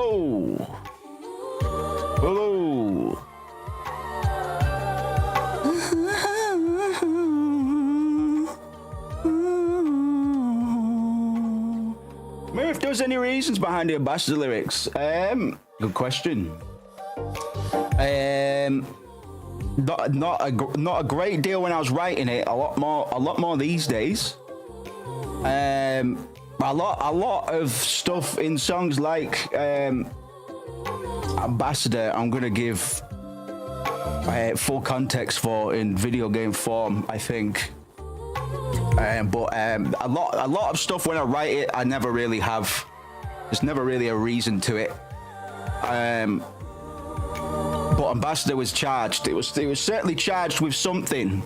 Hello. Hello. Maybe if there's any reasons behind the Ambassador lyrics. Good question. Not a great deal when I was writing it. A lot more these days. A lot of stuff in songs like Ambassador, I'm gonna give full context for in video game form, I think. But a lot of stuff when I write it, I never really have. There's never really a reason to it. But Ambassador was charged. It was certainly charged with something.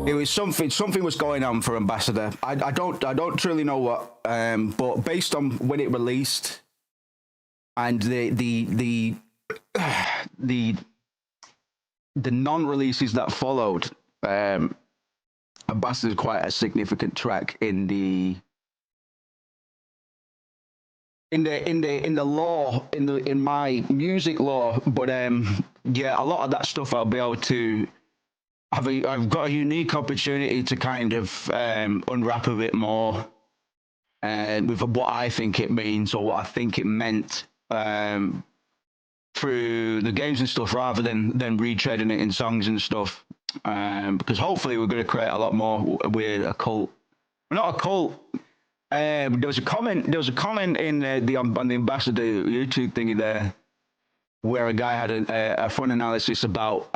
It was something was going on for Ambassador. I don't truly know what. But based on when it released and the non-releases that followed, Ambassador is quite a significant track in the lore, in my music lore. But yeah, a lot of that stuff I'll be able to I've got a unique opportunity to kind of unwrap a bit more with what I think it means or what I think it meant through the games and stuff, rather than retreading it in songs and stuff. Because hopefully we're going to create a lot more with a cult. Not a cult. There was a comment in on the Ambassador YouTube thingy there, where a guy had a fun analysis about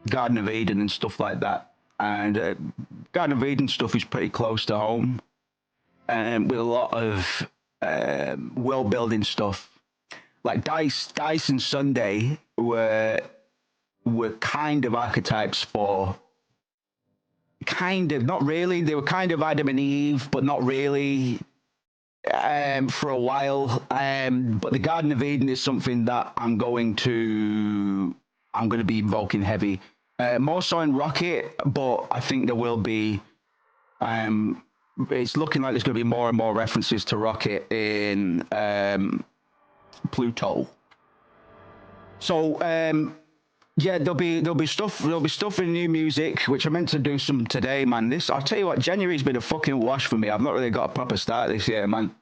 Garden of Eden and stuff like that. And Garden of Eden stuff is pretty close to home, with a lot of world building stuff. Like Dice and Sunday were kind of archetypes for. Kind of, not really. They were kind of Adam and Eve, but not really for a while. But the Garden of Eden is something that I'm going to be invoking heavy. More so in Rocket, but I think there will be. It's looking like there's going to be more and more references to Rocket in Pluto. So. Yeah, there'll be stuff in new music, which I meant to do some today, man. I'll tell you what, January's been a fucking wash for me. I've not really got a proper start this year, man.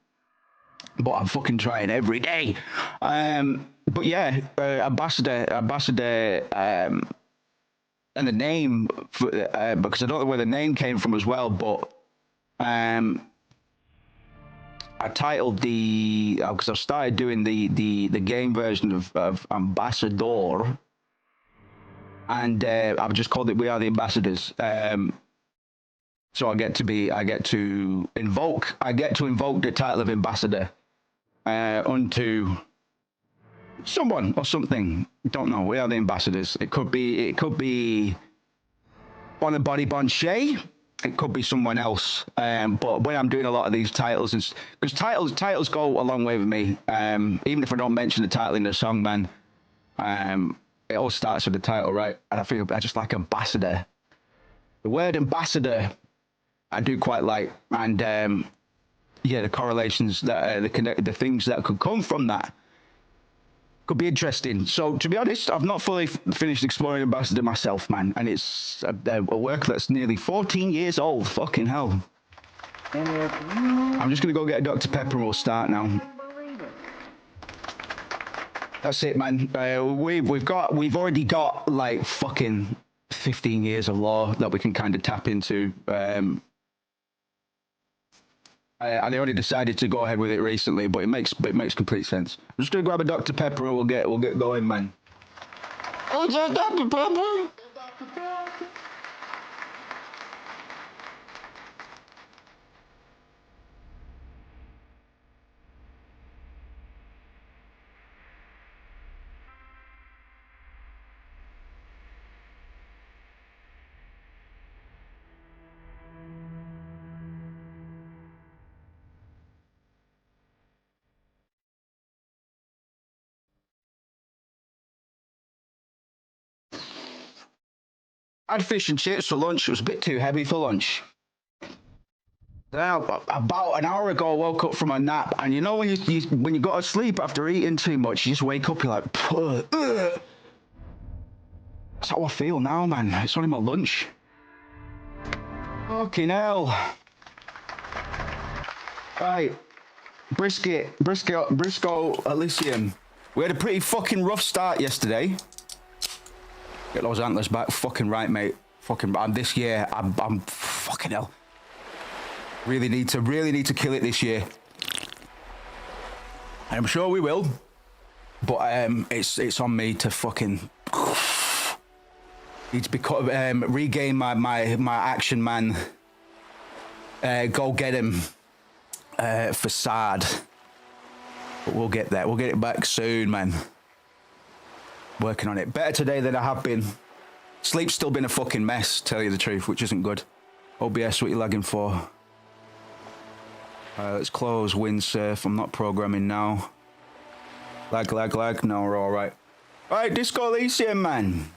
But I'm fucking trying every day. But yeah, Ambassador, and the name, because I don't know where the name came from as well, but I titled because I've started doing the game version of Ambassador. And I've just called it "We Are the Ambassadors." So I get to invoke the title of ambassador unto someone or something. Don't know. We are the ambassadors. It could be Bonabody Bonche. It could be someone else. But when I'm doing a lot of these titles, because titles go a long way with me. Even if I don't mention the title in the song, man. It all starts with the title, right? And I just like ambassador. The word ambassador, I do quite like. And yeah, the correlations that the things that could come from that could be interesting. So to be honest, I've not fully finished exploring Ambassador myself, man. And it's a work that's nearly 14 years old. Fucking hell. I'm just gonna go get a Dr. Pepper and we'll start now. That's it, man. We've already got like fucking 15 years of lore that we can kind of tap into. And I only decided to go ahead with it recently, but it makes complete sense. I'm just gonna grab a Dr. Pepper and we'll get going, man. Oh, Dr. Pepper. I had fish and chips for lunch. It was a bit too heavy for lunch. Now, about an hour ago, I woke up from a nap, and you know when when you go to sleep after eating too much, you just wake up, you're like, ugh. That's how I feel now, man. It's only my lunch. Fucking hell. Right, Disco Elysium. We had a pretty fucking rough start yesterday. Get those antlers back, fucking right, mate. Fucking, this year, I'm fucking hell. Really need to kill it this year. I'm sure we will, but it's on me to fucking need to become regain my action man. Go get him facade. But we'll get there. We'll get it back soon, man. Working on it. Better today than I have been. Sleep's still been a fucking mess, tell you the truth, which isn't good. OBS, what you lagging for? Let's close windsurf. I'm not programming now. Lag. No, we're all right. All right, Disco Elysium, man.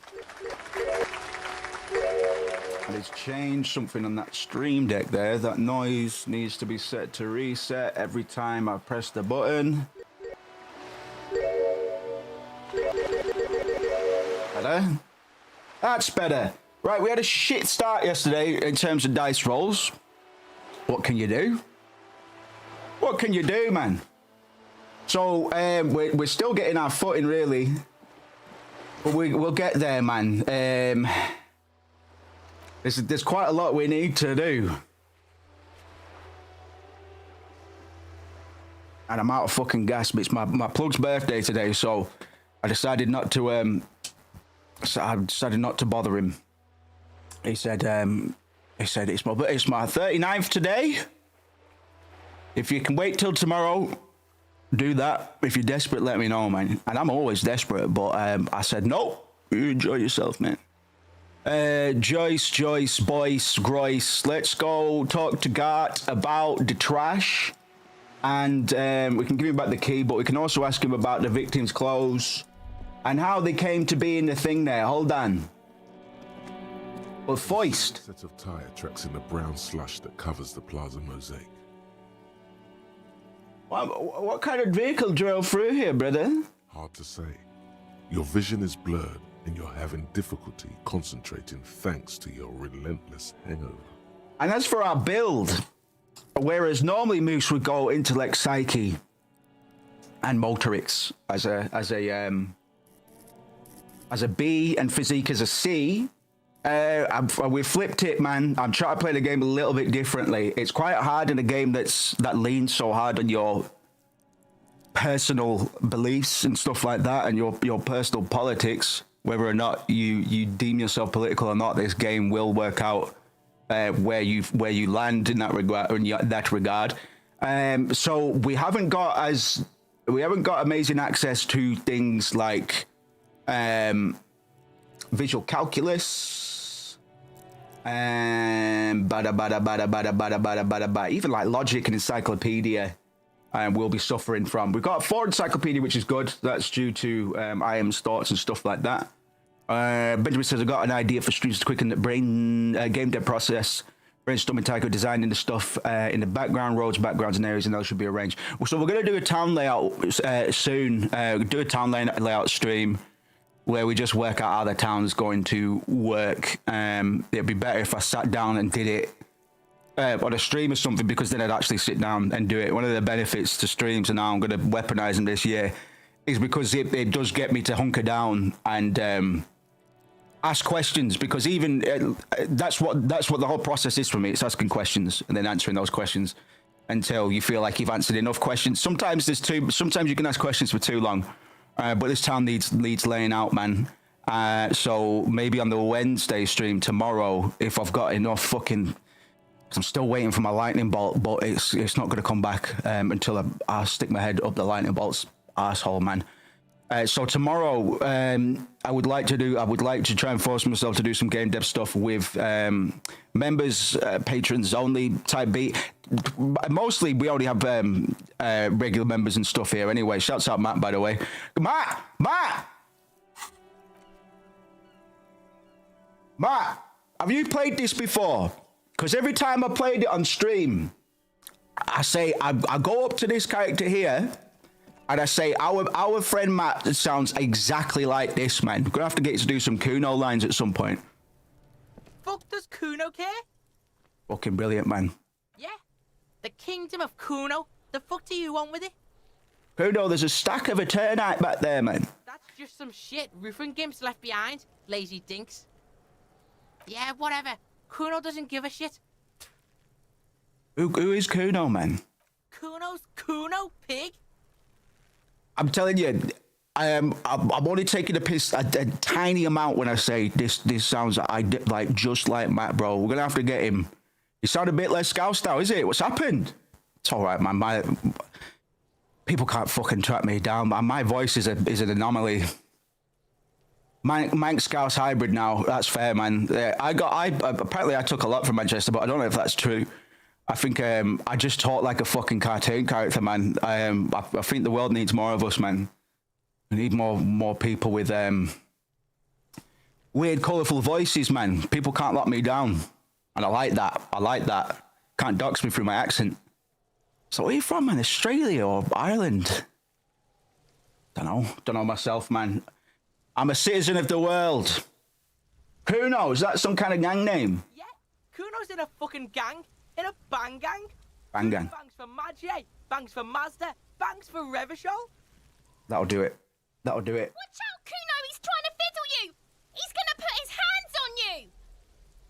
Let's change something on that stream deck there. That noise needs to be set to reset every time I press the button. Better? That's better. Right, we had a shit start yesterday in terms of dice rolls. What can you do? What can you do, man? So we're still getting our footing, really, but we'll get there, man. There's quite a lot we need to do, and I'm out of fucking gas. But it's my plug's birthday today, so I decided not to bother him. He said it's my 39th today. If you can wait till tomorrow, do that. If you're desperate, let me know, man. And I'm always desperate, but I said, no, you enjoy yourself, man. Joyce, Boyce, Groyce, let's go talk to Gart about the trash. And we can give him back the key, but we can also ask him about the victim's clothes and how they came to be in the thing there. Hold on. But Foist. Set of tire tracks in the brown slush that covers the plaza mosaic. What kind of vehicle drove through here, brother? Hard to say. Your vision is blurred and you're having difficulty concentrating thanks to your relentless hangover. And as for our build, whereas normally Moose would go intellect, psyche, and motorics as a B and physique as a C, we flipped it, man. I'm trying to play the game a little bit differently. It's quite hard in a game that leans so hard on your personal beliefs and stuff like that, and your personal politics. Whether or not you deem yourself political or not, this game will work out where you land in that regard. So we haven't got amazing access to things like visual calculus and even like logic and encyclopedia. We'll be suffering from. We've got 4 encyclopedia, which is good. That's due to IM's thoughts and stuff like that. Benjamin says, I got an idea for streams to quicken the game dev process. Brainstorming Tycho, designing the stuff in the background, roads, backgrounds, and areas, and those should be arranged. So we're going to do a town layout soon. Do a town layout stream where we just work out how the town's going to work. It'd be better if I sat down and did it on a stream or something, because then I'd actually sit down and do it. One of the benefits to streams, and now I'm going to weaponize them this year, is because it does get me to hunker down and ask questions, because even that's what the whole process is for me. It's asking questions and then answering those questions until you feel like you've answered enough questions. Sometimes you can ask questions for too long, but this town needs laying out, man. So maybe on the Wednesday stream tomorrow, if I've got enough fucking, because I'm still waiting for my lightning bolt, but it's not going to come back until I stick my head up the lightning bolt's asshole, man. So tomorrow, I would like to try and force myself to do some game dev stuff with members, patrons only type beat. Mostly, we already have regular members and stuff here anyway. Shouts out Matt, by the way. Matt, have you played this before? Because every time I played it on stream, I say, I go up to this character here, and I say, our friend Matt sounds exactly like this, man. We're gonna have to get to do some Kuno lines at some point. Fuck does Kuno care? Fucking brilliant, man. Yeah. The kingdom of Kuno. The fuck do you want with it? Kuno, there's a stack of Eternite back there, man. That's just some shit Roofing Gimps left behind. Lazy dinks. Yeah, whatever. Kuno doesn't give a shit. Who is Kuno, man? Kuno's Kuno, pig. I'm telling you, I'm only taking a piss a tiny amount when I say this sounds like just like Matt, bro. We're gonna have to get him. You sound a bit less scoused now, is it? What's happened? It's all right, man. People can't fucking track me down. My voice is an anomaly. Manx Scouse hybrid now. That's fair, man. Apparently I took a lot from Manchester, but I don't know if that's true. I think I just talk like a fucking cartoon character, man. I think the world needs more of us, man. We need more people with weird, colourful voices, man. People can't lock me down, and I like that. Can't dox me through my accent. So where are you from, man? Australia or Ireland? Don't know myself, man. I'm a citizen of the world. Kuno, is that some kind of gang name? Yeah, Kuno's in a fucking gang. In a bang gang. Bang gang. Bangs for Maggie, bangs for Mazda, bangs for Revachol. That'll do it. Watch out, Kuno, he's trying to fiddle you. He's gonna put his hands on you.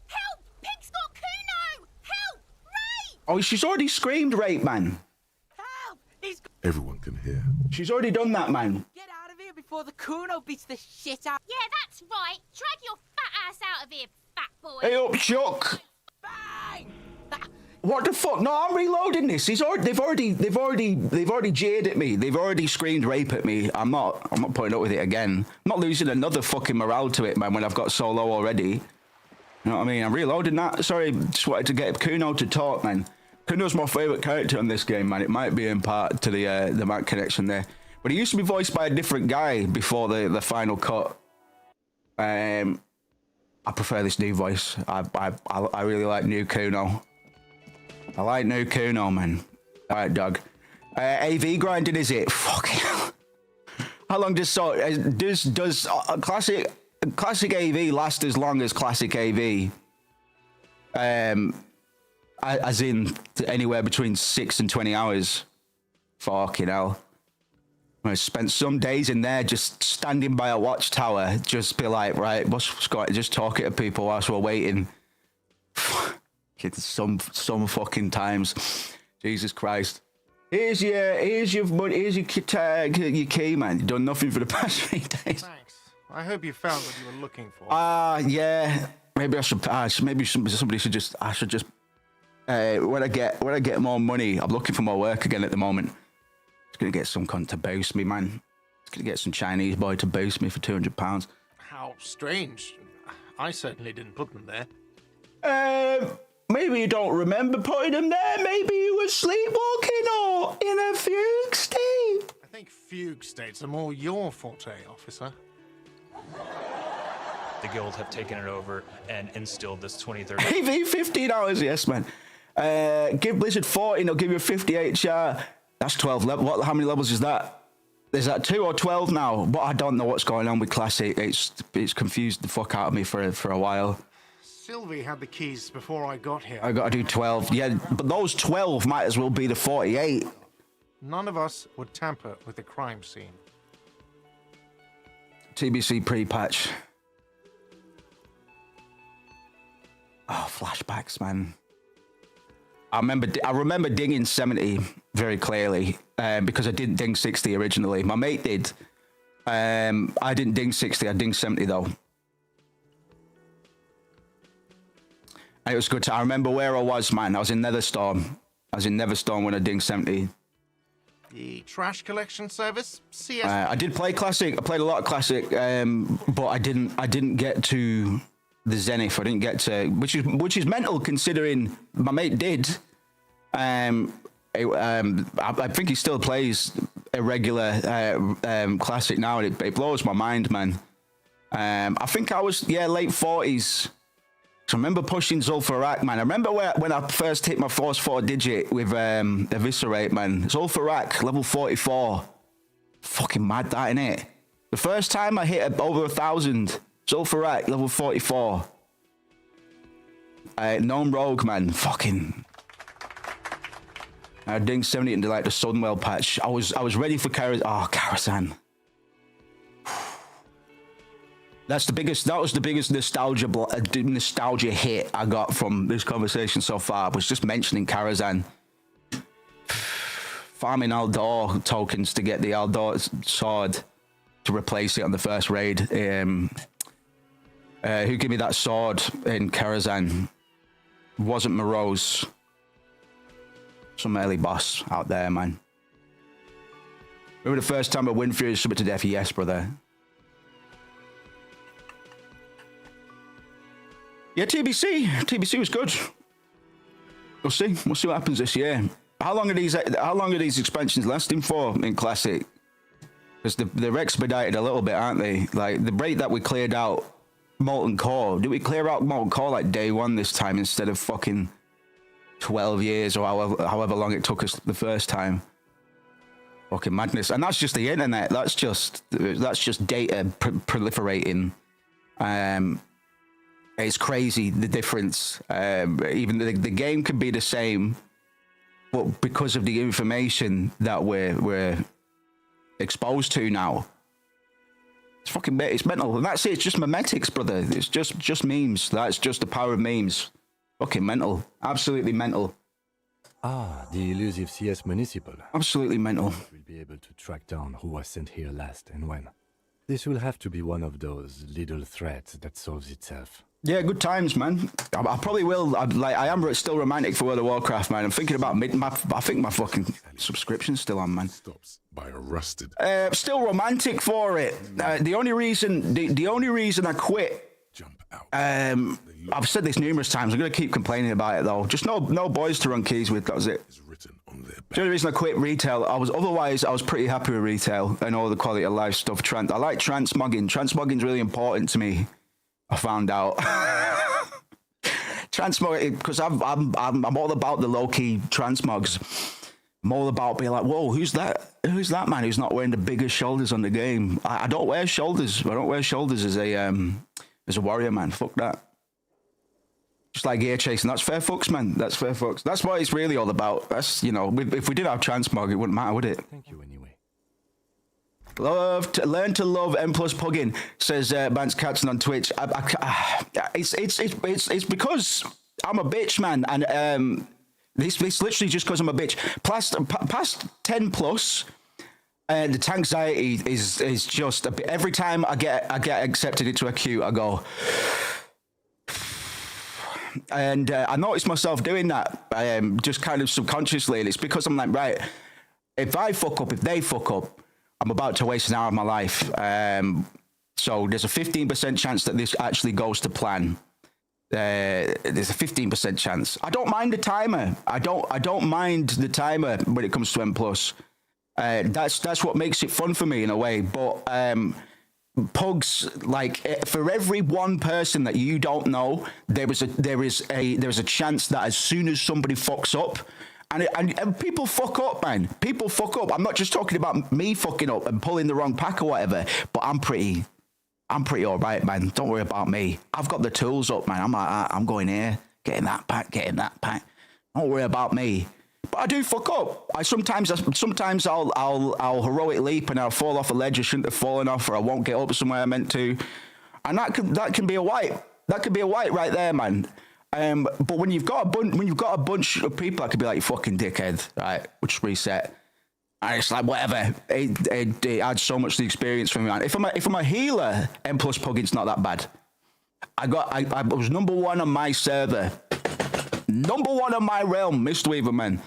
Help, Pig's got Kuno. Help, Ray. Oh, she's already screamed rape, man. Help! He's Everyone can hear. She's already done that, man. Get out of here before the Kuno beats the shit out. Yeah, that's right. Drag your fat ass out of here, fat boy. Hey up, Chuck. Bang! What the fuck? No, I'm reloading this. They've already jeered at me. They've already screamed rape at me. I'm not putting up with it again. I'm not losing another fucking morale to it, man, when I've got so low already. You know what I mean? I'm reloading that. Sorry, just wanted to get Kuno to talk, man. Kuno's my favourite character in this game, man. It might be in part to the Mac connection there. But he used to be voiced by a different guy before the final cut. I prefer this new voice. I really like new Kuno. I like new Kuno, man. All right, dog. AV grinding, is it? Fucking hell. How long does classic AV last as long as classic AV? As in anywhere between 6 and 20 hours. Fucking hell. I spent some days in there just standing by a watchtower, just be like, right, what's going on? Just talking to people whilst we're waiting. Some fucking times. Jesus Christ. Here's your key, man. You've done nothing for the past 3 days. Thanks. I hope you found what you were looking for. Yeah. Maybe I should. Maybe somebody should just. I should just. When I get more money, I'm looking for more work again at the moment. It's gonna get some cunt to boost me, man. It's gonna get some Chinese boy to boost me for £200. How strange. I certainly didn't put them there. Maybe you don't remember putting them there. Maybe you were sleepwalking or in a fugue state. I think fugue states are more your forte, officer. The guild have taken it over and instilled this 2030. AV 15 hours, yes, man. Give Blizzard 14, they'll give you a 58 char. That's 12 levels. How many levels is that? Is that 2 or 12 now? But I don't know what's going on with Classic. It's confused the fuck out of me for a while. Sylvie had the keys before I got here. I gotta do 12. Yeah, but those 12 might as well be the 48. None of us would tamper with the crime scene. TBC pre-patch. Oh, flashbacks, man. I remember dinging 70 very clearly because I didn't ding 60 originally. My mate did. I didn't ding 60. I dinged 70 though. And it was good. I remember where I was, man. I was in Netherstorm. When I dinged 70. The trash collection service, CS. I did play Classic. I played a lot of Classic, but I didn't get to the Zenith. I didn't get to, which is mental considering my mate did. I think he still plays a regular Classic now, and it blows my mind, man. I think I was late 40s. So I remember pushing Zulfarak, man. I remember when I first hit my Force 4 digit with Eviscerate, man. Zulfarak, level 44. Fucking mad, that, innit? The first time I hit over 1,000, Zulfarak, level 44. Gnome Rogue, man. Fucking... I dinged 70 into like the Sunwell patch. I was ready for Karazhan. That was the biggest nostalgia hit I got from this conversation so far, was just mentioning Karazhan. Farming Aldor tokens to get the Aldor sword to replace it on the first raid. Who gave me that sword in Karazhan? Wasn't Morose. Some early boss out there, man. Remember the first time I win through Submit to Death? Yes, brother. Yeah, TBC was good. We'll see what happens this year. How long are these expansions lasting for in Classic? Because they're expedited a little bit, aren't they? Like the rate that we cleared out Molten Core. Did we clear out Molten Core like day one this time instead of fucking 12 years or however long it took us the first time? Fucking madness. And that's just the internet. That's just data proliferating. It's crazy, the difference. Even the game can be the same, but because of the information that we're exposed to now, it's mental. And that's it. It's just memetics, brother. It's just memes. That's just the power of memes. Fucking mental. Absolutely mental. Ah, the elusive CS Municipal. Absolutely mental. We'll be able to track down who was sent here last and when. This will have to be one of those little threats that solves itself. Yeah, good times, man. I probably will. I am still romantic for World of Warcraft, man. I'm thinking about I think my fucking subscription's still on, man. Stops by a rusted. Still romantic for it. The only reason I quit. Jump out. I've said this numerous times. I'm gonna keep complaining about it though. Just no boys to run keys with. That was it. Is written on their back. The only reason I quit retail, I was pretty happy with retail and all the quality of life stuff. I like transmogging. Transmogging's really important to me. I found out. Transmog, because I'm all about the low-key transmogs. I'm all about being like, whoa, who's that man who's not wearing the biggest shoulders on the game? I don't wear shoulders. I don't wear shoulders as a warrior, man. Fuck that. Just like gear chasing. That's fair fucks, man. That's fair fucks. That's what it's really all about. That's, if we did have transmog, it wouldn't matter, would it? Thank you anyway. Learn to love M+ Puggin, says Bance Katzen on Twitch. It's because I'm a bitch, man, and this literally just because I'm a bitch. Past 10 plus, the tankxiety is just a bit. Every time I get accepted into a queue, I go, and I notice myself doing that, just kind of subconsciously, and it's because I'm like, right, if they fuck up. I'm about to waste an hour of my life. So there's a 15% chance that this actually goes to plan. There's a 15% chance. I don't mind the timer. I don't mind the timer when it comes to M+. That's what makes it fun for me in a way. But Pugs, like for every one person that you don't know, there is a chance that as soon as somebody fucks up. And people fuck up, man. People fuck up. I'm not just talking about me fucking up and pulling the wrong pack or whatever, but I'm pretty all right, man. Don't worry about me. I've got the tools up, man. I'm going here, getting that pack. Don't worry about me. But I do fuck up. Sometimes I'll heroic leap and I'll fall off a ledge I shouldn't have fallen off, or I won't get up somewhere I meant to, and that can be a wipe. That could be a wipe right there, man. But when you've got a bunch of people that could be like, you fucking dickhead, right? We'll just reset. And it's like, whatever. It adds so much to the experience for me, man. If I'm a healer, M+ Puggin's not that bad. I was number one on my server. Number one on my realm, Mistweaver, man.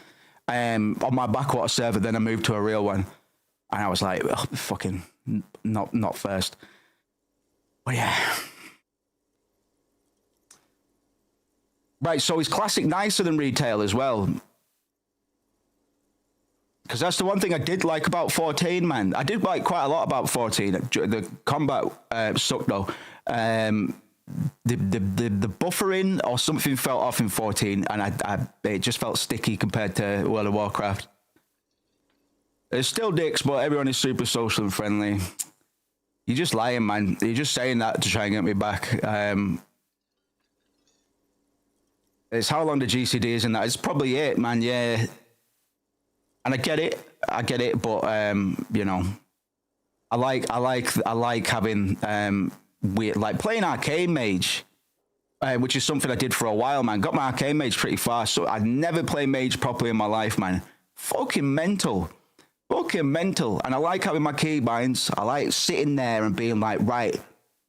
On my backwater server, then I moved to a real one. And I was like, oh, fucking not first. But yeah. Right, so is Classic nicer than retail as well? Because that's the one thing I did like about 14, man. I did like quite a lot about 14. The combat sucked though. the buffering or something felt off in 14, and it just felt sticky compared to World of Warcraft. There's still dicks, but everyone is super social and friendly. You're just lying, man. You're just saying that to try and get me back. It's how long the GCD is in that. It's probably it, man. Yeah. And I get it, but you know, I like having weird, like playing arcade mage, which is something I did for a while, man. Got my arcade mage pretty fast, so I never played mage properly in my life, man. Fucking mental. And I like having my keybinds. I like sitting there and being like, right,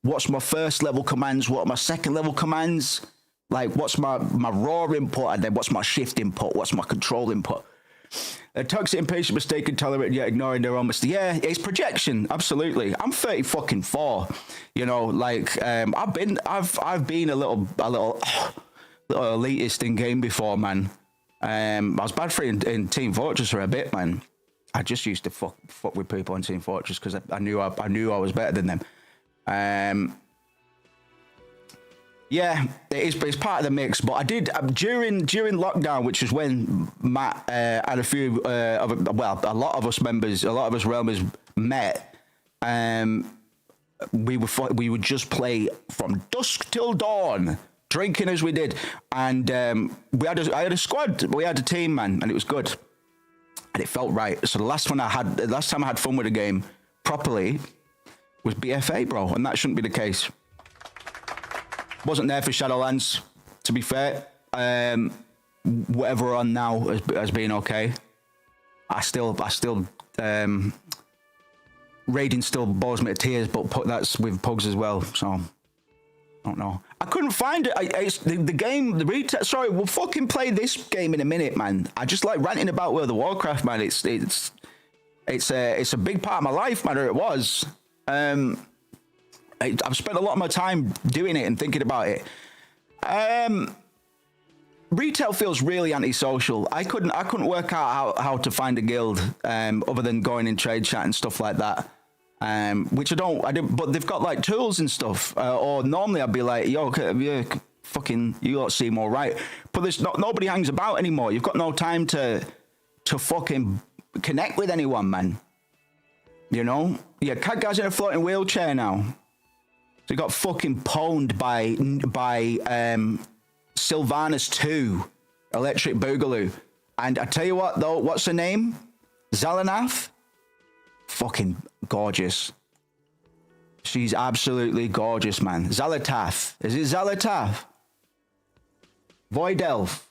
what's my first level commands? What are my second level commands? Like, what's my raw input? And then what's my shift input? What's my control input? Toxic, impatient, mistaken, tolerant, yet ignoring their own mistake. Yeah, it's projection. Absolutely. I'm 34. You know, like, I've been a little elitist in game before, man. I was bad for it in Team Fortress for a bit, man. I just used to fuck with people on Team Fortress because I knew I was better than them. Yeah, it's part of the mix. But I did during lockdown, which was when Matt had a few a lot of us realmers met. We would just play from dusk till dawn, drinking as we did, and I had a squad, we had a team, man, and it was good. And it felt right. So the last time I had fun with a game properly was BFA, bro, and that shouldn't be the case. Wasn't there for Shadowlands, to be fair. Whatever we're on now has been okay. I still raiding still bores me to tears, but that's with pugs as well. So I don't know. I couldn't find it. It's the game, the retail. Sorry, we'll fucking play this game in a minute, man. I just like ranting about World of Warcraft, man. It's a big part of my life, man. Or it was. I've spent a lot of my time doing it and thinking about it. Retail feels really antisocial. I couldn't work out how to find a guild other than going in trade chat and stuff like that. Which I didn't, but they've got like tools and stuff. Or normally I'd be like, yo, fucking, you lot seem all right. But there's nobody hangs about anymore. You've got no time to fucking connect with anyone, man. You know? Yeah, Cat Guy's in a floating wheelchair now. So he got fucking pwned by Sylvanas 2, Electric Boogaloo. And I tell you what, though, what's her name? Zalanath? Fucking gorgeous. She's absolutely gorgeous, man. Zalatath. Is it Zalatath? Void Elf.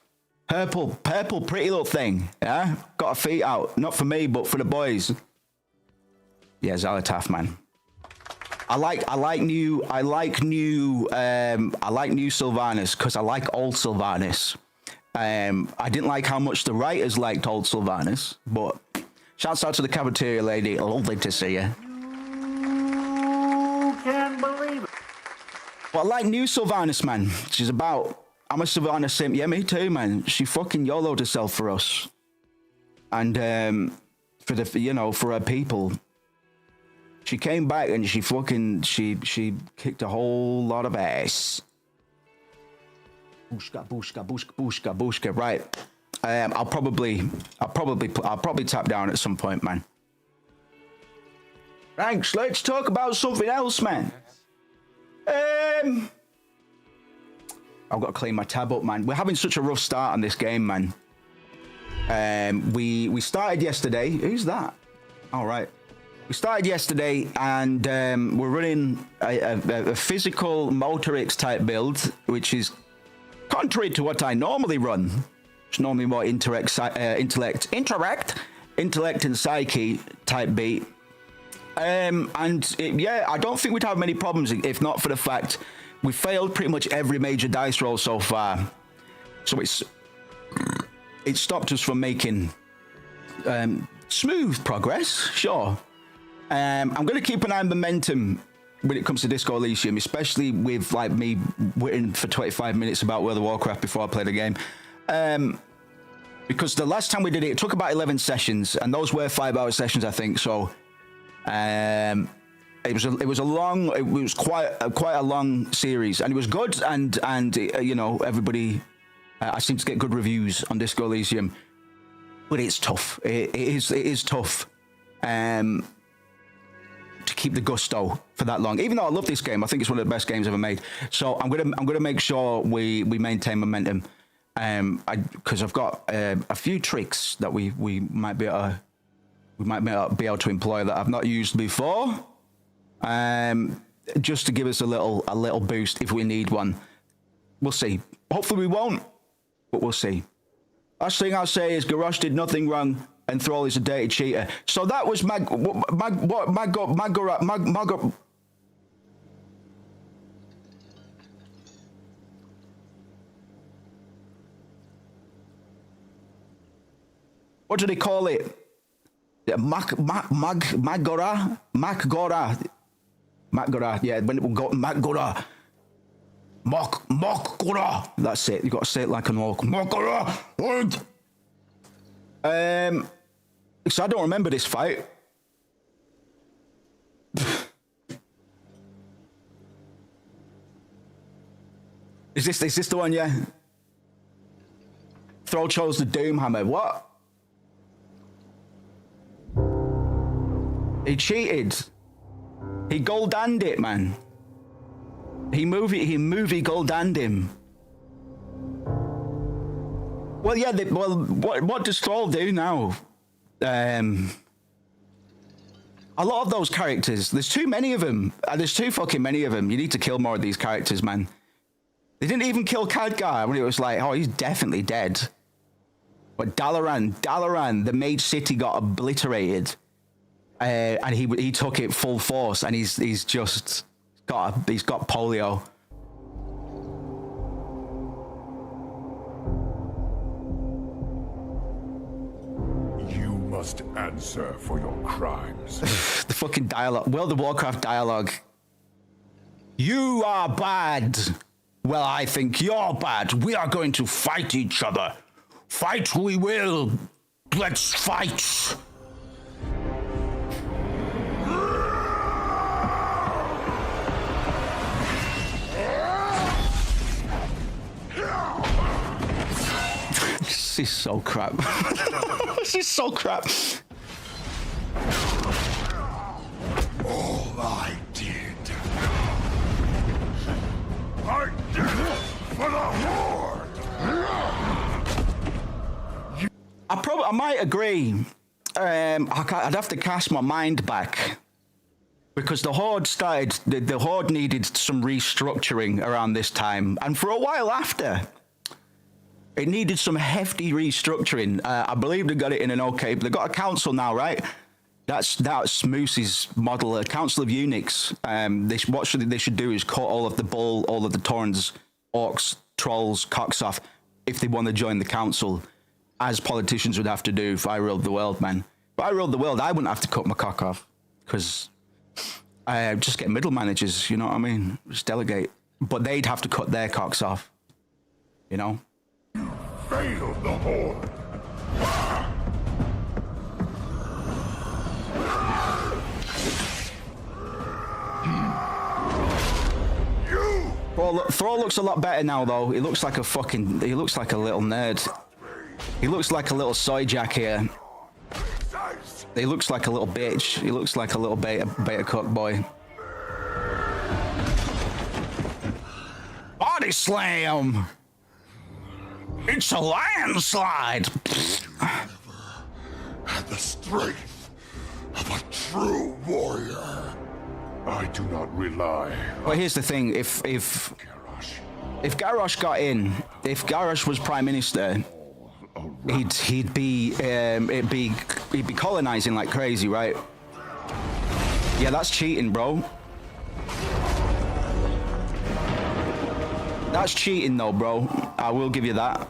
Purple, pretty little thing. Yeah? Got her feet out. Not for me, but for the boys. Yeah, Zalatath, man. I like new Sylvanas because I like old Sylvanas. I didn't like how much the writers liked old Sylvanas, but shouts out to the cafeteria lady. Lovely to see you. You can't believe it. Well, I like new Sylvanas, man. I'm a Sylvanas simp. Yeah, me too, man. She fucking YOLO'd herself for us. And for her people. She came back and she kicked a whole lot of ass. Booshka. Right. I'll probably tap down at some point, man. Thanks. Let's talk about something else, man. I've got to clean my tab up, man. We're having such a rough start on this game, man. We started yesterday. Who's that? All right. We started yesterday, and we're running a physical Motorix type build, which is contrary to what I normally run. It's normally more intellect and psyche type beat. I don't think we'd have many problems if not for the fact we failed pretty much every major dice roll so far. So it stopped us from making smooth progress, sure. I'm going to keep an eye on momentum when it comes to Disco Elysium, especially with like me waiting for 25 minutes about World of Warcraft before I play the game. Because the last time we did it took about 11 sessions, and those were 5-hour sessions, I think. So It was quite a long series, and it was good. And you know, everybody, I seem to get good reviews on Disco Elysium, but it's tough. It is tough. To keep the gusto for that long, even though I love this game, I think it's one of the best games ever made. So I'm gonna make sure we maintain momentum, because I've got a few tricks that we might be able to employ that I've not used before, just to give us a little boost if we need one. We'll see. Hopefully we won't, but we'll see. Last thing I'll say is Garrosh did nothing wrong. And Thrall is a dirty cheater. So that was what do they call it? Magora. Yeah, when it will go Magora. Mokgora. That's it. You got to say it like an orc. Mokgora. So I don't remember this fight. Is this the one? Yeah. Thrall chose the Doomhammer. What? He cheated. He gold-danned it, man. He movie gold-danned him. Well, yeah. What does Thrall do now? A lot of those characters. There's too many of them. There's too fucking many of them. You need to kill more of these characters, man. They didn't even kill Khadgar when it was like, oh, he's definitely dead. But Dalaran, the Mage City got obliterated, and he took it full force, and he's got polio. Must answer for your crimes. The fucking dialogue. World of Warcraft dialogue. You are bad. Well, I think you're bad. We are going to fight each other. Fight we will. Let's fight. This is so crap. This is so crap. All I did it for the Horde. I might agree. I'd have to cast my mind back, because the Horde started. The Horde needed some restructuring around this time, and for a while after. It needed some hefty restructuring. I believe they got it in an okay. They got a council now, right? That's Moose's model, a council of eunuchs. What they should do is cut all of the bull, all of the Taurens, orcs, trolls, cocks off if they want to join the council, as politicians would have to do if I ruled the world, man. If I ruled the world, I wouldn't have to cut my cock off, because I just get middle managers, you know what I mean? Just delegate. But they'd have to cut their cocks off, you know? Failed the Horde. Thrall looks a lot better now, though. He looks like a little nerd. He looks like a little soy jack here. He looks like a little bitch. He looks like a little beta cook boy. Body slam! It's a landslide! Had the strength of a true warrior. I do not rely. Well, here's the thing: if Garrosh got in, if Garrosh was prime minister, he'd be colonizing like crazy, right? Yeah, that's cheating, bro. That's cheating, though, bro. I will give you that.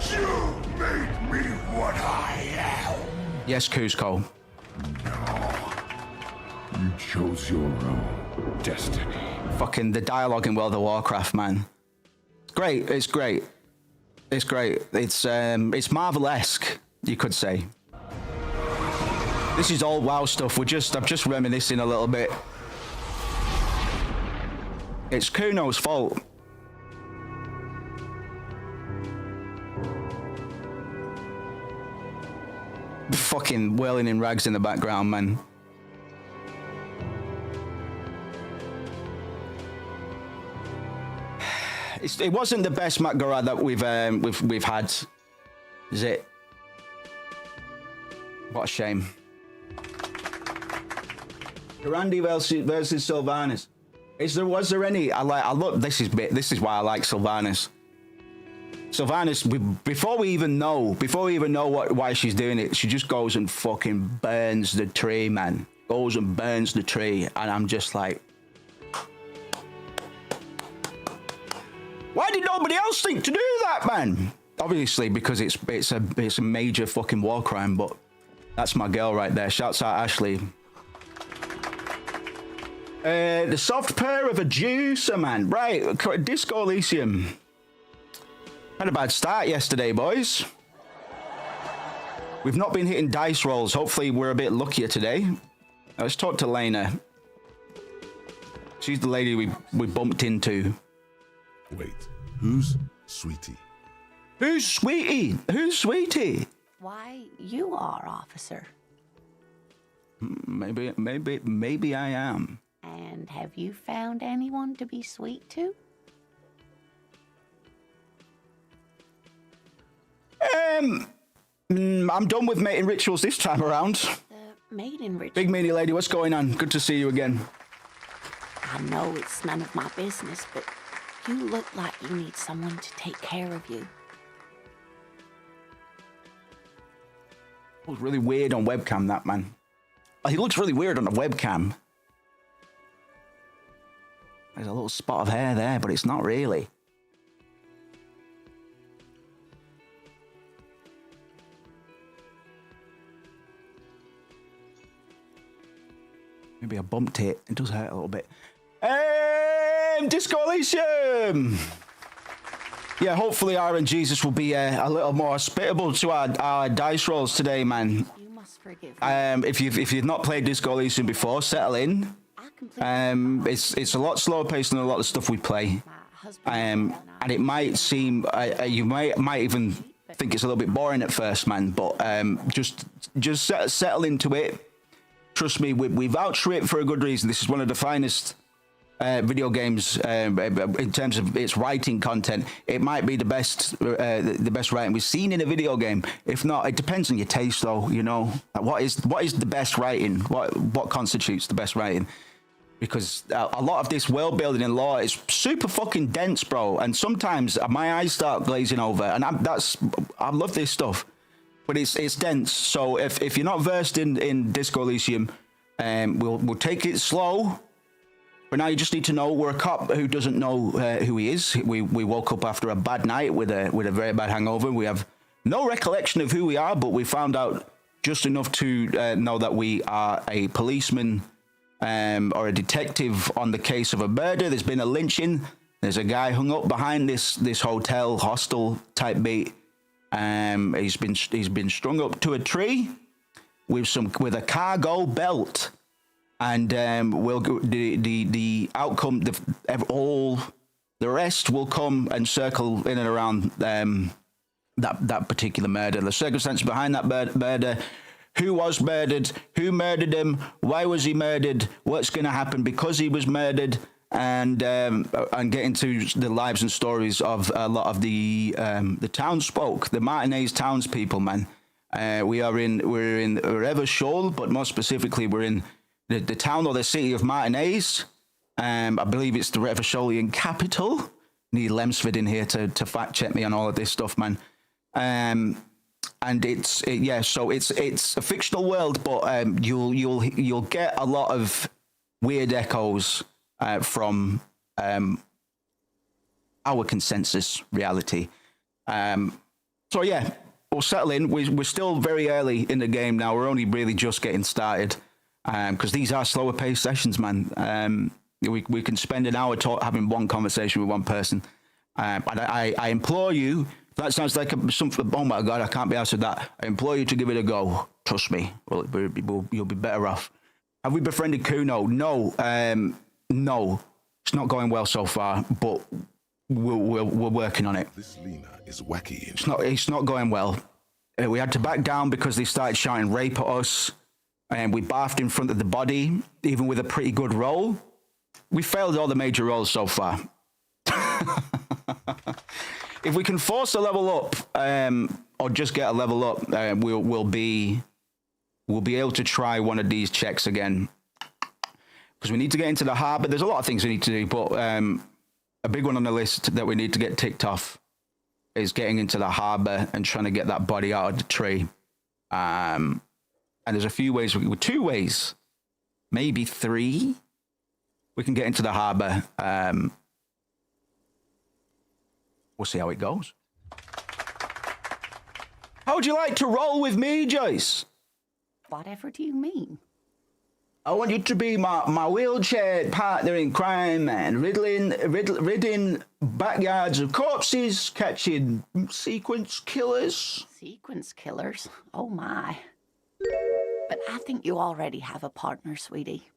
You made me what I am. Yes, Kuzco. You chose your own destiny. Fucking the dialogue in World of Warcraft, man. It's great. It's great. It's great. It's Marvel-esque, you could say. This is old WoW stuff. I'm just reminiscing a little bit. It's Kuno's fault. Fucking wailing in rags in the background, man. It wasn't the best Mak'gora that we've had, is it? What a shame. Randy versus Sylvanas. Was there any? This is why I like Sylvanas. Sylvanas, before we even know why she's doing it, she just goes and fucking burns the tree, man. Goes and burns the tree, and I'm just like, why did nobody else think to do that, man? Obviously, because it's a major fucking war crime, but that's my girl right there. Shouts out Ashley. The soft pair of a juicer, man. Right, Disco Elysium. Had a bad start yesterday, boys. We've not been hitting dice rolls. Hopefully we're a bit luckier today. Now, let's talk to Lena. She's the lady we bumped into. Wait, who's Sweetie? Who's Sweetie? Who's Sweetie? Why, you are, officer. Maybe I am. And have you found anyone to be sweet to? I'm done with mating rituals this time around. The maiden ritual. Big meaty lady, what's going on? Good to see you again. I know it's none of my business, but you look like you need someone to take care of you. It was really weird on webcam, that man. He looks really weird on the webcam. There's a little spot of hair there, but it's not really. Maybe I bumped it. It does hurt a little bit. Disco Elysium! Yeah, hopefully Iron Jesus will be a little more hospitable to our dice rolls today, man. You must forgive me. If you've not played Disco Elysium before, settle in. It's a lot slower paced than a lot of stuff we play. And it might seem you might even think it's a little bit boring at first, man. But just settle into it. Trust me, we vouch for it for a good reason. This is one of the finest video games in terms of its writing content. It might be the best writing we've seen in a video game. If not, it depends on your taste, though. You know, what is the best writing? What constitutes the best writing? Because a lot of this world building and lore is super fucking dense, bro. And sometimes my eyes start glazing over, and I love this stuff. But it's dense, so if you're not versed in Disco Elysium, we'll take it slow. But now you just need to know we're a cop who doesn't know who he is. We woke up after a bad night with a very bad hangover. We have no recollection of who we are, but we found out just enough to know that we are a policeman or a detective on the case of a murder. There's been a lynching. There's a guy hung up behind this hotel hostel type beat. He's been strung up to a tree with a cargo belt, and the outcome, all the rest will come and circle in and around that particular murder, the circumstances behind that murder, who was murdered, who murdered him, why was he murdered, what's going to happen because he was murdered. And get into the lives and stories of a lot of the townsfolk, the Martinez townspeople, man. We're in Revachol, but more specifically, we're in the town or the city of Martinez. I believe it's the Revacholian capital. Need Lemsford in here to fact check me on all of this stuff, man. And so it's a fictional world, but you'll get a lot of weird echoes from our consensus reality. So yeah, we'll settle in. We're still very early in the game now. We're only really just getting started because these are slower paced sessions, man. We can spend an hour having one conversation with one person. But I implore you That sounds like something. Oh my God, I can't be asked with that. I implore you to give it a go. Trust me. Well, you'll be better off. Have we befriended Kuno? No. No. It's not going well so far, but we're working on it. This Lena is wacky. It's not going well. We had to back down because they started shouting rape at us, and we barfed in front of the body, even with a pretty good roll. We failed all the major rolls so far. If we can force a level up, or just get a level up, we'll be able to try one of these checks again. Because we need to get into the harbor. There's a lot of things we need to do, but a big one on the list that we need to get ticked off is getting into the harbor and trying to get that body out of the tree. And there's a few ways, 2 ways, maybe 3. We can get into the harbor. We'll see how it goes. How would you like to roll with me, Joyce? Whatever do you mean? I want you to be my wheelchair partner in crime, man. Ridding backyards of corpses, catching sequence killers. Sequence killers? Oh my. But I think you already have a partner, sweetie.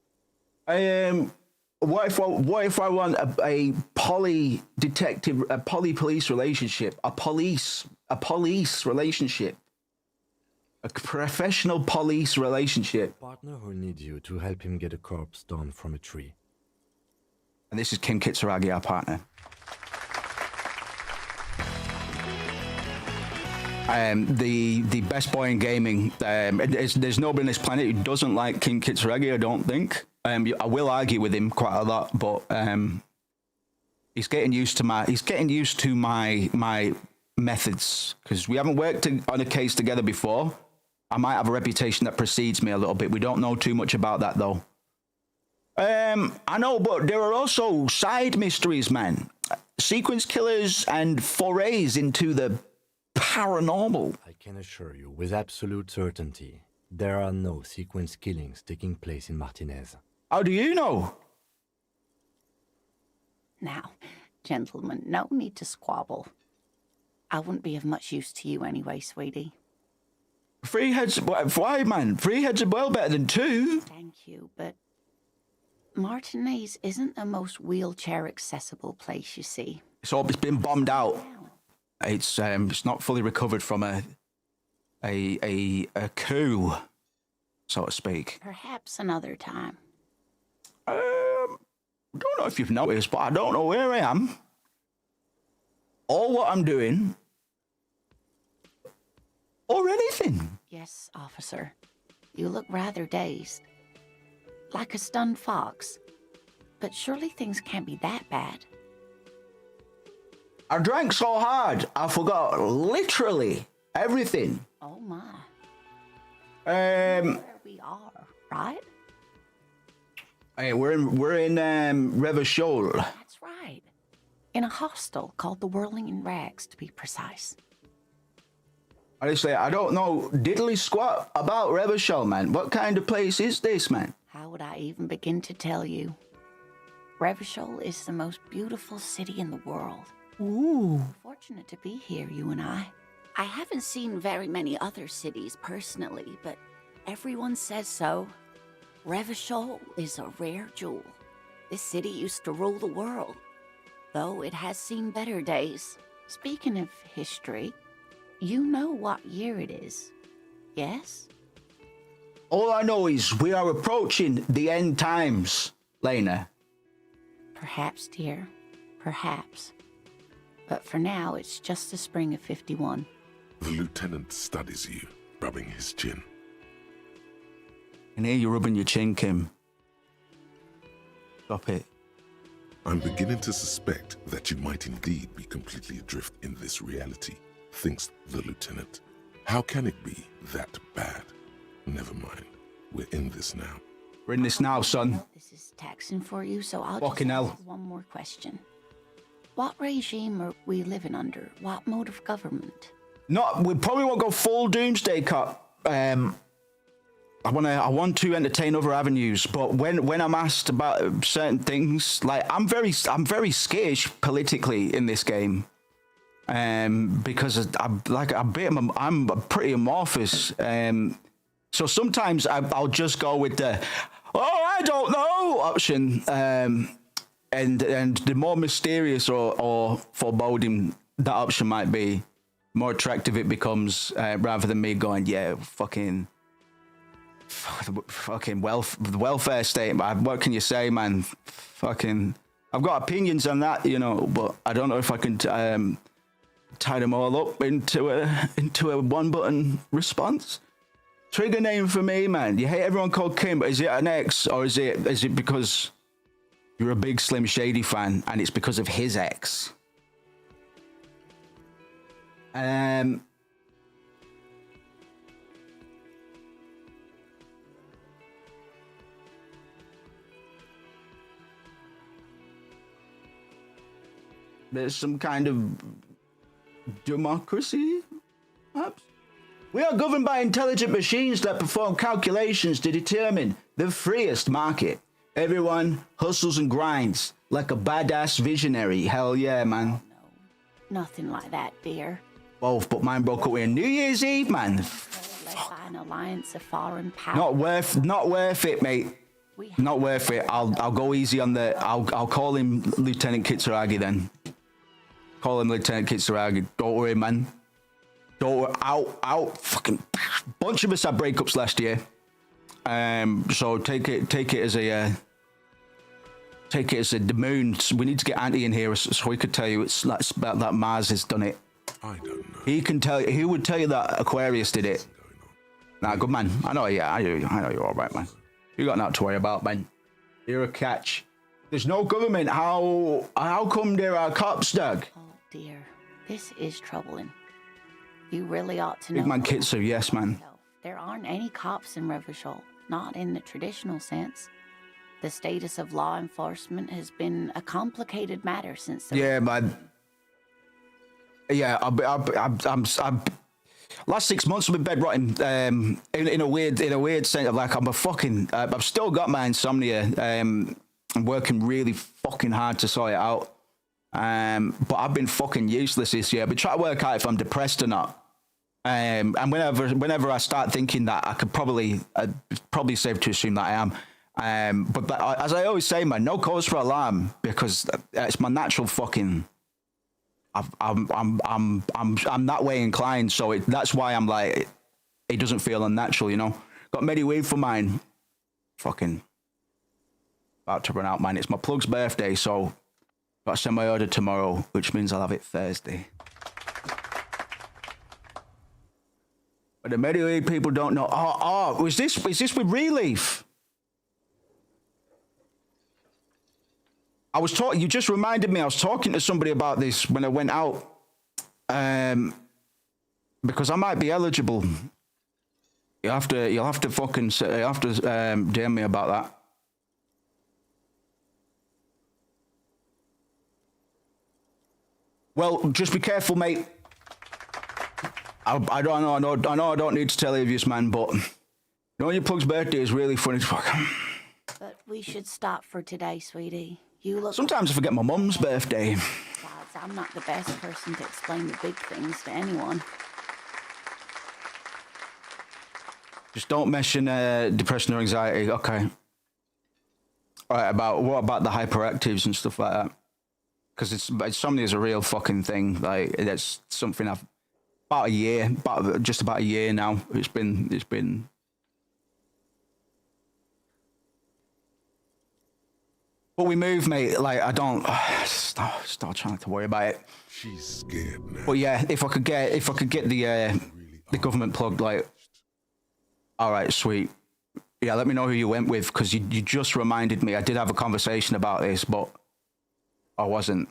What if I want a poly detective, a poly police relationship, a police relationship, a professional police relationship? Partner who needs you to help him get a corpse down from a tree. And this is Kim Kitsuragi, our partner. The best boy in gaming. There's nobody on this planet who doesn't like Kim Kitsuragi, I don't think. I will argue with him quite a lot, but he's getting used to my methods, because we haven't worked on a case together before. I might have a reputation that precedes me a little bit. We don't know too much about that, though. I know, but there are also side mysteries, man. Sequence killers and forays into the paranormal. I can assure you with absolute certainty, there are no sequence killings taking place in Martinez. How do you know? Now, gentlemen, no need to squabble. I wouldn't be of much use to you anyway, sweetie. 3 heads, why, man? 3 heads are well better than 2. Thank you, but Martinez isn't the most wheelchair-accessible place, you see. It's been bombed out. It's not fully recovered from a coup, so to speak. Perhaps another time. Don't know if you've noticed, but I don't know where I am or what I'm doing or anything. Yes, officer. You look rather dazed. Like a stunned fox. But surely things can't be that bad. I drank so hard, I forgot literally everything. Oh my. Um, Where we are, right? Hey, we're in Revachol. That's right. In a hostel called the Whirling in Rags, to be precise. Honestly, I don't know diddly squat about Revachol, man. What kind of place is this, man? How would I even begin to tell you? Revachol is the most beautiful city in the world. Ooh. Fortunate to be here, you and I. I haven't seen very many other cities personally, but everyone says so. Revachol is a rare jewel. This city used to rule the world, though it has seen better days. Speaking of history, you know what year it is, yes? All I know is we are approaching the end times, Lena. Perhaps, dear. Perhaps. But for now, it's just the spring of 51. The lieutenant studies you, rubbing his chin. I can hear you rubbing your chin, Kim. Stop it. I'm beginning to suspect that you might indeed be completely adrift in this reality, thinks the lieutenant. How can it be that bad? Never mind. We're in this now. We're in this now, son. This is taxing for you, so I'll Fucking just hell. ask one more question. What regime are we living under? What mode of government? We probably won't go full doomsday cop. I want to entertain other avenues, but when I'm asked about certain things, like I'm very skittish politically in this game. because I'm pretty amorphous. So sometimes I'll just go with the I don't know option. And the more mysterious or foreboding that option might be, more attractive it becomes, rather than me going, yeah, fucking welfare state. What can you say, man? Fucking, I've got opinions on that, you know, but I don't know if I can tie them all up into a one button response. Trigger name for me, man. You hate everyone called Kim, but is it an X, or is it because you're a big Slim Shady fan and it's because of his ex? There's some kind of democracy, perhaps? We are governed by intelligent machines that perform calculations to determine the freest market. Everyone hustles and grinds like a badass visionary. Hell yeah, man. No, nothing like that, dear. Both, but mine broke up with New Year's Eve, man. Led by an alliance of foreign powers. Not worth it, mate. Not worth it. I'll go easy on the. I'll call him Lieutenant Kitsuragi then. Call him Lieutenant Kitsuragi. Don't worry, man. Don't worry. Out. Fucking bunch of us had breakups last year. So take it as the moon. We need to get Auntie in here so he could tell you it's about that Mars has done it. I don't know. He can tell you. He would tell you that Aquarius did it. Nah, good man. I know. Yeah, I know you're all right, man. You got nothing to worry about, man. You're a catch. There's no government. How come there are cops, Doug? Oh dear, this is troubling. You really ought to know. Big man Kitsu, yes, man. There aren't any cops in Revachol, not in the traditional sense. The status of law enforcement has been a complicated matter since. Yeah, man. Yeah, I'm last 6 months I've been bedrotting. In a weird sense of like I've still got my insomnia. I'm working really fucking hard to sort it out. But I've been fucking useless this year. I've been trying to work out if I'm depressed or not. And whenever I start thinking that, I could probably safe to assume that I am. But as I always say, man, no cause for alarm, because it's my natural fucking. I'm that way inclined, so that's why I'm like, it doesn't feel unnatural, you know. Got Mediweed for mine. Fucking about to run out, man. It's my plug's birthday, so got to send my order tomorrow, which means I'll have it Thursday. But the Mediweed people don't know. Is this with Relief? You just reminded me, I was talking to somebody about this when I went out, because I might be eligible. You'll have to DM me about that. Well, just be careful, mate. I don't know. I know I don't need to tell you this, man, but you know, your plug's birthday is really funny to fuck. But we should stop for today, sweetie. Sometimes I forget my mum's birthday. Besides, I'm not the best person to explain the big things to anyone. Just don't mention depression or anxiety. Okay. All right. What about the hyperactives and stuff like that? Because insomnia is a real fucking thing. Like, that's something I've just about a year now. It's been. But we move, mate. Like, I don't. Start trying to worry about it. She's scared now. But yeah, if I could get the government plug, like, all right, sweet. Yeah, let me know who you went with, because you just reminded me. I did have a conversation about this, but I wasn't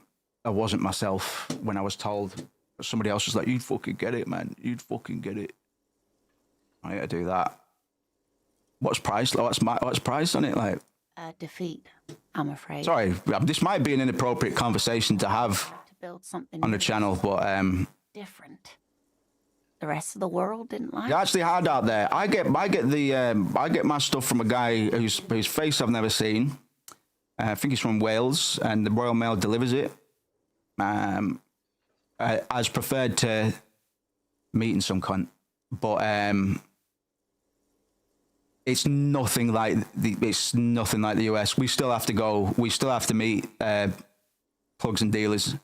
myself when I was told. Somebody else was like, "You'd fucking get it, man. You'd fucking get it." I need to do that. What's price on it, like? Defeat, I'm afraid. Sorry, this might be an inappropriate conversation to have to build something on the channel, but different. The rest of the world didn't like. It's actually hard out there. I get my stuff from a guy whose face I've never seen. I think he's from Wales, and the Royal Mail delivers it. as preferred to meeting some cunt, but it's nothing like the US. We still have to go. We still have to meet plugs and dealers,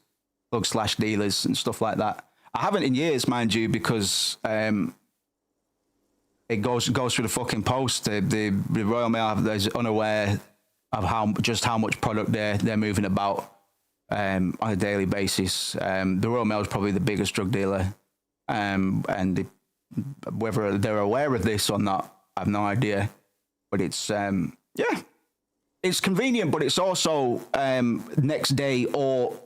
plug/dealers and stuff like that. I haven't in years, mind you, because it goes through the fucking post. The Royal Mail is unaware of how much product they're moving about on a daily basis. The Royal Mail is probably the biggest drug dealer, and whether they're aware of this or not, I have no idea. But it's it's convenient, but it's also next day, or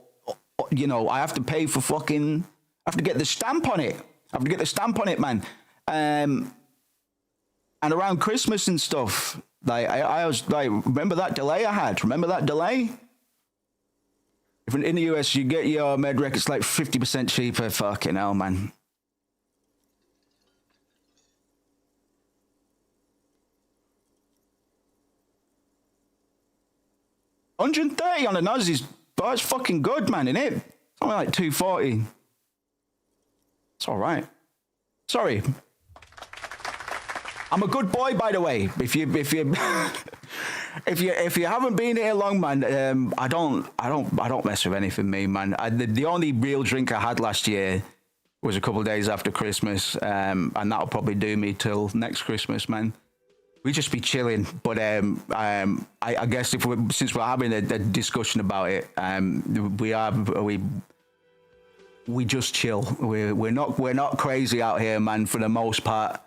you know, I have to pay for fucking. I have to get the stamp on it. Man. And around Christmas and stuff, like I was like, remember that delay I had? Remember that delay? If in the US you get your Medrec, it's like 50% cheaper. Fucking hell, man. $130 on the Nuz is that's fucking good, man, isn't it? Something like $240. It's all right. Sorry. I'm a good boy, by the way. If you if you haven't been here long, man, I don't mess with anything, me, man. The only real drink I had last year was a couple of days after Christmas, and that'll probably do me till next Christmas, man. We just be chilling, but I guess since we're having a discussion about it, we just chill. We're not crazy out here, man, for the most part.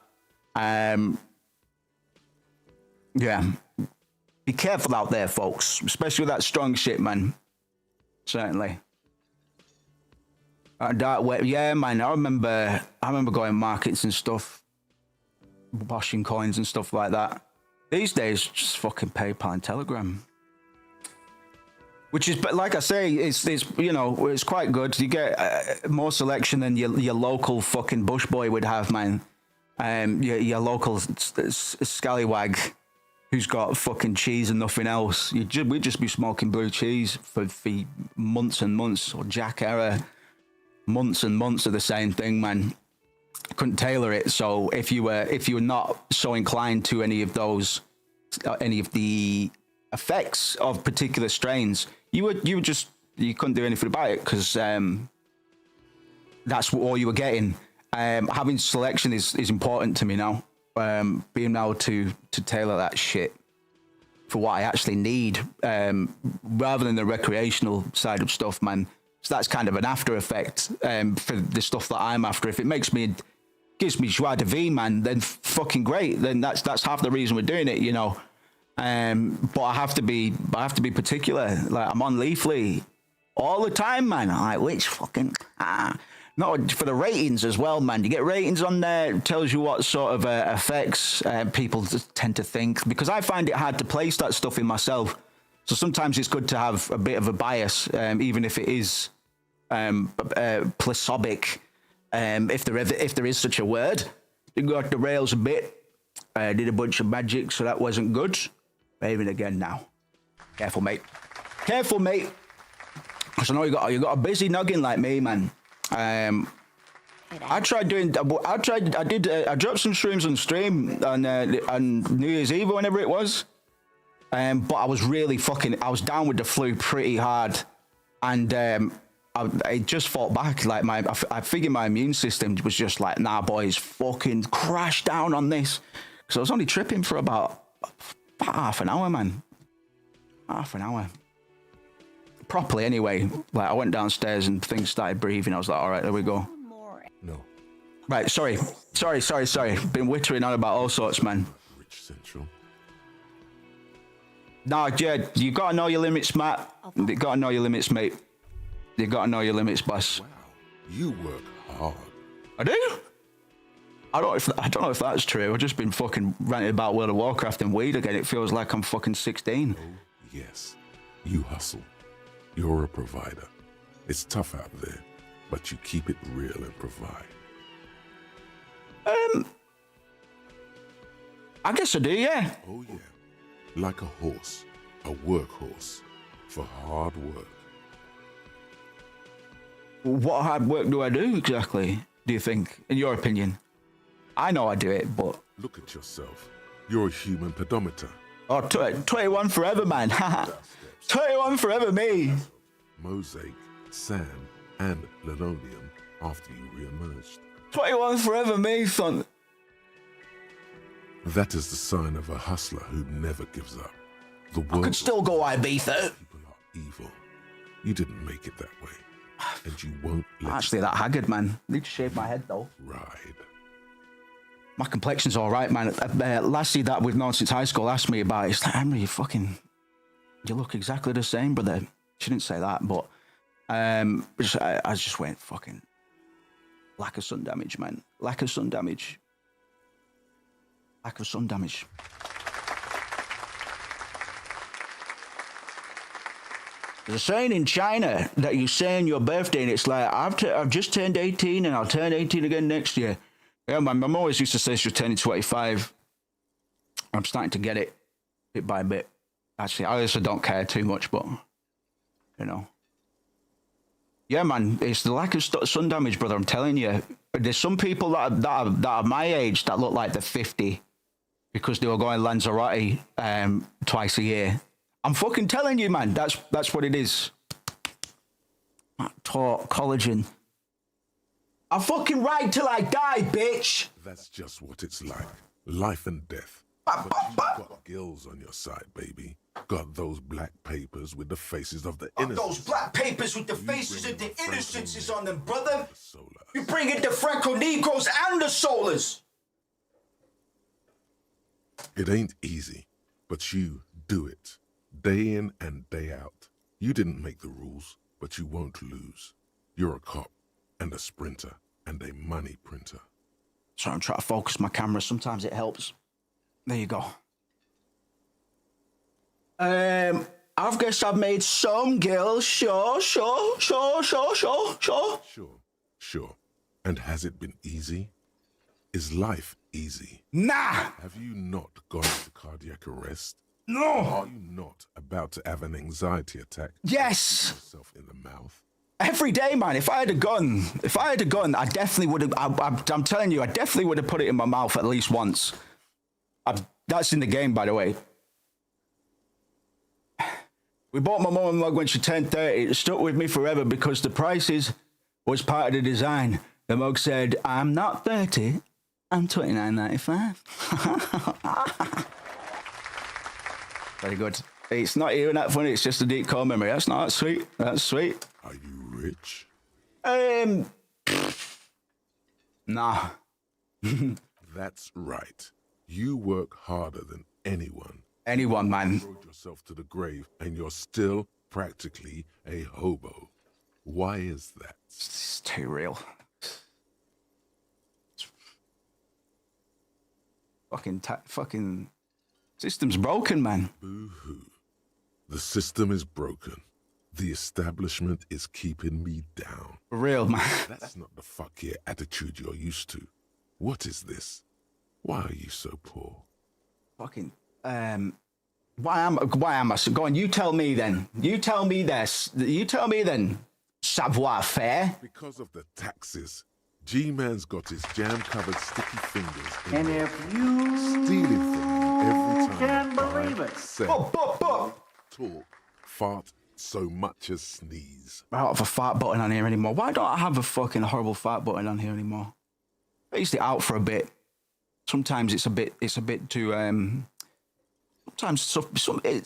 Yeah. Be careful out there, folks, especially with that strong shit, man. Certainly. Dark web, yeah, man. I remember going markets and stuff, washing coins and stuff like that. These days, just fucking PayPal and Telegram. Which is, but like I say, it's you know, it's quite good. You get more selection than your local fucking bush boy would have, man. Your local scallywag who's got fucking cheese and nothing else. We'd just be smoking blue cheese for months and months, or Jack Error, months and months of the same thing, man. Couldn't tailor it. So if you were not so inclined to any of the effects of particular strains, you couldn't do anything about it, because that's all you were getting. Having selection is important to me now. Being able to tailor that shit for what I actually need, rather than the recreational side of stuff, man. So that's kind of an after effect for the stuff that I'm after. If it gives me joie de vivre, man, then fucking great. Then that's half the reason we're doing it, you know. But I have to be particular. Like, I'm on Leafly all the time, man. I'm like, which fucking not for the ratings as well, man. You get ratings on there. It tells you what sort of effects people tend to think, because I find it hard to place that stuff in myself. So sometimes it's good to have a bit of a bias, even if it is plasobic, if there is such a word. You got the rails a bit. Did a bunch of magic, so that wasn't good. Waving again now. Careful, mate. Careful, mate. Because I know you got a busy noggin like me, man. I dropped some shrooms on stream on New Year's Eve or whenever it was. But I was really I was down with the flu pretty hard, and I just fought back. Like I figured my immune system was just like, nah, boys, fucking crash down on this. So I was only tripping for about half an hour, man. Half an hour. Properly, anyway. Like, I went downstairs and things started breathing. I was like, all right, there we go. No. Right, sorry. Been wittering on about all sorts, man. Rich Central. No, yeah, you gotta know your limits, Matt. You gotta know your limits, mate. You gotta know your limits, boss. Wow, you work hard. I do? I don't know if that's true. I've just been fucking ranting about World of Warcraft and weed again. It feels like I'm fucking 16. Oh, yes. You hustle. You're a provider. It's tough out there, but you keep it real and provide. I guess I do, yeah. Oh, yeah. Like a horse, a workhorse for hard work. What hard work do I do exactly, do you think, in your opinion? I know I do it, but... Look at yourself. You're a human pedometer. Oh, 21 forever, man. 21 forever, me. Mosaic, sand, and linoleum after you re-emerged. 21 forever, me, son. That is the sign of a hustler who never gives up. The I could still go Ibiza. People are evil. You didn't make it that way. And you won't let Actually, that haggard, man. Need to shave my head, though. ride. My complexion's all right, man. Lassie that we've known since high school asked me about it. It's like, Henry, you look exactly the same, brother. She didn't say that, but I just went fucking lack of sun damage, man. Lack of sun damage. Lack of sun damage. There's a saying in China that you say on your birthday, and it's like, I've just turned 18 and I'll turn 18 again next year. Yeah, my mum always used to say she was turning 25. I'm starting to get it bit by bit. Actually, I also don't care too much, but, you know. Yeah, man, it's the lack of sun damage, brother, I'm telling you. There's some people that are my age that look like they're 50 because they were going Lanzarote twice a year. I'm fucking telling you, man, that's what it is. Taught collagen. I'll fucking ride till I die, bitch. That's just what it's like. Life and death. But you've got gills on your side, baby. Got those black papers with the faces of the innocents. Those black papers with the faces of the innocents on them, brother. You bring in the Franco Negroes and the Solars. It ain't easy, but you do it. Day in and day out. You didn't make the rules, but you won't lose. You're a cop and a sprinter and a money printer. So I'm trying to focus my camera. Sometimes it helps. There you go. I guess I've made some girls. Sure. Sure. And has it been easy? Is life easy? Nah. Have you not gone into cardiac arrest? No. Are you not about to have an anxiety attack? Yes. Yourself in the mouth? Every day, man. If I had a gun, I definitely would have. I'm telling you, I definitely would have put it in my mouth at least once. That's in the game, by the way. We bought my mum a mug when she turned 30. It stuck with me forever because the prices was part of the design. The mug said, "I'm not 30, I'm 29.95." Very good. It's not even that funny. It's just a deep core memory. That's not sweet. That's sweet. Are you rich? Nah. That's right. You work harder than anyone. Anyone, man. You rode yourself to the grave and you're still practically a hobo. Why is that? It's too real. Fucking system's broken, man. Boo-hoo. The system is broken. The establishment is keeping me down. For real, man. That's not the fuck yeah attitude you're used to. What is this? Why are you so poor? Fucking, why am I so... Go on, you tell me then. You tell me this. You tell me then. Savoir-faire. Because of the taxes. G-Man's got his jam-covered sticky fingers in And there, if you stealing from you every time can you believe buy, it. sell, talk, fart, so much as sneeze. I don't have a fart button on here anymore. Why don't I have a fucking horrible fart button on here anymore? I used it out for a bit. Sometimes it's a bit too, sometimes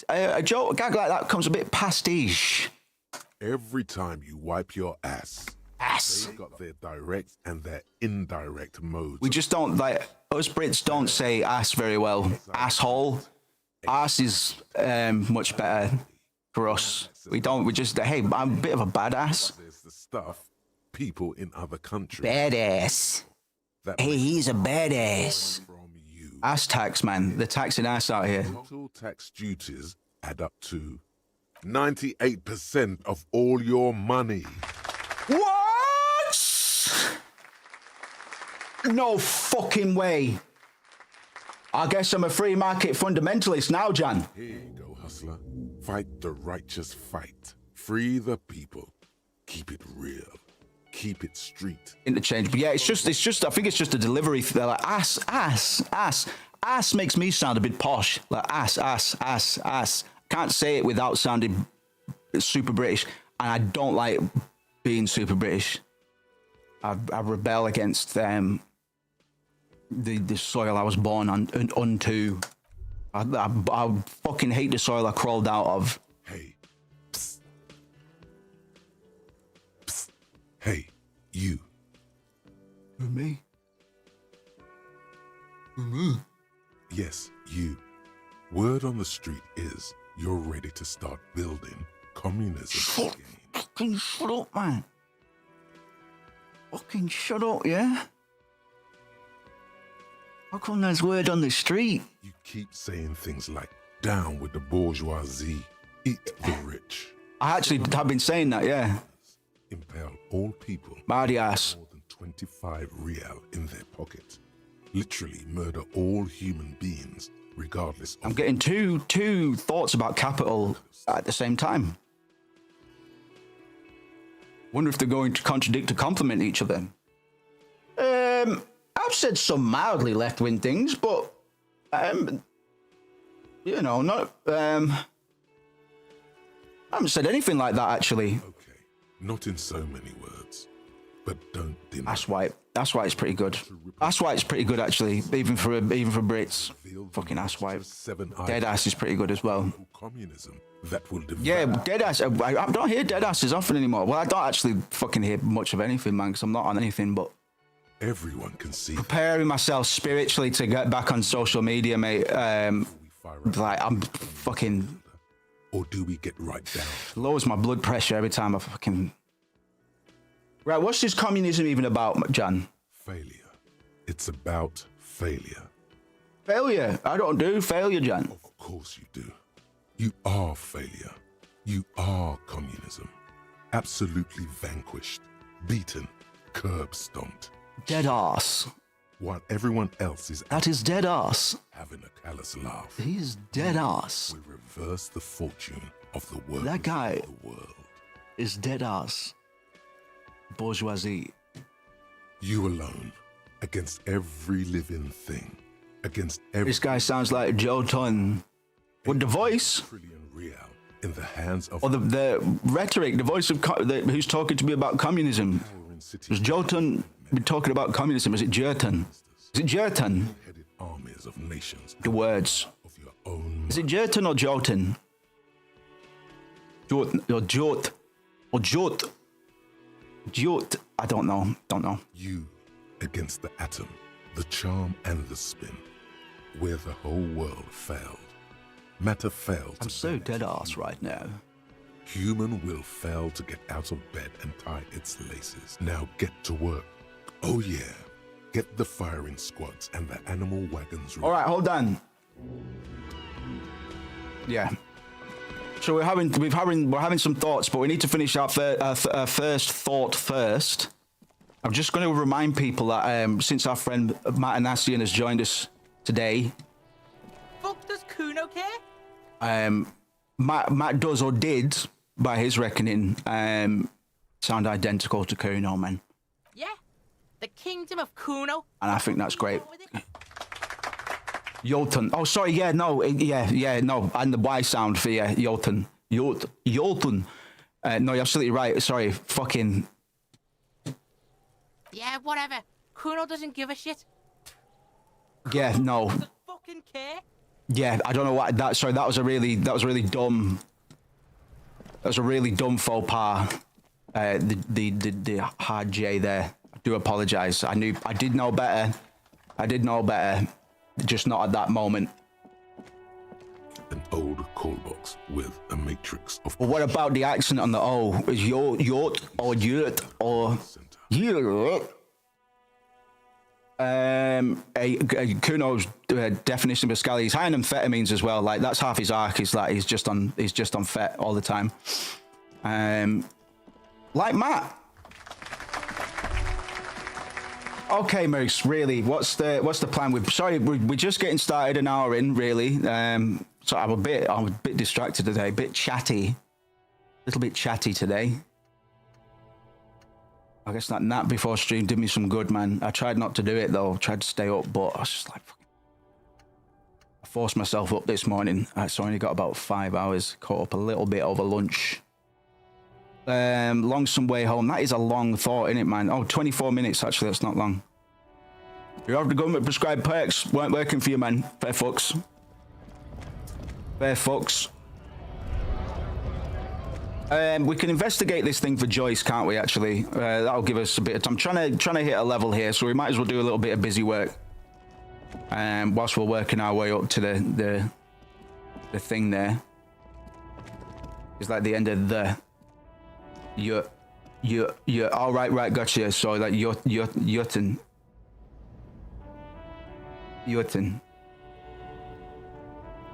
a gag like that comes a bit pastiche. Every time you wipe your ass, they've got their direct and their indirect modes. We just don't, like, us Brits don't say ass very well. Asshole. Ass is much better for us. We just, hey, I'm a bit of a badass. There's the stuff people in other countries. Badass. That Hey, he's a badass. from you. Ass tax, man. They're taxing ass out here. Total tax duties add up to 98% of all your money. What? No fucking way. I guess I'm a free market fundamentalist now, Jan. Here you go, hustler. Fight the righteous fight. Free the people. Keep it real. keep it street. Interchange. But yeah, it's just. I think it's just a delivery. They're like ass makes me sound a bit posh. Like ass. Can't say it without sounding super British, and I don't like being super British. I rebel against the soil I was born on and onto. I fucking hate the soil I crawled out of. Hey. Psst. Psst. Hey, you. Me? Yes, you. Word on the street is you're ready to start building communism again. Fucking shut up, man. Fucking shut up, yeah? How come there's word on the street? You keep saying things like, down with the bourgeoisie, eat the rich. I actually have been saying that, yeah. Impale all people. Mardy ass. More than 25 real in their pocket. Literally murder all human beings, regardless of... I'm getting two thoughts about capital at the same time. Wonder if they're going to contradict or complement each other. I've said some mildly left-wing things, but you know, not I haven't said anything like that actually. Okay, not in so many words, but don't deny. That's why it's pretty good. That's why it's pretty good actually, even for Brits. Fucking asswipe. Dead ass is pretty good as well. Communism that will yeah, dead ass. I don't hear dead asses often anymore. Well, I don't actually fucking hear much of anything, man, because I'm not on anything. But everyone can see. Preparing myself spiritually to get back on social media, mate. Like I'm fucking. Or do we get right down? Lowers my blood pressure every time I fucking. Right, what's this communism even about, Jan? Failure. It's about failure. Failure? I don't do failure, Jan. Of course you do. You are failure. You are communism. Absolutely vanquished, beaten, curb stomped. Dead ass. While everyone else is that is dead ass. Having a callous laugh. He is dead ass. We reverse the fortune of the world. That guy is dead ass. Bourgeoisie. You alone, against every living thing, against every... This guy sounds like Joe Ton. With the voice. Real in the hands of... Or the rhetoric, the voice of who's talking to me about communism. Was Joe Ton been talking about communism? Is it Jerton? Is it Jerton? Armies of nations. The words. Of your own... Is it Jerton or Jotin? Jot. I don't know. You against the atom, the charm and the spin, where the whole world failed. Matter failed. I'm so dead ass right now. Human will fail to get out of bed and tie its laces. Now get to work. Oh yeah. Get the firing squads and the animal wagons ready. All right, hold on. Yeah. So we're having some thoughts, but we need to finish our first thought first. I'm just going to remind people that since our friend Matt Anassian has joined us today. Fuck does Kuno care? Matt does or did, by his reckoning, sound identical to Kuno, man. Yeah, the kingdom of Kuno. And I think that's great. Jolton. Oh, sorry. Yeah, no. Yeah, no. And the Y sound for Jolton. Jolton. No, you're absolutely right. Sorry. Fucking. Yeah, whatever. Kuno doesn't give a shit. Yeah, no. Doesn't fucking care. Yeah, I don't know what that. Sorry, that was a really dumb. That was a really dumb faux pas. The hard J there. I do apologise. I did know better. Just not at that moment. An old call box with a matrix of... Well, what about the accent on the O? Is yort or yurt or yurt? Kuno's definition of Pascal, he's high on amphetamines as well. Like that's half his arc. Is that he's just on fet all the time. Like Matt. Okay, Moose. Really, what's the plan? We're just getting started, an hour in, really. So I'm a bit distracted today, a bit chatty, a little bit chatty today. I guess that nap before stream did me some good, man. I tried not to do it though. Tried to stay up, but I was just like, I forced myself up this morning. So I only got about 5 hours. Caught up a little bit over lunch. Long some way home. That is a long thought, isn't it, man? Oh, 24 minutes actually. That's not long. You have the government prescribed perks weren't working for you, man. Fair fucks. Fair fucks. We can investigate this thing for Joyce, can't we? Actually, that'll give us a bit of time. I'm trying to hit a level here, so we might as well do a little bit of busy work. Whilst we're working our way up to the thing there. It's like the end of the. You're. Oh, right, gotcha. So like Yurton.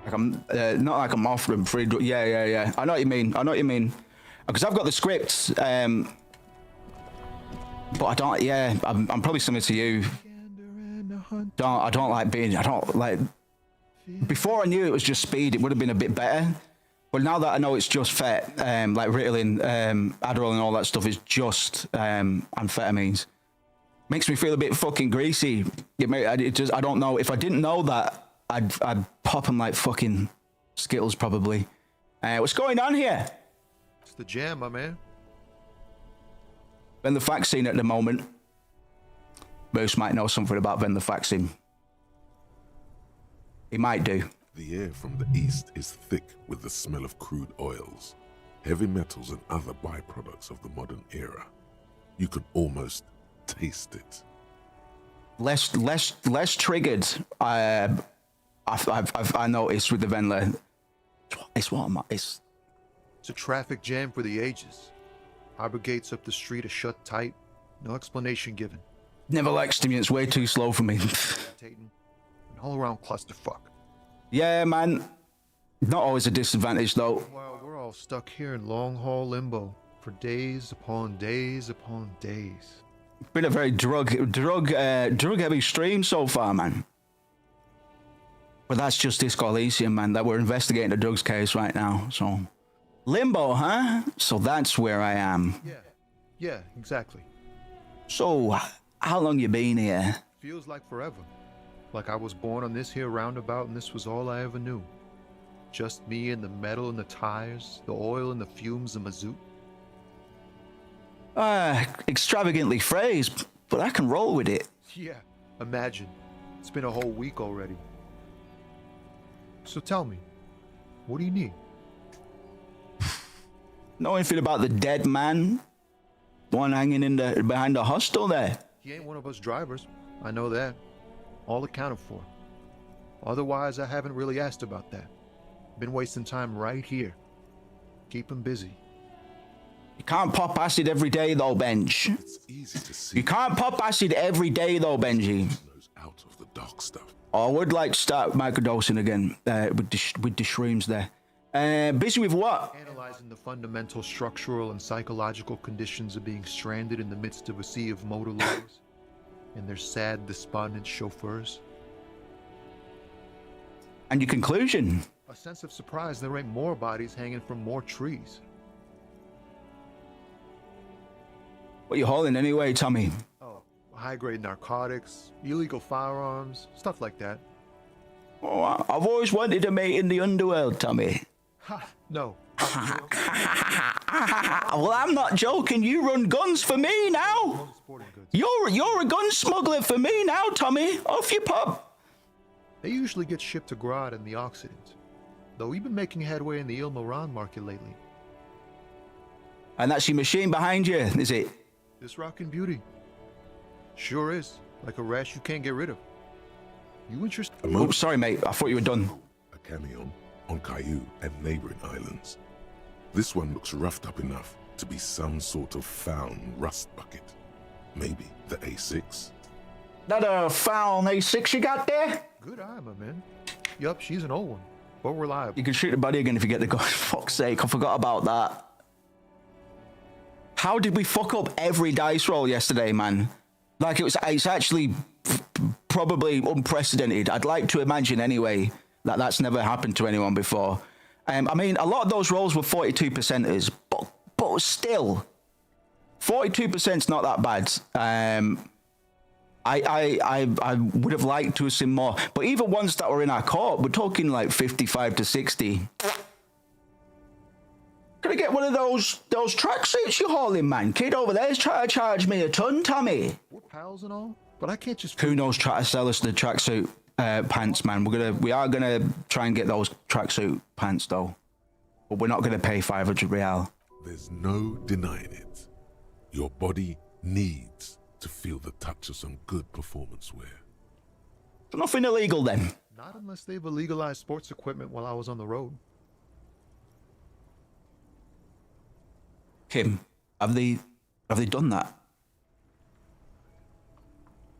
Like I'm not like I'm offering free. Yeah. I know what you mean. Because I've got the scripts, but I don't. Yeah, I'm probably similar to you. I don't like being. I don't like. Before I knew it was just speed, it would have been a bit better. But now that I know it's just fet, like Ritalin, Adderall, and all that stuff is just amphetamines. Makes me feel a bit fucking greasy. I don't know. If I didn't know that, I'd pop them like fucking Skittles probably. What's going on here? It's the jam, my man. Venlafaxine at the moment. Moose might know something about venlafaxine. He might do. The air from the east is thick with the smell of crude oils, heavy metals, and other byproducts of the modern era. You can almost taste it. Less triggered. I've noticed with the Venla. It's a traffic jam for the ages. Harbor gates up the street are shut tight. No explanation given. Never liked stimulants. Way too slow for me. An all-around clusterfuck. Yeah, man. Not always a disadvantage though. Well, we're all stuck here in long-haul limbo for days upon days upon days. Been a very drug-heavy stream so far, man. But that's just Disco Elysium, man. That we're investigating the drugs case right now. So, limbo, huh? So that's where I am. Yeah, exactly. So, how long you been here? Feels like forever. Like I was born on this here roundabout and this was all I ever knew. Just me and the metal and the tires, the oil and the fumes of mazout. Extravagantly phrased, but I can roll with it. Yeah, imagine. It's been a whole week already. So tell me, what do you need? Know anything about the dead man? The one hanging in behind the hostel there? He ain't one of us drivers. I know that. All accounted for. Otherwise, I haven't really asked about that. Been wasting time right here. Keep him busy. You can't pop acid every day though, Benj. It's easy to see. You can't pop acid every day though, Benji. Out of the dark stuff. Oh, I would like to start microdosing again with the shrooms there. Busy with what? Analyzing the fundamental structural and psychological conditions of being stranded in the midst of a sea of motor lorries and their sad, despondent chauffeurs. And your conclusion? A sense of surprise there ain't more bodies hanging from more trees. What you hauling anyway, Tommy? Oh, high-grade narcotics, illegal firearms, stuff like that. Oh, I've always wanted to mate in the underworld, Tommy. Ha, no. Well, I'm not joking. You run guns for me now. You're a gun smuggler for me now, Tommy. Off you pop. They usually get shipped to Grodd and the Occident, though we've been making headway in the Il Moran market lately. And that's your machine behind you, is it? This rockin' beauty. Sure is. Like a rash you can't get rid of. You interested? Oh, sorry, mate. I thought you were done. A cameo on Caillou and neighboring islands. This one looks roughed up enough to be some sort of found rust bucket. Maybe the A6. That a foul A6 you got there? Good eye, my man. Yup, she's an old one, but reliable. You can shoot the body again if you get the gun. Fuck's sake, I forgot about that. How did we fuck up every dice roll yesterday, man? Like it's actually probably unprecedented. I'd like to imagine anyway that that's never happened to anyone before. I mean, a lot of those rolls were 42%ers, but still, 42%'s not that bad. I would have liked to have seen more, but even ones that were in our court, we're talking like 55 to 60. Can I get one of those tracksuits you're hauling, man? Kid over there's trying to charge me a ton, Tommy. We're pals and all, but I can't just. Kuno's trying to sell us the tracksuit pants, man. We are gonna try and get those tracksuit pants though, but we're not gonna pay 500 real. There's no denying it. Your body needs to feel the touch of some good performance wear. So nothing illegal then. Not unless they've illegalized sports equipment while I was on the road. Kim, have they done that?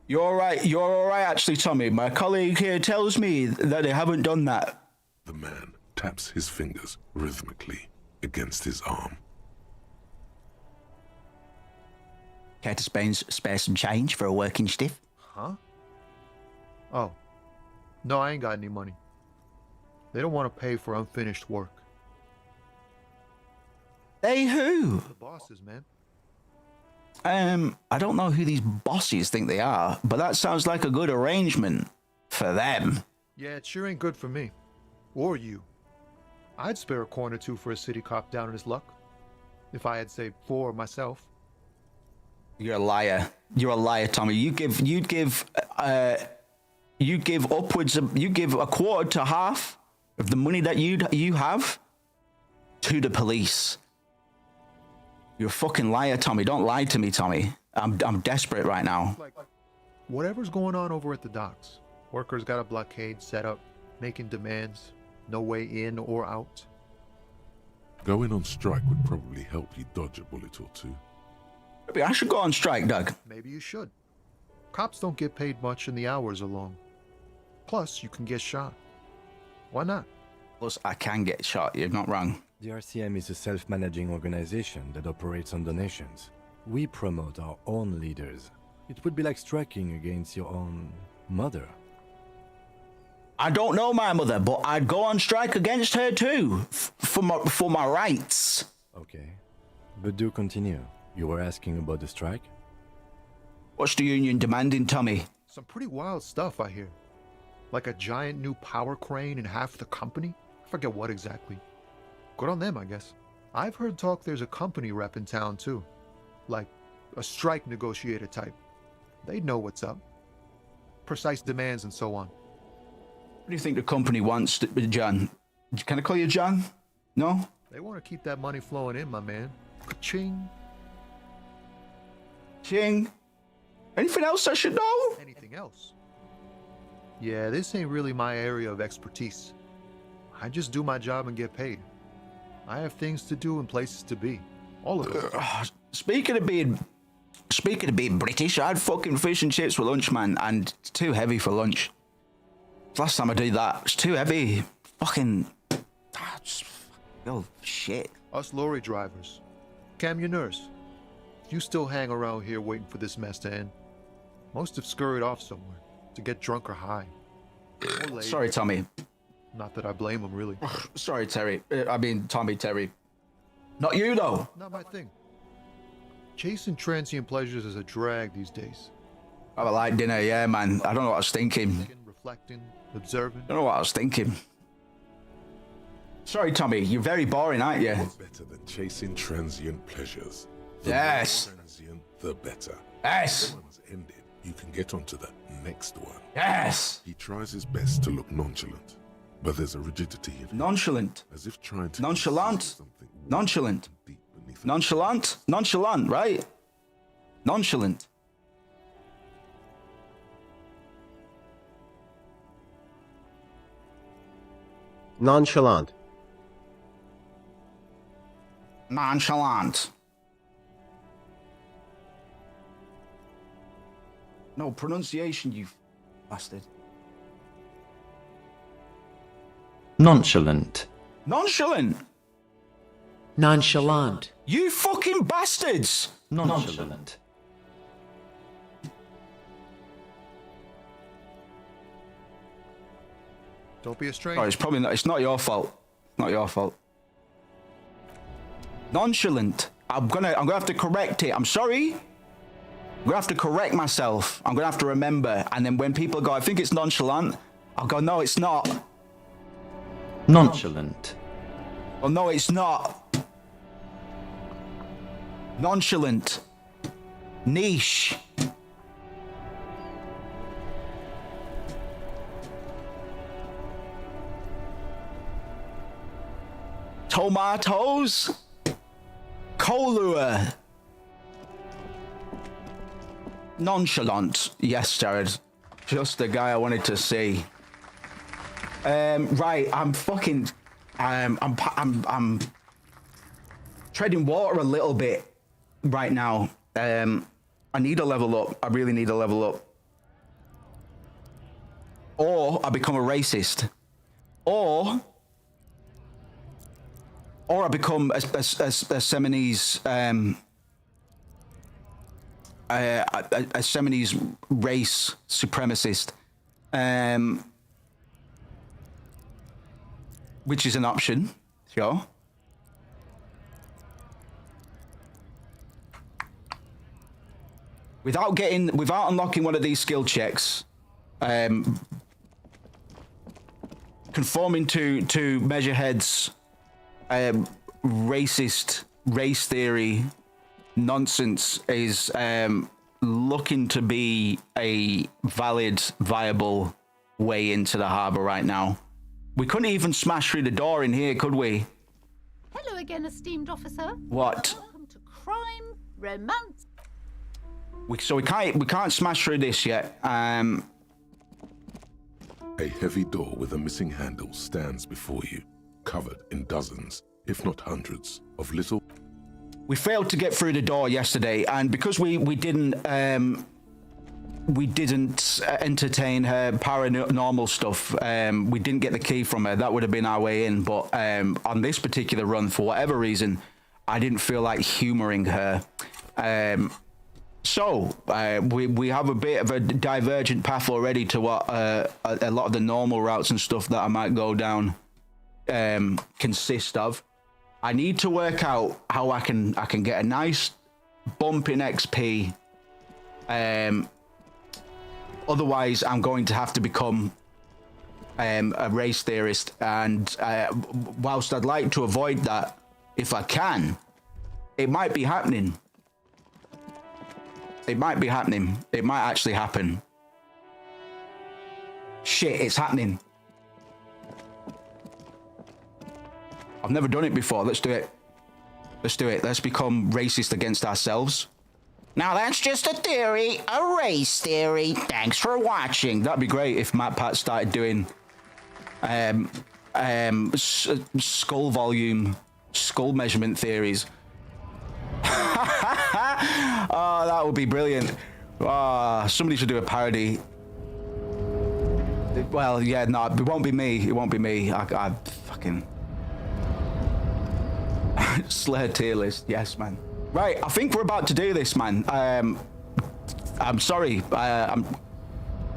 You're all right actually, Tommy. My colleague here tells me that they haven't done that. The man taps his fingers rhythmically against his arm. Care to spare some change for a working stiff? Huh? Oh. No, I ain't got any money. They don't want to pay for unfinished work. They who? The bosses, man. I don't know who these bosses think they are, but that sounds like a good arrangement for them. Yeah, it sure ain't good for me. Or you. I'd spare a coin or two for a city cop down in his luck. If I had saved 4 myself. You're a liar. You're a liar, Tommy. You give upwards of, you give a quarter to half of the money that you have to the police. You're a fucking liar, Tommy. Don't lie to me, Tommy. I'm desperate right now. Like, whatever's going on over at the docks. Workers got a blockade set up, making demands, no way in or out. Going on strike would probably help you dodge a bullet or two. Maybe I should go on strike, Doug. Maybe you should. Cops don't get paid much and the hours are long. Plus, you can get shot. Why not? Plus, I can get shot. You're not wrong. The RCM is a self-managing organization that operates on donations. We promote our own leaders. It would be like striking against your own mother. I don't know my mother, but I'd go on strike against her too, for my rights. Okay, but do continue. You were asking about the strike? What's the union demanding, Tommy? Some pretty wild stuff, I hear. Like a giant new power crane in half the company? I forget what exactly. Good on them, I guess. I've heard talk there's a company rep in town, too. Like, a strike negotiator type. They know what's up. Precise demands and so on. What do you think the company wants, John? Can I call you John? No? They want to keep that money flowing in, my man. Ka-ching. Ching. Anything else I should know? Anything else? Yeah, this ain't really my area of expertise. I just do my job and get paid. I have things to do and places to be. All of it. Speaking of being British, I had fucking fish and chips for lunch, man, and it's too heavy for lunch. Last time I did that, it's too heavy. Fucking... Oh, shit. Us lorry drivers. Cam, your nurse. You still hang around here waiting for this mess to end. Most have scurried off somewhere to get drunk or high. Or late. Sorry, Tommy. Not that I blame them, really. Sorry, Terry. Terry. Not you, though. Not my thing. Chasing transient pleasures is a drag these days. Have a light dinner, yeah, man. I don't know what I was thinking. Reflecting, observing. I don't know what I was thinking. Sorry, Tommy. You're very boring, aren't you? What's better than chasing transient pleasures? The Yes. more transient, the better. Yes. When one's ended, you can get on to the next one. Yes. He tries his best to look nonchalant, but there's a rigidity in him, Nonchalant. as if trying to Nonchalant. conceal something Nonchalant. deep beneath Nonchalant. Nonchalant, right? Nonchalant. Nonchalant. Nonchalant. No, pronunciation, you bastard. Nonchalant. Nonchalant. Nonchalant. You fucking bastards. Nonchalant. Don't be a stranger. Oh, it's probably not. It's not your fault. Not your fault. Nonchalant. I'm gonna have to correct it. I'm sorry. I'm gonna have to correct myself. I'm gonna have to remember. And then when people go, I think it's nonchalant, I'll go, no, it's not. Nonchalant. Oh, no, it's not. Nonchalant. Niche. Tomatoes. Colua. Nonchalant. Yes, Jared. Just the guy I wanted to see. Right, I'm fucking... I'm treading water a little bit right now. I need a level up. I really need a level up. Or I become a racist. Or I become a Seminese a Seminese race supremacist, which is an option, sure. Without unlocking one of these skill checks, conforming to Measurehead's racist race theory nonsense is looking to be a valid, viable way into the harbor right now. We couldn't even smash through the door in here, could we? Hello again, esteemed officer. What? Welcome to crime, romance. So we can't smash through this yet. A heavy door with a missing handle stands before you, covered in dozens, if not hundreds, of little... We failed to get through the door yesterday, and because we didn't entertain her paranormal stuff, we didn't get the key from her. That would have been our way in, but on this particular run, for whatever reason, I didn't feel like humoring her. So we have a bit of a divergent path already to what a lot of the normal routes and stuff that I might go down consist of. I need to work out how I can get a nice bump in XP. Otherwise, I'm going to have to become a race theorist. And whilst I'd like to avoid that, if I can, it might be happening. It might be happening. It might actually happen. Shit, it's happening. I've never done it before. Let's do it. Let's do it. Let's become racist against ourselves. Now that's just a theory, a race theory. Thanks for watching. That'd be great if MatPat started doing skull volume, skull measurement theories. Oh, that would be brilliant. Somebody should do a parody. Well, yeah, no, it won't be me. It won't be me. I fucking... Slayer tier list, yes, man. Right, I think we're about to do this, man. I'm sorry. I'm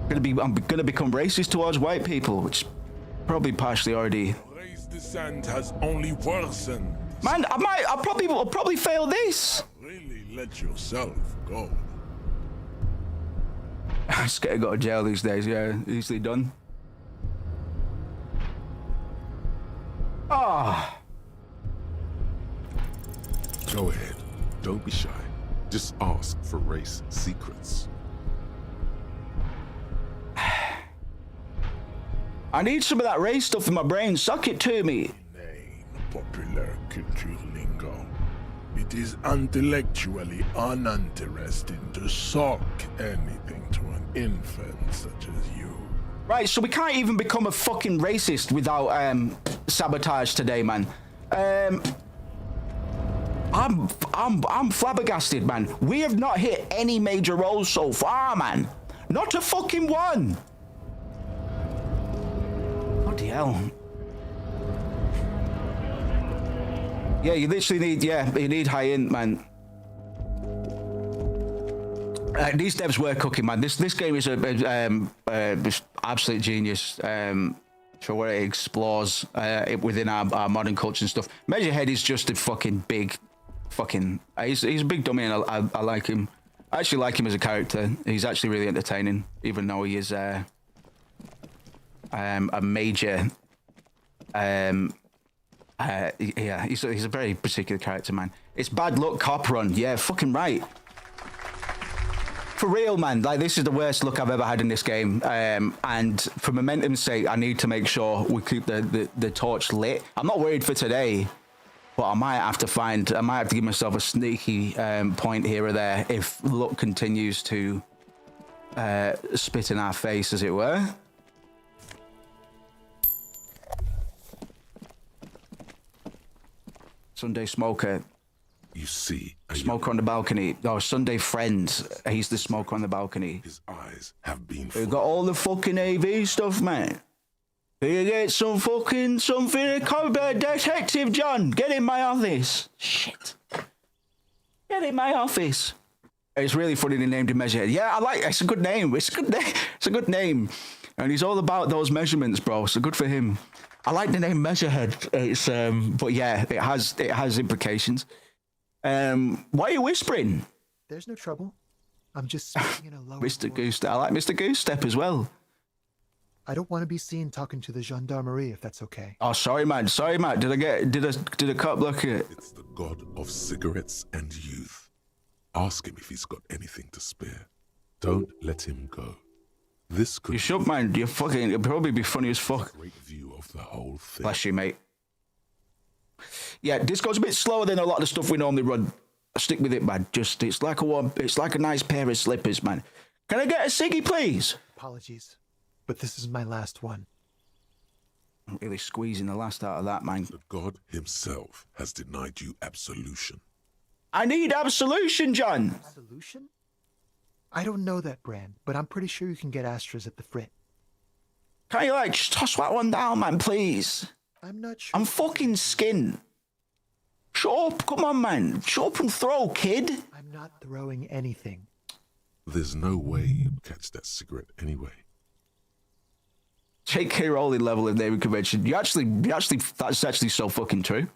gonna become racist towards white people, which probably partially already. Race descent has only worsened. Man, I'll probably fail this. Really let yourself go. I'm scared to go to jail these days. Yeah, easily done. Ah. Go ahead. Don't be shy. Just ask for race secrets. I need some of that race stuff in my brain. Suck it to me. Name popular culture lingo. It is intellectually uninteresting to suck anything to an infant such as you. Right, so we can't even become a fucking racist without sabotage today, man. I'm flabbergasted, man. We have not hit any major roles so far, man. Not a fucking one. Bloody hell. Yeah, you literally need, you need high int, man. These devs were cooking, man. This game is a absolute genius for where it explores within our modern culture and stuff. Measurehead is just a fucking big fucking, he's a big dummy, and I like him. I actually like him as a character. He's actually really entertaining, even though he is a major. Yeah, he's a very particular character, man. It's bad luck cop run. Yeah, fucking right. For real, man. Like, this is the worst luck I've ever had in this game. And for momentum's sake, I need to make sure we keep the torch lit. I'm not worried for today, but I might have to give myself a sneaky point here or there if luck continues to spit in our face, as it were. Sunday Smoker. You see, Smoker on the balcony. Oh, Sunday Friends. He's the smoker on the balcony. His eyes have been. We got all the fucking AV stuff, man. You get something. Detective John, get in my office. Shit. Get in my office. It's really funny they named him Measurehead. Yeah, I like it. It's a good name. It's a good name. And he's all about those measurements, bro. So good for him. I like the name Measurehead. It's but yeah, it has implications. Why are you whispering? There's no trouble. I'm just speaking in a lower Mr. voice. Goose. I like Mr. Goose Step as well. I don't want to be seen talking to the gendarmerie, if that's okay. Oh, sorry, man. Did a cop look at it? It's the god of cigarettes and youth. Ask him if he's got anything to spare. Don't let him go. This could. You should, man. You're fucking. It'll probably be funny as fuck. Great view of the whole thing. Bless you, mate. Yeah, Disco's a bit slower than a lot of the stuff we normally run. Stick with it, man. It's like a nice pair of slippers, man. Can I get a ciggy, please? Apologies, but this is my last one. I'm really squeezing the last out of that, man. The god himself has denied you absolution. I need absolution, John. Absolution? I don't know that brand, but I'm pretty sure you can get Astras at the Frit. Can you, like, just toss that one down, man, please? I'm not sure. I'm fucking skinned. Shut up, come on, man. Shut up and throw, kid. I'm not throwing anything. There's no way you'd catch that cigarette anyway. J.K. Rowling level of naming convention. That's actually so fucking true.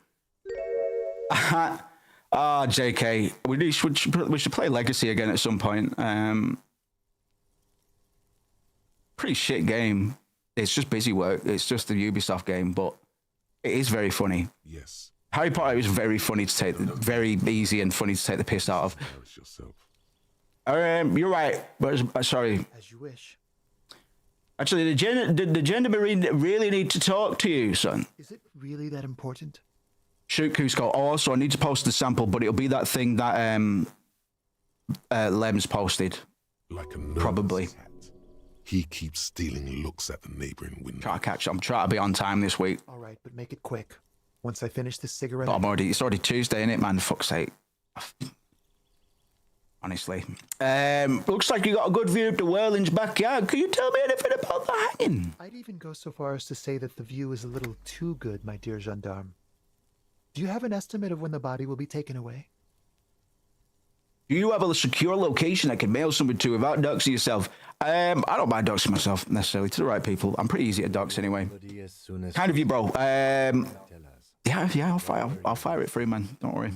J.K. We should play Legacy again at some point. Pretty shit game. It's just busy work. It's just a Ubisoft game, but it is very funny. Yes. Harry Potter is very funny to take, very easy and funny to take the piss out of. Yourself. You're right, but sorry. As you wish. Actually, the gendarmerie really need to talk to you, son. Is it really that important? Shoot, Cusco. Oh, also, I need to post the sample, but it'll be that thing that Lem's posted. Like a probably. Cat. He keeps stealing looks at the neighboring window. I'm trying to be on time this week. All right, but make it quick. Once I finish this cigarette... But it's already Tuesday, innit, man? Fuck's sake. Honestly. Looks like you got a good view of the Whirling's backyard. Can you tell me anything about the hanging? I'd even go so far as to say that the view is a little too good, my dear gendarme. Do you have an estimate of when the body will be taken away? Do you have a secure location I can mail someone to without doxing yourself? I don't mind doxing myself, necessarily, to the right people. I'm pretty easy to dox anyway. Kind of you, bro. Yeah, I'll fire it through, man. Don't worry.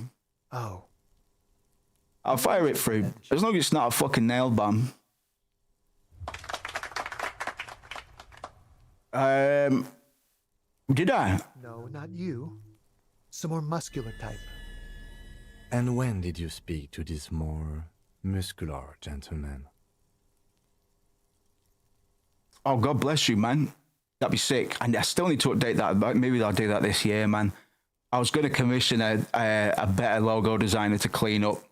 Oh. I'll fire it through. As long as it's not a fucking nail bomb. Did I? No, not you. Some more muscular type. And when did you speak to this more muscular gentleman? Oh, God bless you, man. That'd be sick. And I still need to update that. Maybe I'll do that this year, man. I was going to commission a better logo designer to clean up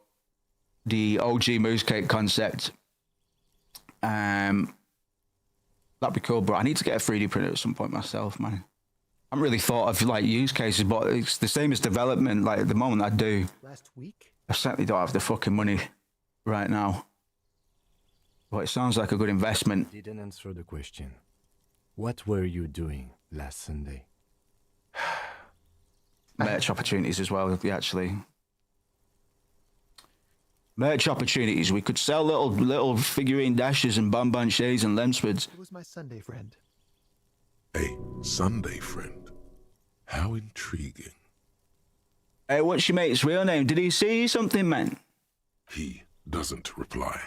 the OG Moosecake concept. That'd be cool, bro. I need to get a 3D printer at some point myself, man. I haven't really thought of like use cases, but it's the same as development. Like at the moment I do. Last week? I certainly don't have the fucking money right now. But it sounds like a good investment. Didn't answer the question. What were you doing last Sunday? Merch opportunities as well, actually. Merch opportunities. We could sell little figurine dashes and bonbon shades and Lemsfords. It was my Sunday friend. A Sunday friend? How intriguing. What's your mate's real name? Did he say something, man? He doesn't reply,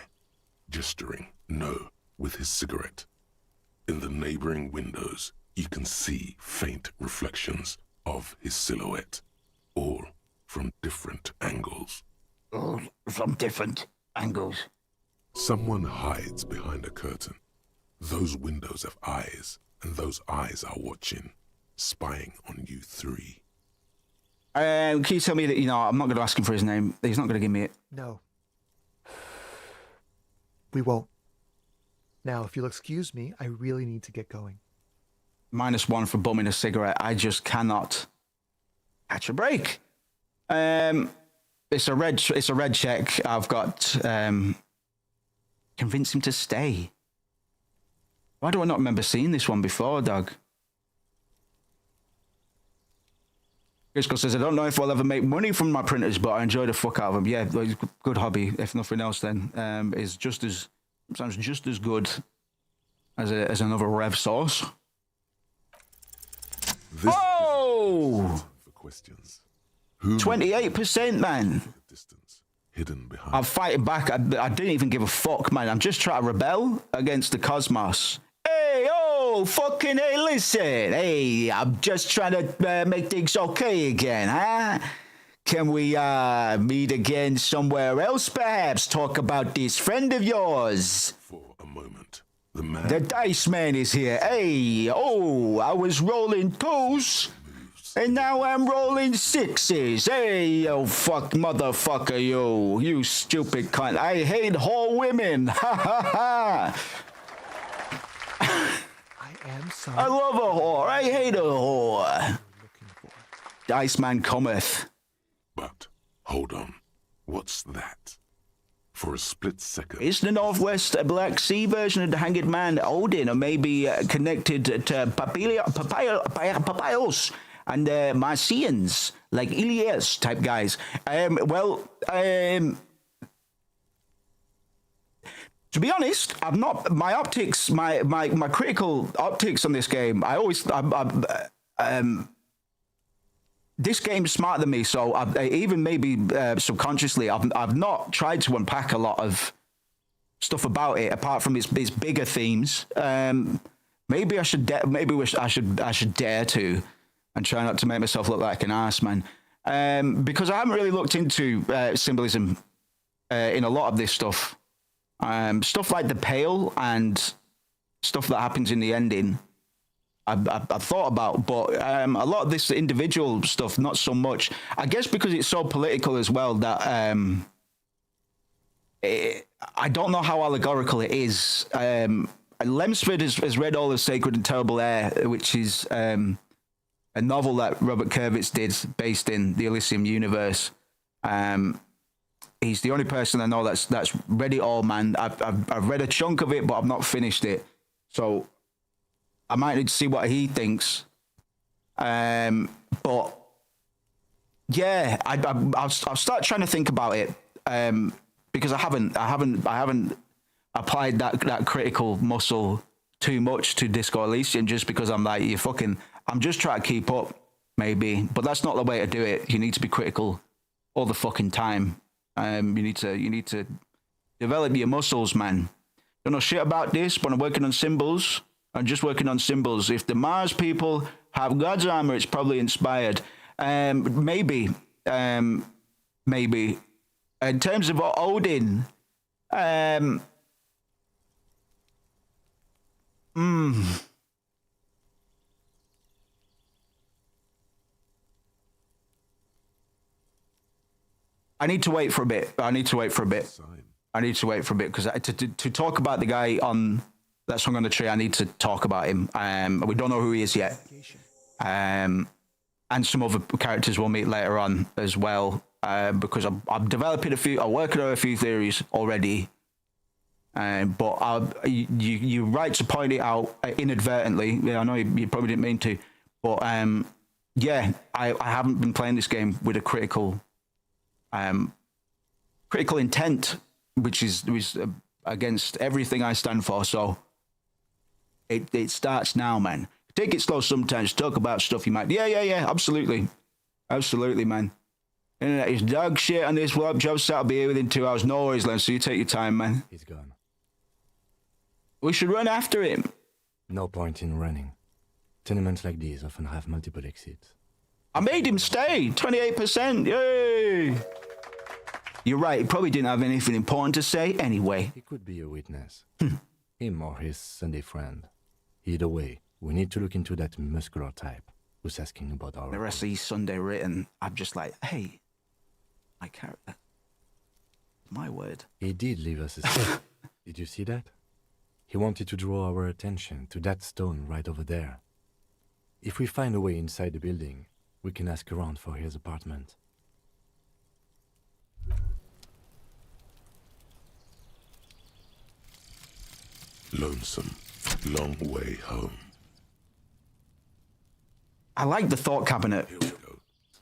gesturing no with his cigarette. In the neighboring windows, you can see faint reflections of his silhouette, all from different angles. All from different angles. Someone hides behind a curtain. Those windows have eyes, and those eyes are watching, spying on you three. Can you tell me that, I'm not going to ask him for his name. He's not going to give me it. No. We won't. Now, if you'll excuse me, I really need to get going. -1 for bumming a cigarette. I just cannot catch a break. It's a red check. I've got convince him to stay. Why do I not remember seeing this one before, dog? Disco says, I don't know if I'll ever make money from my printers, but I enjoy the fuck out of them. Yeah, it's a good hobby, if nothing else then. Is sometimes just as good as another rev source. This oh! For questions. 28%, man. Distance, hidden behind. I'm fighting back. I didn't even give a fuck, man. I'm just trying to rebel against the cosmos. Hey, oh, fucking hey, listen. Hey, I'm just trying to make things okay again, huh? Can we meet again somewhere else, perhaps? Talk about this friend of yours. For a moment, the The dice man is here. Hey, oh, I was rolling 2s. And now I'm rolling 6s. Hey, you fuck motherfucker, you stupid cunt. I hate whole women. Ha ha ha. I am sorry. I love a whore. I hate a whore. Dice man cometh. But hold on. What's that? For a split second. Is the Northwest Black Sea version of the Hanged Man Odin, or maybe connected to Papayos and Marcians, like Ilias type guys? To be honest, I've not my optics, my critical optics on this game. This game's smarter than me, so even maybe subconsciously, I've not tried to unpack a lot of stuff about it apart from its bigger themes. Maybe I should I should dare to, and try not to make myself look like an arse, man. Because I haven't really looked into symbolism in a lot of this stuff. Stuff like the Pale and stuff that happens in the ending. I've thought about, but a lot of this individual stuff, not so much. I guess because it's so political as well that I don't know how allegorical it is. Lemsford has read all of Sacred and Terrible Air, which is a novel that Robert Kurvitz did based in the Elysium universe. He's the only person I know that's read it all, man. I've read a chunk of it, but I've not finished it. So I might need to see what he thinks. But yeah, I'll start trying to think about it because I haven't applied that critical muscle too much to Disco Elysium just because I'm like, I'm just trying to keep up, maybe. But that's not the way to do it. You need to be critical all the fucking time. You need to develop your muscles, man. Don't know shit about this, but I'm working on symbols. I'm just working on symbols. If the Mars people have God's armor, it's probably inspired. Maybe. Maybe. In terms of Odin, I need to wait for a bit. Because to talk about the guy on that song on the tree, I need to talk about him. We don't know who he is yet. And some other characters we'll meet later on as well. Because I'm developing I'm working on a few theories already. But you're right to point it out inadvertently. Yeah, I know you probably didn't mean to. But yeah, I haven't been playing this game with a critical intent, which is against everything I stand for. So it starts now, man. Take it slow sometimes. Talk about stuff you might. Yeah. Absolutely, man. Internet is dog shit on this web job, so I'll be here within 2 hours. No worries, Len, so you take your time, man. He's gone. We should run after him. No point in running. Tenements like these often have multiple exits. I made him stay. 28%. Yay! You're right. He probably didn't have anything important to say anyway. He could be a witness. Him or his Sunday friend. Either way, we need to look into that muscular type who's asking about our... The rest of these Sunday written, I'm just like, hey, my character. My word. He did leave us a stone. Did you see that? He wanted to draw our attention to that stone right over there. If we find a way inside the building, we can ask around for his apartment. Lonesome, long way home. I like the thought cabinet. Here we go.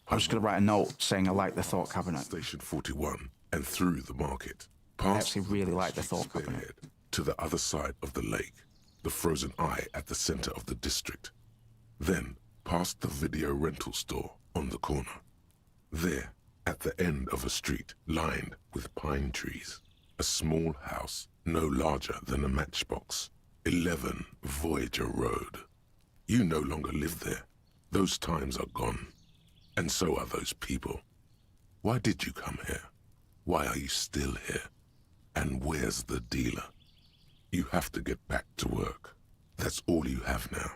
I was going to write a note saying I like the thought cabinet. Station 41 and through the market. I actually really like the thought cabinet. To the other side of the lake, the frozen eye at the center of the district. Then past the video rental store on the corner. There, at the end of a street lined with pine trees, a small house no larger than a matchbox. 11 Voyager Road. You no longer live there. Those times are gone. And so are those people. Why did you come here? Why are you still here? And where's the dealer? You have to get back to work. That's all you have now.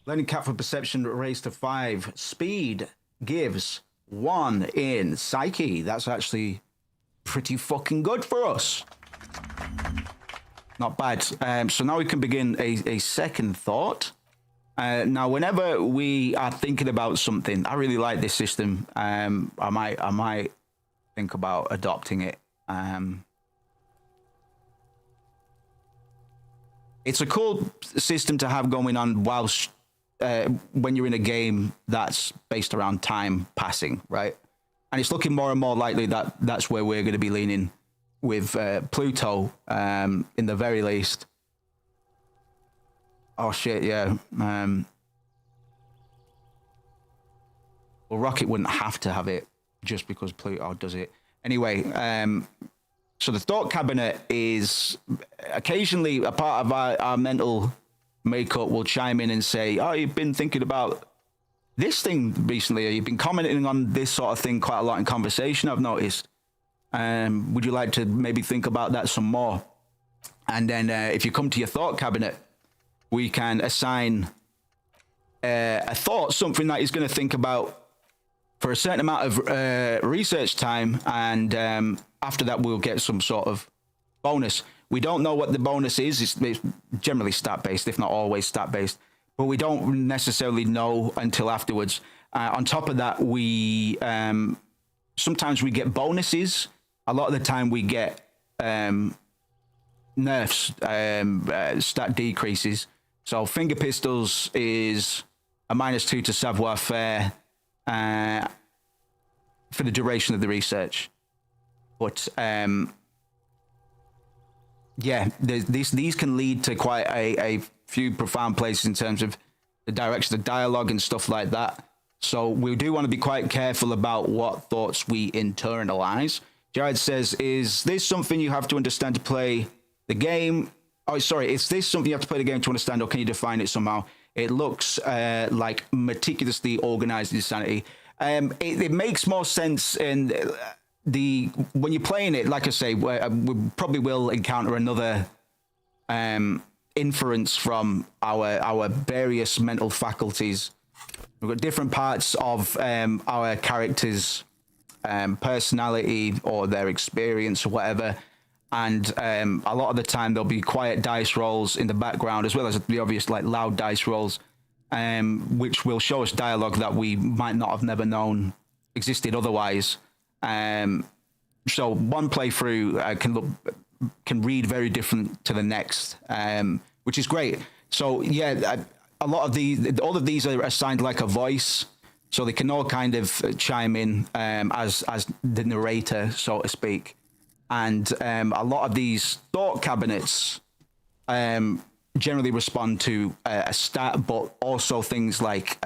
Learning cap for perception raised to 5. Speed gives 1 in psyche. That's actually pretty fucking good for us. Not bad. So now we can begin a second thought. Now, whenever we are thinking about something, I really like this system. I might think about adopting it. It's a cool system to have going on whilst when you're in a game that's based around time passing, right? And it's looking more and more likely that that's where we're going to be leaning with Pluto, in the very least. Oh shit, yeah. Well, Rocket wouldn't have to have it just because Pluto does it. Anyway, so the thought cabinet is occasionally a part of our mental makeup will chime in and say, oh, you've been thinking about this thing recently, or you've been commenting on this sort of thing quite a lot in conversation, I've noticed. Would you like to maybe think about that some more? And then if you come to your thought cabinet, we can assign a thought, something that he's going to think about for a certain amount of research time, and after that we'll get some sort of bonus. We don't know what the bonus is. It's generally stat-based, if not always stat-based, but we don't necessarily know until afterwards. On top of that, we sometimes we get bonuses. A lot of the time we get nerfs, stat decreases. So finger pistols is a -2 to savoir-faire for the duration of the research. But yeah, these can lead to quite a few profound places in terms of the direction of dialogue and stuff like that. So we do want to be quite careful about what thoughts we internalize. Jared says, is this something you have to understand to play the game? Oh, sorry, is this something you have to play the game to understand, or can you define it somehow? It looks like meticulously organized insanity. It makes more sense in when you're playing it. Like I say, we probably will encounter another inference from our various mental faculties. We've got different parts of our characters' personality or their experience or whatever. And a lot of the time there'll be quiet dice rolls in the background, as well as the obvious like loud dice rolls, which will show us dialogue that we might not have never known existed otherwise. So one playthrough can read very different to the next, which is great. So yeah, all of these are assigned like a voice, so they can all kind of chime in as the narrator, so to speak. And a lot of these thought cabinets generally respond to a stat, but also things like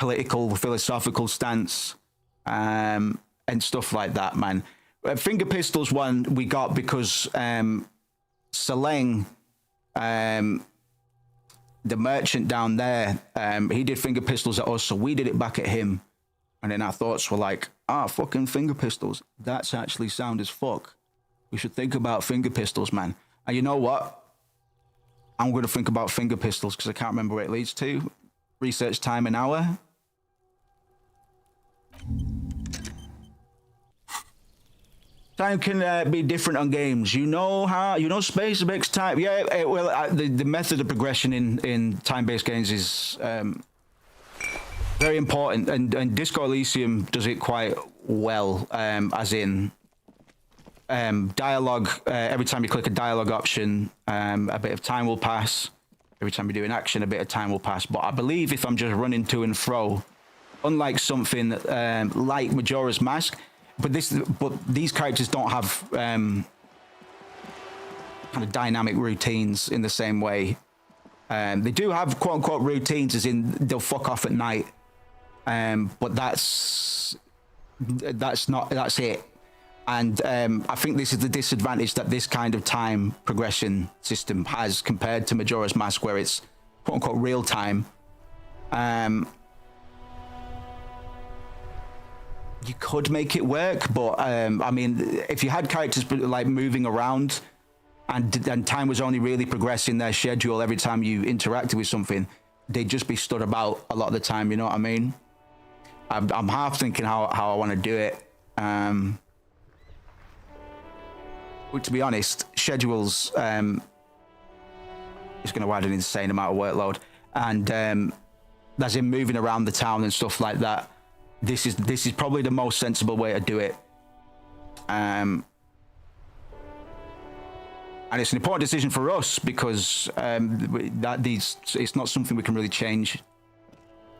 political, philosophical stance, and stuff like that, man. Finger pistols one we got because Seleng, the merchant down there, he did finger pistols at us, so we did it back at him. And then our thoughts were like, fucking finger pistols. That's actually sound as fuck. We should think about finger pistols, man. And you know what? I'm going to think about finger pistols because I can't remember where it leads to. Research time an hour. Time can be different on games. You know how? You know space makes time. Yeah, well, the method of progression in time-based games is very important. And Disco Elysium does it quite well, as in dialogue. Every time you click a dialogue option, a bit of time will pass. Every time you do an action, a bit of time will pass. But I believe if I'm just running to and fro, unlike something like Majora's Mask, but these characters don't have kind of dynamic routines in the same way. They do have quote unquote routines, as in they'll fuck off at night, but that's it. And I think this is the disadvantage that this kind of time progression system has compared to Majora's Mask, where it's quote unquote real time. You could make it work, but I mean, if you had characters like moving around and time was only really progressing their schedule every time you interacted with something, they'd just be stood about a lot of the time, you know what I mean? I'm half thinking how I want to do it. But to be honest, schedules is going to add an insane amount of workload, and as in moving around the town and stuff like that. This is probably the most sensible way to do it, and it's an important decision for us because it's not something we can really change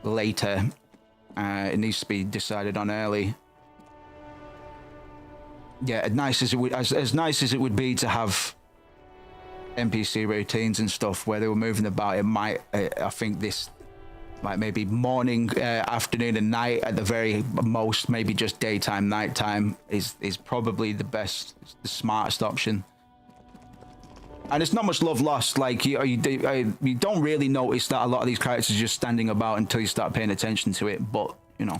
later. It needs to be decided on early. Yeah, as nice as it would be to have NPC routines and stuff where they were moving about, I think this. Like maybe morning, afternoon, and night at the very most, maybe just daytime, nighttime is probably the smartest option. And it's not much love lost. Like you don't really notice that a lot of these characters are just standing about until you start paying attention to it. But you know,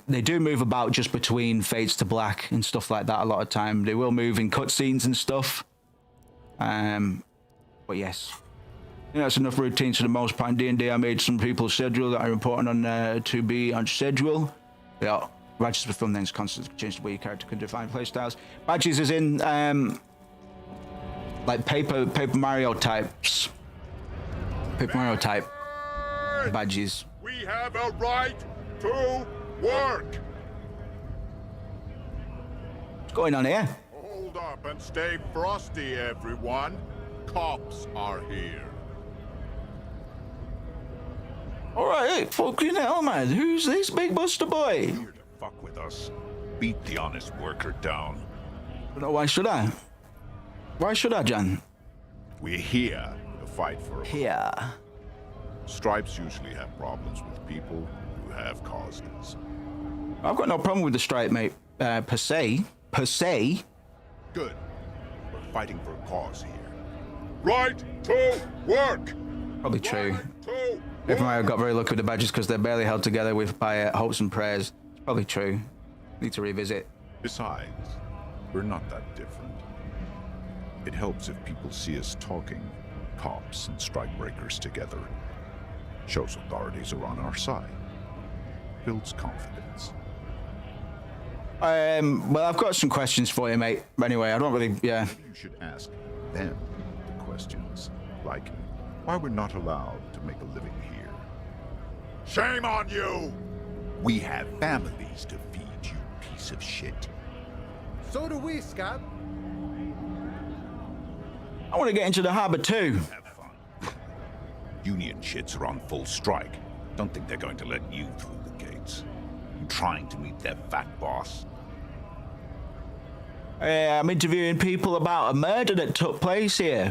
they do move about just between fades to black and stuff like that a lot of time. They will move in cutscenes and stuff. But yes. Yeah, that's enough routines for the most part. D&D, I made some people's schedule that are important on to be on schedule. Yeah, badges with thumbnails constantly change the way your character can define playstyles. Badges is in like Paper Mario types. Paper Mario type badges. We have a right to work. What's going on here? Hold up and stay frosty, everyone. Cops are here. All right, fucking hell, man. Who's this big buster boy? Here to fuck with us. Beat the honest worker down. But why should I? Why should I, John? We're here to fight for. Here. Stripes usually have problems with people who have causes. I've got no problem with the stripe, mate. Per se. Good. We're fighting for a cause here. Right to work. Probably true. Paper Mario got very lucky with the badges because they're barely held together by hopes and prayers. It's probably true. Need to revisit. Besides, we're not that different. It helps if people see us talking, cops and strikebreakers together. Shows authorities are on our side. Builds confidence. Well, I've got some questions for you, mate. Anyway, I don't really, yeah. Maybe you should ask them the questions, like why we're not allowed to make a living here. Shame on you! We have families to feed, you piece of shit. So do we, Scott. I want to get into the harbor too. Have fun. Union shits are on full strike. Don't think they're going to let you through the gates. You trying to meet their fat boss? I'm interviewing people about a murder that took place here.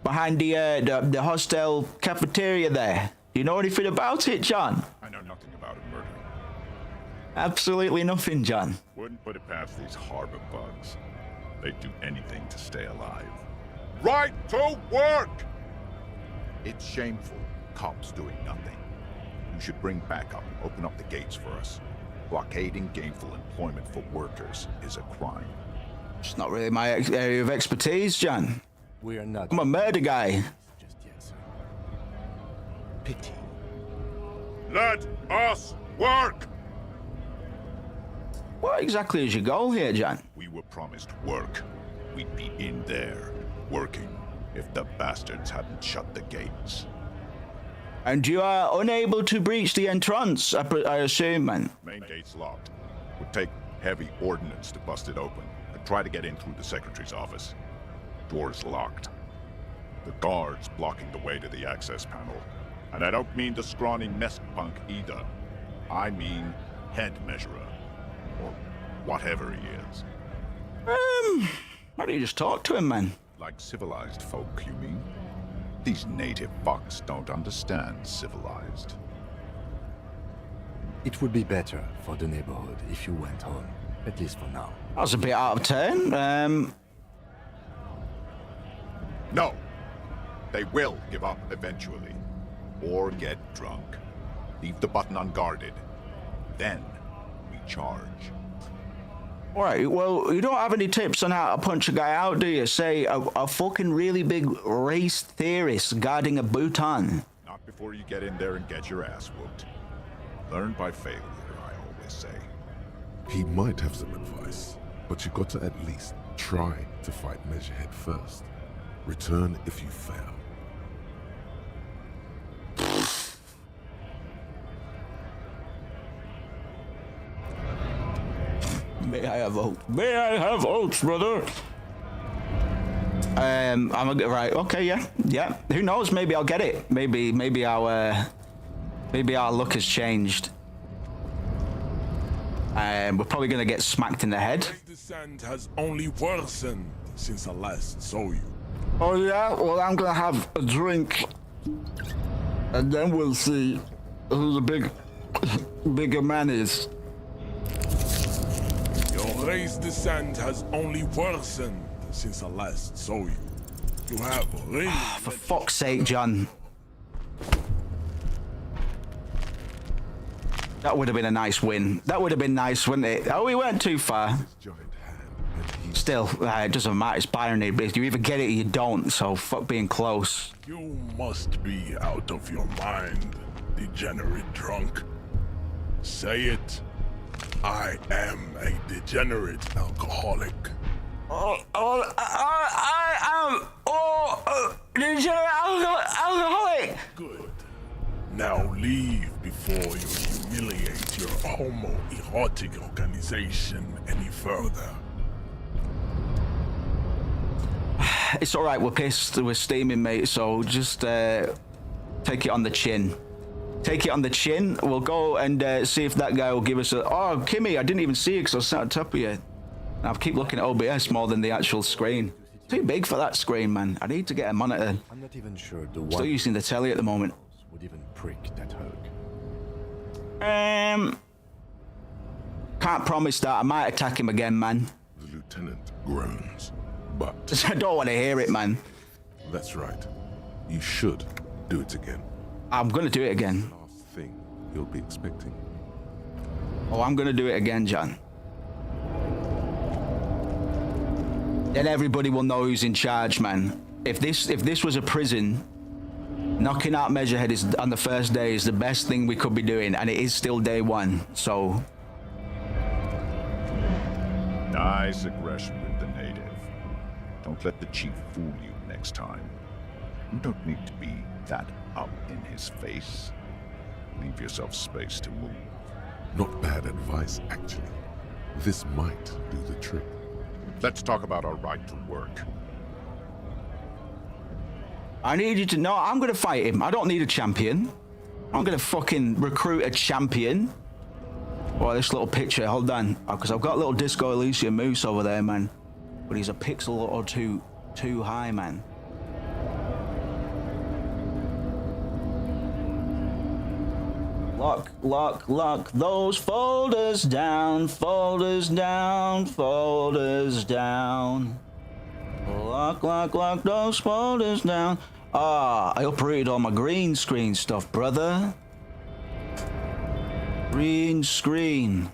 Behind the hostel cafeteria there. You know anything about it, John? I know nothing about a murder. Absolutely nothing, John. Wouldn't put it past these harbor bugs. They'd do anything to stay alive. Right to work! It's shameful. Cops doing nothing. You should bring backup, open up the gates for us. Blockading gainful employment for workers is a crime. It's not really my area of expertise, John. We are not. I'm a murder guy. Just yet, sir. Pity. Let us work! What exactly is your goal here, John? We were promised work. We'd be in there, working, if the bastards hadn't shut the gates. And you are unable to breach the entrance, I assume, man. Main gate's locked. Would take heavy ordnance to bust it open. Could try to get in through the secretary's office. Door's locked. The guard's blocking the way to the access panel. And I don't mean the scrawny mess punk either. I mean head measurer. Or whatever he is. Why don't you just talk to him, man? Like civilized folk, you mean? These native fucks don't understand civilized. It would be better for the neighborhood if you went home, at least for now. That was a bit out of turn. No! They will give up eventually. Or get drunk. Leave the button unguarded. Then we charge. Alright, well, you don't have any tips on how to punch a guy out, do you? Say, a fucking really big race theorist guarding a Bhutan. Not before you get in there and get your ass whooped. Learn by failure, I always say. He might have some advice, but you got to at least try to fight Measurehead first. Return if you fail. May I have oats? May I have oats, brother? Right. Okay. Yeah. Who knows? Maybe I'll get it. Maybe our luck has changed. We're probably gonna get smacked in the head. The sand has only worsened since I last saw you. Oh yeah. Well, I'm gonna have a drink, and then we'll see who the bigger man is. Your race descent has only worsened since I last saw you. You have really... For fuck's sake, John. That would have been a nice win. That would have been nice, wouldn't it? Oh, we weren't too far. Still, it doesn't matter. It's binary. You either get it or you don't, so fuck being close. You must be out of your mind, degenerate drunk. Say it. I am a degenerate alcoholic. I am degenerate alcoholic. Good. Now leave before you humiliate your homoerotic organization any further. It's all right. We're pissed. We're steaming, mate. So just take it on the chin. Take it on the chin. We'll go and see if that guy will give us a... Oh, Kimmy, I didn't even see you because I was sat on top of you. I keep looking at OBS more than the actual screen. Too big for that screen, man. I need to get a monitor. I'm not even sure the one... Still using the telly at the moment. ...would even prick that hook. Can't promise that. I might attack him again, man. The lieutenant groans, but... I don't want to hear it, man. That's right. You should do it again. I'm gonna do it again. Last thing you'll be expecting. Oh, I'm gonna do it again, John. Then everybody will know who's in charge, man. If this was a prison, knocking out Measurehead is on the first day is the best thing we could be doing, and it is still day one. So Nice aggression with the native. Don't let the chief fool you next time. You don't need to be that up in his face. Leave yourself space to move. Not bad advice, actually. This might do the trick. Let's talk about our right to work. I need you to know I'm gonna fight him. I don't need a champion. I'm gonna fucking recruit a champion. Oh, this little picture, hold on. Because I've got a little Disco Elysium moose over there, man. But he's a pixel or two high, man. Lock, lock, lock those folders down, folders down, folders down. Lock, lock, lock those folders down. Ah, I uprooted all my green screen stuff, brother. Green screen.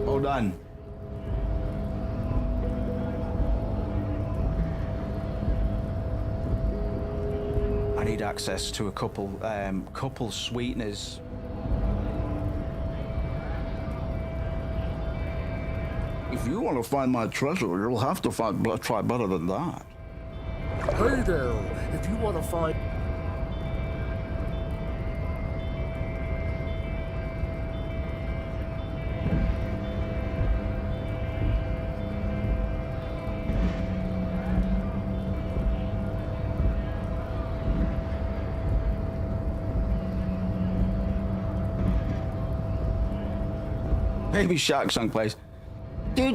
Hold on. I need access to a couple sweeteners. If you want to find my treasure, you'll have to try better than that. Hey there, if you want to find... Baby Shark song plays. Do. Hey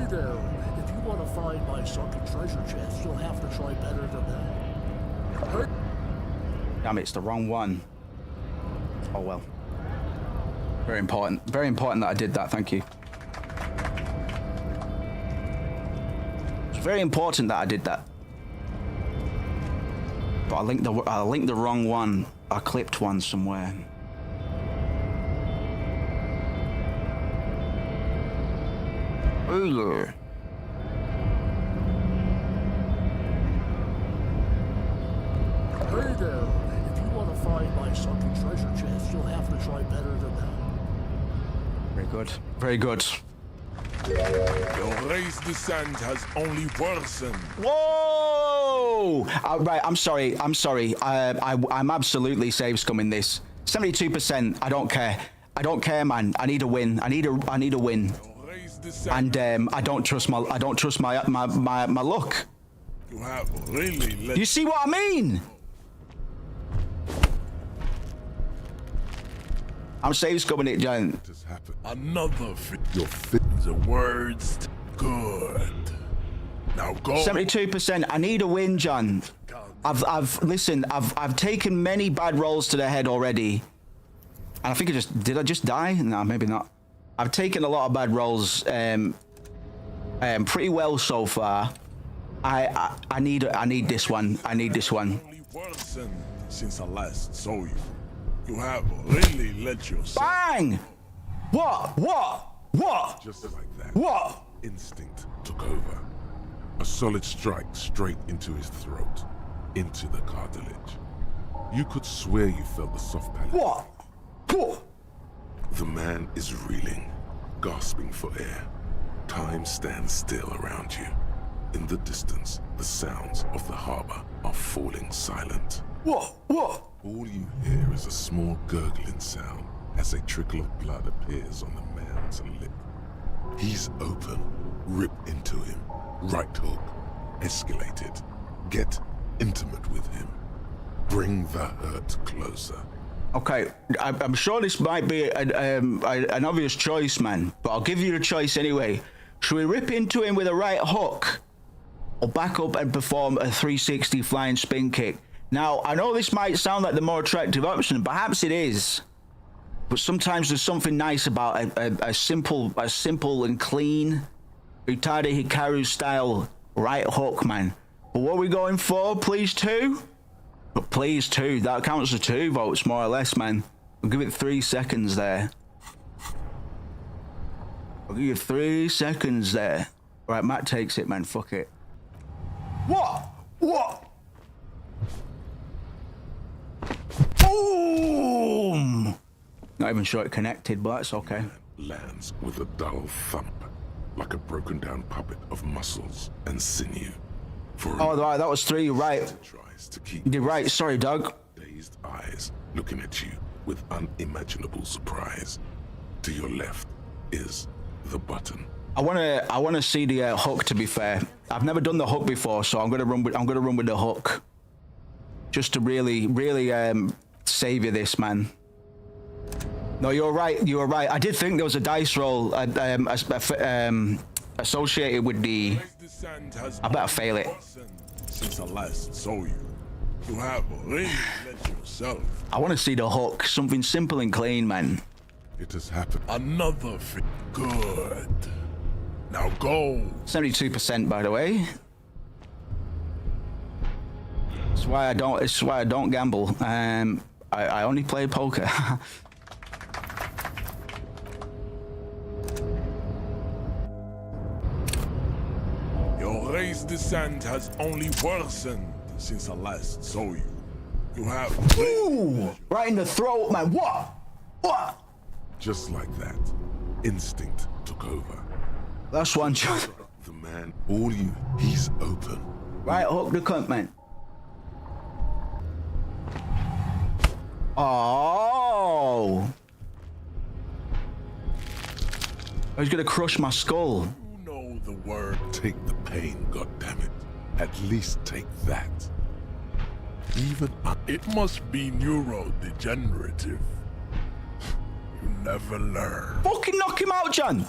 there, if you want to find my sunken treasure chest, you'll have to try better than that. Hey. Damn, it's the wrong one. Oh well. Very important. Very important that I did that, thank you. It's very important that I did that. But I linked the wrong one. I clipped one somewhere. Ooh. Hey there, if you want to find my sunken treasure chest, you'll have to try better than that. Very good. Very good. Your race descent has only worsened. Whoa! Right, I'm sorry. I'm absolutely save scumming this. 72%. I don't care. I don't care, man. I need a win. I need a win. And I don't trust my luck. You have really let... You see what I mean? I'm save scumming it, John. Another fit. Your fit. The words good. Now go. 72%. I need a win, John. I've taken many bad rolls to the head already. And I think did I just die? No, maybe not. I've taken a lot of bad rolls pretty well so far. I need this one. I need this one. Since I last saw you. You have really let yourself... Bang! What? Just like that. What? Instinct took over. A solid strike straight into his throat, into the cartilage. You could swear you felt the soft palate. What? The man is reeling, gasping for air. Time stands still around you. In the distance, the sounds of the harbor are falling silent. What? All you hear is a small gurgling sound as a trickle of blood appears on the man's lip. He's open. Rip into him. Right hook. Escalate it. Get intimate with him. Bring the hurt closer. Okay, I'm sure this might be an obvious choice, man, but I'll give you the choice anyway. Should we rip into him with a right hook, or back up and perform a 360 flying spin kick? Now, I know this might sound like the more attractive option, perhaps it is, but sometimes there's something nice about a simple and clean Utada Hikaru style right hook, man. But what are we going for? Please 2? But please 2, that counts as 2 votes more or less, man. I'll give it 3 seconds there. I'll give you 3 seconds there. Right, Matt takes it, man, fuck it. What? Boom! Not even sure it connected, but that's okay. lands with a dull thump, like a broken down puppet of muscles and sinew. Oh, right, that was 3, right. You're right, sorry, Doug. Dazed eyes looking at you with unimaginable surprise. To your left is the button. I wanna see the hook. To be fair, I've never done the hook before, so I'm gonna run with the hook, just to really savor this, man. No, you're right. You were right. I did think there was a dice roll associated with the. I better fail it. Since I last saw you, you have already let yourself. I want to see the hook. Something simple and clean, man. It has happened. Another fit. Good. Now go. 72%, by the way. It's why I don't gamble. I only play poker. Your race descent has only worsened since I last saw you. You have. Ooh, right in the throat, man. What? What? Just like that, instinct took over. That's one shot. The man, all you, he's open. Right, hook the cunt, man. Oh. I was gonna crush my skull. You know the word. Take the pain, goddammit. At least take that. Even it must be neurodegenerative. You never learn. Fucking knock him out, John.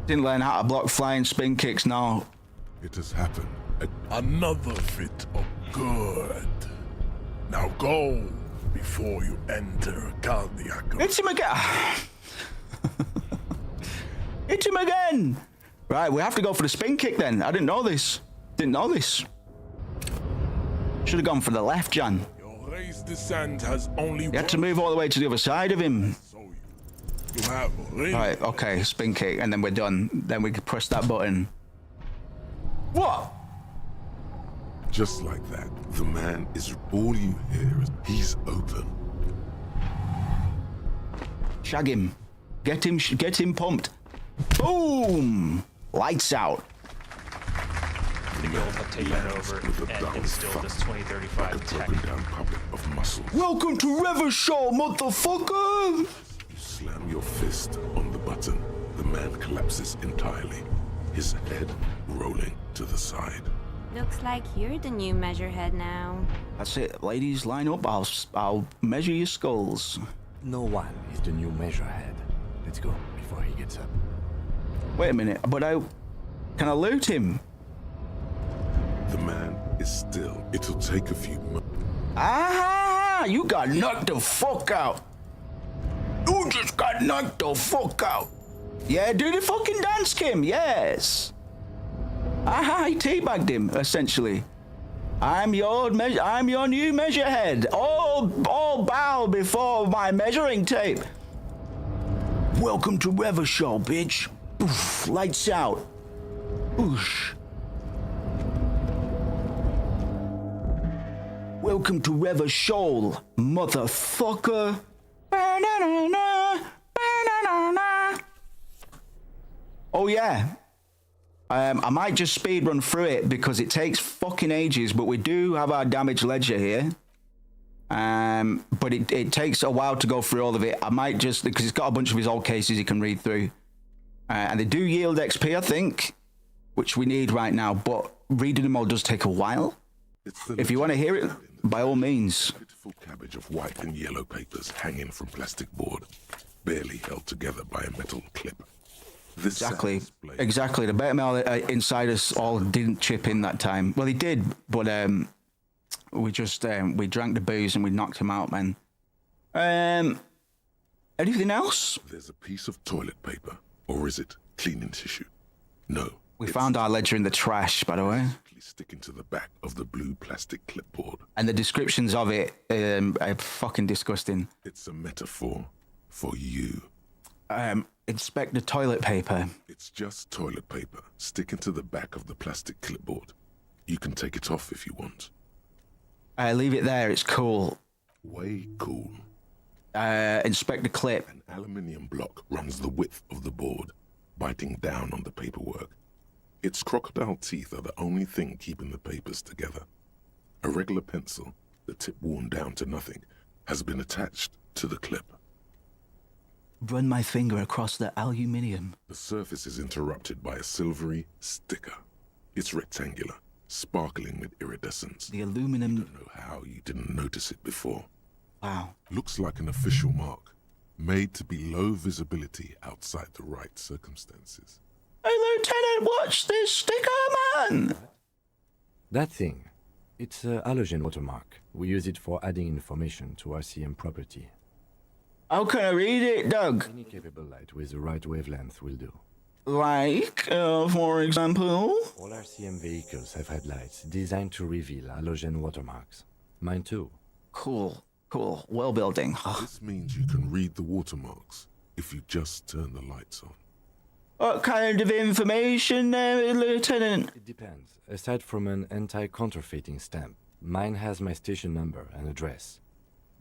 Didn't learn how to block flying spin kicks now. It has happened. Another fit of good. Now go before you enter cardiac. Hit him again. Hit him again. Right, we have to go for the spin kick then. I didn't know this. Didn't know this. Should have gone for the left, Jan. Your race descent has only. You had to move all the way to the other side of him. You have right, okay, spin kick, and then we're done. Then we can press that button. What? Just like that, the man is all you hear is he's open. Shag him. Get him pumped. Boom! Lights out. The guild have taken over and instilled this 2035 tech. Of muscles. Welcome to Revershaw, motherfucker! You slam your fist on the button. The man collapses entirely, his head rolling to the side. Looks like you're the new measurehead now. That's it, ladies. Line up. I'll measure your skulls. No one is the new measurehead. Let's go before he gets up. Wait a minute, but can I loot him? The man is still. It'll take a few months. Ah! You got knocked the fuck out. You just got knocked the fuck out. Yeah, do the fucking dance, Kim. Yes. Aha! He teabagged him essentially. I'm your new measurehead. All bow before my measuring tape. Welcome to Revershaw, bitch. Oof, lights out. Oosh. Welcome to Revershaw, motherfucker. Oh yeah. I might just speed run through it because it takes fucking ages, but we do have our damage ledger here. But it takes a while to go through all of it. I might just, because it's got a bunch of his old cases you can read through. And they do yield XP, I think, which we need right now, but reading them all does take a while. If you want to hear it, by all means. Beautiful cabbage of white and yellow papers hanging from plastic board, barely held together by a metal clip. This exactly. The beta male inside us all didn't chip in that time. Well, he did, but we just we drank the booze and we knocked him out, man. Anything else? There's a piece of toilet paper, or is it cleaning tissue? No. We found our ledger in the trash, by the way. Sticking to the back of the blue plastic clipboard. And the descriptions of it are fucking disgusting. It's a metaphor for you. Inspect the toilet paper. It's just toilet paper sticking to the back of the plastic clipboard. You can take it off if you want. Leave it there, it's cool. Way cool. Inspect the clip. An aluminium block runs the width of the board, biting down on the paperwork. Its crocodile teeth are the only thing keeping the papers together. A regular pencil, the tip worn down to nothing, has been attached to the clip. Run my finger across the aluminium. The surface is interrupted by a silvery sticker. It's rectangular, sparkling with iridescence. The aluminum... I don't know how you didn't notice it before. Wow. Looks like an official mark, made to be low visibility outside the right circumstances. Hey, Lieutenant, watch this sticker, man! That thing, it's a halogen watermark. We use it for adding information to RCM property. How can I read it, Doug? Any capable light with the right wavelength will do. Like, for example? All RCM vehicles have headlights designed to reveal halogen watermarks. Mine too. Cool. Well building. This means you can read the watermarks if you just turn the lights on. What kind of information, Lieutenant? It depends. Aside from an anti-counterfeiting stamp, mine has my station number and address.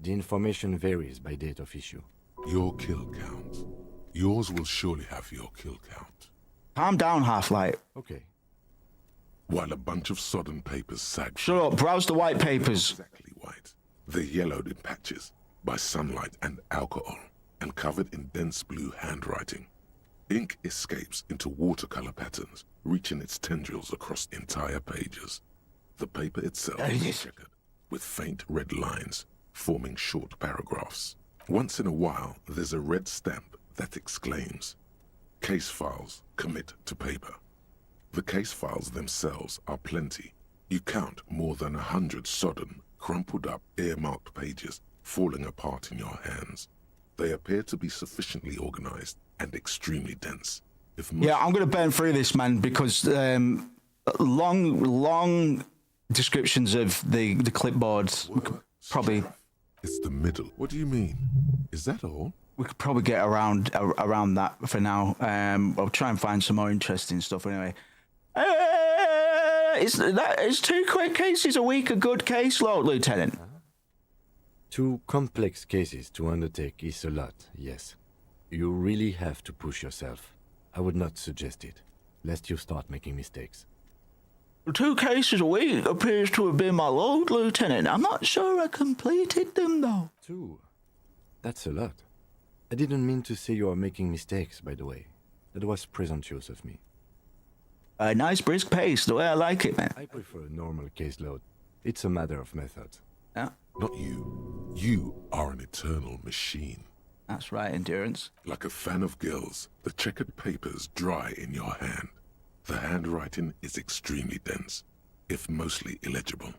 The information varies by date of issue. Your kill count. Yours will surely have your kill count. Calm down, Half-Light. Okay. While a bunch of sodden papers sag... Shut up, browse the white papers. Exactly white. They're yellowed in patches by sunlight and alcohol, and covered in dense blue handwriting. Ink escapes into watercolor patterns, reaching its tendrils across entire pages. The paper itself is checkered, with faint red lines, forming short paragraphs. Once in a while, there's a red stamp that exclaims, "Case files commit to paper." The case files themselves are plenty. You count more than 100 sodden, crumpled up, earmarked pages falling apart in your hands. They appear to be sufficiently organized and extremely dense. Yeah, I'm going to burn through this, man, because long descriptions of the clipboards probably... It's the middle. What do you mean? Is that all? We could probably get around that for now. I'll try and find some more interesting stuff anyway. Is 2 quick cases a week a good caseload, Lieutenant? 2 complex cases to undertake is a lot, yes. You really have to push yourself. I would not suggest it, lest you start making mistakes. 2 cases a week appears to have been my load, Lieutenant. I'm not sure I completed them, though. 2? That's a lot. I didn't mean to say you are making mistakes, by the way. That was presumptuous of me. A nice brisk pace, the way I like it, man. I prefer a normal caseload. It's a matter of method. Yeah. Not you. You are an eternal machine. That's right, Endurance. Like a fan of gills, the checkered papers dry in your hand. The handwriting is extremely dense, if mostly illegible.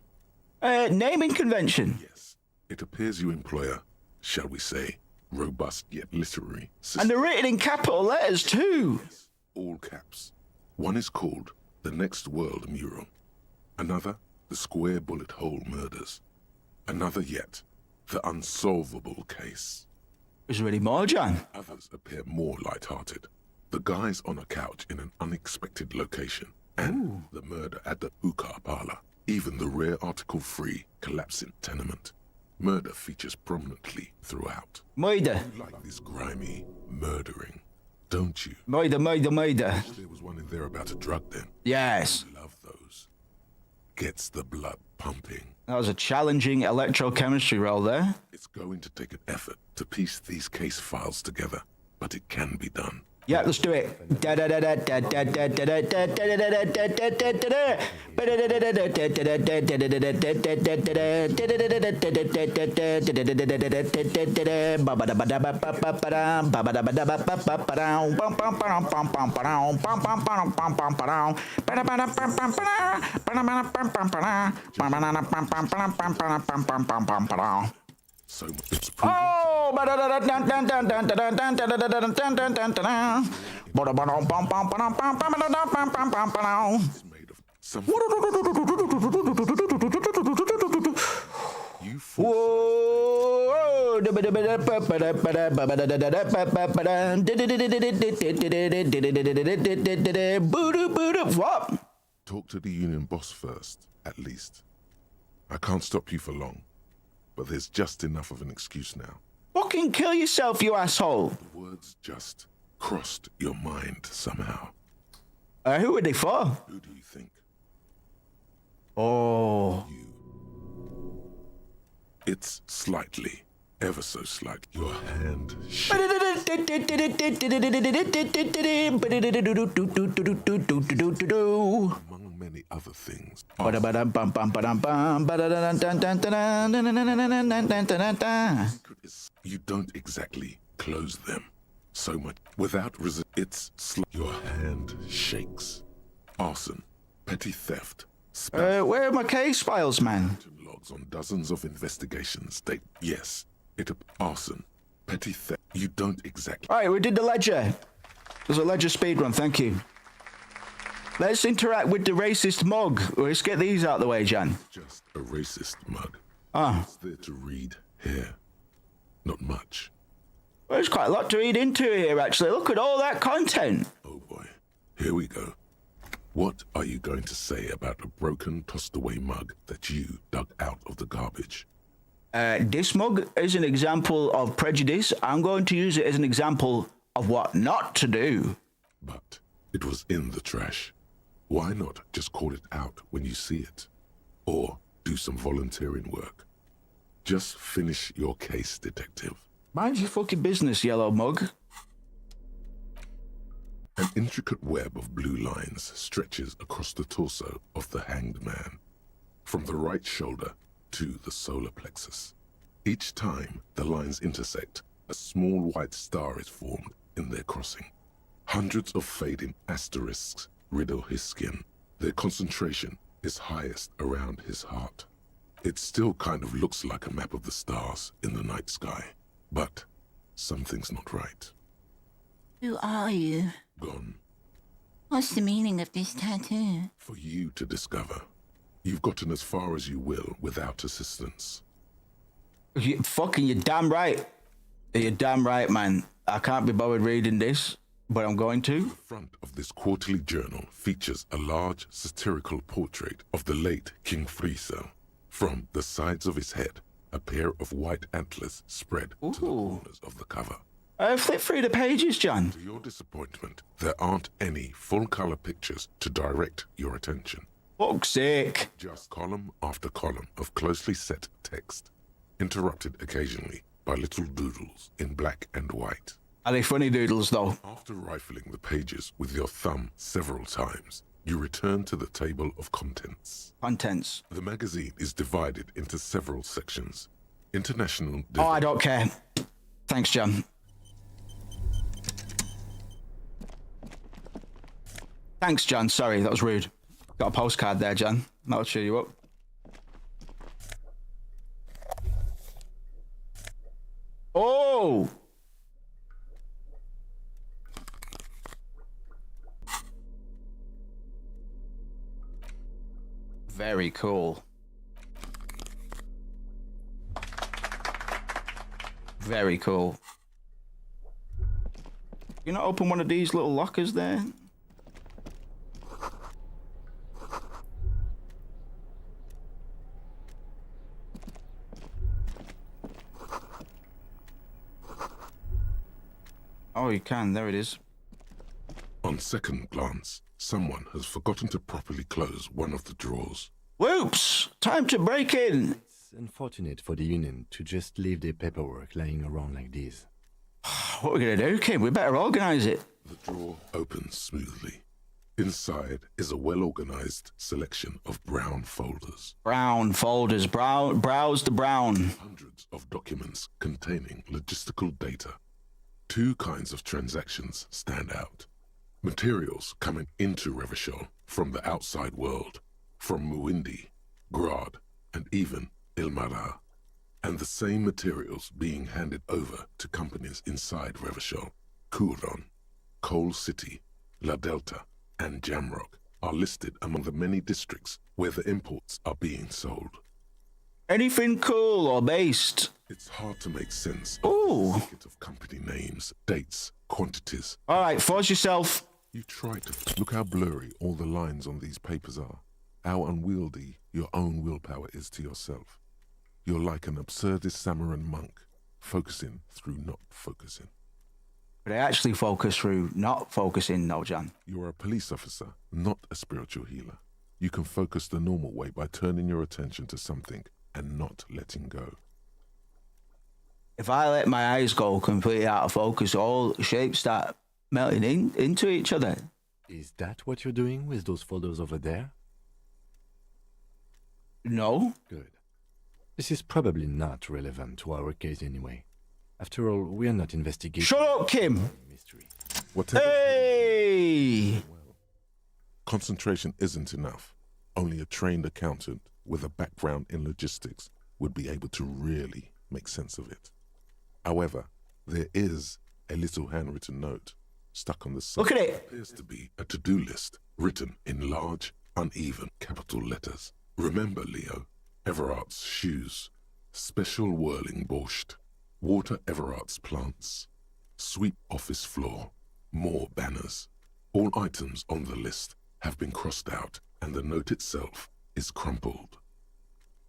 Naming convention. Yes. It appears you employ a, shall we say, robust yet literary system. And they're written in capital letters, too. Yes, all caps. One is called The Next World Mural. Another, The Square Bullet Hole Murders. Another yet, The Unsolvable Case. Is there any more, John? Others appear more light-hearted. The guys on a couch in an unexpected location, and the murder at the hookah parlor. Even the rare Article-free collapsing tenement. Murder features prominently throughout. Murder. You like this grimy murdering, don't you? Murder. There was one in there about a drug den. Yes. I love those. Gets the blood pumping. That was a challenging electrochemistry roll there. It's going to take an effort to piece these case files together, but it can be done. Yeah, let's do it. So it's proven. Oh! It's made of something. You What? Talk to the union boss first, at least. I can't stop you for long, but there's just enough of an excuse now. Fucking kill yourself, you asshole. The words just crossed your mind somehow. Who were they for? Who do you think? Oh. It's slightly, ever so slightly. Your hand among many other things. You don't exactly close them so much without it's your hand shakes. Arson, petty theft. Where are my case files, man? Logs on dozens of investigations. Yes, arson, petty theft. You don't exactly. All right, we did the ledger. There's a ledger speedrun. Thank you. Let's interact with the racist mug. Let's get these out of the way, Jan. Just a racist mug. Ah. What's there to read here? Not much. Well, there's quite a lot to read into here, actually. Look at all that content. Oh boy, here we go. What are you going to say about a broken, tossed-away mug that you dug out of the garbage? This mug is an example of prejudice. I'm going to use it as an example of what not to do. But it was in the trash. Why not just call it out when you see it? Or do some volunteering work? Just finish your case, detective. Mind your fucking business, yellow mug. An intricate web of blue lines stretches across the torso of the hanged man, from the right shoulder to the solar plexus. Each time the lines intersect, a small white star is formed in their crossing. Hundreds of fading asterisks riddle his skin. Their concentration is highest around his heart. It still kind of looks like a map of the stars in the night sky, but something's not right. Who are you? Gone. What's the meaning of this tattoo? For you to discover. You've gotten as far as you will without assistance. You're damn right. You're damn right, man. I can't be bothered reading this, but I'm going to. The front of this quarterly journal features a large satirical portrait of the late King Friesel. From the sides of his head, a pair of white antlers spread to the corners of the cover. Flip through the pages, John. To your disappointment, there aren't any full-color pictures to direct your attention. Fuck's sake. Just column after column of closely set text, interrupted occasionally by little doodles in black and white. Are they funny doodles, though? After rifling the pages with your thumb several times, you return to the table of contents. Contents. The magazine is divided into several sections. International... Oh, I don't care. Thanks, John. Thanks, John. Sorry, that was rude. Got a postcard there, John. That'll cheer you up. Oh! Very cool. Very cool. You not open one of these little lockers there? Oh, you can. There it is. On second glance, someone has forgotten to properly close one of the drawers. Whoops! Time to break in! It's unfortunate for the Union to just leave their paperwork lying around like this. What are we gonna do, Kim? We better organize it. The drawer opens smoothly. Inside is a well-organized selection of brown folders. Brown folders. Browse the brown. Hundreds of documents containing logistical data. Two kinds of transactions stand out. Materials coming into Revachol from the outside world, from Muindi, Grad, and even Ilmara. And the same materials being handed over to companies inside Revachol. Kuron, Coal City, La Delta, and Jamrock are listed among the many districts where the imports are being sold. Anything cool or based? It's hard to make sense Ooh. of company names, dates, quantities. All right, force yourself. You try to look how blurry all the lines on these papers are. How unwieldy your own willpower is to yourself. You're like an absurdist Samaran monk, focusing through not focusing. But I actually focus through not focusing, no, John. You're a police officer, not a spiritual healer. You can focus the normal way by turning your attention to something and not letting go. If I let my eyes go completely out of focus, all shapes start melting into each other. Is that what you're doing with those photos over there? No. Good. This is probably not relevant to our case anyway. After all, we are not investigating... Shut up, Kim! Mystery. Whatever. Hey! Concentration isn't enough. Only a trained accountant with a background in logistics would be able to really make sense of it. However, there is a little handwritten note stuck on the side. Look at it! It appears to be a to-do list written in large, uneven capital letters. Remember, Leo, Everard's shoes, special whirling borscht, water Everard's plants, sweep office floor, more banners. All items on the list have been crossed out, and the note itself is crumpled.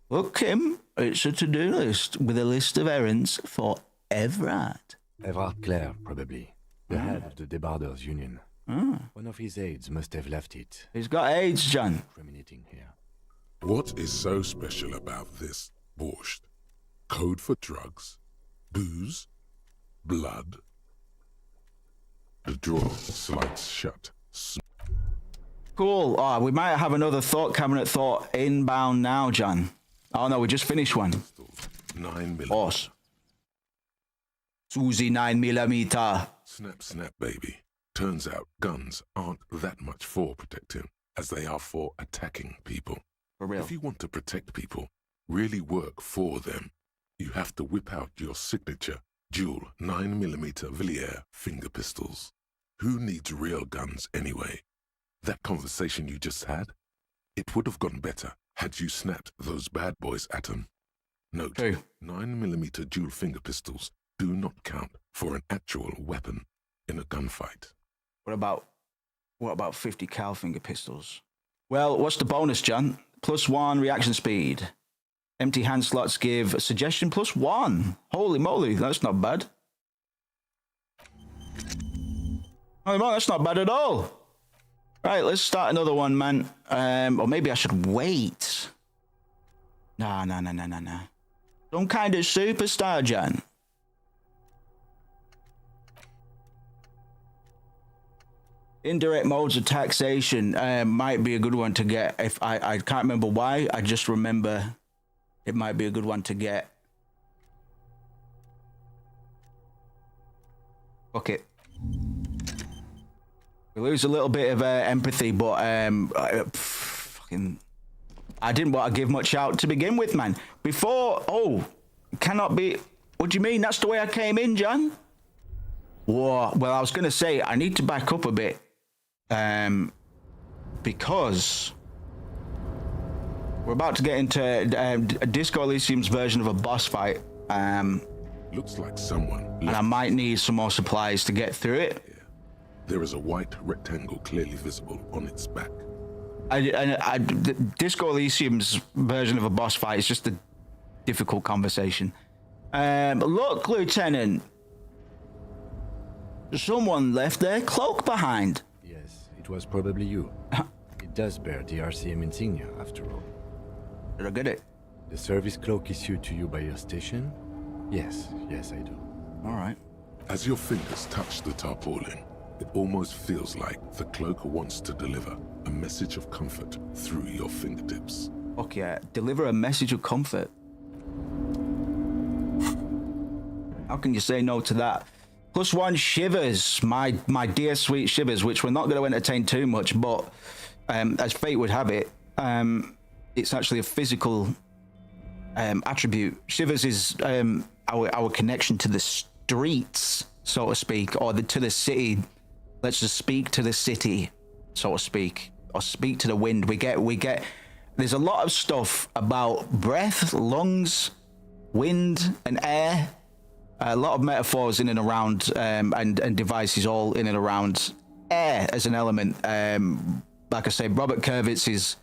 Look, Kim, it's a to-do list with a list of errands for Everard. Everard Clare, probably. The head of the Debarders Union. One of his aides must have left it. He's got AIDS, John. Incriminating here. What is so special about this borscht? Code for drugs? Booze? Blood? The drawer slides shut. Cool. Oh, we might have another thought cabinet thought inbound now, John. Oh no, we just finished one. 9mm. Horse. Susie 9mm. Snap, snap, baby. Turns out guns aren't that much for protecting as they are for attacking people. For real. If you want to protect people, really work for them, you have to whip out your signature dual 9mm Villiers finger pistols. Who needs real guns anyway? That conversation you just had, it would have gone better had you snapped those bad boys at them. Note, 9mm dual finger pistols do not count for an actual weapon in a gunfight. What about 50 cal finger pistols? Well, what's the bonus, John? +1 reaction speed. Empty hand slots give suggestion +1. Holy moly, that's not bad. Holy moly, that's not bad at all. Right, let's start another one, man. Or maybe I should wait. Nah. Some kind of superstar, John. Indirect modes of taxation might be a good one to get. If I can't remember why, I just remember it might be a good one to get. Fuck it. We lose a little bit of empathy, but fucking, I didn't want to give much out to begin with, man. Before, cannot be. What do you mean? That's the way I came in, John. Whoa. Well, I was gonna say I need to back up a bit. Because we're about to get into Disco Elysium's version of a boss fight. Looks like someone. And I might need some more supplies to get through it. There is a white rectangle clearly visible on its back. Disco Elysium's version of a boss fight is just a difficult conversation. Look, Lieutenant. Someone left their cloak behind. Yes, it was probably you. It does bear the RCM insignia, after all. Did I get it? The service cloak issued to you by your station? Yes, I do. All right. As your fingers touch the tarpaulin, it almost feels like the cloak wants to deliver a message of comfort through your fingertips. Fuck yeah, deliver a message of comfort. How can you say no to that? +1 shivers, my dear sweet shivers, which we're not going to entertain too much, but as fate would have it, it's actually a physical attribute. Shivers is our connection to the streets, so to speak, or to the city. Let's just speak to the city, so to speak, or speak to the wind. We get. There's a lot of stuff about breath, lungs, wind, and air. A lot of metaphors in and around, and devices all in and around air as an element. Like I say, Robert Kurvitz's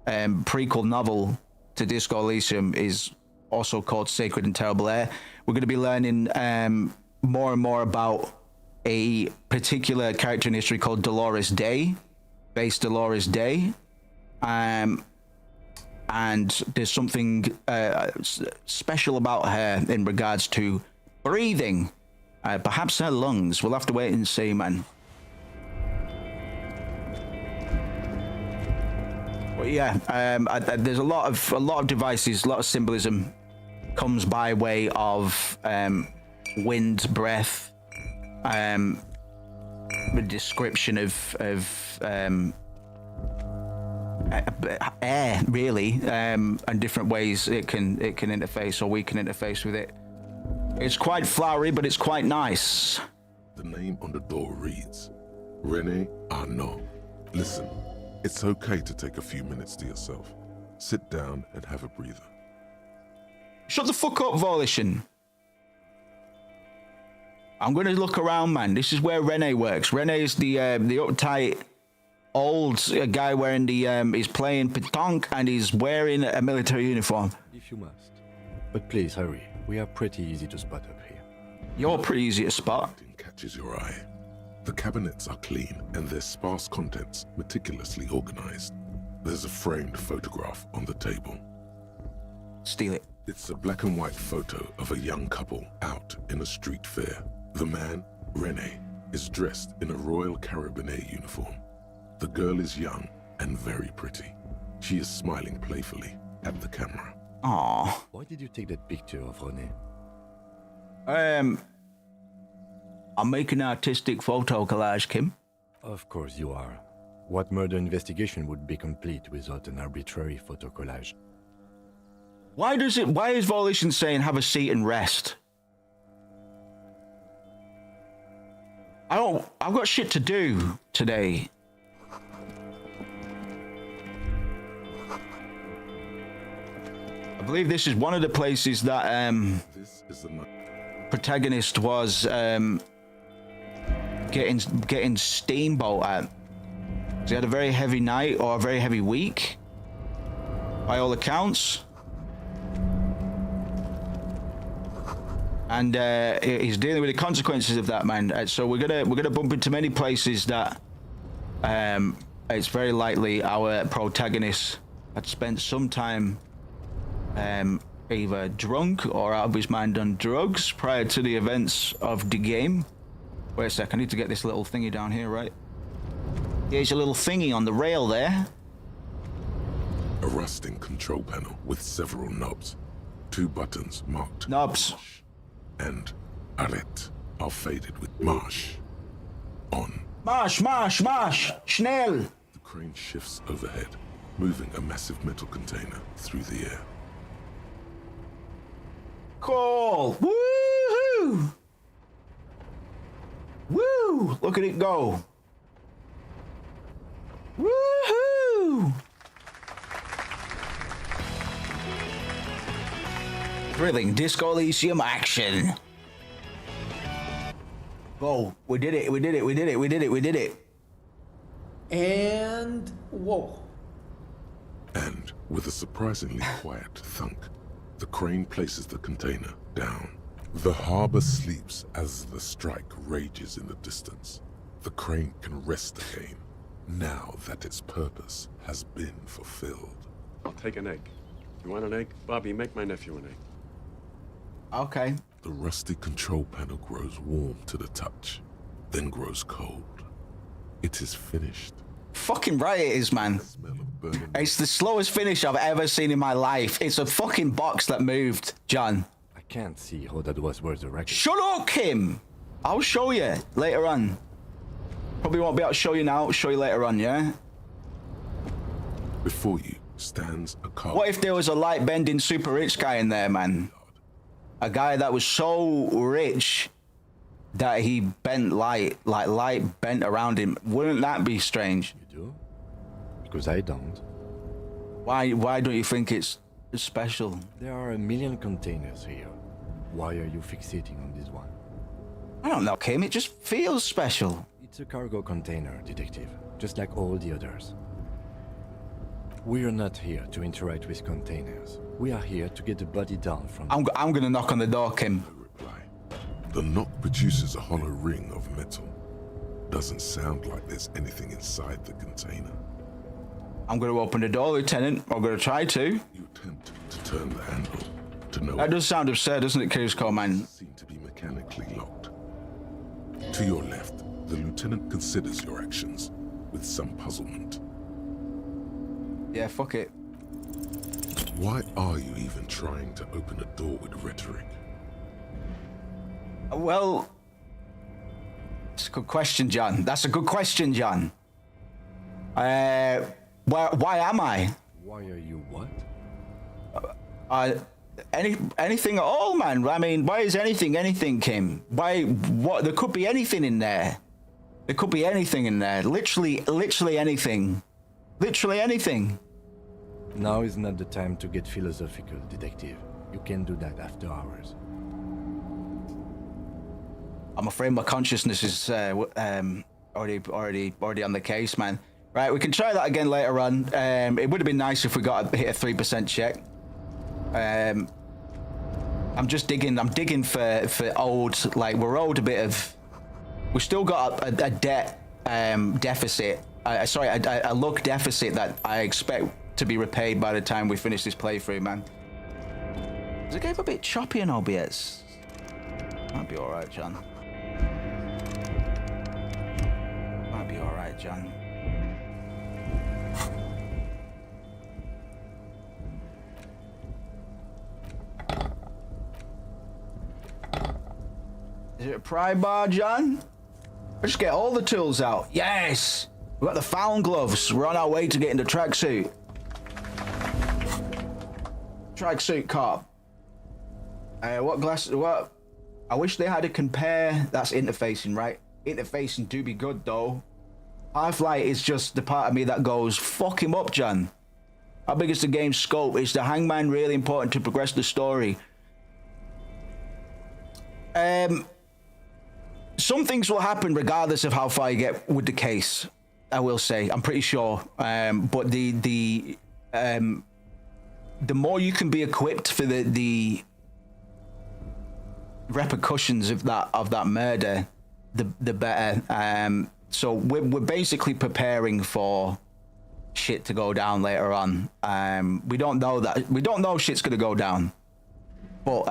prequel novel to Disco Elysium is also called Sacred and Terrible Air, we're going to be learning more and more about a particular character in history called Dolores Day, base Dolores Day. And there's something special about her in regards to breathing. Perhaps her lungs. We'll have to wait and see, man. But yeah, there's a lot of devices, a lot of symbolism comes by way of wind, breath, the description of air, really, and different ways it can interface, or we can interface with it. It's quite flowery, but it's quite nice. The name on the door reads, Rene Arnaud. Listen, it's okay to take a few minutes to yourself. Sit down and have a breather. Shut the fuck up, Volition. I'm going to look around, man. This is where Rene works. Rene is the uptight old guy wearing he's playing pétanque and he's wearing a military uniform. If you must. But please hurry. We are pretty easy to spot up here. You're pretty easy to spot. Catches your eye. The cabinets are clean and their sparse contents meticulously organized. There's a framed photograph on the table. Steal it. It's a black and white photo of a young couple out in a street fair. The man, Rene, is dressed in a Royal Carabinier uniform. The girl is young and very pretty. She is smiling playfully at the camera. Aww. Why did you take that picture of Rene? I'm making an artistic photo collage, Kim. Of course you are. What murder investigation would be complete without an arbitrary photo collage? Why is Volition saying have a seat and rest? I've got shit to do today. I believe this is one of the places that protagonist was getting steamboat at. So he had a very heavy night, or a very heavy week, by all accounts. And he's dealing with the consequences of that, man. So we're gonna bump into many places that it's very likely our protagonist had spent some time either drunk or out of his mind on drugs prior to the events of the game. Wait a sec, I need to get this little thingy down here, right? Here's a little thingy on the rail there. A rusting control panel with several knobs. 2 buttons marked knobs and arrête are faded with marsh. On. Marsh, schnell! The crane shifts overhead, moving a massive metal container through the air. Cool! Woohoo! Woo! Look at it go! Woohoo! Thrilling Disco Elysium action. Whoa, we did it. And whoa. And with a surprisingly quiet thunk, the crane places the container down. The harbor sleeps as the strike rages in the distance. The crane can rest again, now that its purpose has been fulfilled. I'll take an egg. You want an egg? Bobby, make my nephew an egg. Okay. The rusty control panel grows warm to the touch, then grows cold. It is finished. Fucking right it is, man. It's the slowest finish I've ever seen in my life. It's a fucking box that moved, John. I can't see how that was worth the record. Shut up, Kim! I'll show you later on. Probably won't be able to show you now, I'll show you later on, yeah? Before you stands a car. What if there was a light bending super rich guy in there, man? A guy that was so rich that he bent light bent around him. Wouldn't that be strange? You do? Because I don't. Why don't you think it's special? There are 1 million containers here. Why are you fixating on this one? I don't know, Kim. It just feels special. It's a cargo container, detective. Just like all the others. We are not here to interact with containers. We are here to get the body down from... I'm gonna knock on the door, Kim. The knock produces a hollow ring of metal. Doesn't sound like there's anything inside the container. I'm gonna open the door, Lieutenant. I'm gonna try to. You attempt to turn the handle to no... That does sound absurd, doesn't it, Kuzco, man? ...seem to be mechanically locked. To your left, the lieutenant considers your actions with some puzzlement. Yeah, fuck it. Why are you even trying to open a door with rhetoric? Well, it's a good question, John. That's a good question, John. Why am I? Why are you what? Anything at all, man. I mean, why is anything, Kim? Why, what? There could be anything in there. There could be anything in there. Literally anything. Literally anything. Now is not the time to get philosophical, detective. You can do that after hours. I'm afraid my consciousness is already on the case, man. Right, we can try that again later on. It would have been nice if we got hit a 3% check. I'm digging for old, like we're owed a bit of. We still got a debt deficit. Sorry, a luck deficit that I expect to be repaid by the time we finish this playthrough, man. Is the game a bit choppy in OBS? Might be all right, John. Might be all right, John. Is it a pry bar, John? Let's get all the tools out. Yes! We've got the found gloves. We're on our way to getting the tracksuit. Tracksuit cop. What glass? What? I wish they had a compare. That's interfacing, right? Interfacing do be good, though. Half-Light is just the part of me that goes, fuck him up, John. How big is the game's scope? Is the hangman really important to progress the story? Some things will happen regardless of how far you get with the case, I will say. I'm pretty sure. But the more you can be equipped for the repercussions of that murder, the better. So we're basically preparing for shit to go down later on. We don't know shit's gonna go down, but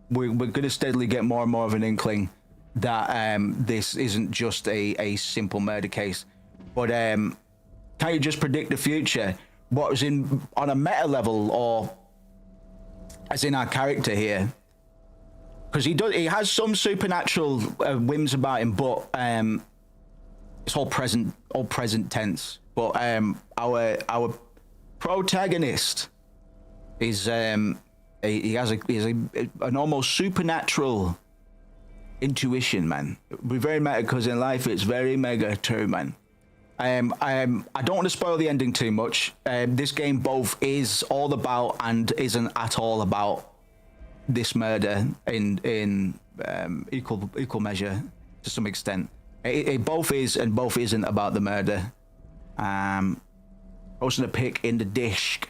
we're gonna steadily get more and more of an inkling that this isn't just a simple murder case. But can you just predict the future? What was on a meta level, or as in our character here? Because he has some supernatural whims about him, but it's all present tense. But our protagonist is he has an almost supernatural intuition, man. We're very meta because in life it's very mega too, man. I don't want to spoil the ending too much. This game both is all about and isn't at all about this murder in equal measure to some extent. It both is and both isn't about the murder. Posting a pic in the dish.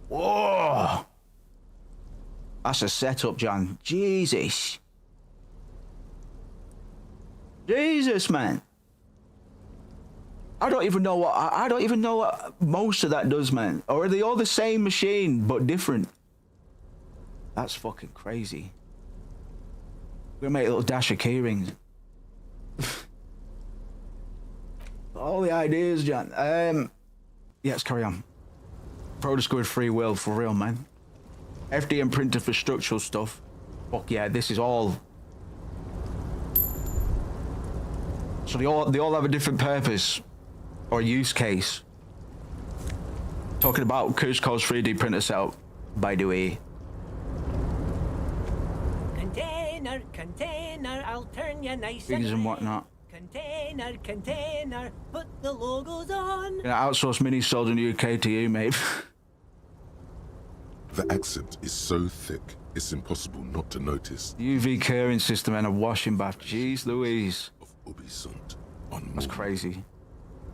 Whoa! That's a setup, John. Jesus, man. I don't even know what most of that does, man. Or are they all the same machine but different? That's fucking crazy. We're gonna make a little dash of key rings. All the ideas, John. Yeah, let's carry on. Pro discovered free will for real, man. FDM printer for structural stuff. Fuck yeah, this is all. So they all have a different purpose or use case. Talking about Kuzco's 3D printer setup, by the way. Container, I'll turn you nice Things and whatnot. Container, put the logos on. Gonna outsource mini sold in the UK to you, mate. The accent is so thick, it's impossible not to notice. UV curing system and a washing bath. Jeez Louise. Of Ubisoft That's crazy.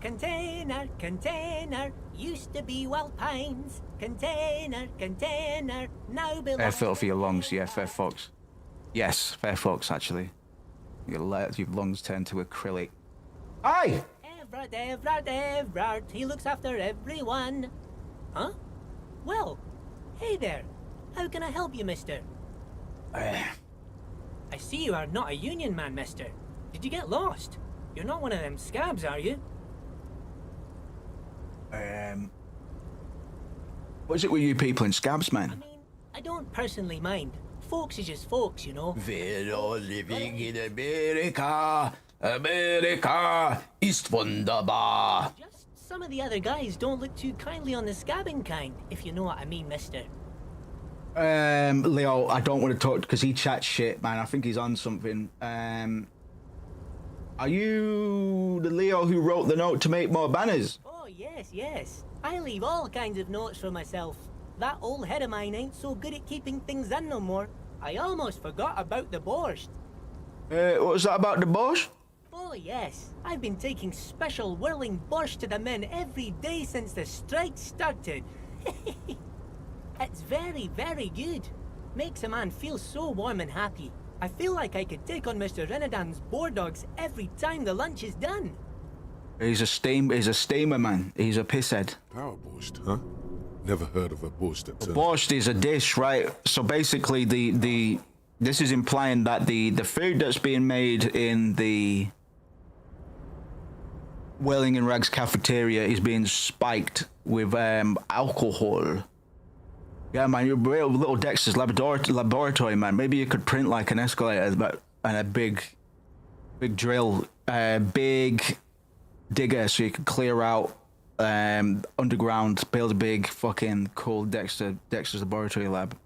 container, container. Used to be Wild Pines. Container, container. Now belongs. Fair filter for your lungs, yeah, fair fox. Yes, fair fox, actually. Your lungs turn to acrylic. Aye! Everard. He looks after everyone. Huh? Well, hey there. How can I help you, mister? I see you are not a union man, mister. Did you get lost? You're not one of them scabs, are you? What is it with you people in scabs, man? I mean, I don't personally mind. Folks is just folks, you know. We're all living in America. America ist wunderbar. Just some of the other guys don't look too kindly on the scabbing kind, if you know what I mean, mister. Leo, I don't want to talk because he chats shit, man. I think he's on something. Are you the Leo who wrote the note to make more banners? Oh, yes. I leave all kinds of notes for myself. That old head of mine ain't so good at keeping things in no more. I almost forgot about the borscht. What was that about the borscht? Oh, yes. I've been taking special whirling borscht to the men every day since the strike started. It's very, very good. Makes a man feel so warm and happy. I feel like I could take on Mr. Renadan's boar dogs every time the lunch is done. He's a steamer, man. He's a pisshead. Power borscht, huh? Never heard of a borscht at Borscht is a dish, right? So basically, this is implying that the food that's being made in the Welling and Rags cafeteria is being spiked with alcohol. Yeah, man, you're real little Dexter's laboratory, man. Maybe you could print like an escalator, but and a big drill, big digger, so you could clear out underground, build a big fucking cool Dexter's laboratory lab,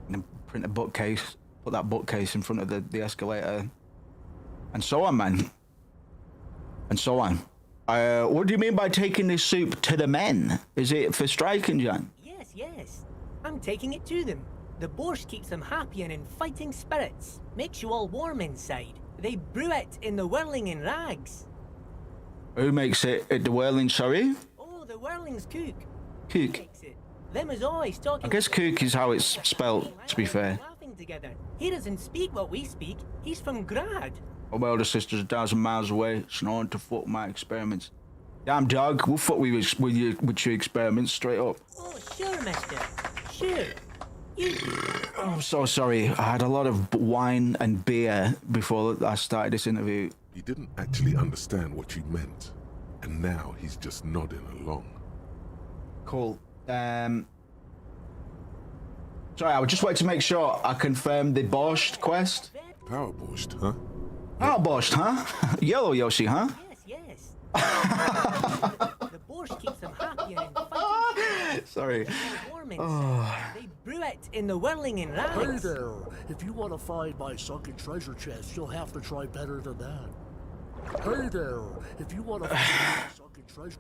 and then print a bookcase, put that bookcase in front of the escalator, and so on, man, and so on. What do you mean by taking this soup to the men? Is it for striking, John? Yes. I'm taking it to them. The borscht keeps them happy and in fighting spirits. Makes you all warm inside. They brew it in the whirling in rags. Who makes it at the whirling, sorry? Oh, the whirling's cook. Cook. Makes it. Them is always talking. I guess cook is how it's spelled, to be fair. Laughing together. He doesn't speak what we speak. He's from Grad. My elder sister's 1,000 miles away, snoring to fuck my experiments. Damn dog, we'll fuck with your experiments straight up. Oh, sure, mister. Sure. I'm so sorry. I had a lot of wine and beer before I started this interview. He didn't actually understand what you meant, and now he's just nodding along. Cool. Sorry, I just wanted to make sure I confirmed the borscht quest. Power borscht, huh? Power borscht, huh? Yellow Yoshi, huh? Yes. The borscht keeps them happy and in fighting. Sorry. They brew it in the whirling in rags. Hey there! If you want to find my sunken treasure chest, you'll have to try better than that. Hey there! If you want to find my sunken treasure...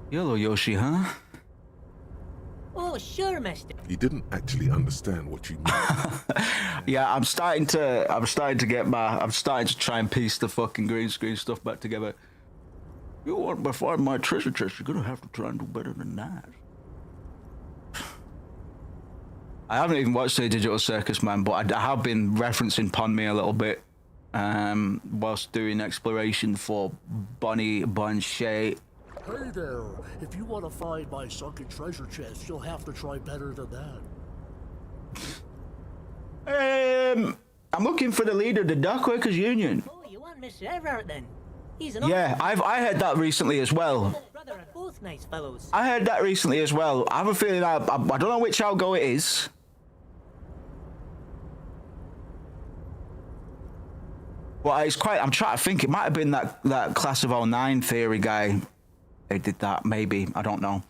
Yellow Yoshi, huh? Oh, sure, mister. He didn't actually understand what you meant. Yeah, I'm starting to try and piece the fucking green screen stuff back together. You want to find my treasure chest, you're gonna have to try and do better than that. I haven't even watched the Digital Circus, man, but I have been referencing Pon Me a little bit whilst doing exploration for Bonnie Bonchet. Hey there! If you want to find my sunken treasure chest, you'll have to try better than that. I'm looking for the leader of the Dockworkers Union. Oh, you want Mr. Everett then? He's an I heard that recently as well. brother are both nice fellows. I heard that recently as well. I have a feeling I don't know which algo it is. Well, it's quite. I'm trying to think. It might have been that class of 09 theory guy. They did that, maybe. I don't know.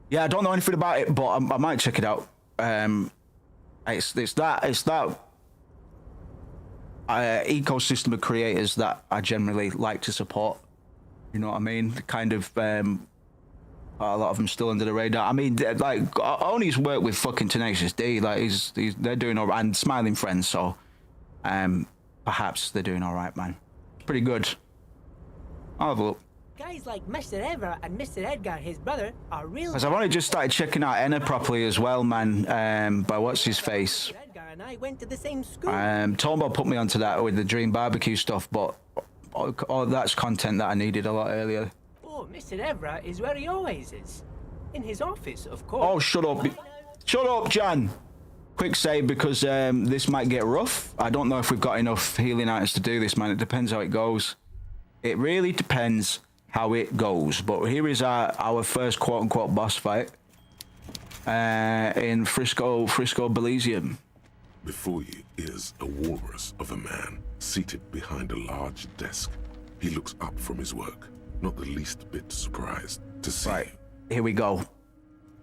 Yeah, I don't know anything about it, but I might check it out. It's that ecosystem of creators that I generally like to support. You know what I mean? Kind of. A lot of them still under the radar. I mean, like Oni's worked with fucking Tenacious D. Like they're doing all right, and Smiling Friends. So, perhaps they're doing all right, man. Pretty good. I'll have a look. Guys like Mr. Everett and Mr. Edgar, his brother, are real. Because I've only just started checking out Enna properly as well, man. By what's his face? Mr. Edgar and I went to the same school. Tombo put me onto that with the Dream Barbecue stuff, but that's content that I needed a lot earlier. Oh, Mr. Everett is where he always is. In his office, of course. Oh, shut up. Shut up, Jan. Quick save because this might get rough. I don't know if we've got enough healing items to do this, man. It depends how it goes. It really depends how it goes. But here is our first quote-unquote boss fight in Disco Elysium. Before you is a walrus of a man seated behind a large desk. He looks up from his work, not the least bit surprised to see you. Here we go.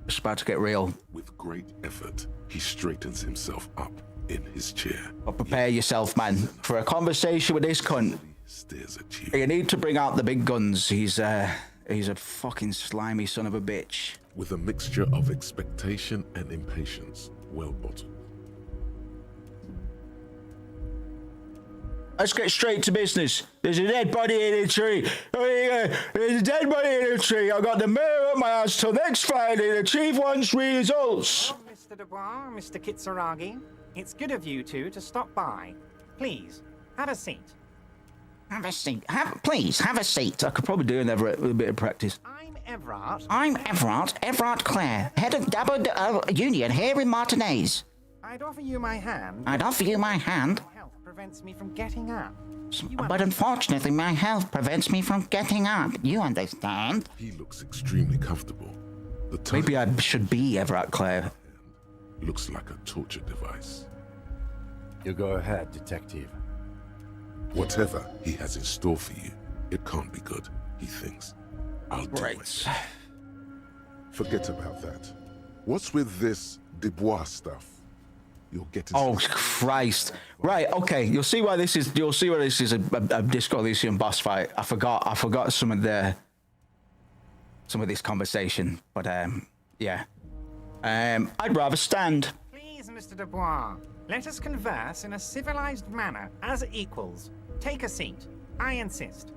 It's about to get real. With great effort, he straightens himself up in his chair. But prepare yourself, man, for a conversation with this cunt. Stares at you. You need to bring out the big guns. He's a fucking slimy son of a bitch. With a mixture of expectation and impatience, well bottled. Let's get straight to business. There's a dead body in a tree. There's a dead body in a tree. I got the mirror up my ass till next Friday. The chief wants results. Oh, Mr. Dubois, Mr. Kitsuragi, it's good of you two to stop by. Please, have a seat. Have a seat. Please, have a seat. I could probably do another with a bit of practice. I'm Everard. I'm Everard Clare, head of Dabo Union here in Martinez. I'd offer you my hand. My health prevents me from getting up. But unfortunately, my health prevents me from getting up. You understand? He looks extremely comfortable. Maybe I should be Everard Clare. Looks like a torture device. You go ahead, detective. Whatever he has in store for you, it can't be good, he thinks. I'll do it. Forget about that. What's with this Dubois stuff? You'll get to Oh Christ! Right, okay. You'll see why this is. You'll see why this is a Disco Elysium boss fight. I forgot some of this conversation, but yeah. I'd rather stand. Please, Mr. Dubois, let us converse in a civilized manner as equals. Take a seat. I insist.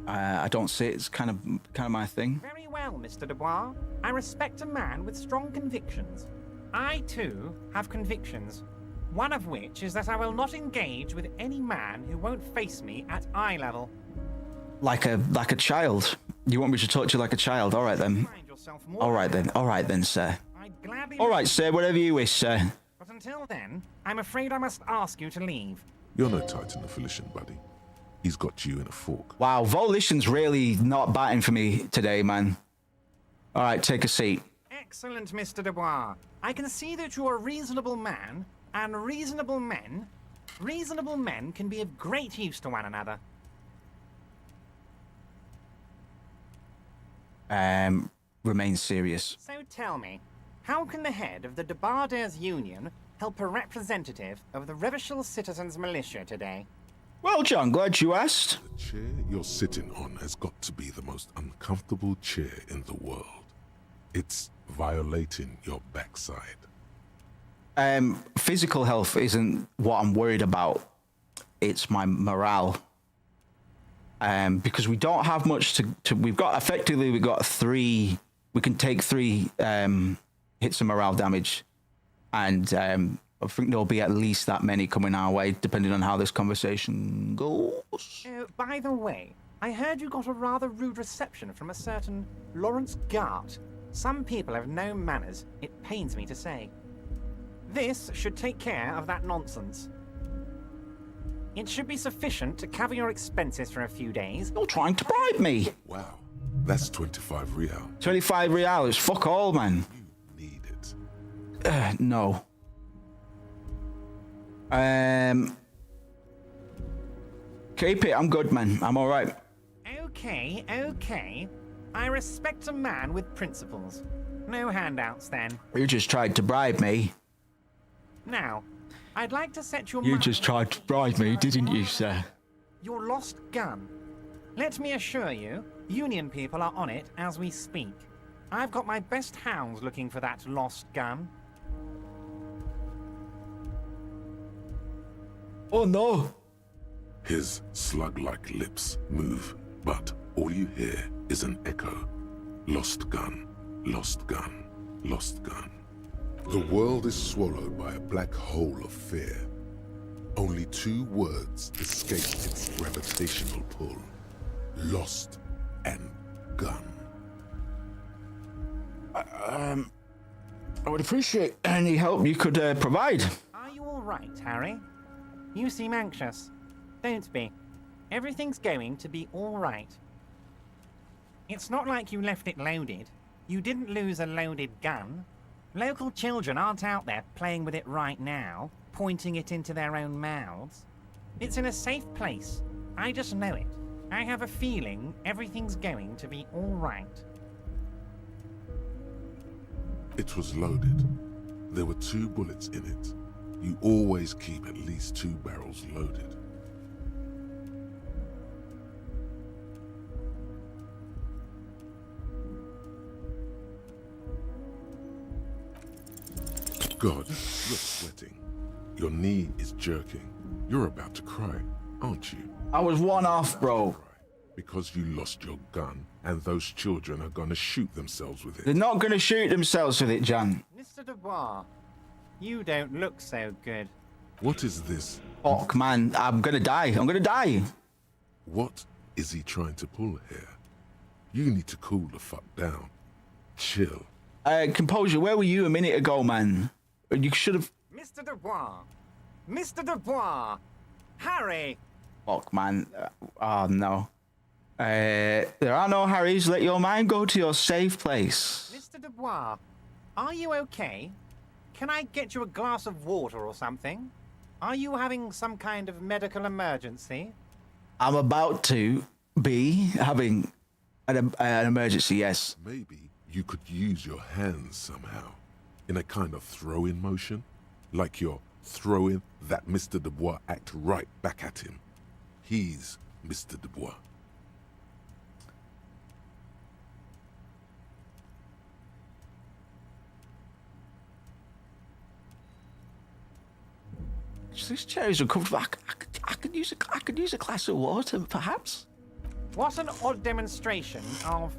I don't see it. It's kind of my thing. Very well, Mr. Dubois. I respect a man with strong convictions. I, too, have convictions. One of which is that I will not engage with any man who won't face me at eye level. Like a child. You want me to talk to you like a child? All right then. All right then, sir. All right, sir. Whatever you wish, sir. But until then, I'm afraid I must ask you to leave. You're no Titan of Volition, buddy. He's got you in a fork. Wow, Volition's really not batting for me today, man. All right, take a seat. Excellent, Mr. Dubois. I can see that you're a reasonable man, and reasonable men can be of great use to one another. Remain serious. So tell me, how can the head of the Debarders Union help a representative of the Revachol Citizens Militia today? Well, John, glad you asked. The chair you're sitting on has got to be the most uncomfortable chair in the world. It's violating your backside. Physical health isn't what I'm worried about. It's my morale. Because we don't have much to we've got 3, we can take 3 hits of morale damage. And I think there'll be at least that many coming our way, depending on how this conversation goes. By the way, I heard you got a rather rude reception from a certain Lawrence Gart. Some people have no manners, it pains me to say. This should take care of that nonsense. It should be sufficient to cover your expenses for a few days. You're trying to bribe me. Wow, that's 25 real. 25 real is fuck all, man. You need it. No. Keep it, I'm good, man. I'm all right. Okay. I respect a man with principles. No handouts, then. You just tried to bribe me. Now, I'd like to set your You mind just tried to bribe me, didn't you, sir? your lost gun. Let me assure you, Union people are on it as we speak. I've got my best hounds looking for that lost gun. Oh no! His slug-like lips move But all you hear is an echo. Lost gun, lost gun, lost gun. The world is swallowed by a black hole of fear. Only 2 words escape its gravitational pull. Lost and gun. I would appreciate any help you could provide. Are you all right, Harry? You seem anxious. Don't be. Everything's going to be all right. It's not like you left it loaded. You didn't lose a loaded gun. Local children aren't out there playing with it right now, pointing it into their own mouths. It's in a safe place. I just know it. I have a feeling everything's going to be all right. It was loaded. There were 2 bullets in it. You always keep at least 2 barrels loaded. God, you're sweating. Your knee is jerking. You're about to cry, aren't you? I was one off, bro. Because you lost your gun, and those children are gonna shoot themselves with it. They're not gonna shoot themselves with it, Jan. Mr. Dubois, you don't look so good. What is this? Fuck, man. I'm gonna die. I'm gonna die. What is he trying to pull here? You need to cool the fuck down. Chill. Composure, where were you a minute ago, man? You should have... Mr. Dubois! Mr. Dubois! Harry! Fuck, man. Oh, no. There are no Harrys. Let your mind go to your safe place. Mr. Dubois, are you okay? Can I get you a glass of water or something? Are you having some kind of medical emergency? I'm about to be having an emergency, yes. Maybe you could use your hands somehow, in a kind of throw-in motion, like you're throwing that Mr. Dubois act right back at him. He's Mr. Dubois. These cherries are comfortable. I could use a glass of water, perhaps. What an odd demonstration of...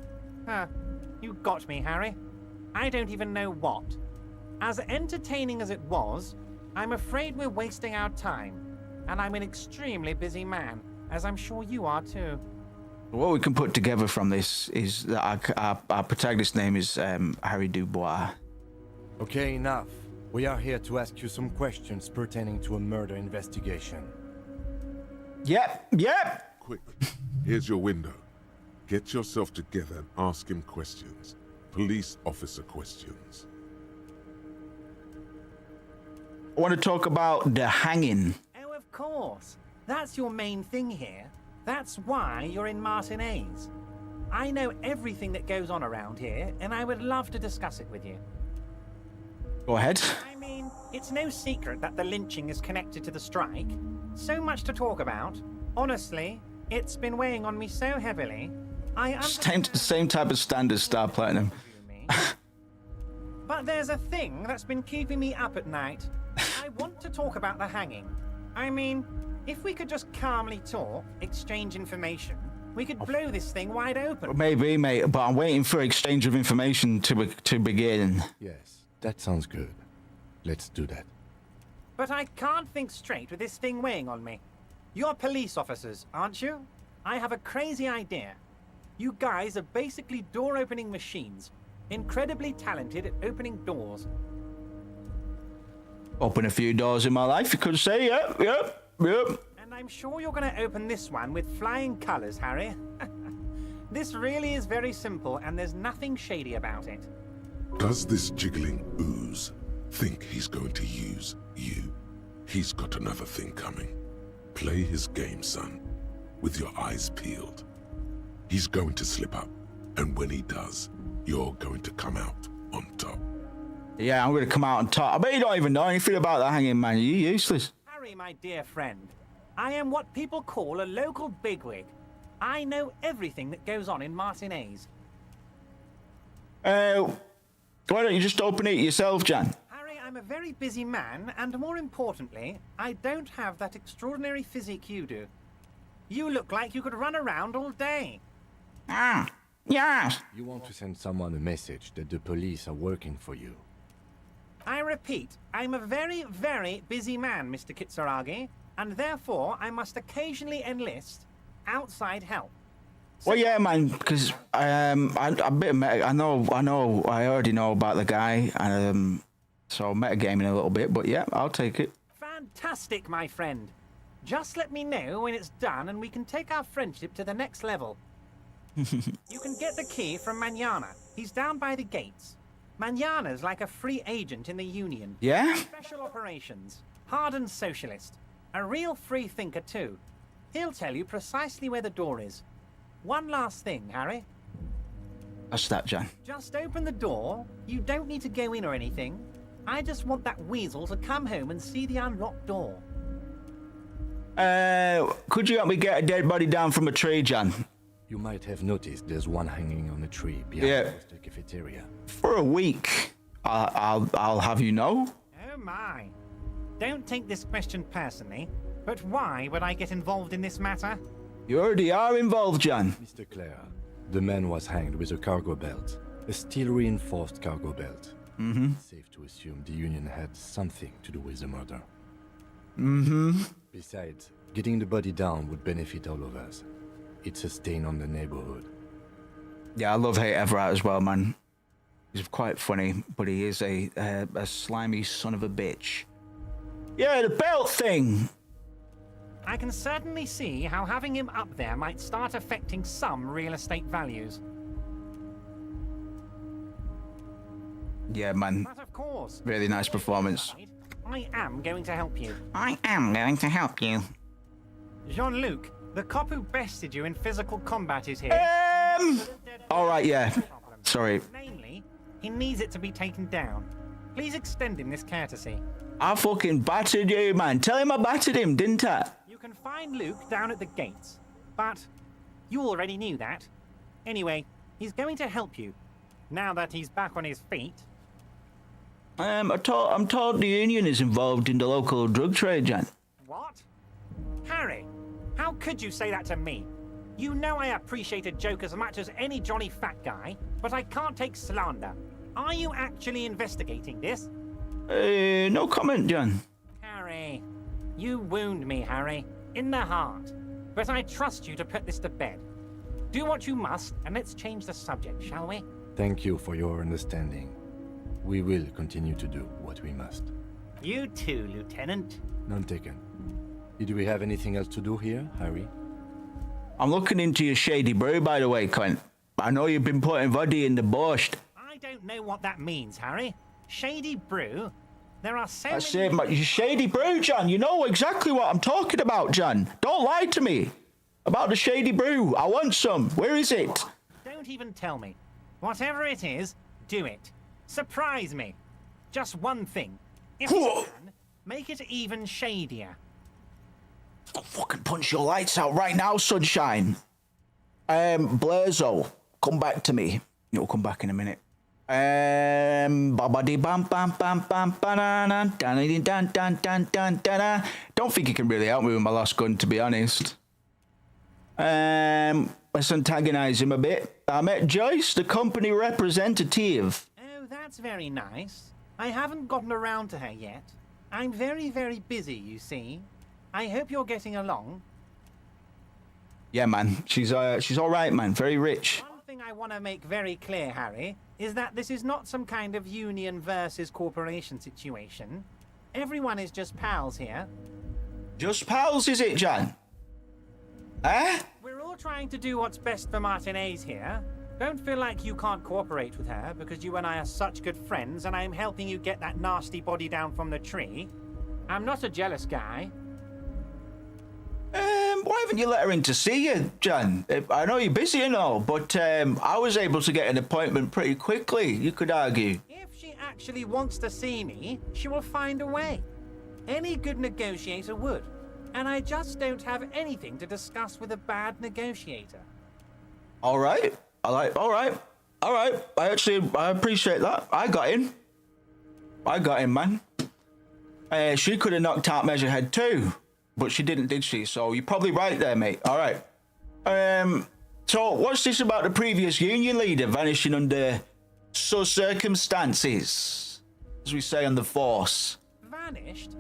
you got me, Harry. I don't even know what. As entertaining as it was, I'm afraid we're wasting our time. And I'm an extremely busy man, as I'm sure you are too. What we can put together from this is that our protagonist's name is Harry Dubois. Okay, enough. We are here to ask you some questions pertaining to a murder investigation. Yep. Quick, here's your window. Get yourself together and ask him questions. Police officer questions. I want to talk about the hanging. Oh, of course. That's your main thing here. That's why you're in Martinez. I know everything that goes on around here, and I would love to discuss it with you. Go ahead. I mean, it's no secret that the lynching is connected to the strike. So much to talk about. Honestly, it's been weighing on me so heavily. Same type of standard Star Platinum. But there's a thing that's been keeping me up at night. I want to talk about the hanging. I mean, if we could just calmly talk, exchange information, we could blow this thing wide open. Maybe, mate, but I'm waiting for exchange of information to begin. Yes. That sounds good. Let's do that. But I can't think straight with this thing weighing on me. You're police officers, aren't you? I have a crazy idea. You guys are basically door-opening machines. Incredibly talented at opening doors. Open a few doors in my life, you could say. Yep. And I'm sure you're going to open this one with flying colors, Harry. This really is very simple, and there's nothing shady about it. Does this jiggling ooze think he's going to use you? He's got another thing coming. Play his game, son, with your eyes peeled. He's going to slip up, and when he does, you're going to come out on top. Yeah, I'm going to come out on top. I bet you don't even know anything about that hanging, man. You're useless. Harry, my dear friend, I am what people call a local bigwig. I know everything that goes on in Martinez. Why don't you just open it yourself, Jan? Harry, I'm a very busy man, and more importantly, I don't have that extraordinary physique you do. You look like you could run around all day. Ah, yes. You want to send someone a message that the police are working for you. I repeat, I'm a very, very busy man, Mr. Kitsuragi, and therefore I must occasionally enlist outside help. Well, yeah, man, because I already know about the guy, so metagaming a little bit, but yeah, I'll take it. Fantastic, my friend. Just let me know when it's done and we can take our friendship to the next level. You can get the key from Manana. He's down by the gates. Manana's like a free agent in the Union. Yeah? Special operations. Hardened socialist. A real free thinker, too. He'll tell you precisely where the door is. One last thing, Harry. What's that, John? Just open the door. You don't need to go in or anything. I just want that weasel to come home and see the unlocked door. Could you help me get a dead body down from a tree, John? You might have noticed there's one hanging on a tree behind the cafeteria. For a week. I'll have you know. Oh my. Don't take this question personally, but why would I get involved in this matter? You already are involved, John. Mr. Clare, the man was hanged with a cargo belt. A steel-reinforced cargo belt. Mm-hmm. Safe to assume the Union had something to do with the murder. Mm-hmm. Besides, getting the body down would benefit all of us. It's a stain on the neighborhood. Yeah, I love Hate Everett as well, man. He's quite funny, but he is a slimy son of a bitch. Yeah, the belt thing! I can certainly see how having him up there might start affecting some real estate values. Yeah, man. But of course, really nice performance. I am going to help you. I am going to help you. Jean-Luc, the cop who bested you in physical combat is here. All right, yeah. Sorry. Namely, he needs it to be taken down. Please extend him this courtesy. I fucking battered you, man. Tell him I battered him, didn't I? You can find Luke down at the gates, but you already knew that. Anyway, he's going to help you, now that he's back on his feet. I'm told the Union is involved in the local drug trade, Jan. What? Harry, how could you say that to me? You know I appreciate a joke as much as any jolly fat guy, but I can't take slander. Are you actually investigating this? No comment, John. Harry, you wound me, Harry, in the heart. But I trust you to put this to bed. Do what you must, and let's change the subject, shall we? Thank you for your understanding. We will continue to do what we must. You too, Lieutenant. None taken. Did we have anything else to do here, Harry? I'm looking into your shady brew, by the way, Clint. I know you've been putting vodka in the borscht. I don't know what that means, Harry. Shady brew? There are so I said, shady brew, John. You know exactly what I'm talking about, John. Don't lie to me about the shady brew. I want some. Where is it? Don't even tell me. Whatever it is, do it. Surprise me. Just one thing. If you can, make it even shadier. I'll fucking punch your lights out right now, sunshine. Blazo, come back to me. You'll come back in a minute. Babadi bam bam bam bam banana dan dan dan dan dan dan. Don't think you can really help me with my last gun, to be honest. Let's antagonize him a bit. I met Joyce, the company representative. Oh, that's very nice. I haven't gotten around to her yet. I'm very, very busy, you see. I hope you're getting along. Yeah, man. She's all right, man. Very rich. One thing I want to make very clear, Harry, is that this is not some kind of union versus corporation situation. Everyone is just pals here. Just pals, is it, Jan? Eh? We're all trying to do what's best for Martinez here. Don't feel like you can't cooperate with her because you and I are such good friends and I'm helping you get that nasty body down from the tree. I'm not a jealous guy. Why haven't you let her in to see you, Jan? I know you're busy and all, but I was able to get an appointment pretty quickly, you could argue. If she actually wants to see me, she will find a way. Any good negotiator would. And I just don't have anything to discuss with a bad negotiator. All right. All right. I appreciate that. I got him, man. She could have knocked out Measurehead too. but she didn't, did she? So you're probably right there, mate. All right. So what's this about the previous union leader vanishing under circumstances, as we say on the force? Vanished?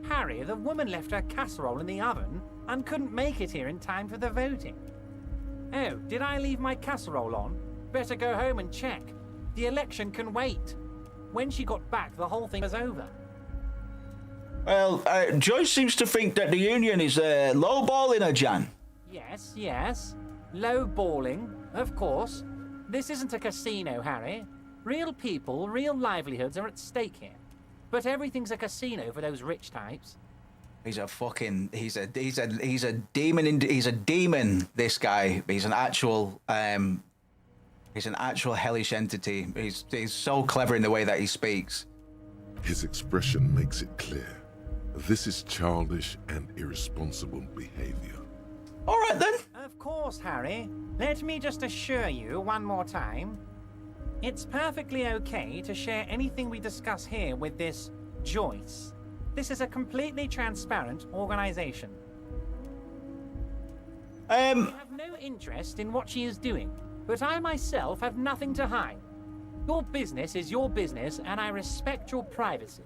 Harry, the woman left her casserole in the oven and couldn't make it here in time for the voting. Oh, did I leave my casserole on? Better go home and check. The election can wait. When she got back, the whole thing was over. Well, Joyce seems to think that the union is lowballing her, Jan. Yes, yes. Low-balling, of course. This isn't a casino, Harry. Real people, real livelihoods are at stake here. But everything's a casino for those rich types. He's a demon. He's a demon. This guy. He's an actual hellish entity. He's so clever in the way that he speaks. His expression makes it clear. This is childish and irresponsible behavior. All right then. Of course, Harry. Let me just assure you one more time. It's perfectly okay to share anything we discuss here with this Joyce. This is a completely transparent organization. I have no interest in what she is doing, but I myself have nothing to hide. Your business is your business, and I respect your privacy.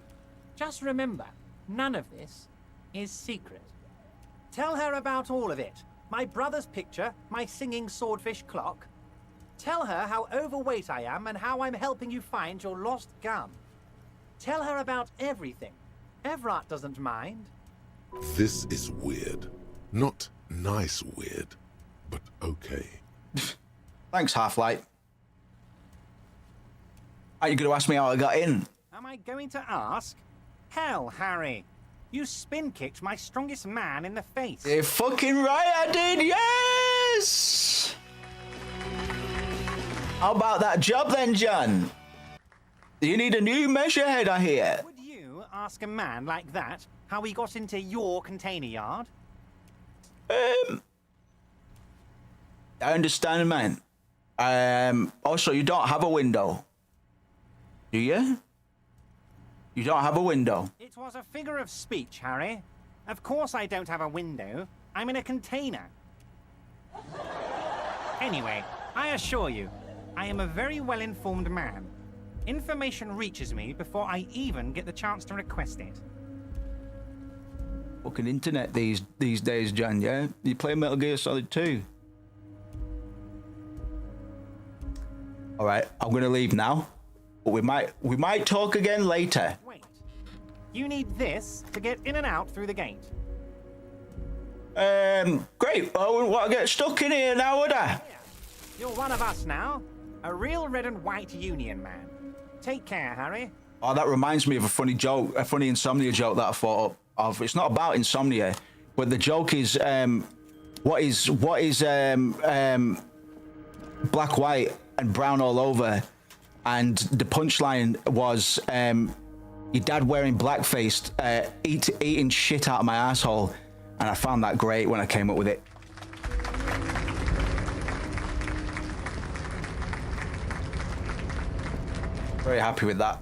Just remember, none of this is secret. Tell her about all of it. My brother's picture, my singing swordfish clock. Tell her how overweight I am and how I'm helping you find your lost gun. Tell her about everything. Everett doesn't mind. This is weird. Not nice weird, but okay. Thanks, Half-Light. Are you going to ask me how I got in? Am I going to ask? Hell, Harry. You spin-kicked my strongest man in the face. You're fucking right, I did, yes! How about that job then, John? You need a new measurehead, I hear. Would you ask a man like that how he got into your container yard? I understand, man. Also, you don't have a window. Do you? You don't have a window. It was a figure of speech, Harry. Of course I don't have a window. I'm in a container. Anyway, I assure you, I am a very well-informed man. Information reaches me before I even get the chance to request it. Fucking internet these days, John, yeah? You play Metal Gear Solid 2. Alright, I'm gonna leave now. But we might talk again later. Wait. You need this to get in and out through the gate. Great. I wouldn't want to get stuck in here now, would I? You're one of us now. A real red and white union man. Take care, Harry. Oh, that reminds me of a funny joke, a funny insomnia joke that I thought of. It's not about insomnia, but the joke is, what is black, white, and brown all over? And the punchline was, your dad wearing blackface, eating shit out of my asshole. And I found that great when I came up with it. Very happy with that.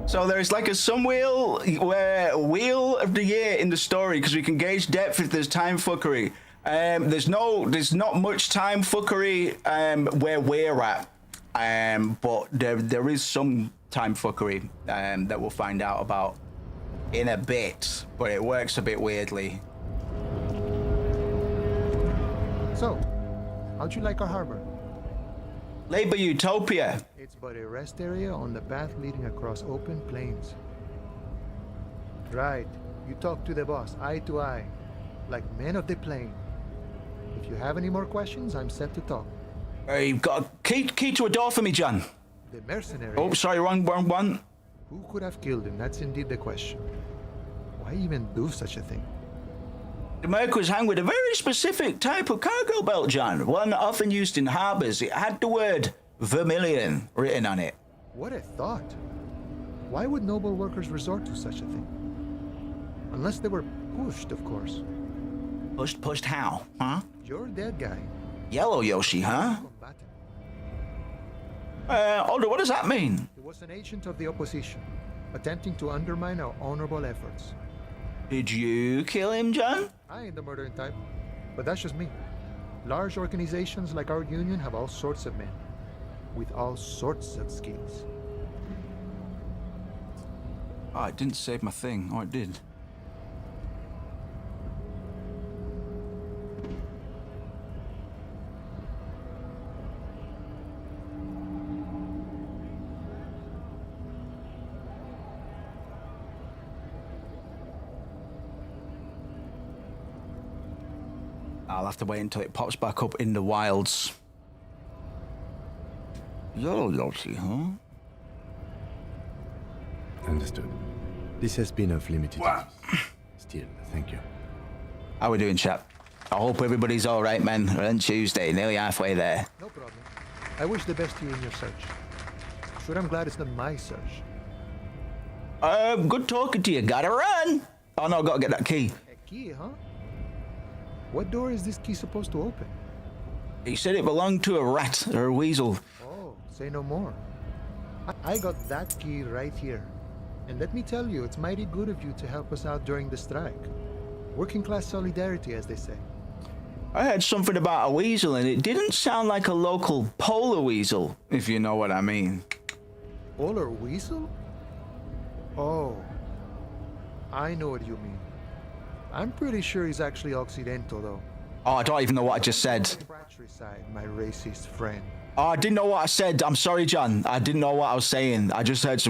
So there's like a wheel of the year in the story because we can gauge depth if there's time fuckery. There's not much time fuckery where we're at, but there is some time fuckery that we'll find out about in a bit. But it works a bit weirdly. So, how'd you like our harbor? Labor Utopia. It's but a rest area on the path leading across open plains. Right. You talk to the boss, eye to eye, like men of the plain. If you have any more questions, I'm set to talk. You've got a key to a door for me, John. The mercenary. Oh, sorry, wrong one. Who could have killed him? That's indeed the question. Why even do such a thing? The Merc was hung with a very specific type of cargo belt, John. One often used in harbors. It had the word Vermilion written on it. What a thought. Why would noble workers resort to such a thing? Unless they were pushed, of course. Pushed how, huh? You're that guy. Yellow Yoshi, huh? Aldo, what does that mean? He was an agent of the opposition, attempting to undermine our honorable efforts. Did you kill him, John? I ain't the murdering type, but that's just me. Large organizations like our union have all sorts of men, with all sorts of skills. Oh, it didn't save my thing. Oh, it did. I'll have to wait until it pops back up in the wilds. Yellow Yoshi, huh? Understood. This has been of limited use. Still, thank you. How we doing, chap? I hope everybody's all right, man. We're on Tuesday, nearly halfway there. No problem. I wish the best to you in your search. Sure, I'm glad it's not my search. Good talking to you. Gotta run. Oh no, gotta get that key. A key, huh? What door is this key supposed to open? He said it belonged to a rat or a weasel. Oh, say no more. I got that key right here. And let me tell you, it's mighty good of you to help us out during the strike. Working class solidarity, as they say. I heard something about a weasel, and it didn't sound like a local polar weasel, if you know what I mean. Polar weasel? Oh, I know what you mean. I'm pretty sure he's actually Occidental, though. Oh, I don't even know what I just said. Fratricide, my racist friend. Oh, I didn't know what I said. I'm sorry, John. I didn't know what I was saying. I just heard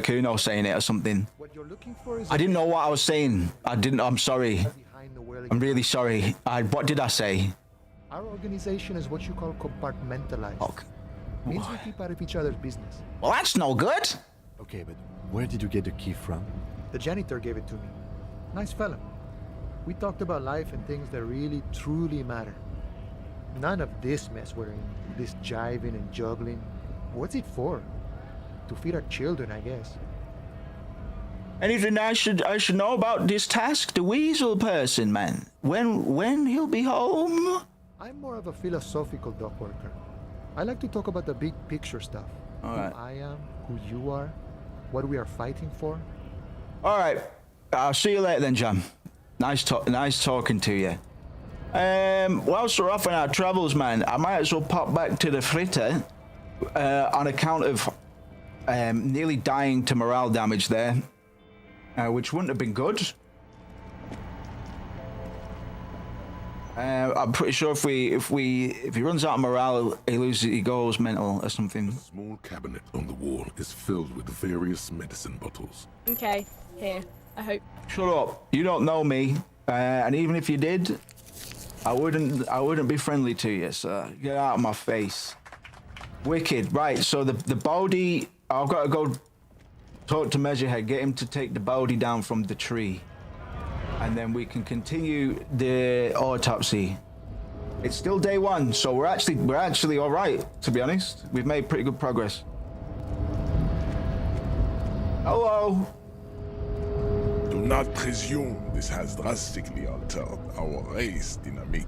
Kuno saying it or something. What you're looking for is I didn't know what I was saying. I'm sorry. I'm really sorry. What did I say? Our organization is what you call compartmentalized. Okay. Means we keep out of each other's business. Well, that's no good. Okay, but where did you get the key from? The janitor gave it to me. Nice fella. We talked about life and things that really, truly matter. None of this mess we're in. This jiving and juggling. What's it for? To feed our children, I guess. Anything I should know about this task? The weasel person, man. When he'll be home? I'm more of a philosophical dock worker. I like to talk about the big picture stuff. All right. Who I am, who you are, what we are fighting for. All right. I'll see you later then, John. Nice talking to you. Whilst we're off on our travels, man, I might as well pop back to the fritter on account of nearly dying to morale damage there, which wouldn't have been good. I'm pretty sure if he runs out of morale, he goes mental or something. A small cabinet on the wall is filled with various medicine bottles. Okay, here. I hope. Shut up. You don't know me, and even if you did, I wouldn't be friendly to you. So get out of my face. Wicked. Right. So the body. I've got to go talk to Measurehead. Get him to take the body down from the tree, and then we can continue the autopsy. It's still day one, so we're actually all right. To be honest, we've made pretty good progress. Hello. Do not presume this has drastically altered our race dynamic.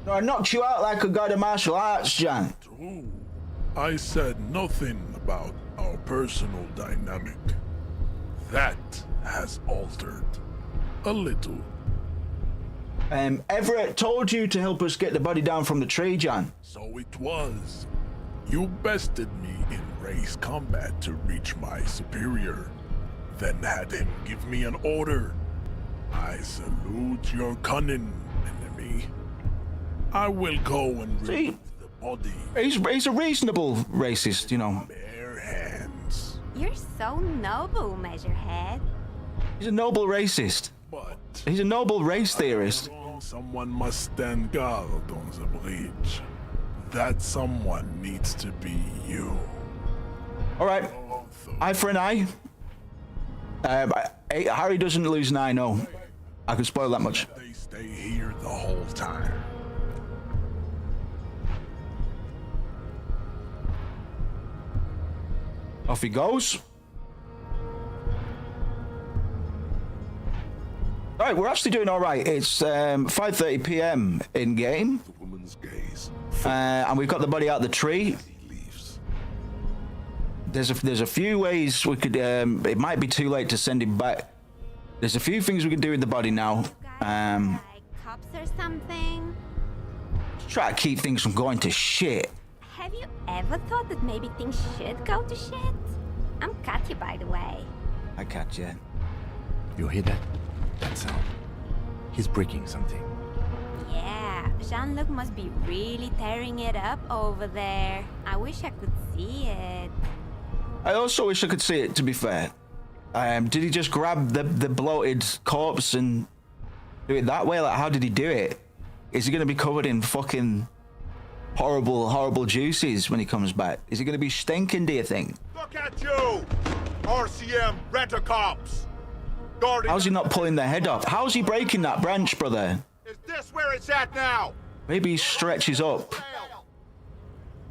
No, I knocked you out like a god of martial arts, John. True. I said nothing about our personal dynamic. That has altered. A little. Everett told you to help us get the body down from the tree, John. So it was. You bested me in race combat to reach my superior. Then had him give me an order. I salute your cunning, enemy. I will go and remove the body. He's a reasonable racist, you know. Bare hands. You're so noble, Measurehead. He's a noble racist. But he's a noble race theorist. Someone must stand guard on the bridge. That someone needs to be you. All right, eye for an eye. Harry doesn't lose an eye, no. I can spoil that much. They stay here the whole time. Off he goes. Right, we're actually doing all right. It's 5:30 p.m. in game. The woman's gaze. And we've got the body out the tree. There's a few ways we could. It might be too late to send him back. There's a few things we can do with the body now. Like cops or something? Try to keep things from going to shit. Have you ever thought that maybe things should go to shit? I'm Katya, by the way. I catch you. You hear that? That sound. He's breaking something. Yeah, Jean-Luc must be really tearing it up over there. I wish I could see it. I also wish I could see it, to be fair. Did he just grab the bloated corpse and do it that way? Like, how did he do it? Is he going to be covered in fucking horrible juices when he comes back? Is he going to be stinking, do you think? Look at you! RCM Rent-A-Cops! How's he not pulling their head off? How's he breaking that branch, brother? Is this where it's at now? Maybe he stretches up.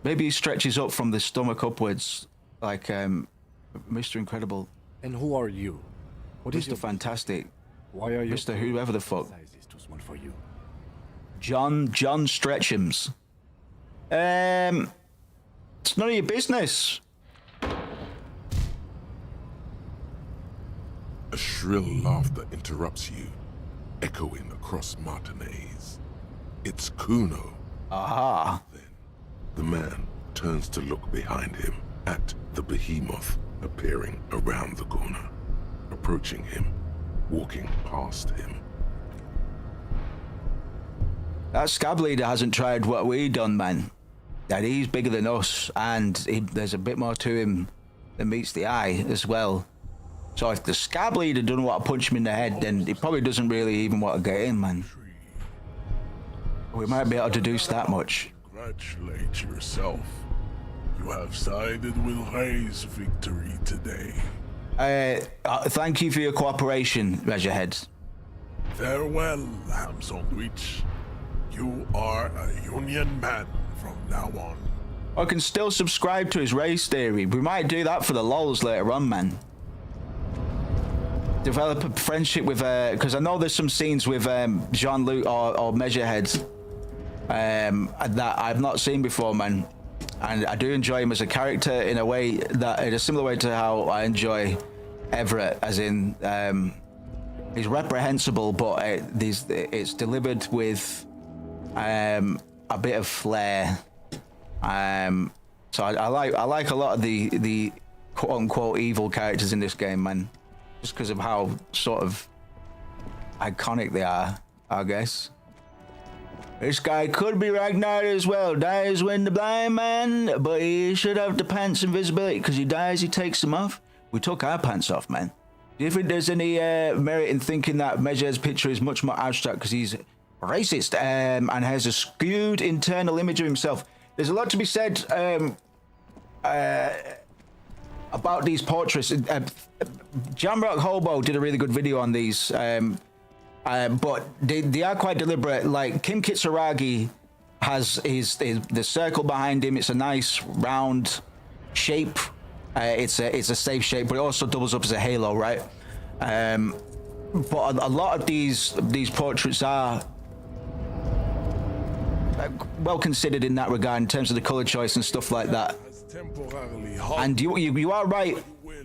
Maybe he stretches up from the stomach upwards, like Mr. Incredible. And who are you? What is Mr. Fantastic? Why are you? Mr. Whoever the fuck. Size is too small for you. John Stretchums. It's none of your business. A shrill laughter interrupts you, echoing across Martinez. It's Kuno. Aha. Then the man turns to look behind him at the behemoth appearing around the corner, approaching him, walking past him. That scab leader hasn't tried what we done, man. That he's bigger than us, and there's a bit more to him than meets the eye as well. So if the scab leader doesn't want to punch him in the head, then he probably doesn't really even want to get in, man. We might be able to deduce that much. Congratulate yourself. You have sided with Ray's victory today. Thank you for your cooperation, Measurehead. Farewell, ham sandwich. You are a Union man from now on. I can still subscribe to his race theory. We might do that for the lols later on, man. Develop a friendship with, because I know there's some scenes with Jean-Luc or Measurehead that I've not seen before, man. And I do enjoy him as a character in a way that, in a similar way to how I enjoy Everett, as in he's reprehensible, but it's delivered with a bit of flair. So I like a lot of the quote unquote evil characters in this game, man. Just because of how sort of iconic they are, I guess. This guy could be Ragnar as well. Dies when the blind man, but he should have the pants invisibility because he dies, he takes them off. We took our pants off, man. Do you think there's any merit in thinking that Measure's picture is much more abstract because he's racist and has a skewed internal image of himself? There's a lot to be said about these portraits. Jamrock Hobo did a really good video on these, but they are quite deliberate. Like Kim Kitsuragi has the circle behind him. It's a nice round shape. It's a safe shape, but it also doubles up as a halo, right? But a lot of these portraits are well considered in that regard in terms of the color choice and stuff like that. And you are right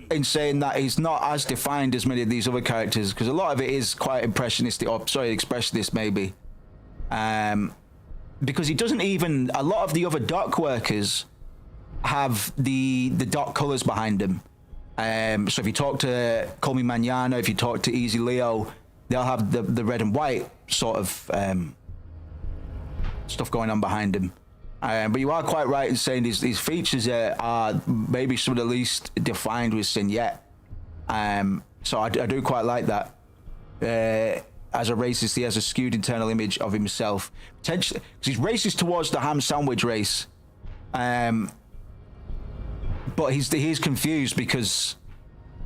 in saying that he's not as defined as many of these other characters, because a lot of it is quite impressionistic, or sorry, expressionist maybe. Because he doesn't even, a lot of the other dock workers have the dock colors behind them. So if you talk to Call Me Mañana, if you talk to Easy Leo, they'll have the red and white sort of stuff going on behind him. But you are quite right in saying these features are maybe some of the least defined we've seen yet. So I do quite like that. As a racist, he has a skewed internal image of himself. Potentially, because he's racist towards the ham sandwich race. But he's confused because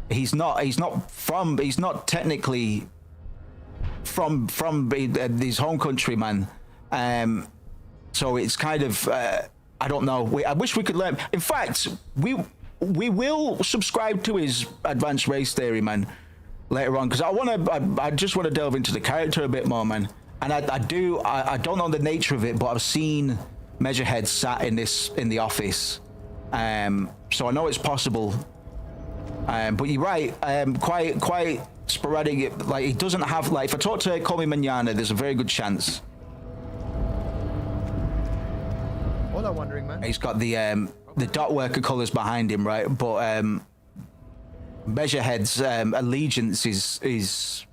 he's not technically from his home country, man. So it's kind of I don't know. I wish we could learn. In fact, we will subscribe to his advanced race theory, man, later on, because I just want to delve into the character a bit more, man. And I don't know the nature of it, but I've seen Measurehead sat in the office, so I know it's possible. But you're right, quite sporadic. Like, he doesn't have, like, if I talk to Call Me Mañana, there's a very good chance. All I'm wondering, man. He's got the dot worker colors behind him, right? But Measurehead's allegiance is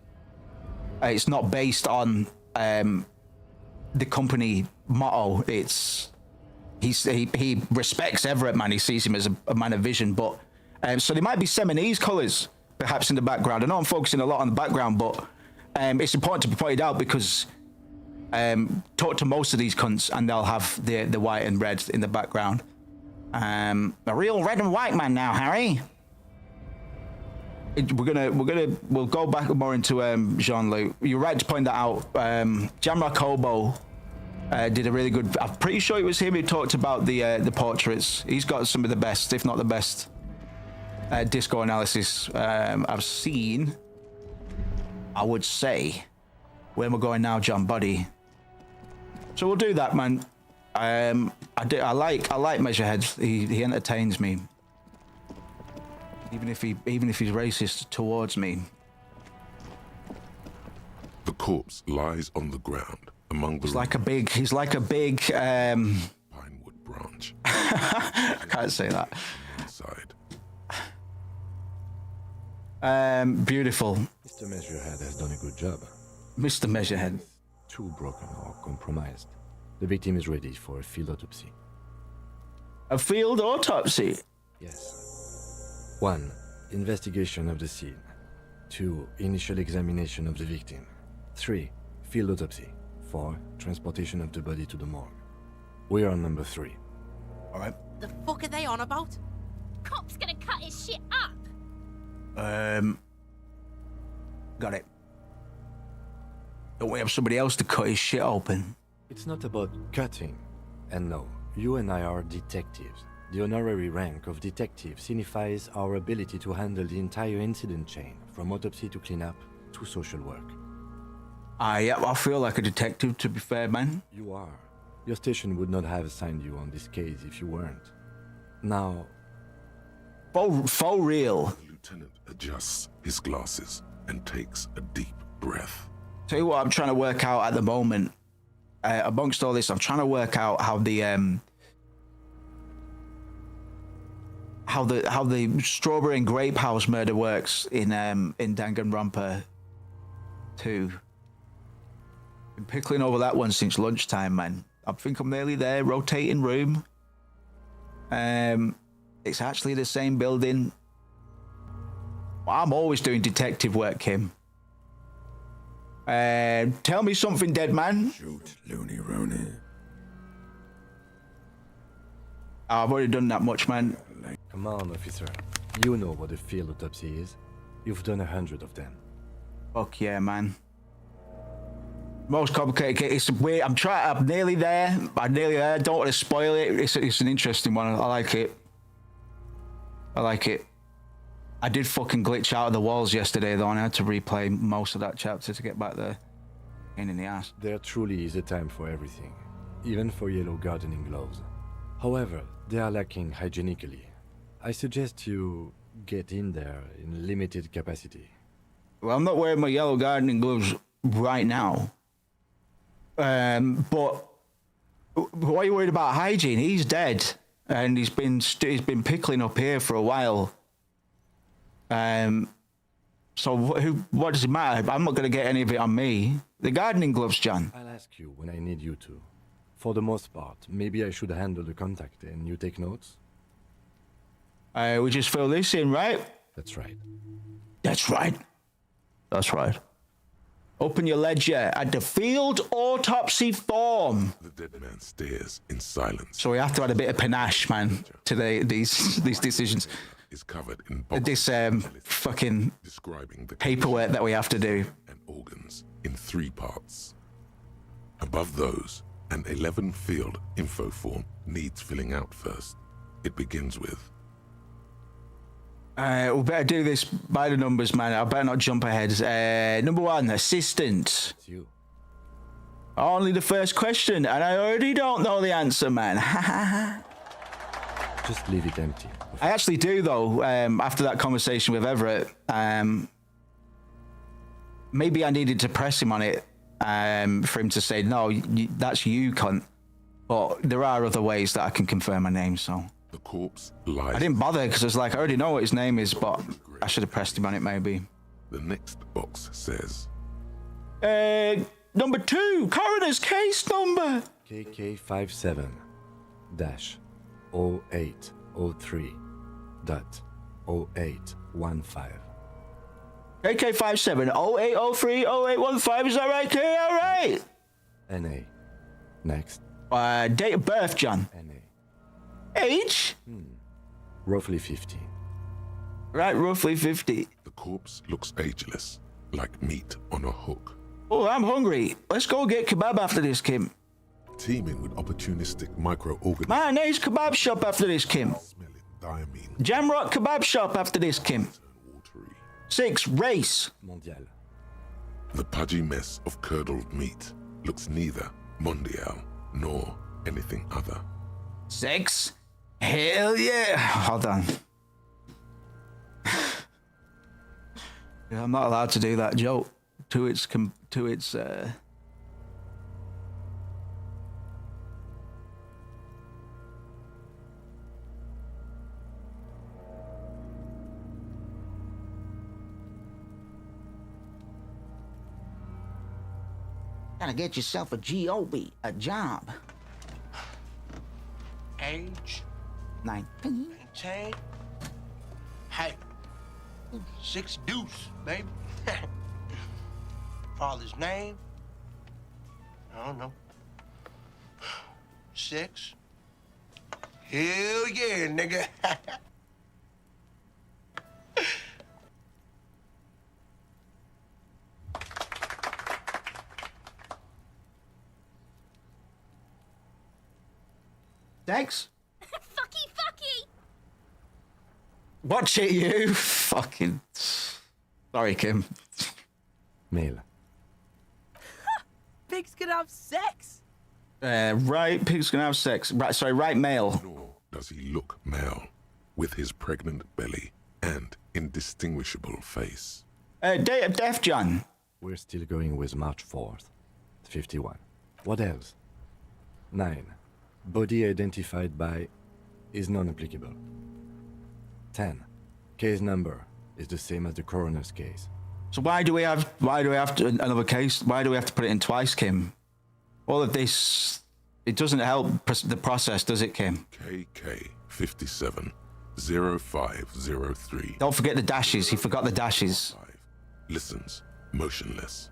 it's not based on the company motto. It's he respects Everett, man. He sees him as a man of vision. But so there might be Seminese colors perhaps in the background. I know I'm focusing a lot on the background, but it's important to be pointed out because talk to most of these cunts and they'll have the white and red in the background. A real red and white man now, Harry. We'll go back more into Jean-Luc. You're right to point that out. Jamrock Hobo did a really good. I'm pretty sure it was him who talked about the portraits. He's got some of the best, if not the best, disco analysis I've seen. I would say. Where we're going now, John Buddy. So we'll do that, man. I like Measurehead. He entertains me. Even if he's racist towards me. The corpse lies on the ground among the. He's like a big. Pinewood branch. I can't say that. Inside. Beautiful. Mr. Measurehead has done a good job. Mr. Measurehead. Too broken or compromised. The victim is ready for a field autopsy. A field autopsy? Yes. 1. Investigation of the scene. 2. Initial examination of the victim. 3. Field autopsy. 4. Transportation of the body to the morgue. We are on number 3. All right. The fuck are they on about? Cop's gonna cut his shit up. Got it. Don't we have somebody else to cut his shit open? It's not about cutting. And no, you and I are detectives. The honorary rank of detective signifies our ability to handle the entire incident chain, from autopsy to cleanup to social work. I feel like a detective, to be fair, man. You are. Your station would not have assigned you on this case if you weren't. Now... For real. The lieutenant adjusts his glasses and takes a deep breath. Tell you what I'm trying to work out at the moment. Amongst all this, I'm trying to work out how the strawberry and grape house murder works in Danganronpa 2. Been pickling over that one since lunchtime, man. I think I'm nearly there. Rotating room. It's actually the same building. I'm always doing detective work, Kim. Tell me something, dead man. Shoot, Looney Rooney. I've already done that much, man. Come on, officer. You know what a field autopsy is. You've done 100 of them. Fuck yeah, man. Most complicated. It's weird. I'm nearly there. I'm nearly there. Don't want to spoil it. It's an interesting one. I like it. I did fucking glitch out of the walls yesterday, though, and I had to replay most of that chapter to get back there. Pain in the ass. There truly is a time for everything, even for yellow gardening gloves. However, they are lacking hygienically. I suggest you get in there in limited capacity. Well, I'm not wearing my yellow gardening gloves right now. But why are you worried about hygiene? He's dead, and he's been pickling up here for a while. So what does it matter? I'm not going to get any of it on me. The gardening gloves, John. I'll ask you when I need you to. For the most part, maybe I should handle the contact and you take notes? We just fill this in, right? That's right. That's right. That's right. Open your ledger at the field autopsy form. The dead man stares in silence. So we have to add a bit of panache, man, to these decisions. Is covered in boxes this fucking describing the paperwork that we have to do. And organs in 3 parts. Above those, an 11-field info form needs filling out first. It begins with We better do this by the numbers, man. I better not jump ahead. Number 1, assistant. It's you. Only the first question, and I already don't know the answer, man. Just leave it empty. I actually do, though, after that conversation with Everett. Maybe I needed to press him on it for him to say, no, that's you, cunt. But there are other ways that I can confirm my name, so... The corpse lies. I didn't bother because I was like, I already know what his name is, but I should have pressed him on it, maybe. The next box says... Number 2, coroner's case number. KK57-0803.0815. KK57-0803-0815, is that right, K? All right. NA. Next. Date of birth, John. NA. Age? Roughly 50. Right, roughly 50. The corpse looks ageless, like meat on a hook. Oh, I'm hungry. Let's go get kebab after this, Kim. Teeming with opportunistic microorganisms. Mayonnaise kebab shop after this, Kim. Diamine. Jamrock kebab shop after this, Kim. 6, race. Mondial. The pudgy mess of curdled meat looks neither mondial nor anything other. 6, hell yeah. Hold on. Yeah, I'm not allowed to do that joke to its Gotta get yourself a G.O.B., a job. Age? 19. 19. Hey, 6 deuce, baby. Father's name? I don't know. 6. Hell yeah, nigga. Thanks. Fucky! Watch it, you. Fucking. Sorry, Kim. Male. Pigs can have sex. Right, pigs can have sex. Right, sorry, right male. Nor does he look male, with his pregnant belly and indistinguishable face. Date of death, John. We're still going with March 4th. 51. What else? 9. Body identified by is non-applicable. 10. Case number is the same as the coroner's case. So why do we have to another case? Why do we have to put it in twice, Kim? All of this, it doesn't help the process, does it, Kim? KK57-0503. Don't forget the dashes. He forgot the dashes. Listens, motionless,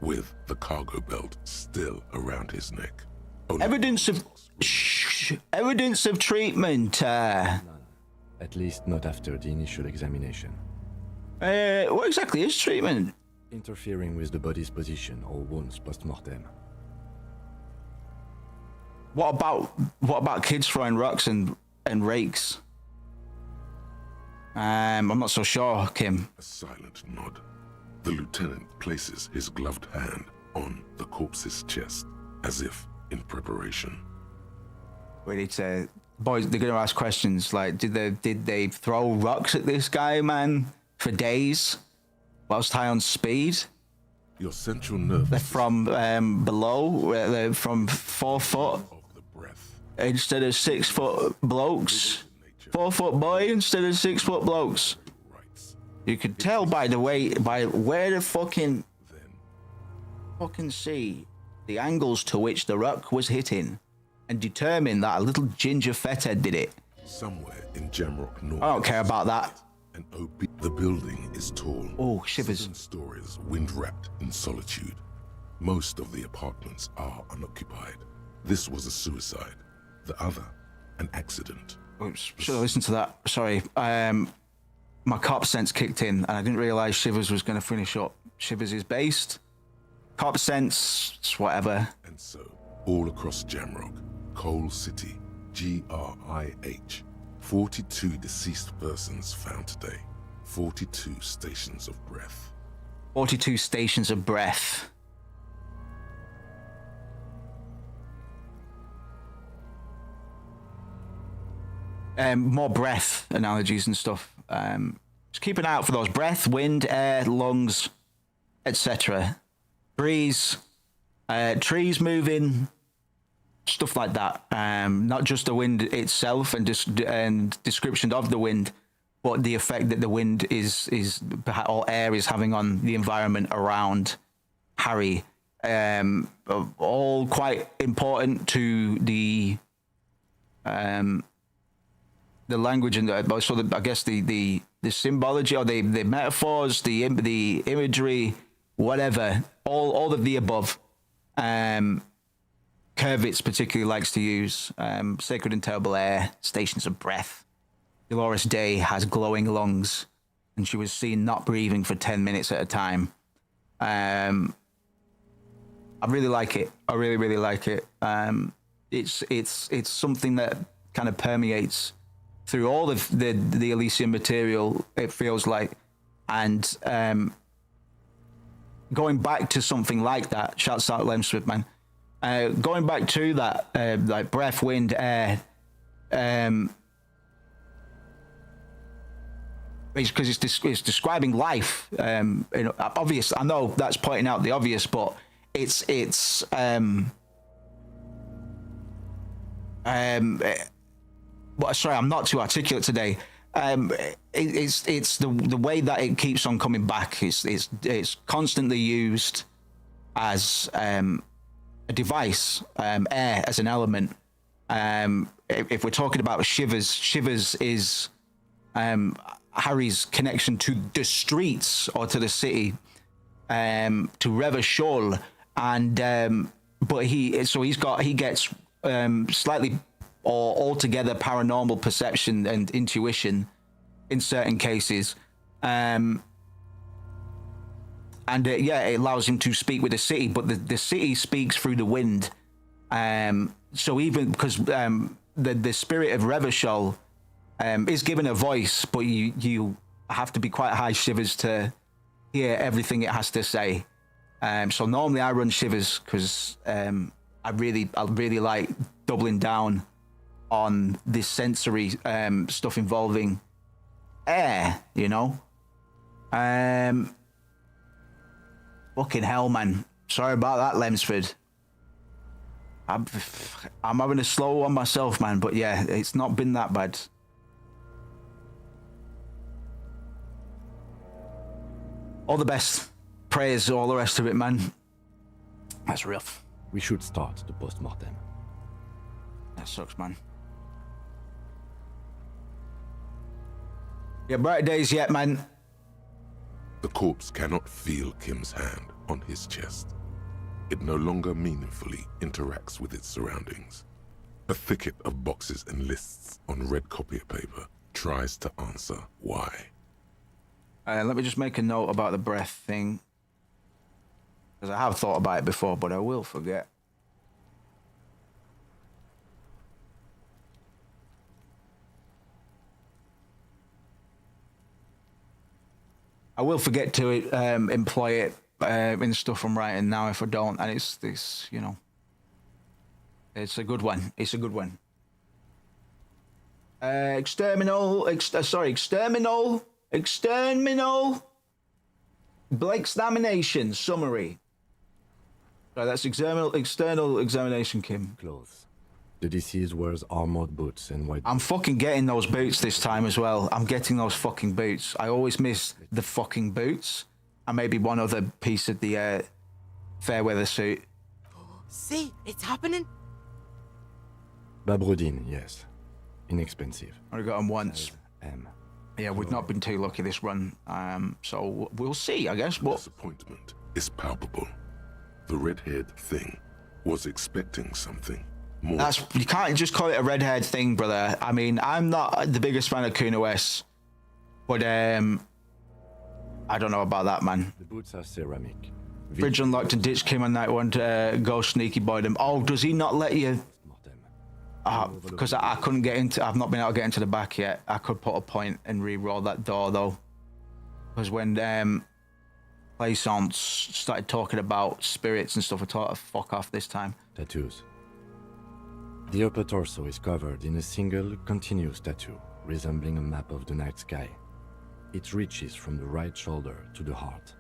with the cargo belt still around his neck. Evidence of treatment. None. At least not after the initial examination. What exactly is treatment? Interfering with the body's position or wounds post-mortem. What about kids throwing rocks and rakes? I'm not so sure, Kim. A silent nod. The lieutenant places his gloved hand on the corpse's chest, as if in preparation. We need to, boys. They're gonna ask questions like, did they throw rocks at this guy, man, for days, whilst high on speed? Your central nervous. They're from below. They're from 4 foot instead of 6 foot blokes. 4 foot boy instead of 6 foot blokes. You could tell by the way, by where the fucking see the angles to which the rock was hitting, and determine that a little ginger fethead did it. Somewhere in Jamrock North. I don't care about that. The building is tall. Oh, shivers. 7 stories, wind-wrapped in solitude. Most of the apartments are unoccupied. This was a suicide. The other, an accident. Oops, should have listened to that. Sorry. My cop sense kicked in, and I didn't realise Shivers was going to finish up. Shivers is based. Cop sense, whatever. And so, all across Jamrock, Coal City, GRIH, 42 deceased persons found today. 42 stations of breath. 42 stations of breath. More breath analogies and stuff. Just keep an eye out for those. Breath, wind, air, lungs, etc. Breeze, trees moving, stuff like that. Not just the wind itself and description of the wind, but the effect that the wind is or air is having on the environment around Harry. All quite important to the language and also I guess the symbology or the metaphors, the imagery, whatever, all of the above. Kervitz particularly likes to use sacred and terrible air, stations of breath. Dolores Day has glowing lungs, and she was seen not breathing for 10 minutes at a time. I really like it. I really like it. It's something that kind of permeates through all of the Elysium material, it feels like. And going back to something like that, shouts out Lemsford, man. Going back to that, like breath, wind, air, because it's describing life. Obvious. I know that's pointing out the obvious, but it's sorry, I'm not too articulate today. It's the way that it keeps on coming back. It's constantly used as a device, air as an element. If we're talking about Shivers is Harry's connection to the streets or to the city, to Revachol, and but he gets slightly or altogether paranormal perception and intuition in certain cases, and it allows him to speak with the city, but the city speaks through the wind. So even because the spirit of Revachol is given a voice, but you have to be quite high Shivers to hear everything it has to say. So normally I run Shivers because I really like doubling down on this sensory stuff involving air, you know. Fucking hell, man. Sorry about that, Lemsford. I'm having a slow one myself, man, but yeah, it's not been that bad. All the best. Prayers, all the rest of it, man. That's rough. We should start the post-mortem. That sucks, man. Yeah, bright days yet, man. The corpse cannot feel Kim's hand on his chest. It no longer meaningfully interacts with its surroundings. A thicket of boxes and lists on red copier paper tries to answer why. Let me just make a note about the breath thing, because I have thought about it before, but I will forget. I will forget to employ it in stuff I'm writing now if I don't, and it's this, you know. It's a good one. It's a good one. Exterminal. Examination summary. So that's external examination, Kim. Clothes. The deceased wears armored boots and white. I'm fucking getting those boots this time as well. I'm getting those fucking boots. I always miss the fucking boots. And maybe one other piece of the fair weather suit. See, it's happening. Babrodine, yes. Inexpensive. I got them once. M. Yeah, we've not been too lucky this run. So we'll see, I guess. But disappointment is palpable. The red-haired thing was expecting something more. You can't just call it a red-haired thing, brother. I mean, I'm not the biggest fan of Kuno S, but I don't know about that, man. The boots are ceramic. Bridge unlocked and ditch came on night one to go sneaky boy them. Oh, does he not let you? Because I couldn't get into. I've not been able to get into the back yet. I could put a point and re-roll that door though. Because when Plaisance started talking about spirits and stuff, I thought, fuck off this time. Tattoos. The upper torso is covered in a single, continuous tattoo, resembling a map of the night sky. It reaches from the right shoulder to the heart.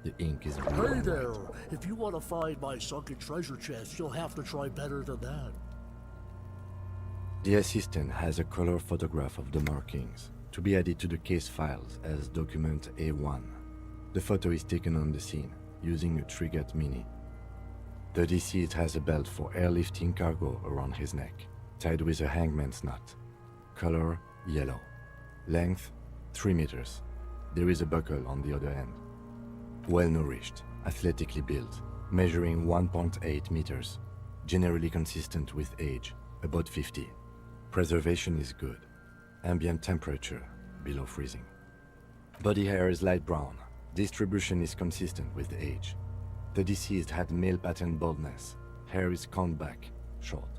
The ink is blue. Hey there! If you want to find my sunken treasure chest, you'll have to try better than that. The assistant has a color photograph of the markings, to be added to the case files as document A1. The photo is taken on the scene, using a triggered mini. The deceased has a belt for airlifting cargo around his neck, tied with a hangman's knot. Color, yellow. Length, 3 meters. There is a buckle on the other end. Well-nourished, athletically built, measuring 1.8 meters. Generally consistent with age, about 50. Preservation is good. Ambient temperature, below freezing. Body hair is light brown. Distribution is consistent with age. The deceased had male pattern baldness. Hair is combed back, short.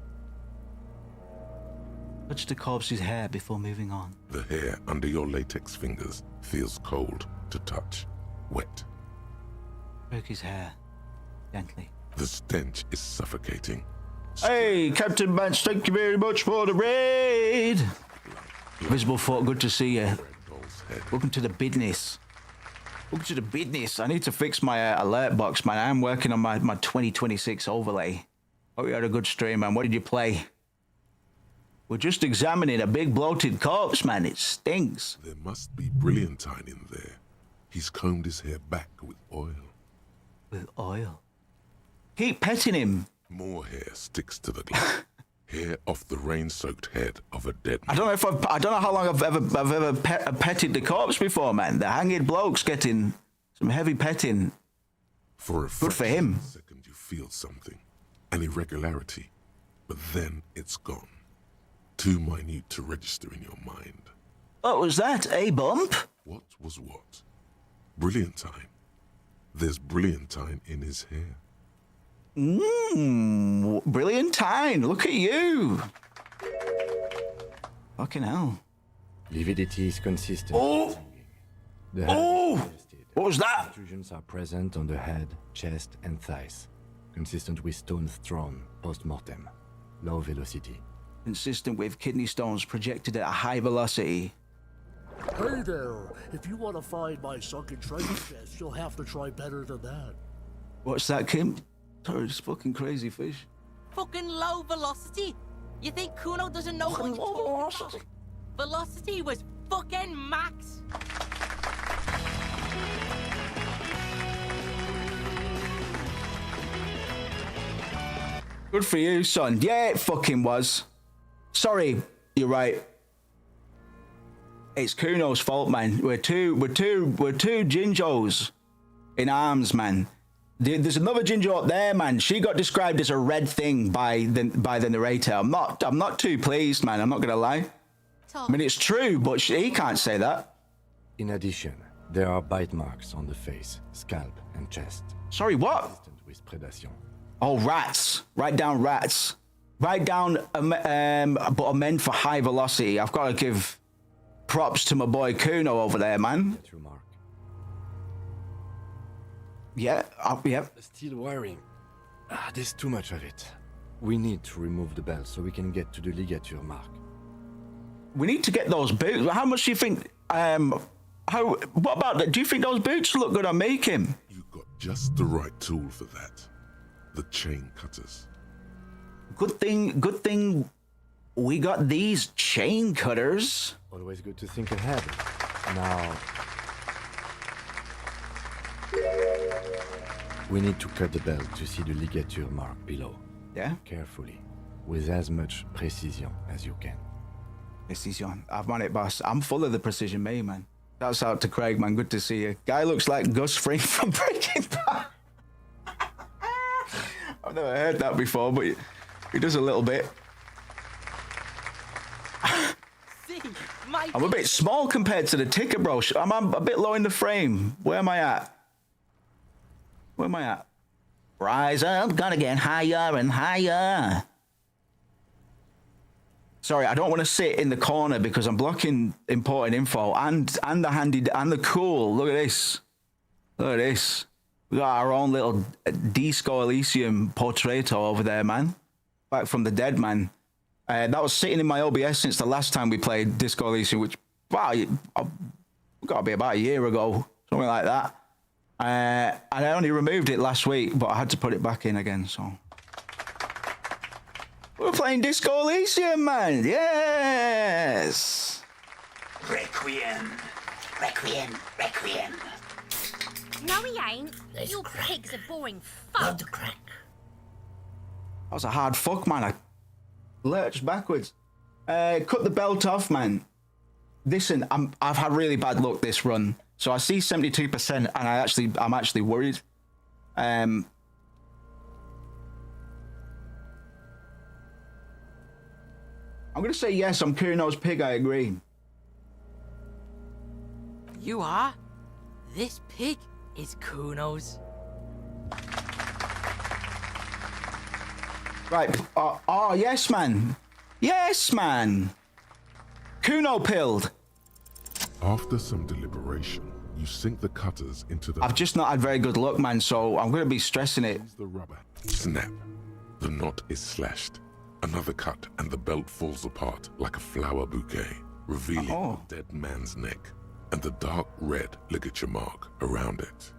Touch the corpse's hair before moving on. The hair under your latex fingers feels cold to touch, wet. Stroke his hair, gently. The stench is suffocating. Hey, Captain Bance, thank you very much for the raid. Visible Foot, good to see you. Welcome to the business. Welcome to the business. I need to fix my alert box, man. I'm working on my 2026 overlay. Hope you had a good stream, man. What did you play? We're just examining a big bloated corpse, man. It stinks. There must be brilliantine in there. He's combed his hair back with oil. With oil? Keep petting him. More hair sticks to the glass. Hair off the rain-soaked head of a dead man. I don't know how long I've ever petted the corpse before, man. The hanged bloke's getting some heavy petting. For a good for him. Second, you feel something, an irregularity, but then it's gone. Too minute to register in your mind. What was that? A bump? What was what? Brilliantine. There's brilliantine in his hair. Brilliantine. Look at you. Fucking hell. Lividity is consistent. Oh! What was that? Protrusions are present on the head, chest, and thighs. Consistent with stones thrown post-mortem. Low velocity. Consistent with kidney stones projected at a high velocity. Hey there! If you want to find my sunken treasure chest, you'll have to try better than that. What's that, Kim? Sorry, it's fucking crazy fish. Fucking low velocity? You think Kuno doesn't know what you're talking about? Velocity was fucking max. Good for you, son. Yeah, it fucking was. Sorry, you're right. It's Kuno's fault, man. We're two Jinjos in arms, man. There's another Jinjo up there, man. She got described as a red thing by the narrator. I'm not too pleased, man. I'm not gonna lie. I mean, it's true, but he can't say that. In addition, there are bite marks on the face, scalp, and chest. Sorry, what? Consistent with predation. Oh, rats. Write down rats. Write down, but amend for high velocity. I've got to give props to my boy Kuno over there, man. Yeah, yeah. Still wiring. There's too much of it. We need to remove the belt so we can get to the ligature mark. We need to get those boots. How much do you think? What about that? Do you think those boots look good on making? You got just the right tool for that. The chain cutters. Good thing. We got these chain cutters. Always good to think ahead. Now, we need to cut the belt to see the ligature mark below. Yeah? Carefully, with as much precision as you can. Precision. I've won it, boss. I'm full of the precision, me, man. Shouts out to Craig, man. Good to see you. Guy looks like Gus Fring from Breaking Bad. I've never heard that before, but he does a little bit. I'm a bit small compared to the ticker, bro. I'm a bit low in the frame. Where am I at? Rise up, gonna get higher and higher. Sorry, I don't want to sit in the corner because I'm blocking important info and the handy and the cool. Look at this. Look at this. We got our own little Disco Elysium portrait over there, man. Back from the dead, man. That was sitting in my OBS since the last time we played Disco Elysium, which, wow, got to be about a year ago, something like that. And I only removed it last week, but I had to put it back in again, so. We're playing Disco Elysium, man. Yes. Requiem. Requiem. Requiem. No, he ain't. Your pig's a boring fuck. That was a hard fuck, man. I lurched backwards. Cut the belt off, man. Listen, I've had really bad luck this run, so I see 72%, and I'm actually worried. I'm gonna say yes. I'm Kuno's pig. I agree. You are? This pig is Kuno's. Right. Oh, yes, man. Yes, man. Kuno pilled. After some deliberation, you sink the cutters into the... I've just not had very good luck, man, so I'm going to be stressing it. The rubber. Snap. The knot is slashed. Another cut, and the belt falls apart like a flower bouquet, revealing the dead man's neck and the dark red ligature mark around it.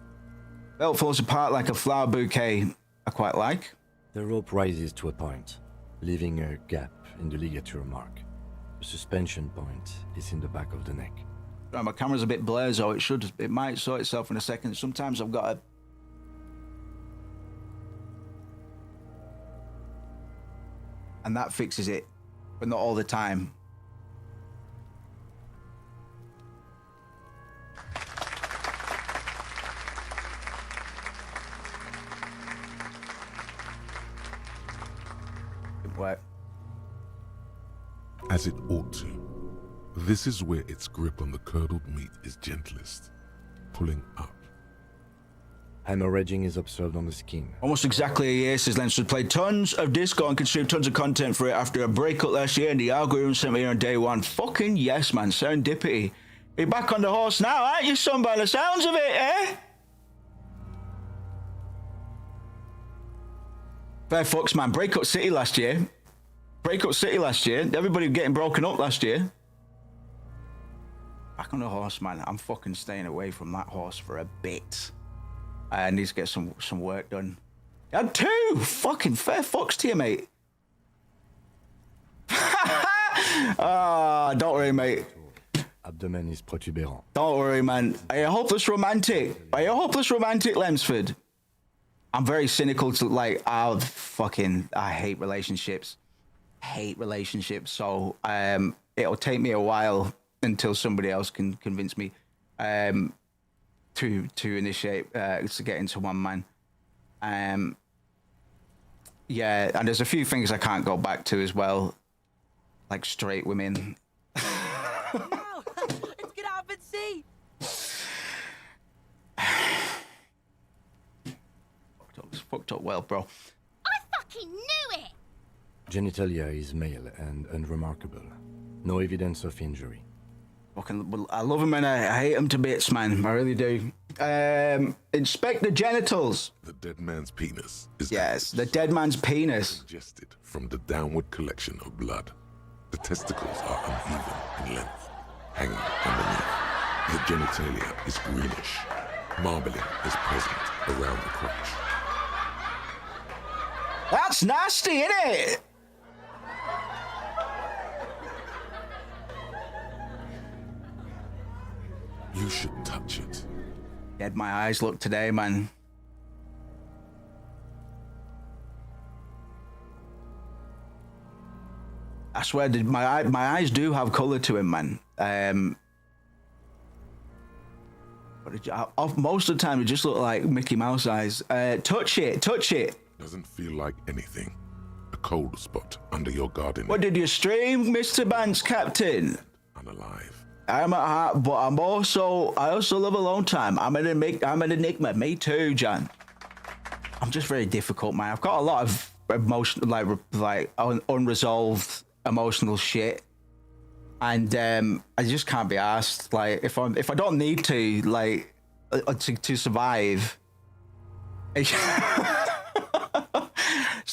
Belt falls apart like a flower bouquet. I quite like. The rope rises to a point, leaving a gap in the ligature mark. The suspension point is in the back of the neck. Right, my camera's a bit blurred, so it might sort itself in a second. Sometimes I've got to... And that fixes it, but not all the time. Good work. As it ought to. This is where its grip on the curdled meat is gentlest, pulling up. Hemorrhaging is observed on the skin. Almost exactly a year since Lensford played tons of Disco and consumed tons of content for it after a breakup last year, and the algorithm sent me here on day one. Fucking yes, man. Serendipity. You're back on the horse now, aren't you, son, by the sounds of it, eh? Fair fucks, man. Breakup City last year. Breakup City last year. Everybody getting broken up last year. Back on the horse, man. I'm fucking staying away from that horse for a bit. I need to get some work done. I had 2 fucking fair fucks to you, mate. Don't worry, mate. Abdomen is protubérant. Don't worry, man. Are you a hopeless romantic? Are you a hopeless romantic, Lemsford? I'm very cynical to like, I hate relationships. So it'll take me a while until somebody else can convince me to initiate to get into one, man. Yeah, and there's a few things I can't go back to as well, like straight women. No, let's get out and see. Fucked up well, bro. I fucking knew it! Genitalia is male and unremarkable. No evidence of injury. Fucking, I love him and I hate him to bits, man. I really do. Inspect the genitals. The dead man's penis is... Yes, the dead man's penis. ...ingested from the downward collection of blood. The testicles are uneven in length, hanging underneath. The genitalia is greenish. Marbling is present around the crotch. That's nasty, isn't it? You should touch it. Dead my eyes look today, man. I swear, my eyes do have colour to him, man. But most of the time, it just look like Mickey Mouse eyes. Touch it. Doesn't feel like anything. A cold spot under your garden. What did you stream, Mr. Bance Captain? Unalive. I'm at heart, but I also love alone time. I'm an enigma. Me too, John. I'm just very difficult, man. I've got a lot of emotion, like unresolved emotional shit, and I just can't be asked. Like, if I don't need to, like, to survive, it's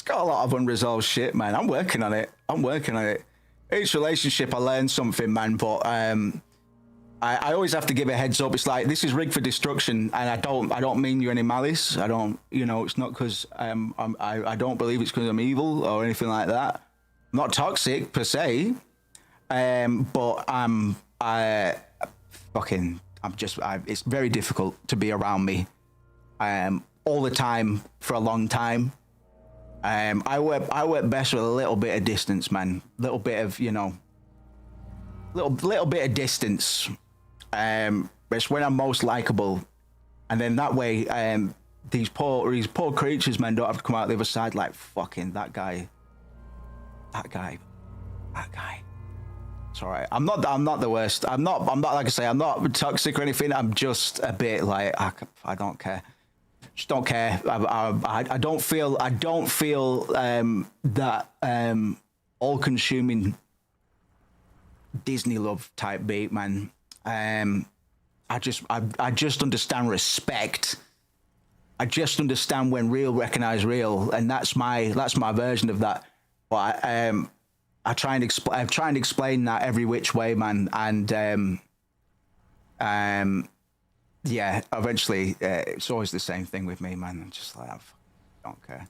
got a lot of unresolved shit, man. I'm working on it. Each relationship, I learn something, man. But I always have to give a heads up. It's like, this is rigged for destruction, and I don't mean you any malice. I don't, you know, it's not because I don't believe it's because I'm evil or anything like that. I'm not toxic per se, but it's very difficult to be around me all the time for a long time. I work best with a little bit of distance, man. Little bit of, you know, little bit of distance. It's when I'm most likable, and then that way, these poor creatures, man, don't have to come out the other side like, fucking that guy. It's all right. I'm not the worst. I'm not like I say, I'm not toxic or anything. I'm just a bit like, I don't care. Just don't care. I don't feel that all-consuming Disney love type beat, man. I just understand respect. I just understand when real recognize real, and that's my version of that. But I try and explain that every which way, man, and yeah, eventually it's always the same thing with me, man. I'm just like, I don't care.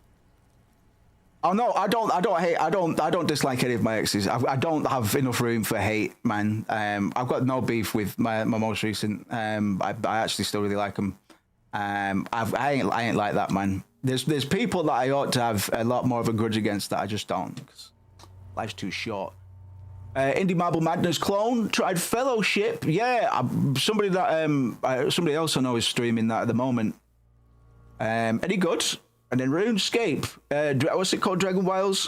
Oh no, I don't hate. I don't dislike any of my exes. I don't have enough room for hate, man. I've got no beef with my most recent. I actually still really like them. I ain't like that, man. There's people that I ought to have a lot more of a grudge against that I just don't, because life's too short. Indie Marble Madness clone tried Fellowship. Yeah, somebody else I know is streaming that at the moment. Any good? And then RuneScape. What's it called? Dragon Wilds?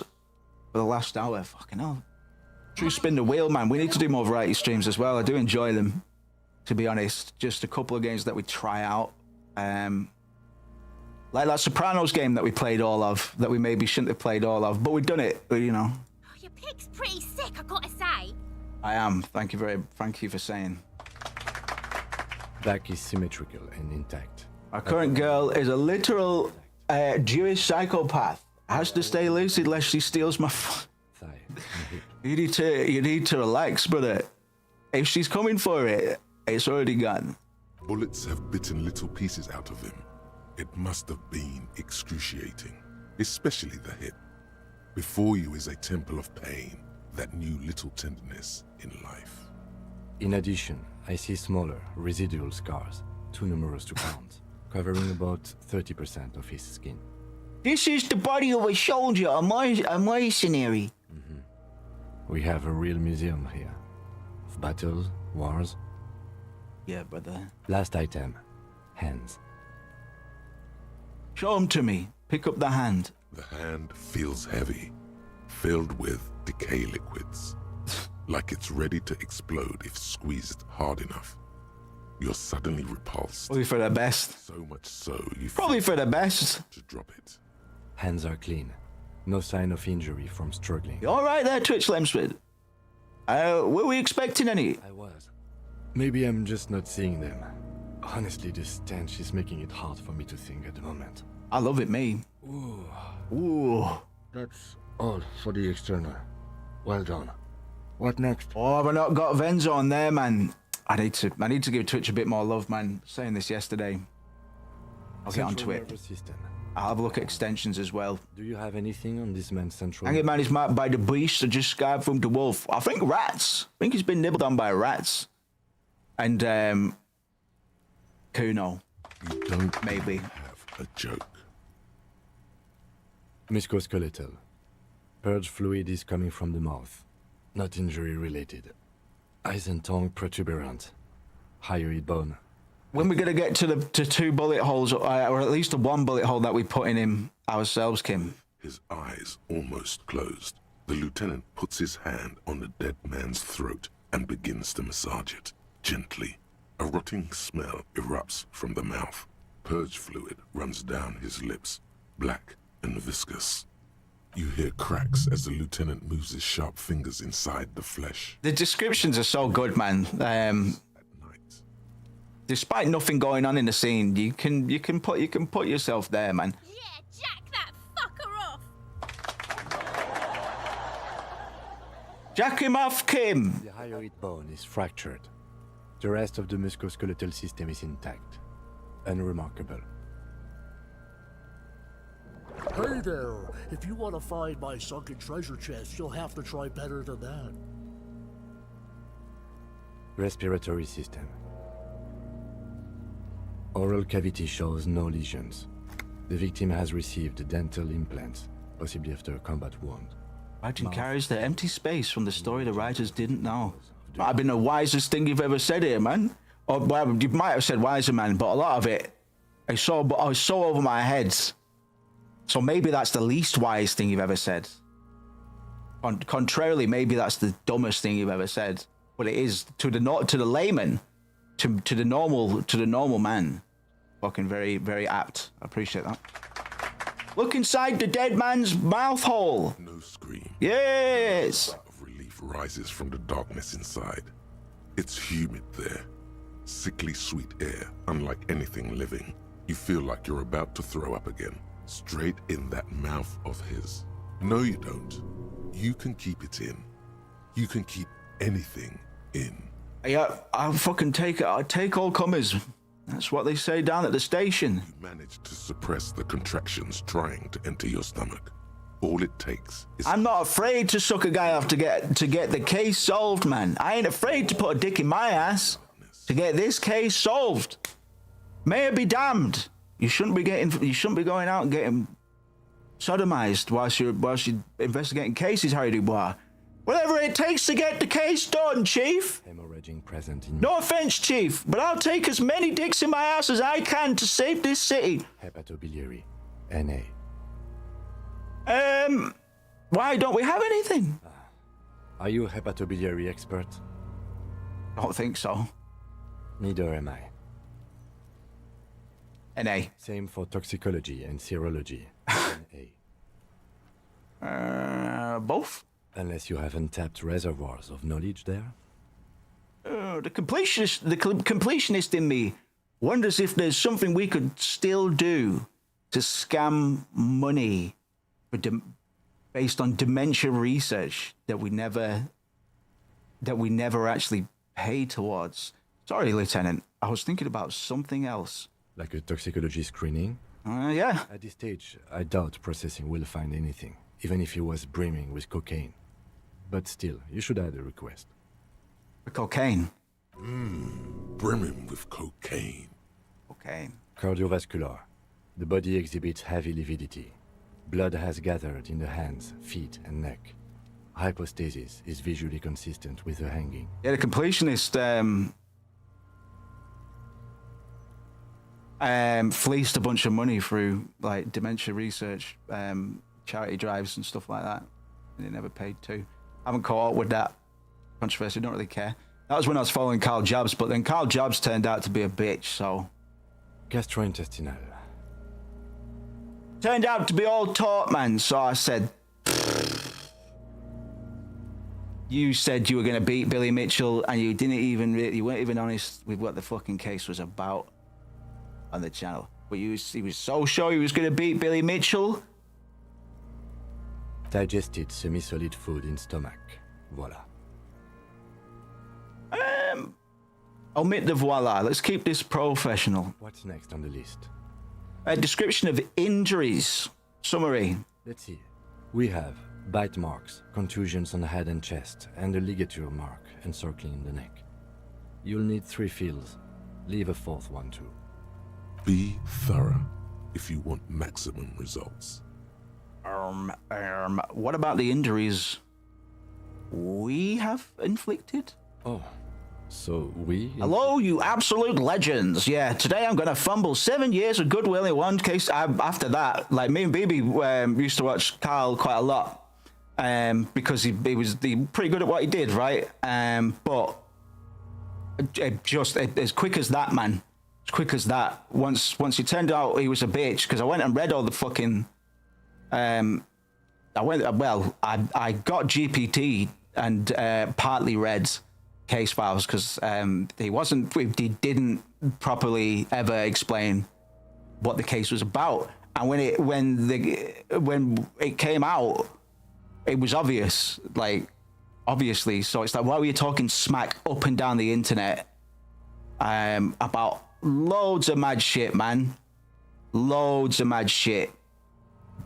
For the last hour. Fucking hell. True spin the wheel, man. We need to do more variety streams as well. I do enjoy them, to be honest. Just a couple of games that we try out. Like that Sopranos game that we played all of, that we maybe shouldn't have played all of, but we've done it, you know. Oh, your pig's pretty sick, I gotta say. I am. Thank you for saying. Back is symmetrical and intact. Our current girl is a literal Jewish psychopath. Has to stay lucid lest she steals my You need to relax, brother. If she's coming for it, it's already gone. Bullets have bitten little pieces out of him. It must have been excruciating, especially the hip. Before you is a temple of pain that knew little tenderness in life. In addition, I see smaller, residual scars, too numerous to count, covering about 30% of his skin. This is the body of a soldier, a mercenary. We have a real museum here. Of battles, wars. Yeah, brother. Last item, hands. Show them to me. Pick up the hand. The hand feels heavy, filled with decay liquids, like it's ready to explode if squeezed hard enough. You're suddenly repulsed. Probably for the best. So much so you probably for the best. To drop it. Hands are clean. No sign of injury from struggling. You all right there, Twitch Lemsford? Were we expecting any? I was. Maybe I'm just not seeing them. Honestly, this stench is making it hard for me to think at the moment. I love it, me. Ooh. That's all for the external. Well done. What next? Oh, we've not got Venzo on there, man. I need to give Twitch a bit more love, man. Saying this yesterday. I'll get onto it. I'll have a look at extensions as well. Do you have anything on this man's central? Hanging Man is marked by the beast, so just scarred from the wolf. I think rats. I think he's been nibbled on by rats. And Kuno. You don't maybe have a joke. Musculoskeletal. Purge fluid is coming from the mouth. Not injury related. Eyes and tongue protuberant. Hyoid bone. When we're gonna get to the two bullet holes, or at least the one bullet hole that we put in him ourselves, Kim? His eyes almost closed. The lieutenant puts his hand on the dead man's throat and begins to massage it, gently. A rotting smell erupts from the mouth. Purge fluid runs down his lips, black and viscous. You hear cracks as the lieutenant moves his sharp fingers inside the flesh. The descriptions are so good, man. Despite nothing going on in the scene, you can put yourself there, man. Yeah, jack that fucker off! Jack him off, Kim! The hyoid bone is fractured. The rest of the musculoskeletal system is intact. Unremarkable. Hey there! If you want to find my sunken treasure chest, you'll have to try better than that. Respiratory system. Oral cavity shows no lesions. The victim has received dental implants, possibly after a combat wound. Writing carries the empty space from the story the writers didn't know. Might have been the wisest thing you've ever said here, man. Or well, you might have said wiser, man, but a lot of it, I was so over my head. So maybe that's the least wise thing you've ever said. Contrarily, maybe that's the dumbest thing you've ever said. But it is to the layman, to the normal man. Fucking very, very apt. I appreciate that. Look inside the dead man's mouth hole. No scream. Yes. Of relief rises from the darkness inside. It's humid there. Sickly sweet air, unlike anything living. You feel like you're about to throw up again. Straight in that mouth of his. No, you don't. You can keep it in. You can keep anything in. Yeah, I'll fucking take it. I'll take all comers. That's what they say down at the station. You manage to suppress the contractions trying to enter your stomach. All it takes is... I'm not afraid to suck a guy off to get the case solved, man. I ain't afraid to put a dick in my ass to get this case solved. May it be damned. You shouldn't be going out and getting sodomized whilst you're investigating cases, Harry Dubois. Whatever it takes to get the case done, Chief. Hemorrhaging present in... No offense, Chief, but I'll take as many dicks in my ass as I can to save this city. Hepatobiliary. NA. Why don't we have anything? Are you a hepatobiliary expert? I don't think so. Neither am I. NA. Same for toxicology and serology. NA. Both? Unless you have untapped reservoirs of knowledge there? The completionist in me wonders if there's something we could still do to scam money based on dementia research that we never actually pay towards. Sorry, Lieutenant. I was thinking about something else. Like a toxicology screening? Yeah. At this stage, I doubt processing will find anything, even if he was brimming with cocaine. But still, you should add a request. For cocaine? Brimming with cocaine. Cocaine. Cardiovascular. The body exhibits heavy lividity. Blood has gathered in the hands, feet, and neck. Hypostasis is visually consistent with the hanging. Yeah, the completionist fleeced a bunch of money through like dementia research, charity drives and stuff like that, and he never paid to. I haven't caught up with that controversy. Don't really care. That was when I was following Carl Jobs, but then Carl Jobs turned out to be a bitch. So gastrointestinal turned out to be all taught, man. So I said, you said you were gonna beat Billy Mitchell, and you weren't even honest with what the fucking case was about on the channel. But he was so sure he was gonna beat Billy Mitchell. Digested semi-solid food in stomach. Voila. Omit the voila. Let's keep this professional. What's next on the list? A description of injuries. Summary. Let's see. We have bite marks, contusions on the head and chest, and a ligature mark encircling the neck. You'll need 3 fields. Leave a 4th one too. Be thorough if you want maximum results. What about the injuries we have inflicted? Oh, so we... Hello, you absolute legends. Yeah, today I'm going to fumble 7 years of goodwill in one case. After that, like me and Bibi used to watch Carl quite a lot because he was pretty good at what he did, right? But just as quick as that, man. As quick as that. Once he turned out he was a bitch, because I went and read all the fucking I got GPT and partly read case files because he didn't properly ever explain what the case was about. And when it came out, it was obvious, obviously. So it's like, why were you talking smack up and down the internet about loads of mad shit, man? Loads of mad shit.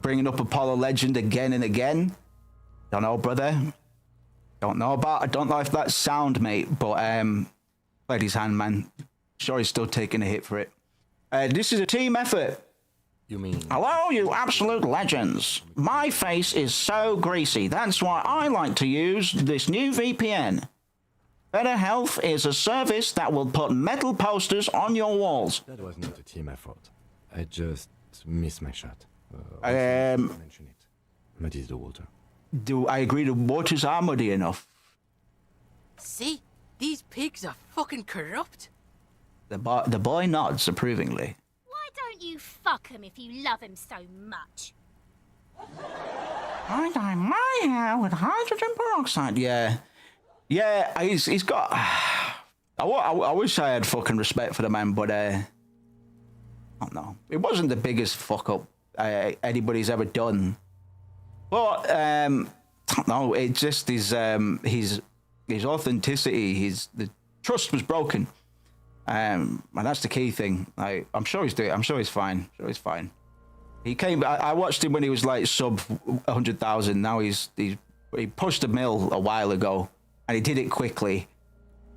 Bringing up Apollo Legend again and again. Don't know, brother. I don't know if that's sound, mate, but played his hand, man. Sure, he's still taking a hit for it. This is a team effort. You mean? Hello, you absolute legends. My face is so greasy. That's why I like to use this new VPN. Better Health is a service that will put metal posters on your walls. That was not a team effort. I just missed my shot. Mention it. Muddy's the water. Do I agree the waters are muddy enough? See? These pigs are fucking corrupt. The boy nods approvingly. Why don't you fuck him if you love him so much? I dye my hair with hydrogen peroxide. Yeah, he's got... I wish I had fucking respect for the man, but I don't know. It wasn't the biggest fuck up anybody's ever done. But I don't know. It just his authenticity. The trust was broken, and that's the key thing. I'm sure he's doing. I'm sure he's fine. He came. I watched him when he was like sub 100,000. Now he pushed a mil a while ago, and he did it quickly.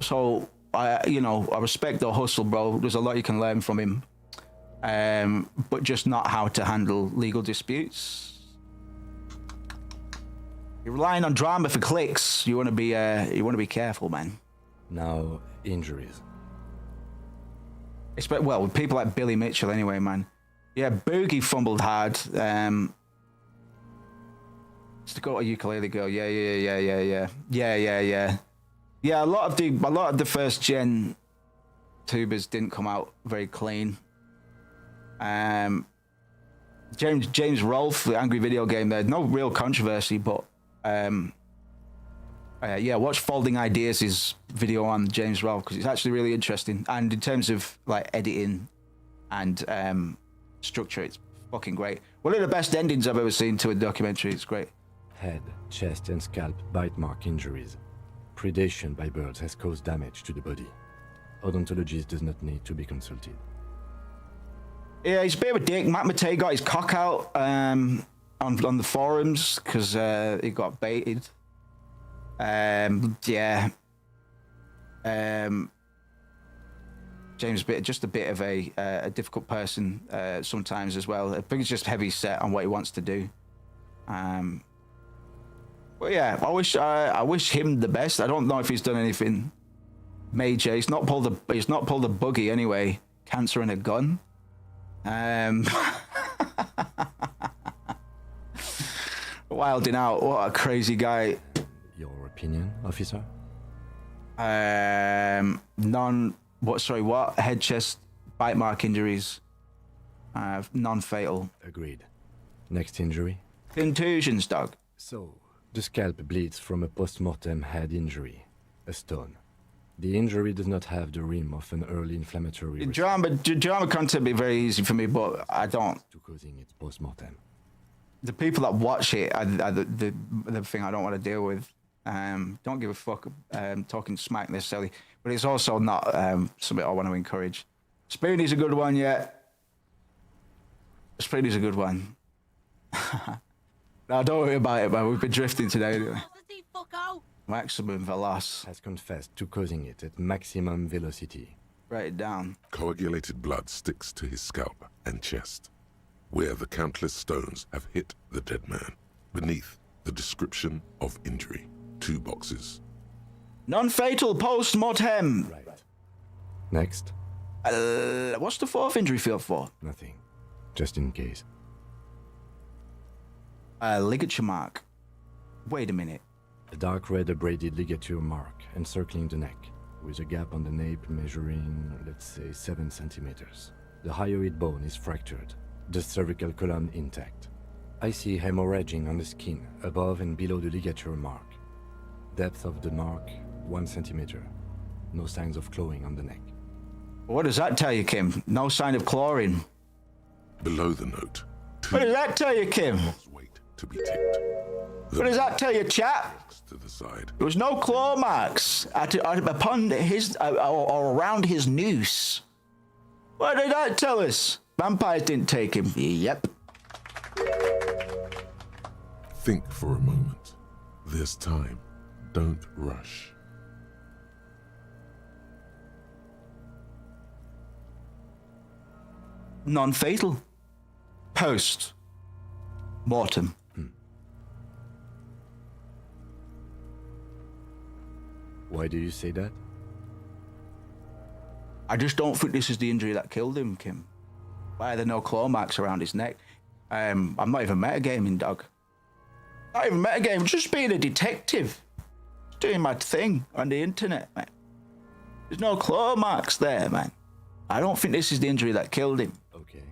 So I respect the hustle, bro. There's a lot you can learn from him, but just not how to handle legal disputes. You're relying on drama for clicks. You want to be careful, man. Now injuries. Well, with people like Billy Mitchell, anyway, man. Yeah, Boogie fumbled hard. It's the go to ukulele girl. Yeah. Yeah, a lot of the first gen tubers didn't come out very clean. James Rolfe, the Angry Video Game, there no real controversy, but watch Folding Ideas' video on James Rolfe because it's actually really interesting. And in terms of like editing and structure, it's fucking great. One of the best endings I've ever seen to a documentary. It's great. Head, chest, and scalp bite mark injuries. Predation by birds has caused damage to the body. Odontologist does not need to be consulted. Yeah, he's a bit of a dick. Matt Matei got his cock out on the forums because he got baited. James just a bit of a difficult person sometimes as well. I think he's just heavy set on what he wants to do. But yeah, I wish him the best. I don't know if he's done anything major. He's not pulled a buggy anyway. Cancer and a gun. Wilding out. What a crazy guy. Your opinion, officer? What? Head, chest, bite mark injuries. Non-fatal. Agreed. Next injury? Contusions, dog. So, the scalp bleeds from a post-mortem head injury. A stone. The injury does not have the rim of an early inflammatory... Drama content be very easy for me, but I don't. To causing it post-mortem. The people that watch it are the thing I don't want to deal with. Don't give a fuck talking smack necessarily, but it's also not something I want to encourage. Spoonie's a good one, yeah. Spoonie's a good one. No, don't worry about it, man. We've been drifting today. Maximum veloc. Has confessed to causing it at maximum velocity. Write it down. Coagulated blood sticks to his scalp and chest, where the countless stones have hit the dead man. Beneath, the description of injury. 2 boxes. Non-fatal post-mortem. Right. Next. What's the 4th injury field for? Nothing. Just in case. Ligature mark. Wait a minute. A dark red abraded ligature mark encircling the neck, with a gap on the nape measuring, let's say, 7 centimeters. The hyoid bone is fractured, the cervical column intact. I see hemorrhaging on the skin, above and below the ligature mark. Depth of the mark, 1 centimeter. No signs of clawing on the neck. What does that tell you, Kim? No sign of clawing. Below the note. What does that tell you, Kim? Wait to be ticked. What does that tell you, chap? To the side. There was no claw marks upon his or around his noose. What did that tell us? Vampires didn't take him. Yep. Think for a moment. There's time. Don't rush. Non-fatal. Post-mortem. Why do you say that? I just don't think this is the injury that killed him, Kim. Why are there no claw marks around his neck? I'm not even metagaming, dog. Not even metagaming, just being a detective. Just doing my thing on the internet, man. There's no claw marks there, man. I don't think this is the injury that killed him. Okay.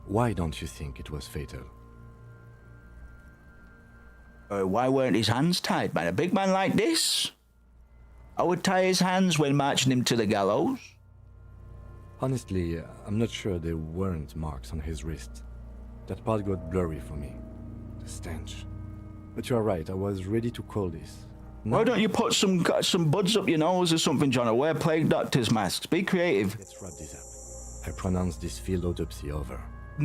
Why don't you think it was fatal? Why weren't his hands tied, man? A big man like this? I would tie his hands when marching him to the gallows. Honestly, I'm not sure there weren't marks on his wrist. That part got blurry for me. The stench. But you're right, I was ready to call this. Why don't you put some buds up your nose or something, John, or wear plague doctor's masks? Be creative. Let's wrap this up. I pronounce this field autopsy over. I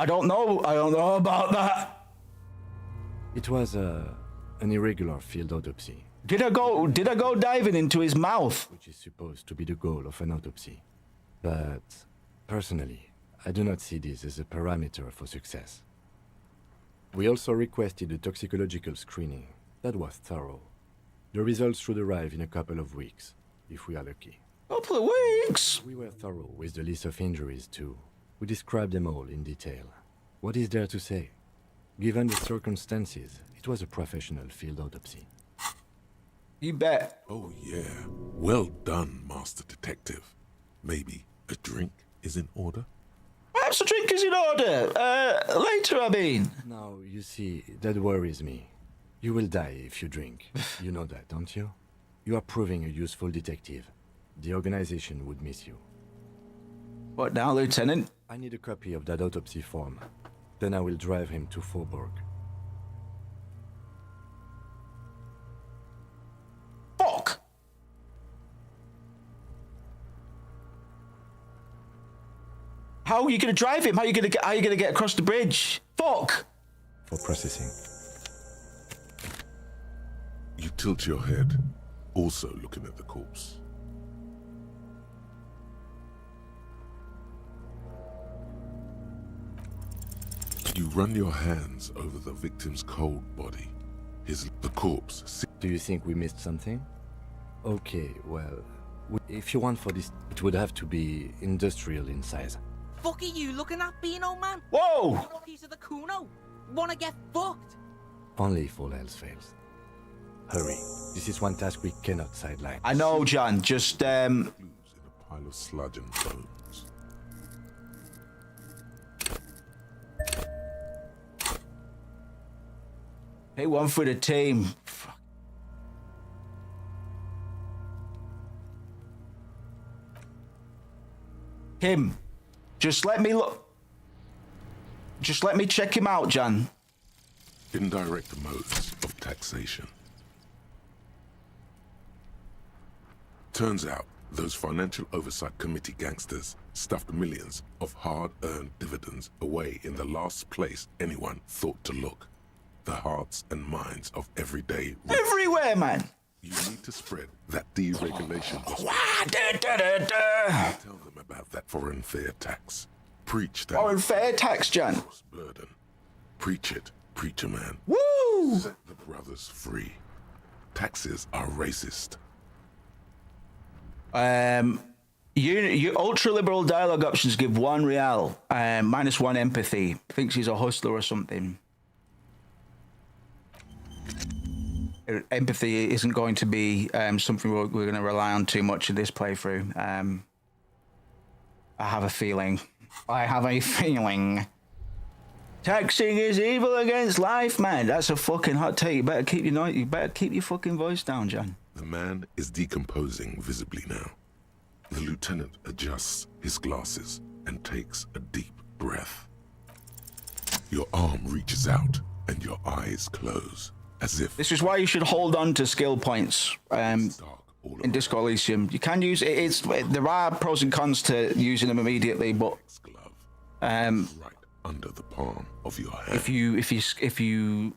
don't know. I don't know about that. It was an irregular field autopsy. Did I go diving into his mouth? Which is supposed to be the goal of an autopsy. But personally, I do not see this as a parameter for success. We also requested a toxicological screening. That was thorough. The results should arrive in a couple of weeks, if we are lucky. Couple of weeks? We were thorough with the list of injuries too. We described them all in detail. What is there to say? Given the circumstances, it was a professional field autopsy. You bet. Oh yeah. Well done, Master Detective. Maybe a drink is in order? Perhaps a drink is in order. Later, I mean. Now, you see, that worries me. You will die if you drink. You know that, don't you? You are proving a useful detective. The organization would miss you. What now, Lieutenant? I need a copy of that autopsy form. Then I will drive him to Faubourg. Fuck! How are you gonna drive him? How are you gonna get across the bridge? Fuck! For processing. You tilt your head, also looking at the corpse. You run your hands over the victim's cold body. The corpse. Do you think we missed something? Okay, well, if you want for this, it would have to be industrial in size. Fuck are you looking at, Beano man? Whoa! You a piece of the Kuno? Wanna get fucked? Only if all else fails. Hurry. This is one task we cannot sideline. I know, John. Just, In a pile of sludge and bones. Hey, one for the team. Fuck. Kim, just let me look. Just let me check him out, John. Indirect modes of taxation. Turns out, those Financial Oversight Committee gangsters stuffed millions of hard-earned dividends away in the last place anyone thought to look. The hearts and minds of everyday... Everywhere, man! You need to spread that deregulation gospel. Tell them about that foreign fair tax. Preach that. Foreign fair tax, John. Burden. Preach it, preacher man. Woo! Set the brothers free. Taxes are racist. You ultra-liberal dialogue options give $1 real, -1 empathy. Thinks he's a hustler or something. Empathy isn't going to be something we're going to rely on too much in this playthrough. I have a feeling. I have a feeling. Taxing is evil against life, man. That's a fucking hot take. You better keep your fucking voice down, John. The man is decomposing visibly now. The lieutenant adjusts his glasses and takes a deep breath. Your arm reaches out and your eyes close, as if... This is why you should hold on to skill points in Disco Elysium. You can use it. There are pros and cons to using them immediately, but right under the palm of your hand. if you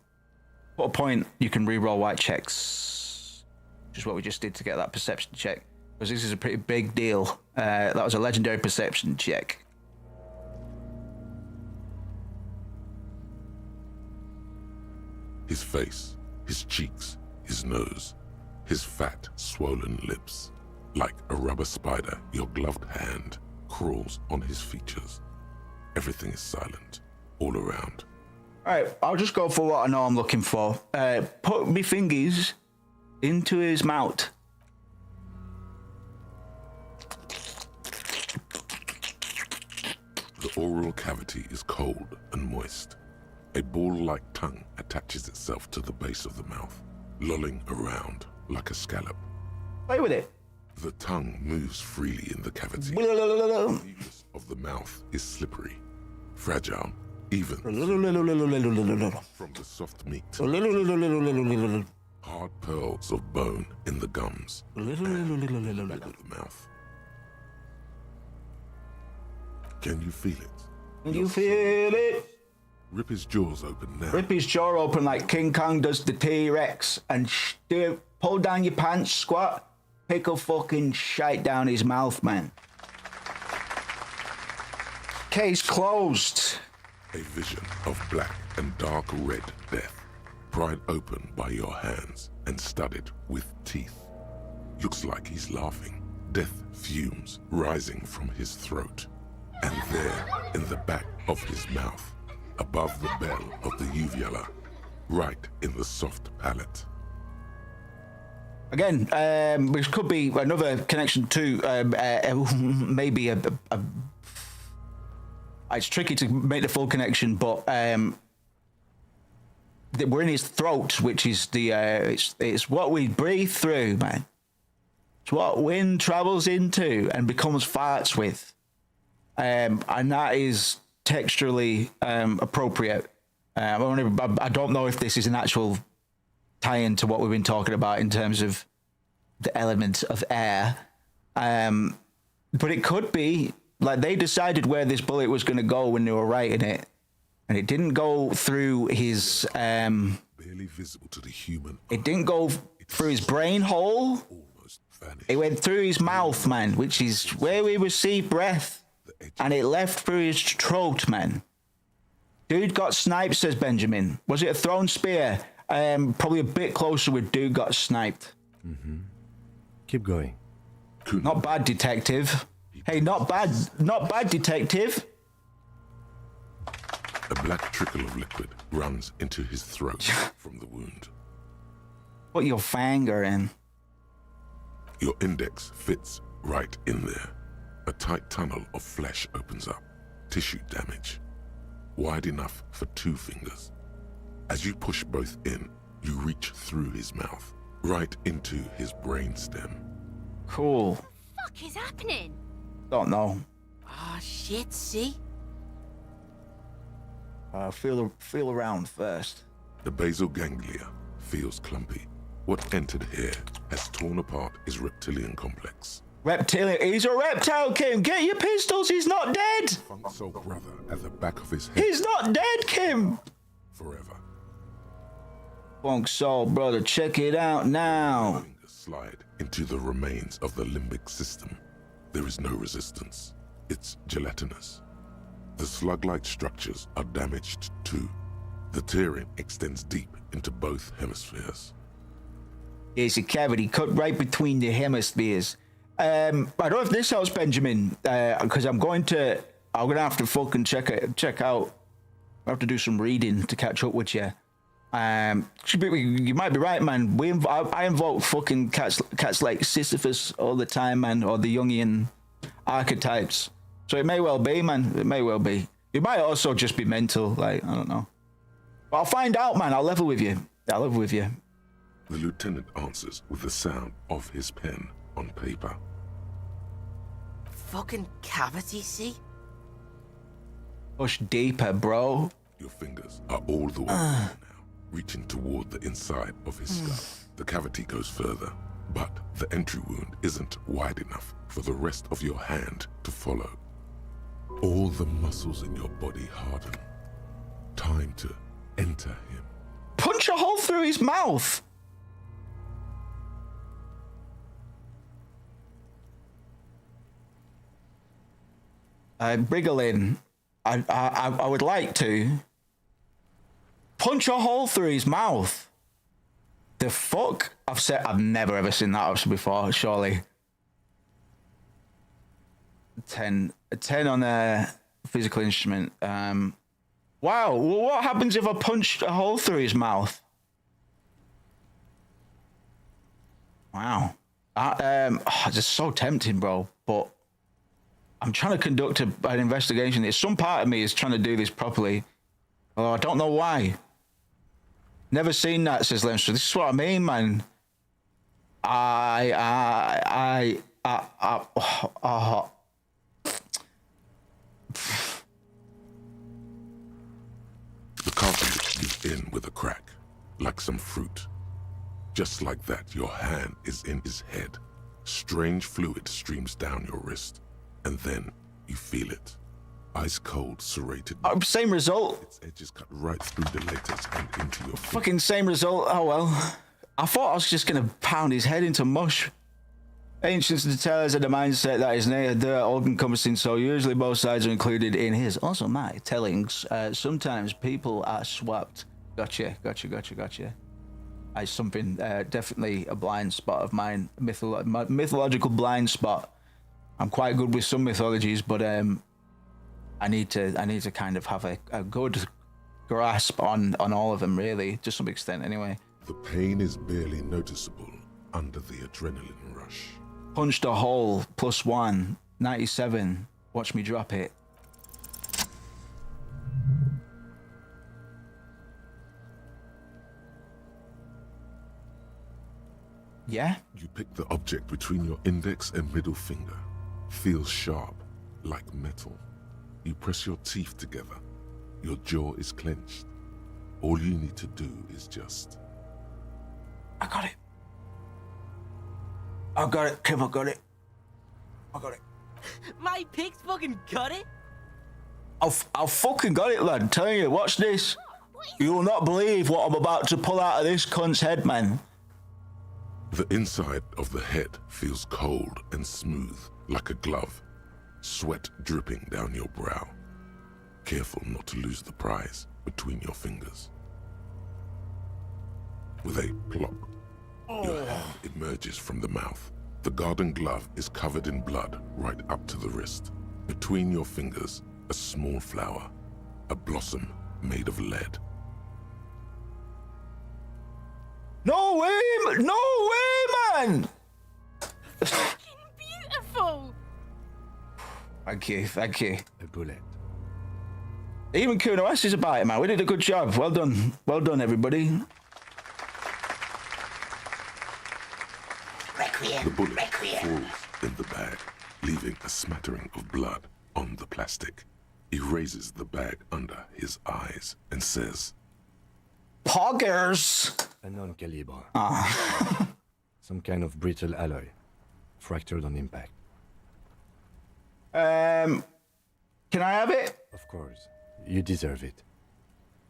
put a point, you can re-roll white checks, which is what we just did to get that perception check. Because this is a pretty big deal. That was a legendary perception check. His face, his cheeks, his nose, his fat, swollen lips. Like a rubber spider, your gloved hand crawls on his features. Everything is silent, all around. Alright, I'll just go for what I know I'm looking for. Put me fingers into his mouth. The oral cavity is cold and moist. A ball-like tongue attaches itself to the base of the mouth, lolling around like a scallop. Play with it. The tongue moves freely in the cavity. The mucus of the mouth is slippery, fragile, even from the soft meat. Hard pearls of bone in the gums and the back of the mouth. Can you feel it? Can you feel it? Rip his jaws open now. Rip his jaw open like King Kong does the T-Rex and pull down your pants, squat, pick a fucking shite down his mouth, man. Case closed. A vision of black and dark red death, pried open by your hands and studded with teeth. Looks like he's laughing. Death fumes rising from his throat. And there, in the back of his mouth, above the bell of the uvula, right in the soft palate. Again, which could be another connection to maybe it's tricky to make the full connection, but we're in his throat, which is it's what we breathe through, man. It's what wind travels into and becomes farts with, and that is texturally appropriate. I don't know if this is an actual tie-in to what we've been talking about in terms of the element of air, but it could be like they decided where this bullet was going to go when they were writing it, and it didn't go through his barely visible to the human. It didn't go through his brain hole. It went through his mouth, man, which is where we receive breath. And it left through his throat, man. Dude got sniped, says Benjamin. Was it a thrown spear? Probably a bit closer with dude got sniped. Mm-hmm. Keep going. Not bad, detective. Hey, not bad, detective. A black trickle of liquid runs into his throat from the wound. Put your finger in. Your index fits right in there. A tight tunnel of flesh opens up, tissue damage, wide enough for 2 fingers. As you push both in, you reach through his mouth, right into his brainstem. Cool. What the fuck is happening? Don't know. Oh shit, see? Feel around first. The basal ganglia feels clumpy. What entered here has torn apart his reptilian complex. Reptilian? He's a reptile, Kim! Get your pistols, he's not dead! Funk Soul brother at the back of his head. He's not dead, Kim! Forever. Funk Soul brother, check it out now. Fingers slide into the remains of the limbic system. There is no resistance. It's gelatinous. The slug-like structures are damaged too. The tearing extends deep into both hemispheres. There's a cavity cut right between the hemispheres. I don't know if this helps, Benjamin, because I'm gonna have to fucking check out. I have to do some reading to catch up with you. You might be right, man. I invoke fucking cats like Sisyphus all the time, man, or the Jungian archetypes. So it may well be, man. It may well be. It might also just be mental. Like, I don't know. But I'll find out, man. I'll level with you. I'll level with you. The lieutenant answers with the sound of his pen on paper. Fucking cavity, see? Push deeper, bro. Your fingers are all the way now, reaching toward the inside of his skull. The cavity goes further, but the entry wound isn't wide enough for the rest of your hand to follow. All the muscles in your body harden. Time to enter him. Punch a hole through his mouth. Brigolin, I would like to punch a hole through his mouth. The fuck? I've never ever seen that option before, surely. 10 on a physical instrument. Wow, well, what happens if I punched a hole through his mouth? Wow. It's just so tempting, bro, but I'm trying to conduct an investigation. There's some part of me is trying to do this properly. Oh, I don't know why. Never seen that, says Lemster. This is what I mean, man. The cartridge gives in with a crack, like some fruit. Just like that, your hand is in his head. Strange fluid streams down your wrist, and then you feel it. Ice cold, serrated. Same result. Its edges cut right through the letters and into your finger. Fucking same result. Oh well. I thought I was just gonna pound his head into mush. Ancients to tell us of the mindset that is near dirt, all-encompassing, so usually both sides are included in his. Also my tellings. Sometimes people are swapped. Gotcha. It's something, definitely a blind spot of mine. Mythological blind spot. I'm quite good with some mythologies, but I need to kind of have a good grasp on all of them, really, to some extent anyway. The pain is barely noticeable under the adrenaline rush. Punched a hole, +1, 97. Watch me drop it. Yeah? You pick the object between your index and middle finger. Feels sharp, like metal. You press your teeth together. Your jaw is clenched. All you need to do is just... I got it. I got it, Kim, I got it. My pig's fucking got it? I fucking got it, lad. I'm telling you, watch this. You will not believe what I'm about to pull out of this cunt's head, man. The inside of the head feels cold and smooth, like a glove. Sweat dripping down your brow. Careful not to lose the prize between your fingers. With a plop, your hand emerges from the mouth. The garden glove is covered in blood right up to the wrist. Between your fingers, a small flower, a blossom made of lead. No way, man! Fucking beautiful! Thank you. A bullet. Even Kuno S is about it, man. We did a good job. Well done, everybody. The bullet falls in the bag, leaving a smattering of blood on the plastic. He raises the bag under his eyes and says, Poggers! A non-caliber. Ah. Some kind of brittle alloy, fractured on impact. Can I have it? Of course. You deserve it.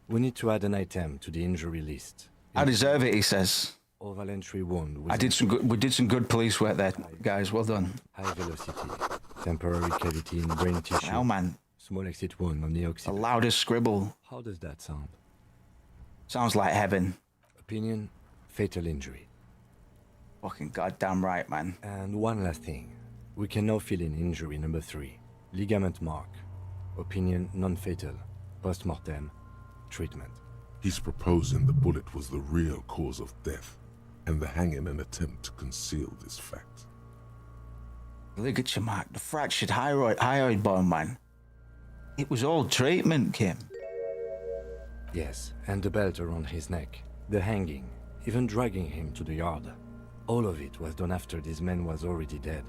We need to add an item to the injury list. I deserve it, he says. Oval entry wound. We did some good police work there, guys. Well done. High velocity. Temporary cavity in brain tissue. Oh, man. Small exit wound on the The occiput. loudest scribble. How does that sound? Sounds like heaven. Opinion, fatal injury. Fucking goddamn right, man. And one last thing. We can now fill in injury number 3. Ligament mark. Opinion, non-fatal. Post-mortem. Treatment. he's proposing the bullet was the real cause of death, and the hanging an attempt to conceal this fact. Look at you, Mark. The fractured hyoid bone, man. It was all treatment, Kim. Yes, and the belt around his neck, the hanging, even dragging him to the yard. All of it was done after this man was already dead.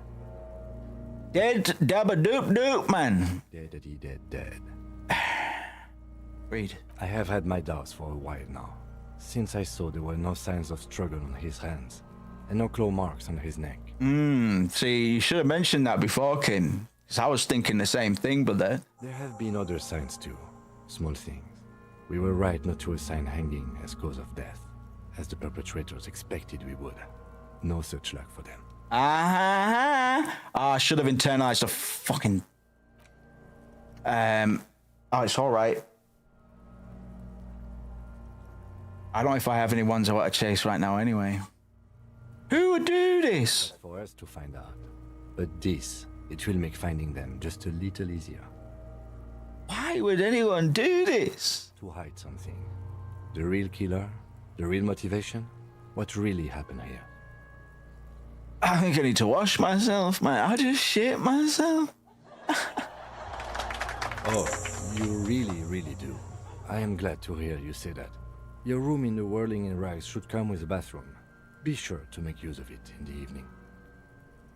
Dead dabba doop doop, man. Dead. Read. I have had my doubts for a while now, since I saw there were no signs of struggle on his hands, and no claw marks on his neck. See, you should have mentioned that before, Kim. Because I was thinking the same thing, but There have been other signs too, small things. We were right not to assign hanging as cause of death, as the perpetrators expected we would. No such luck for them. I should have internalized the fucking... Oh, it's alright. I don't know if I have any ones I want to chase right now anyway. Who would do this? That's for us to find out. But this, it will make finding them just a little easier. Why would anyone do this? To hide something. The real killer, the real motivation, what really happened here. I think I need to wash myself, man. I just shit myself. Oh, you really do. I am glad to hear you say that. Your room in the Whirling in Rags should come with a bathroom. Be sure to make use of it in the evening.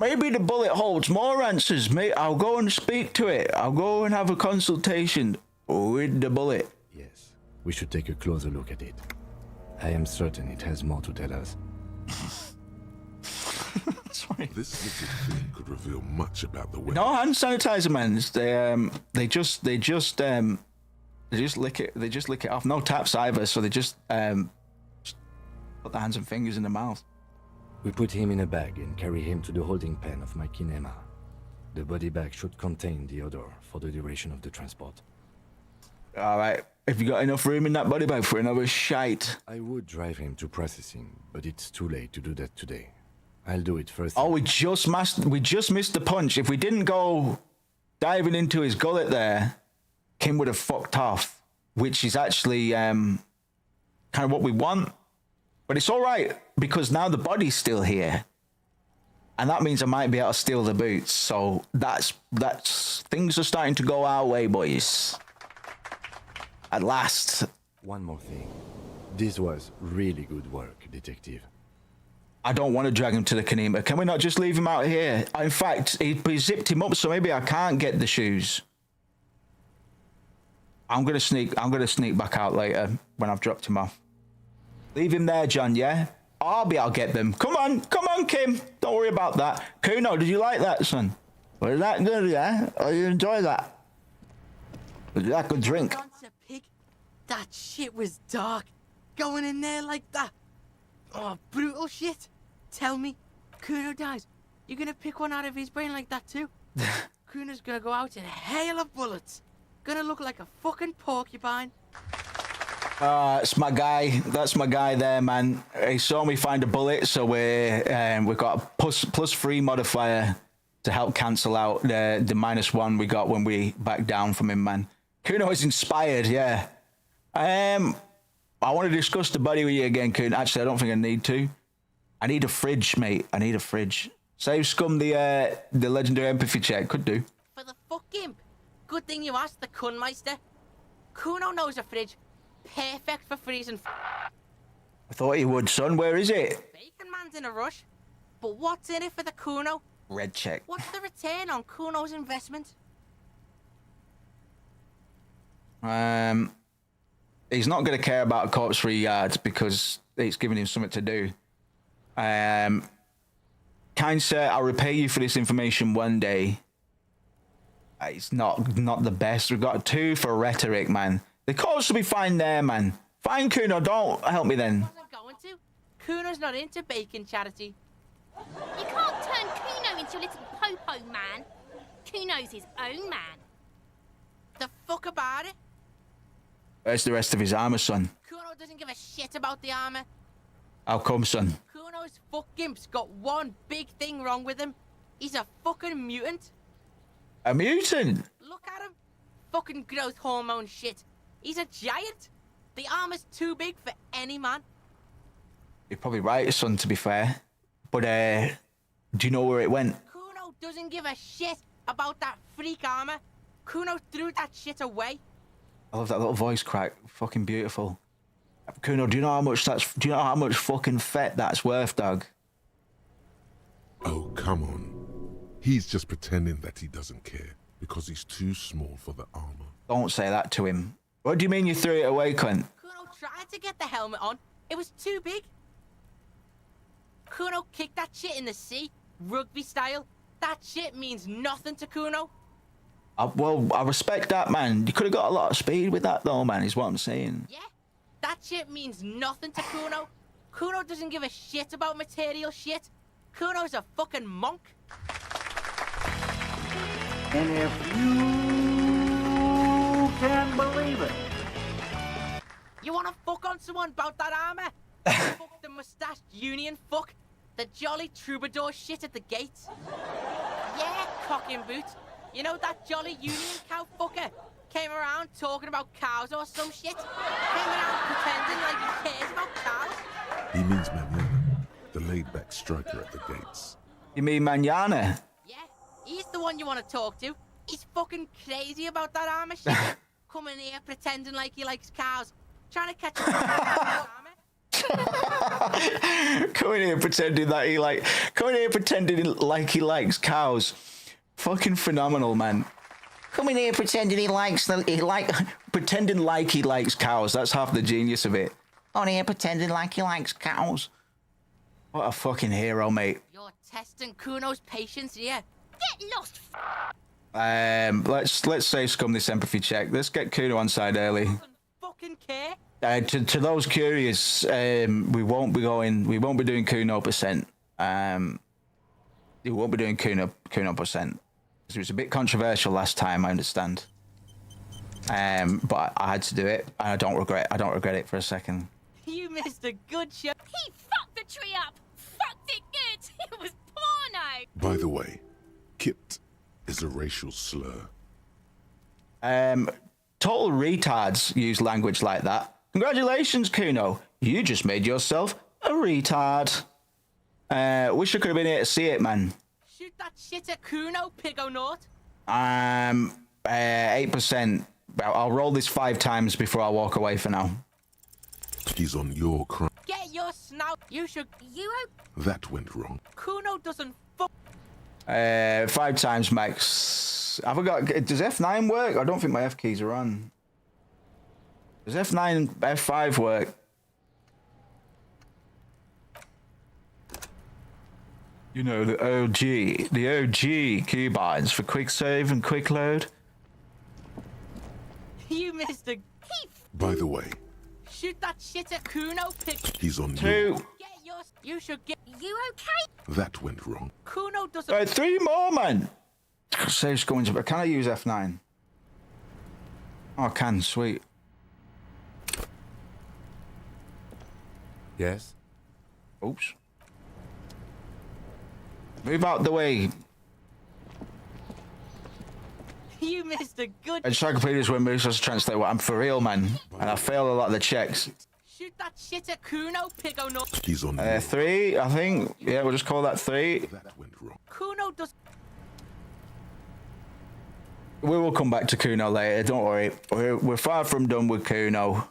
Maybe the bullet holds more answers, mate. I'll go and speak to it. I'll go and have a consultation with the bullet. Yes, we should take a closer look at it. I am certain it has more to tell us. Sorry. This little thing could reveal much about the weapon. No hand sanitizer, man. They just lick it. They just lick it off. No taps either. So they just put the hands and fingers in the mouth. We put him in a bag and carry him to the holding pen of my kinema. The body bag should contain the odor for the duration of the transport. All right. Have you got enough room in that body bag for another shite? I would drive him to processing, but it's too late to do that today. I'll do it first. Oh, we just missed the punch. If we didn't go diving into his gullet there, Kim would have fucked off, which is actually kind of what we want. But it's all right, because now the body's still here. And that means I might be able to steal the boots. So that's things are starting to go our way, boys. At last. One more thing. This was really good work, Detective. I don't want to drag him to the Kanema. Can we not just leave him out here? In fact, he zipped him up, so maybe I can't get the shoes. I'm gonna sneak back out later when I've dropped him off. Leave him there, John, yeah? I'll get them. Come on, Kim. Don't worry about that. Kuno, did you like that, son? Was that good, yeah? Oh, you enjoy that? Was that a good drink? Pig, that shit was dark. Going in there like that. Oh, brutal shit. Tell me, Kuno dies. You're gonna pick one out of his brain like that too? Kuno's gonna go out in a hail of bullets. Gonna look like a fucking porcupine. It's my guy. That's my guy there, man. He saw me find a bullet, so we've got a +3 modifier to help cancel out the -1 we got when we backed down from him, man. Kuno is inspired, yeah. I want to discuss the body with you again, Kuno. Actually, I don't think I need to. I need a fridge, mate. I need a fridge. Save Scum the legendary empathy check. Could do. For the fuck imp. Good thing you asked the Kunmeister. Kuno knows a fridge. Perfect for freezing. I thought he would, son. Where is it? Bacon Man's in a rush. But what's in it for the Kuno? Red check. What's the return on Kuno's investment? He's not going to care about a corpse-free yards because it's giving him something to do. Kind sir, I'll repay you for this information one day. It's not the best. We've got a 2 for rhetoric, man. The corpse will be fine there, man. Fine, Kuno. Don't help me then. I'm going to. Kuno's not into bacon charity. You can't turn Kuno into a little popo man. Kuno's his own man. The fuck about it? Where's the rest of his armor, son? Kuno doesn't give a shit about the armor. How come, son? Kuno's fuck gimp's got one big thing wrong with him. He's a fucking mutant. A mutant? Look at him. Fucking growth hormone shit. He's a giant. The armor's too big for any man. You're probably right, son, to be fair. But, do you know where it went? Kuno doesn't give a shit about that freak armor. Kuno threw that shit away. I love that little voice crack. Fucking beautiful. Kuno, do you know how much that's? Do you know how much fucking fett that's worth, dog? Oh, come on. He's just pretending that he doesn't care because he's too small for the armor. Don't say that to him. What do you mean you threw it away, cunt? Kuno tried to get the helmet on. It was too big. Kuno kicked that shit in the sea, rugby style. That shit means nothing to Kuno. Well, I respect that, man. You could have got a lot of speed with that, though, man, is what I'm saying. Yeah, that shit means nothing to Kuno. Kuno doesn't give a shit about material shit. Kuno's a fucking monk. And if you can believe it. You wanna fuck on someone about that armor? Fuck the mustached union fuck. The jolly troubadour shit at the gates. Yeah, cock in boots. You know that jolly union cow fucker? Came around talking about cows or some shit. Came around pretending like he cares about cows. He means Manana, the laid-back striker at the gates. You mean Manana? Yeah, he's the one you want to talk to. He's fucking crazy about that armor shit. Coming here pretending like he likes cows. Trying to catch a Coming here pretending like he likes cows. Fucking phenomenal, man. Coming here pretending pretending like he likes cows. That's half the genius of it. On here pretending like he likes cows. What a fucking hero, mate. You're testing Kuno's patience here. Get lost. Let's say scum this empathy check. Let's get Kuno on side early. Fucking care. To those curious, we won't be doing Kuno percent. We won't be doing Kuno percent. It was a bit controversial last time, I understand. But I had to do it, and I don't regret it for a second. You missed a good shot. He fucked the tree up. Fucked it good. It was porno. By the way, Kit is a racial slur. Total retards use language like that. Congratulations, Kuno. You just made yourself a retard. Wish I could have been here to see it, man. Shoot that shit at Kuno, Pigonaut. 8%. I'll roll this 5 times before I walk away for now. He's on your crime. Get your snout. You should. That went wrong. Kuno doesn't fuck. 5 times max. I forgot. Does F9 work? I don't think my F keys are on. Does F9, F5 work? You know, the OG keybinds for quick save and quick load. You missed a. By the way, shoot that shit at Kuno, he's on 2. your. Get your. You should get. You okay? That went wrong. Kuno doesn't. Right, 3 more, man. Save's going to. Can I use F9? Oh, I can. Sweet. Yes. Oops. Move out the way. You missed a good. I just tried to complete this when Moose was to translate what I'm for real, man. And I failed a lot of the checks. Shoot that shit at Kuno, Pigonaut. He's on 3, I think. Yeah, we'll just call that 3. That went wrong. Kuno does. We will come back to Kuno later, don't worry. We're far from done with Kuno.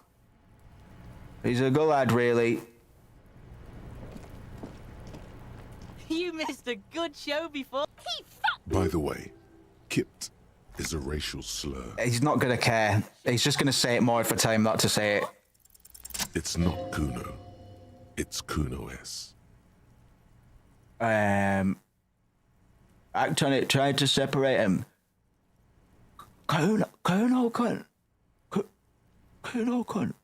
He's a good lad, really. You missed a good show before. He fucked. By the way, Kit is a racial slur. He's not gonna care. He's just gonna say it more if I tell him not to say it. It's not Kuno. It's Kuno S. Act on it. Try to separate him. Kuno cunt. Kuno cunt.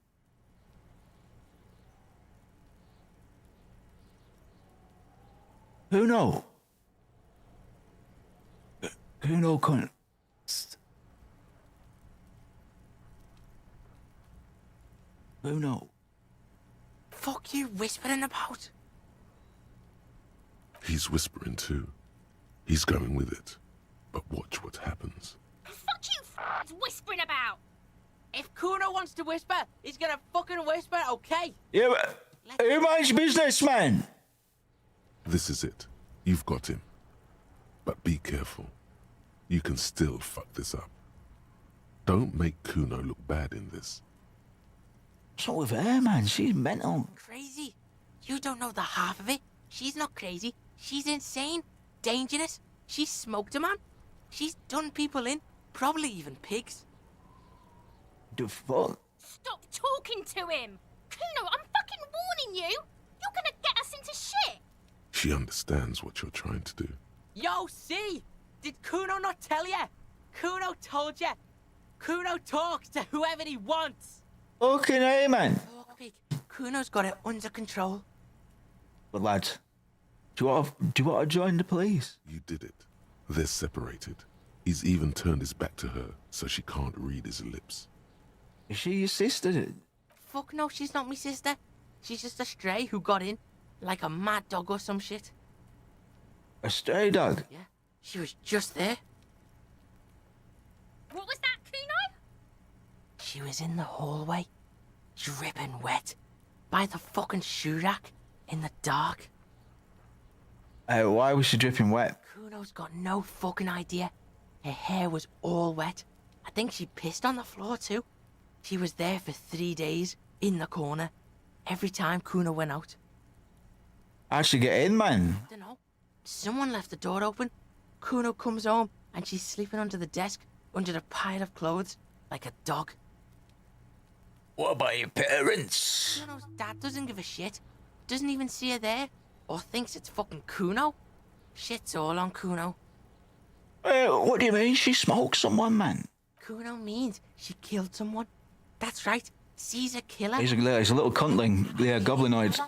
Kuno cunt. Kuno. Fuck you whispering about? He's whispering too. He's going with it. But watch what happens. Fuck you whispering about. If Kuno wants to whisper, he's gonna fucking whisper, okay? Yeah, but who minds business, man? This is it. You've got him. But be careful. You can still fuck this up. Don't make Kuno look bad in this. What's wrong with her, man? She's mental. Crazy. You don't know the half of it. She's not crazy. She's insane. Dangerous. She's smoked a man. She's done people in. Probably even pigs. The fuck? Stop talking to him! Kuno, I'm fucking warning you! You're gonna get us into shit! She understands what you're trying to do. Yo, see? Did Kuno not tell ya? Kuno told ya. Kuno talks to whoever he wants. Fucking hey, man. Fuck, pig. Kuno's got it under control. But lads, do you want to join the police? You did it. They're separated. He's even turned his back to her, so she can't read his lips. Is she your sister? Fuck no, she's not me sister. She's just a stray who got in. Like a mad dog or some shit. A stray dog? Yeah, she was just there. What was that, Kuno? She was in the hallway, dripping wet, by the fucking shoe rack, in the dark. Why was she dripping wet? Kuno's got no fucking idea. Her hair was all wet. I think she pissed on the floor too. She was there for 3 days, in the corner, every time Kuno went out. How'd she get in, man? Dunno. Someone left the door open. Kuno comes home and she's sleeping under the desk, under a pile of clothes, like a dog. What about your parents? Kuno's dad doesn't give a shit. Doesn't even see her there, or thinks it's fucking Kuno. Shit's all on Kuno. What do you mean she smoked someone, man? Kuno means she killed someone. That's right. She's a killer. He's a little cuntling. Yeah, goblinoid.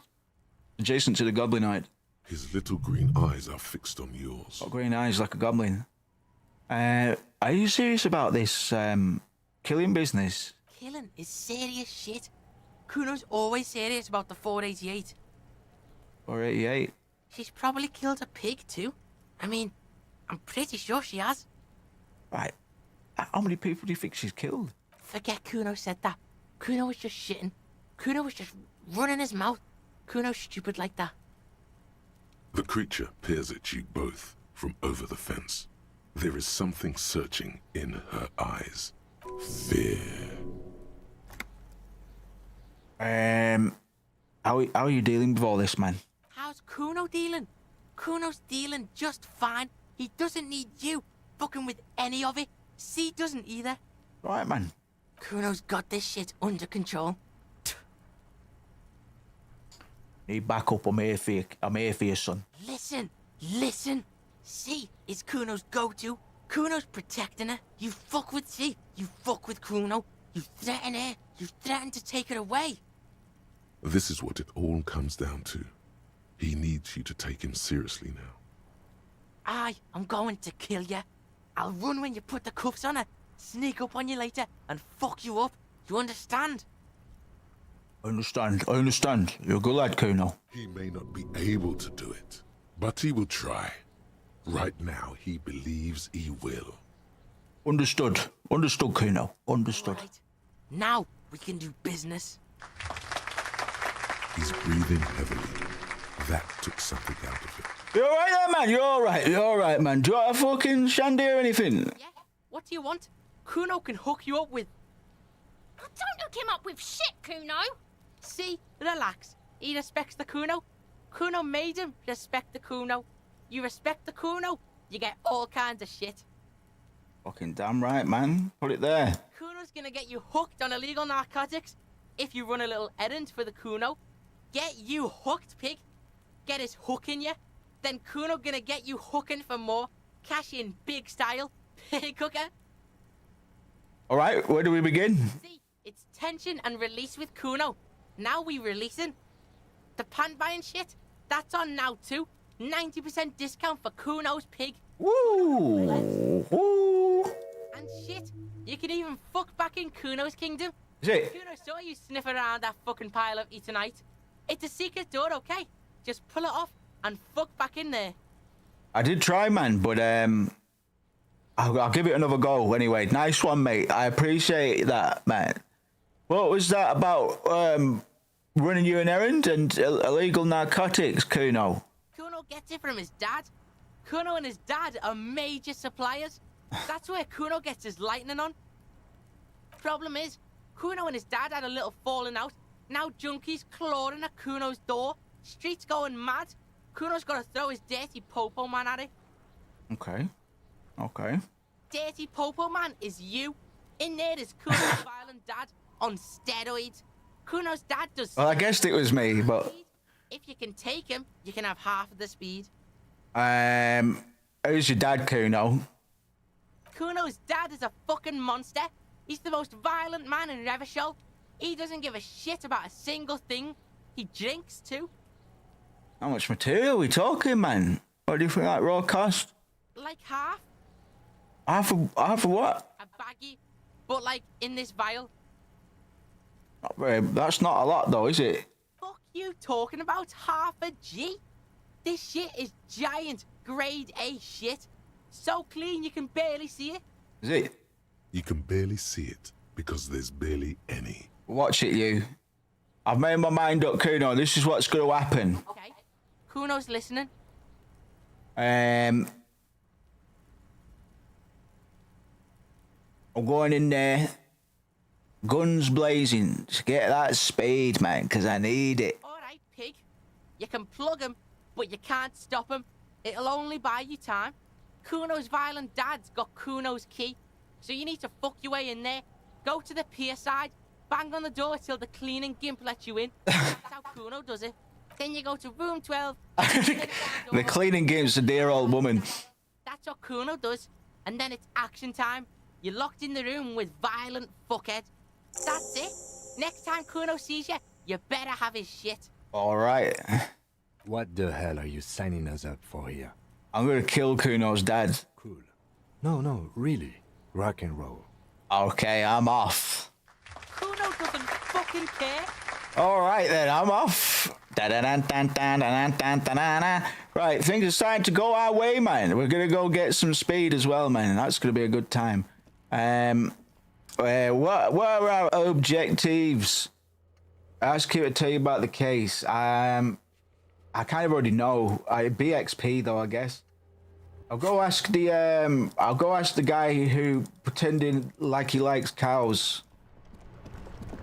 Adjacent to the goblinoid. His little green eyes are fixed on yours. Got green eyes like a goblin. Are you serious about this killing business? Killing is serious shit. Kuno's always serious about the 488. 488? She's probably killed a pig too. I mean, I'm pretty sure she has. Right. How many people do you think she's killed? Forget Kuno said that. Kuno was just shitting. Kuno was just running his mouth. Kuno's stupid like that. The creature peers at you both from over the fence. There is something searching in her eyes. Fear. How are you dealing with all this, man? How's Kuno dealing? Kuno's dealing just fine. He doesn't need you fucking with any of it. C doesn't either. Right, man. Kuno's got this shit under control. Need backup. I'm here for you, son. Listen. C is Kuno's go-to. Kuno's protecting her. You fuck with C. You fuck with Kuno. You threaten her. You threaten to take her away. This is what it all comes down to. He needs you to take him seriously now. I'm going to kill you. I'll run when you put the cuffs on her, sneak up on you later, and fuck you up. You understand? I understand. You're a good lad, Kuno. He may not be able to do it, but he will try. Right now, he believes he will. Understood, Kuno. Understood. Right. Now we can do business. He's breathing heavily. That took something out of him. You alright there, man? You're alright, man. Do you want a fucking shandy or anything? Yeah? What do you want? Kuno can hook you up with... Don't hook him up with shit, Kuno! See? Relax. He respects the Kuno. Kuno made him respect the Kuno. You respect the Kuno, you get all kinds of shit. Fucking damn right, man. Put it there. Kuno's gonna get you hooked on illegal narcotics if you run a little errand for the Kuno. Get you hooked, pig. Get his hook in you. Then Kuno gonna get you hooking for more. Cash in big style. Pig hooker. Alright, where do we begin? See, it's tension and release with Kuno. Now we releasing. The pan buying shit, that's on now too. 90% discount for Kuno's pig. Woo! Woo! And shit, you can even fuck back in Kuno's kingdom. Is it? Kuno saw you sniff around that fucking pile of E tonight. It's a secret door, okay? Just pull it off and fuck back in there. I did try, man, but I'll give it another go anyway. Nice one, mate. I appreciate that, man. What was that about running you an errand and illegal narcotics, Kuno? Kuno gets it from his dad. Kuno and his dad are major suppliers. That's where Kuno gets his lightning on. Problem is, Kuno and his dad had a little falling out. Now junkies clawing at Kuno's door. Streets going mad. Kuno's got to throw his dirty popo man at it. Okay. Okay. Dirty popo man is you. In there is Kuno's violent dad on steroids. Kuno's dad does. Well, I guessed it was me, but. If you can take him, you can have half of the speed. Who's your dad, Kuno? Kuno's dad is a fucking monster. He's the most violent man in Revachol. He doesn't give a shit about a single thing. He drinks too. How much material are we talking, man? What do you think that raw cost? Like half. Half of what? A baggie, but like in this vial. Not very, that's not a lot though, is it? Fuck you talking about half a G? This shit is giant grade A shit. So clean you can barely see it. Is it? You can barely see it because there's barely any. Watch it, you. I've made my mind up, Kuno. This is what's going to happen. Okay. Kuno's listening. I'm going in there, guns blazing, to get that speed, man, because I need it. All right, pig. You can plug him, but you can't stop him. It'll only buy you time. Kuno's violent dad's got Kuno's key, so you need to fuck your way in there. Go to the pier side, bang on the door till the cleaning gimp lets you in. That's how Kuno does it. Then you go to room 12. The cleaning gimp's a dear old woman. That's what Kuno does. And then it's action time. You're locked in the room with violent fuckhead. That's it. Next time Kuno sees you, you better have his shit. All right. What the hell are you signing us up for here? I'm going to kill Kuno's dad. Cool. No, really. Rock and roll. Okay, I'm off. Kuno doesn't fucking care. All right, then, I'm off. Right, things are starting to go our way, man. We're going to go get some speed as well, man. That's going to be a good time. What are our objectives? Ask you to tell you about the case. I kind of already know. BXP though, I guess. I'll go ask the guy who pretending like he likes cows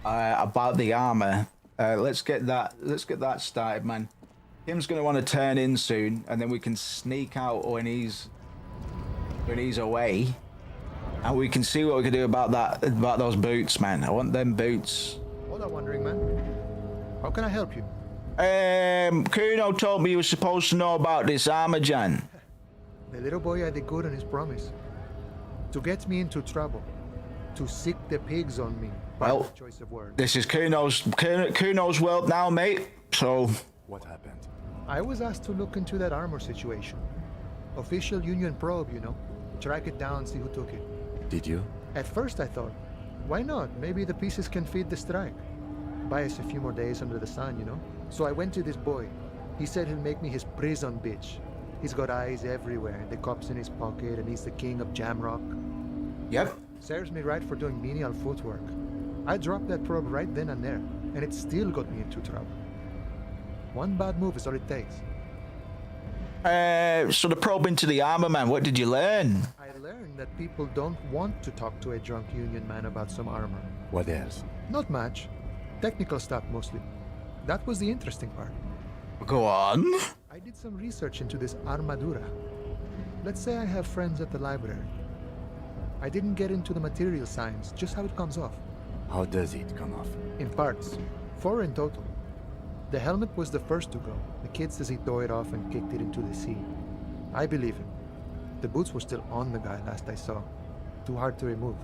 about the armor. Let's get that started, man. Tim's gonna want to turn in soon, and then we can sneak out when he's away, and we can see what we can do about those boots, man. I want them boots. Hold on, wandering man. How can I help you? Kuno told me you were supposed to know about this armor, Jan. The little boy had the good on his promise. To get me into trouble. To sick the pigs on me. Well, choice of words. This is Kuno's world now, mate. So what happened? I was asked to look into that armor situation. Official Union probe, you know. Track it down, see who took it. Did you? At first I thought, why not? Maybe the pieces can feed the strike. Buy us a few more days under the sun, you know? So I went to this boy. He said he'll make me his prison bitch. He's got eyes everywhere, the cops in his pocket, and he's the king of Jamrock. Yep. Serves me right for doing menial footwork. I dropped that probe right then and there, and it still got me into trouble. One bad move is all it takes. So the probe into the armor, man, what did you learn? I learned that people don't want to talk to a drunk Union man about some armor. What else? Not much. Technical stuff mostly. That was the interesting part. Go on. I did some research into this armadura. Let's say I have friends at the library. I didn't get into the material science, just how it comes off. How does it come off? In parts. 4 in total. The helmet was the first to go. The kid says he tore it off and kicked it into the sea. I believe him. The boots were still on the guy last I saw. Too hard to remove.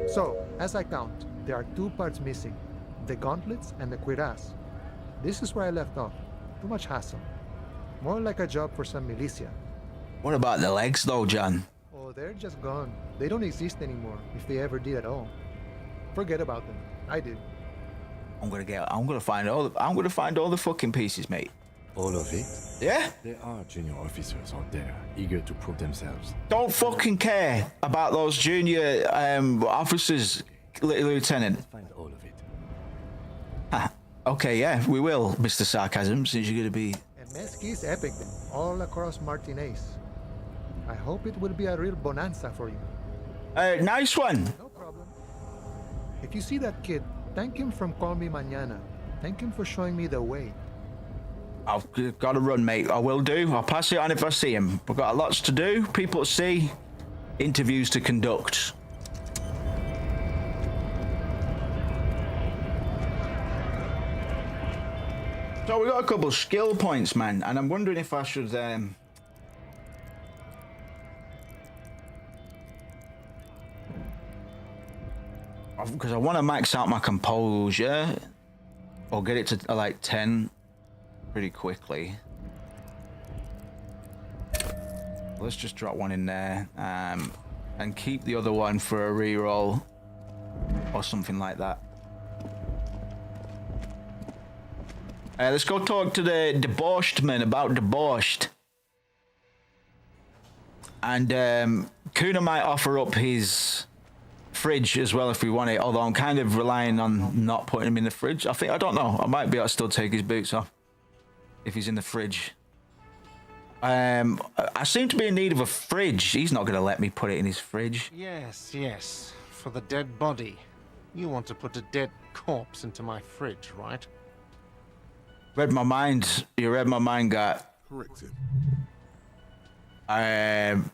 So, as I count, there are 2 parts missing. The gauntlets and the cuirass. This is where I left off. Too much hassle. More like a job for some militia. What about the legs though, John? Oh, they're just gone. They don't exist anymore, if they ever did at all. Forget about them. I did. I'm gonna find all the fucking pieces, mate. All of it? Yeah? There are junior officers out there, eager to prove themselves. Don't fucking care about those junior officers, Lieutenant. Let's find all of it. Okay, yeah, we will, Mr. Sarcasm, since you're gonna be... And Mesqui's epic, all across Martinez. I hope it will be a real bonanza for you. Nice one. No problem. If you see that kid, thank him from Call Me Mañana. Thank him for showing me the way. I've got to run, mate. I will do. I'll pass it on if I see him. We've got lots to do, people to see, interviews to conduct. So we got a couple of skill points, man, and I'm wondering if I should because I want to max out my composure or get it to like 10 pretty quickly. Let's just drop one in there and keep the other one for a reroll or something like that. Let's go talk to the debauched man about debauched. And Kuna might offer up his fridge as well if we want it, although I'm kind of relying on not putting him in the fridge. I don't know. I might be able to still take his boots off if he's in the fridge. I seem to be in need of a fridge. He's not going to let me put it in his fridge. Yes, yes. For the dead body. You want to put a dead corpse into my fridge, right? Read my mind. You read my mind, Gat. Correct him.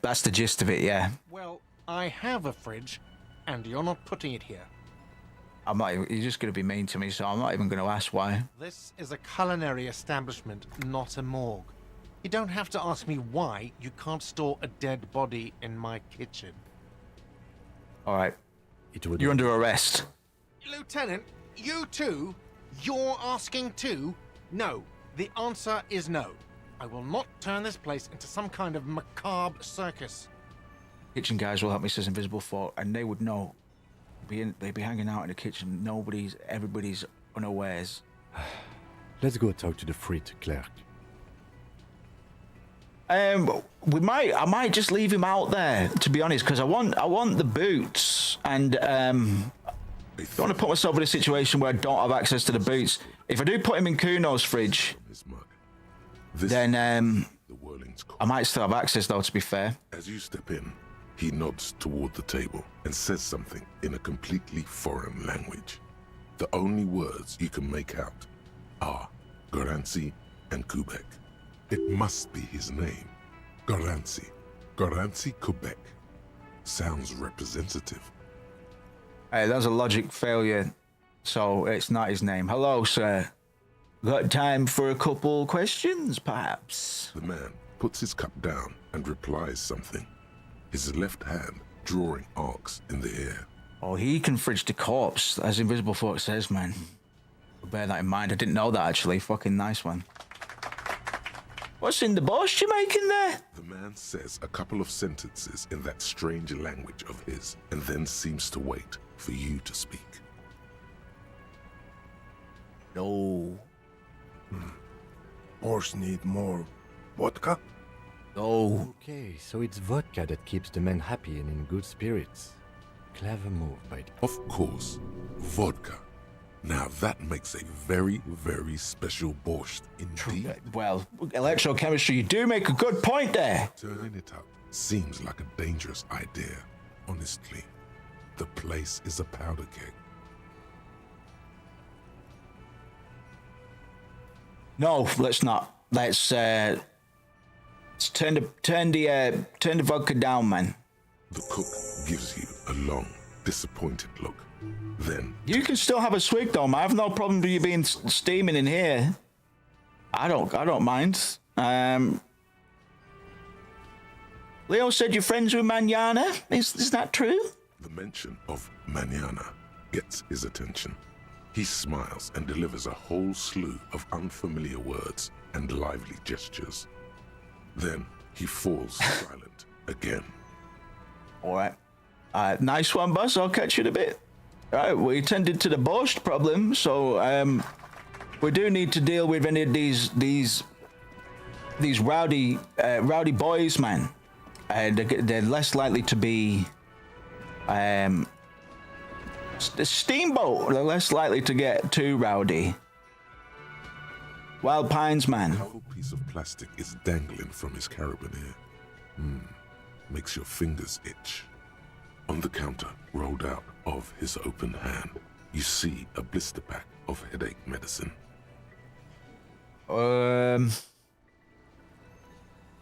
That's the gist of it, yeah. Well, I have a fridge, and you're not putting it here. I'm not. You're just going to be mean to me, so I'm not even going to ask why. This is a culinary establishment, not a morgue. You don't have to ask me why you can't store a dead body in my kitchen. All right. You're under arrest. Lieutenant, you too? You're asking too? No. The answer is no. I will not turn this place into some kind of macabre circus. Kitchen guys will help me, says Invisible Folk, and they would know. They'd be hanging out in the kitchen. Everybody's unawares. Let's go talk to the frit clerk. I might just leave him out there, to be honest, because I want the boots, and I don't want to put myself in a situation where I don't have access to the boots. If I do put him in Kuno's fridge, then I might still have access, though, to be fair. As you step in, he nods toward the table and says something in a completely foreign language. The only words you can make out are Garancy and Quebec. It must be his name. Garancy. Garancy Quebec. Sounds representative. Hey, that's a logic failure, so it's not his name. Hello, sir. Got time for a couple questions, perhaps? The man puts his cup down and replies something, his left hand drawing arcs in the air. Oh, he can fridge the corpse, as Invisible Folk says, man. Bear that in mind. I didn't know that, actually. Fucking nice one. What's in the bosh you making there? The man says a couple of sentences in that strange language of his, and then seems to wait for you to speak. No. Borscht need more vodka? No. Okay, so it's vodka that keeps the men happy and in good spirits. Clever move by the... Of course, vodka. Now that makes a very, very special borscht indeed. Well, electrochemistry, you do make a good point there. Turning it up seems like a dangerous idea. Honestly, the place is a powder keg. No, let's not. Let's turn the vodka down, man. The cook gives you a long, disappointed look. Then you can still have a swig, though, man. I have no problem with you being steaming in here. I don't mind. Leo said you're friends with Manana. Is that true? The mention of Manana gets his attention. He smiles and delivers a whole slew of unfamiliar words and lively gestures. Then he falls silent again. All right. Nice one, boss. I'll catch you in a bit. All right, we tended to the borscht problem, so we do need to deal with any of these rowdy boys, man. They're less likely to be steamboat. They're less likely to get too rowdy. Wild Pines, man. A hollow piece of plastic is dangling from his carabiner. Makes your fingers itch. On the counter, rolled out of his open hand, you see a blister pack of headache medicine.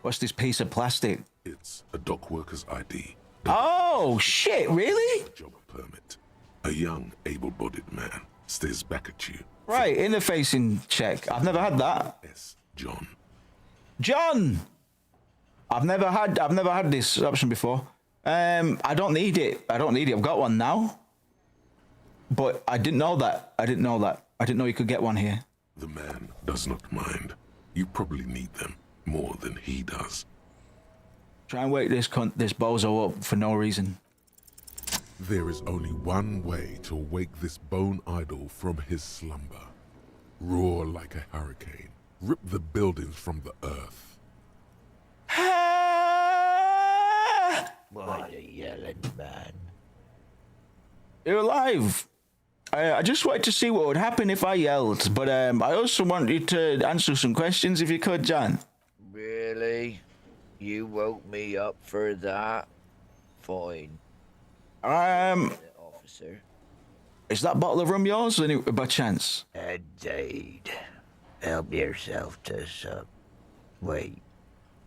What's this piece of plastic? It's a dock worker's ID. Oh, shit, really? Job permit. A young, able-bodied man stares back at you. Right, interfacing check. I've never had that. Yes, John. John! I've never had this option before. I don't need it. I've got one now. But I didn't know that. I didn't know you could get one here. The man does not mind. You probably need them more than he does. Try and wake this bozo up for no reason. There is only one way to wake this bone idol from his slumber. Roar like a hurricane. Rip the buildings from the earth. What a yelling man. You're alive. I just wanted to see what would happen if I yelled, but I also want you to answer some questions if you could, John. Really? You woke me up for that? Fine. Officer. Is that bottle of rum yours, by chance? Indeed. Help yourself to some. Wait.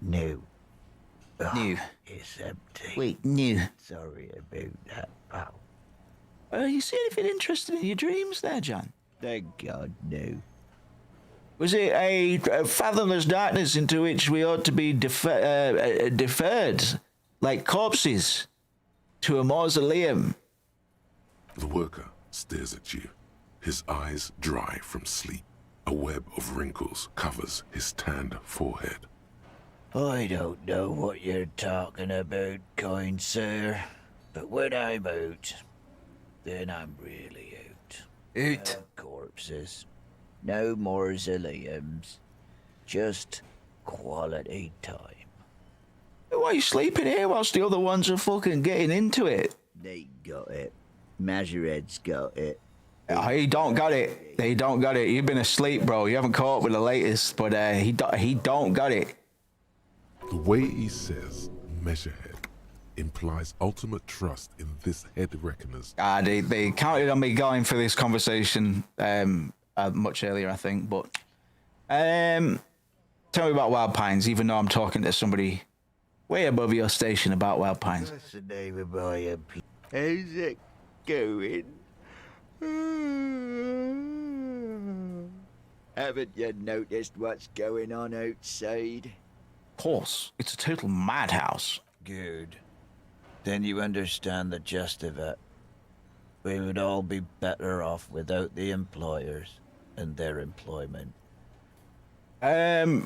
New. New. It's empty. Wait, new. Sorry about that, pal. You see anything interesting in your dreams there, John? Thank God, no. Was it a fathomless darkness into which we ought to be deferred, like corpses, to a mausoleum? The worker stares at you, his eyes dry from sleep. A web of wrinkles covers his tanned forehead. I don't know what you're talking about, kind sir, but when I'm out, then I'm really out. Out? No corpses, no mausoleums, just quality time. Why are you sleeping here whilst the other ones are fucking getting into it? They got it. Majoret's got it. He don't got it. He don't got it. You've been asleep, bro. You haven't caught up with the latest, but he don't got it. The way he says measurehead implies ultimate trust in this head reckoner's. They counted on me going for this conversation much earlier, I think, but tell me about Wild Pines, even though I'm talking to somebody way above your station about Wild Pines. What's the name of my MP? How's it going? Haven't you noticed what's going on outside? Of course, it's a total madhouse. Good. Then you understand the gist of it. We would all be better off without the employers and their employment. Yeah.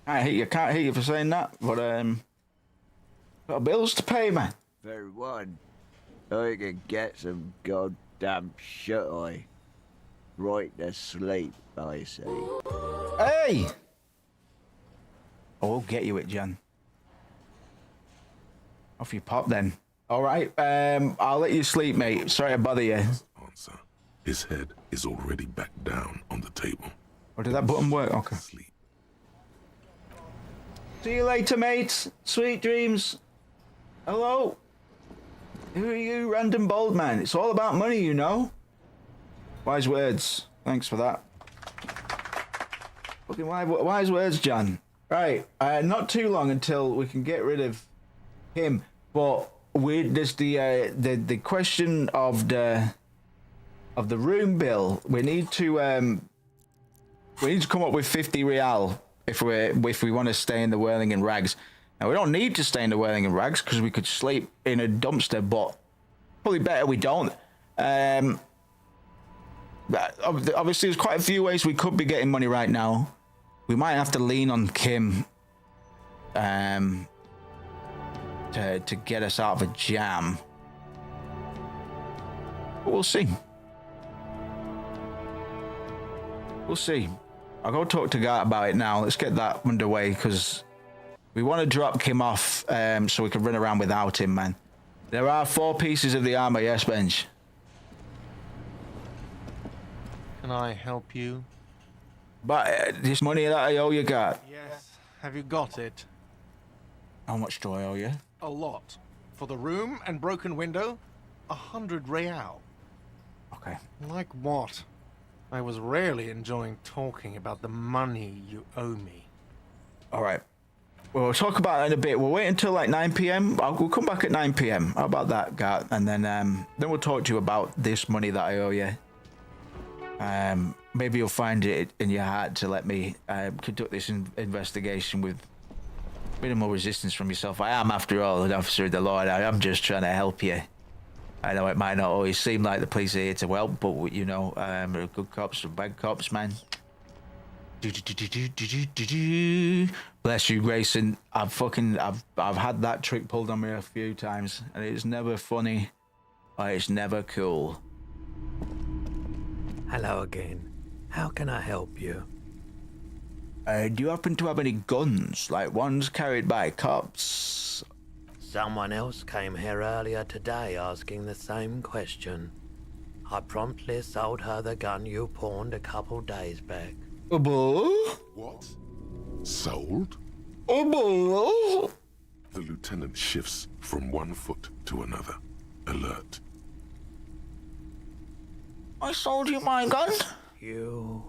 Can't hate you for saying that, but got bills to pay, man. For one, I can get some goddamn shut-eye. Right to sleep, I say. Hey! I will get you it, Jan. Off you pop then. All right, I'll let you sleep, mate. Sorry to bother you. Answer. His head is already back down on the table. Oh, did that button work? Okay. Sleep. See you later, mate. Sweet dreams. Hello. Who are you, random bald man? It's all about money, you know. Wise words. Thanks for that. Fucking wise words, Jan. Right. Not too long until we can get rid of him. But there's the question of the room bill. We need to come up with 50 real if we want to stay in the Whirling in Rags. Now we don't need to stay in the Whirling in Rags because we could sleep in a dumpster, but probably better we don't. Obviously, there's quite a few ways we could be getting money right now. We might have to lean on Kim to get us out of a jam. But we'll see. We'll see. I'll go talk to Gart about it now. Let's get that underway because we want to drop Kim off so we can run around without him, man. There are 4 pieces of the armor, yes, Benj. Can I help you? But this money that I owe you, got. Yes. Have you got it? How much do I owe you? A lot. For the room and broken window, 100 real. Okay. Like what? I was rarely enjoying talking about the money you owe me. All right. We'll talk about it in a bit. We'll wait until like 9 p.m. We'll come back at 9 p.m. How about that, Gart? And then we'll talk to you about this money that I owe you. Maybe you'll find it in your heart to let me conduct this investigation with minimal resistance from yourself. I am, after all, an officer of the law, and I am just trying to help you. I know it might not always seem like the police are here to help, but you know, there are good cops and bad cops, man. Bless you, Grayson. I've had that trick pulled on me a few times, and it's never funny, or it's never cool. Hello again. How can I help you? Do you happen to have any guns, like ones carried by cops? Someone else came here earlier today asking the same question. I promptly sold her the gun you pawned a couple days back. What? Sold? The lieutenant shifts from one foot to another, alert. I sold you my gun? You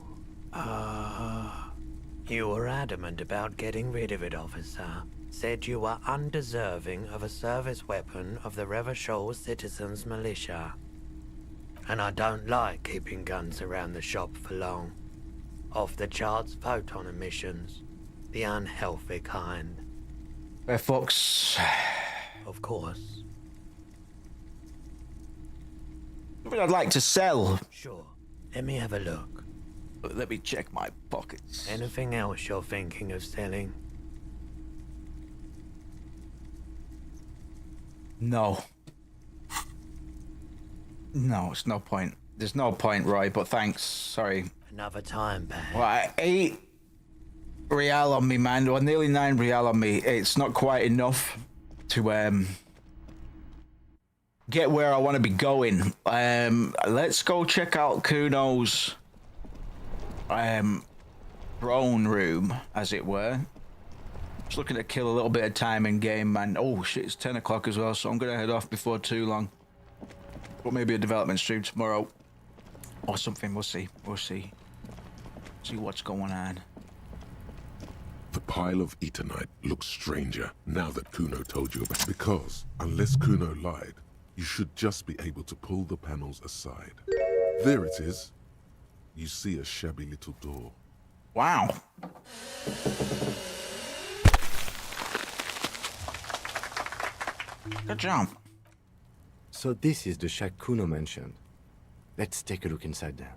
were adamant about getting rid of it, officer. Said you were undeserving of a service weapon of the Revachol Citizens Militia. And I don't like keeping guns around the shop for long. Off the charts photon emissions. The unhealthy kind. Fox. Of course. I'd like to sell. Sure. Let me have a look. Let me check my pockets. Anything else you're thinking of selling? No. No, it's no point. There's no point, Roy, but thanks. Sorry. Another time, Pat. Well, 8 real on me, man. Or nearly 9 real on me. It's not quite enough to get where I want to be going. Let's go check out Kuno's throne room, as it were. Just looking to kill a little bit of time in game, man. Oh shit, it's 10 o'clock as well, so I'm gonna head off before too long. But maybe a development stream tomorrow or something. We'll see. We'll see. See what's going on. The pile of Eternite looks stranger now that Kuno told you about it, because unless Kuno lied, you should just be able to pull the panels aside. There it is. You see a shabby little door. Wow. Good job. So this is the shack Kuno mentioned. Let's take a look inside there.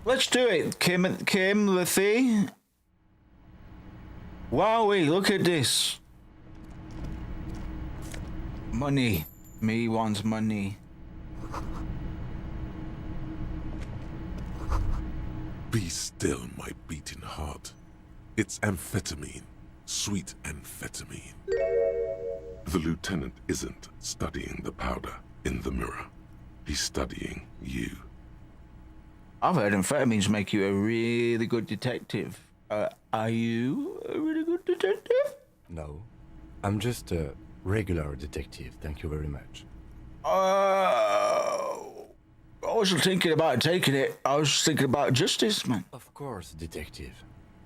Let's do it, Kim Lethy. Wowee, look at this. Money. Me wants money. Be still, my beating heart. It's amphetamine. Sweet amphetamine. The lieutenant isn't studying the powder in the mirror. He's studying you. I've heard amphetamines make you a really good detective. Are you a really good detective? No. I'm just a regular detective, thank you very much. I wasn't thinking about taking it. I was thinking about justice, man. Of course, detective.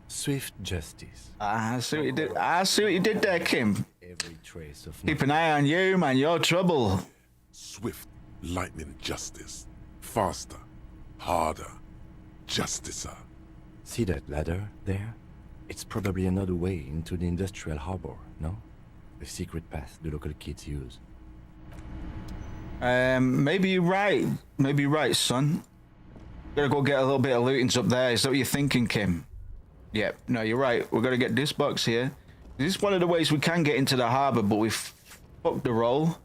Swift justice. I see what you did. I see what you did there, Kim. Every trace of... Keep an eye on you, man. You're trouble. Swift, lightning justice. Faster, harder, justicer. See that ladder there? It's probably another way into the industrial harbor, no? The secret path the local kids use. Maybe you're right. Maybe you're right, son. Gotta go get a little bit of lootings up there. Is that what you're thinking, Kim? Yep. No, you're right. We're gonna get this box here. This is one of the ways we can get into the harbor, but we fucked the roll.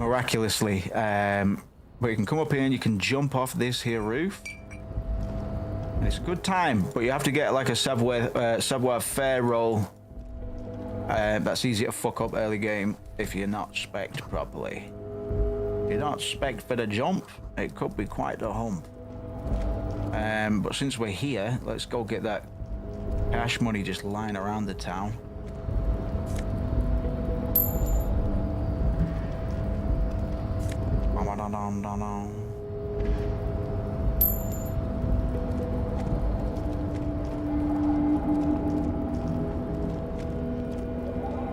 Miraculously. But you can come up here and you can jump off this here roof. And it's a good time, but you have to get like a savoir faire roll. That's easy to fuck up early game if you're not spec'd properly. you don't expect for the jump, it could be quite the hump. But since we're here, let's go get that cash money just lying around the town.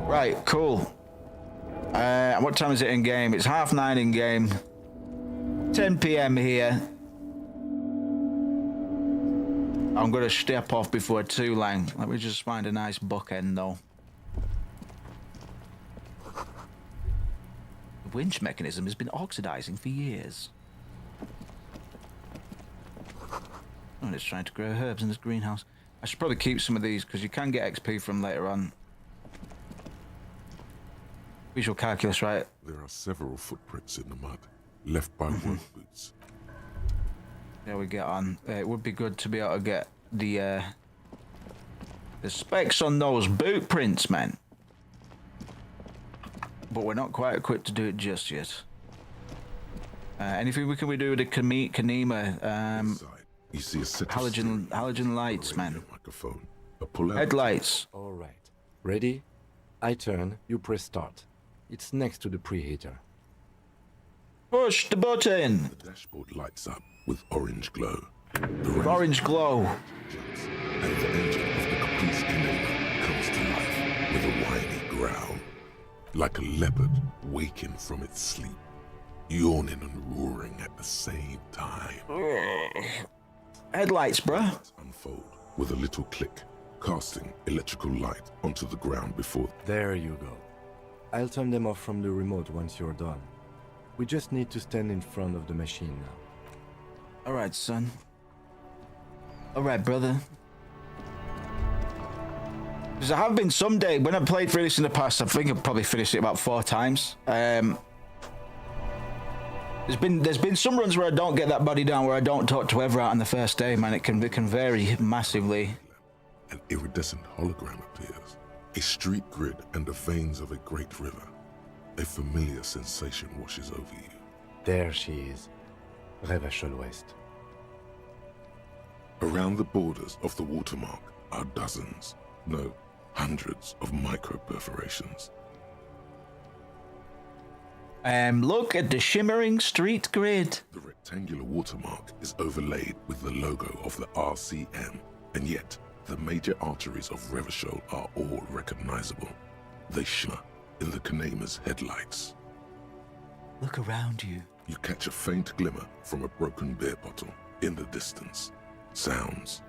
Right, cool. What time is it in game? It's 9:30 in game. 10 p.m. here. I'm gonna step off before too long. Let me just find a nice bookend though. The winch mechanism has been oxidizing for years. Oh, it's trying to grow herbs in this greenhouse. I should probably keep some of these because you can get XP from later on. Visual calculus, right? There are several footprints in the mud, left by work boots. There we get on. It would be good to be able to get the specs on those boot prints, man. But we're not quite equipped to do it just yet. Anything we can do with the Kanema? You see a set halogen lights, man. Microphone. A pull-out. Headlights. All right. Ready? I turn, you press start. It's next to the preheater. Push the button. The dashboard lights up with orange glow. Orange glow. And the engine of the Caprice Kanema comes to life with a whiny growl. Like a leopard waking from its sleep, yawning and roaring at the same time. Headlights, bruh. Unfold with a little click, casting electrical light onto the ground before. There you go. I'll turn them off from the remote once you're done. We just need to stand in front of the machine now. Alright, son. Alright, brother. Because I have been someday, when I played through this in the past, I think I've probably finished it about 4 times. There's been some runs where I don't get that body down, where I don't talk to Everett on the first day, man. It can vary massively. An iridescent hologram appears. A street grid and the veins of a great river. A familiar sensation washes over you. There she is. Revachol West. Around the borders of the watermark are dozens, no, hundreds of micro-perforations. Look at the shimmering street grid. The rectangular watermark is overlaid with the logo of the RCM, and yet the major arteries of Revachol are all recognizable. They shimmer in the Kanema's headlights. Look around you. You catch a faint glimmer from a broken beer bottle in the distance. Sounds.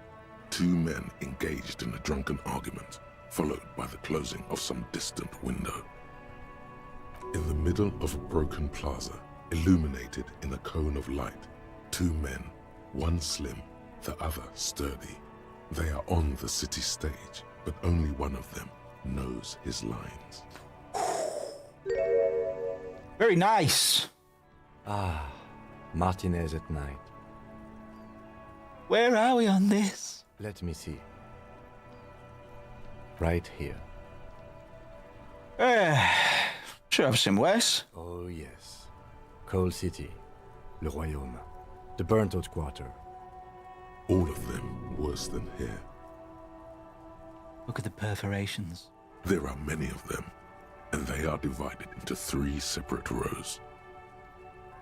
2 men engaged in a drunken argument, followed by the closing of some distant window. In the middle of a broken plaza, illuminated in a cone of light, 2 men, one slim, the other sturdy. They are on the city stage, but only one of them knows his lines. Very nice. Ah, Martinez at night. Where are we on this? Let me see. Right here. Should have some Wes. Oh yes. Coal City. Le Royaume. The burnt-out quarter. All of them worse than here. Look at the perforations. There are many of them, and they are divided into 3 separate rows.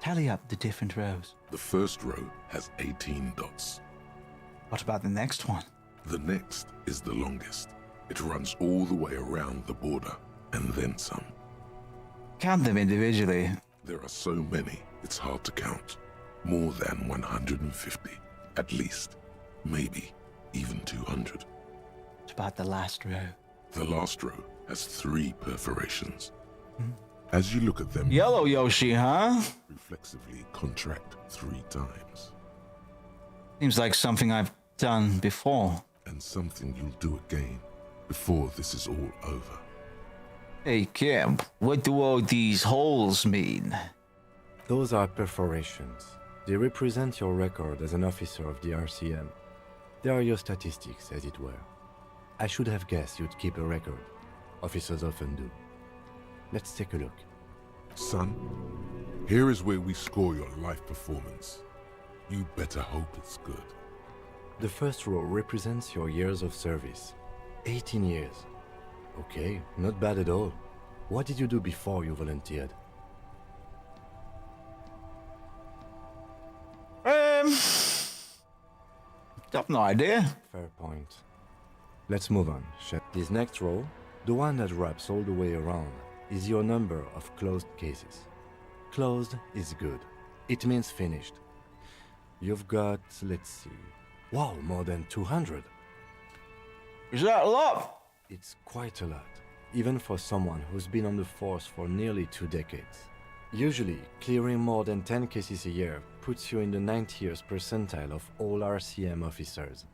Tally up the different rows. The first row has 18 dots. What about the next one? The next is the longest. It runs all the way around the border, and then some. Count them individually. There are so many, it's hard to count. More than 150, at least. Maybe even 200. What about the last row? The last row has 3 perforations. As you look at them... Yellow Yoshi, huh? ...reflexively contract 3 times. Seems like something I've done before. And something you'll do again, before this is all over. Hey, Camp, what do all these holes mean? Those are perforations. They represent your record as an officer of the RCM. They are your statistics, as it were. I should have guessed you'd keep a record. Officers often do. Let's take a look. Son, Here is where we score your life performance. You better hope it's good. The first row represents your years of service. 18 years. Okay, not bad at all. What did you do before you volunteered? Got no idea. Fair point. Let's move on. This next row, the one that wraps all the way around, is your number of closed cases. Closed is good. It means finished. You've got, let's see, wow, more than 200. Is that a lot? It's quite a lot, even for someone who's been on the force for nearly 2 decades. Usually, clearing more than 10 cases a year puts you in the 90th percentile of all RCM officers.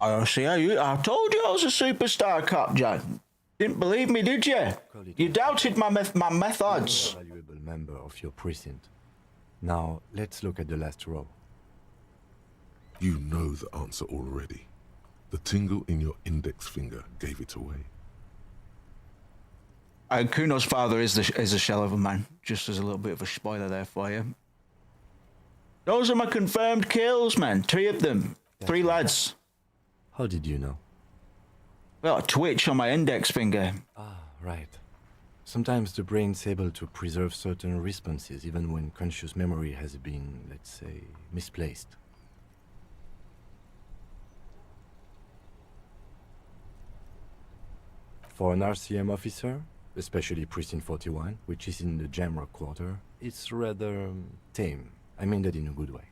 I told you I was a superstar cop, John. Didn't believe me, did you? You doubted my methods. You're a valuable member of your precinct. Now, let's look at the last row. You know the answer already. The tingle in your index finger gave it away. Kuno's father is a shell of a man. Just as a little bit of a spoiler there for you. Those are my confirmed kills, man. 3 of them. 3 lads. How did you know? Well, a twitch on my index finger. Ah, right. Sometimes the brain's able to preserve certain responses even when conscious memory has been, let's say, misplaced. For an RCM officer, especially Precinct 41, which is in the Jamrock quarter, it's rather tame. I mean that in a good way.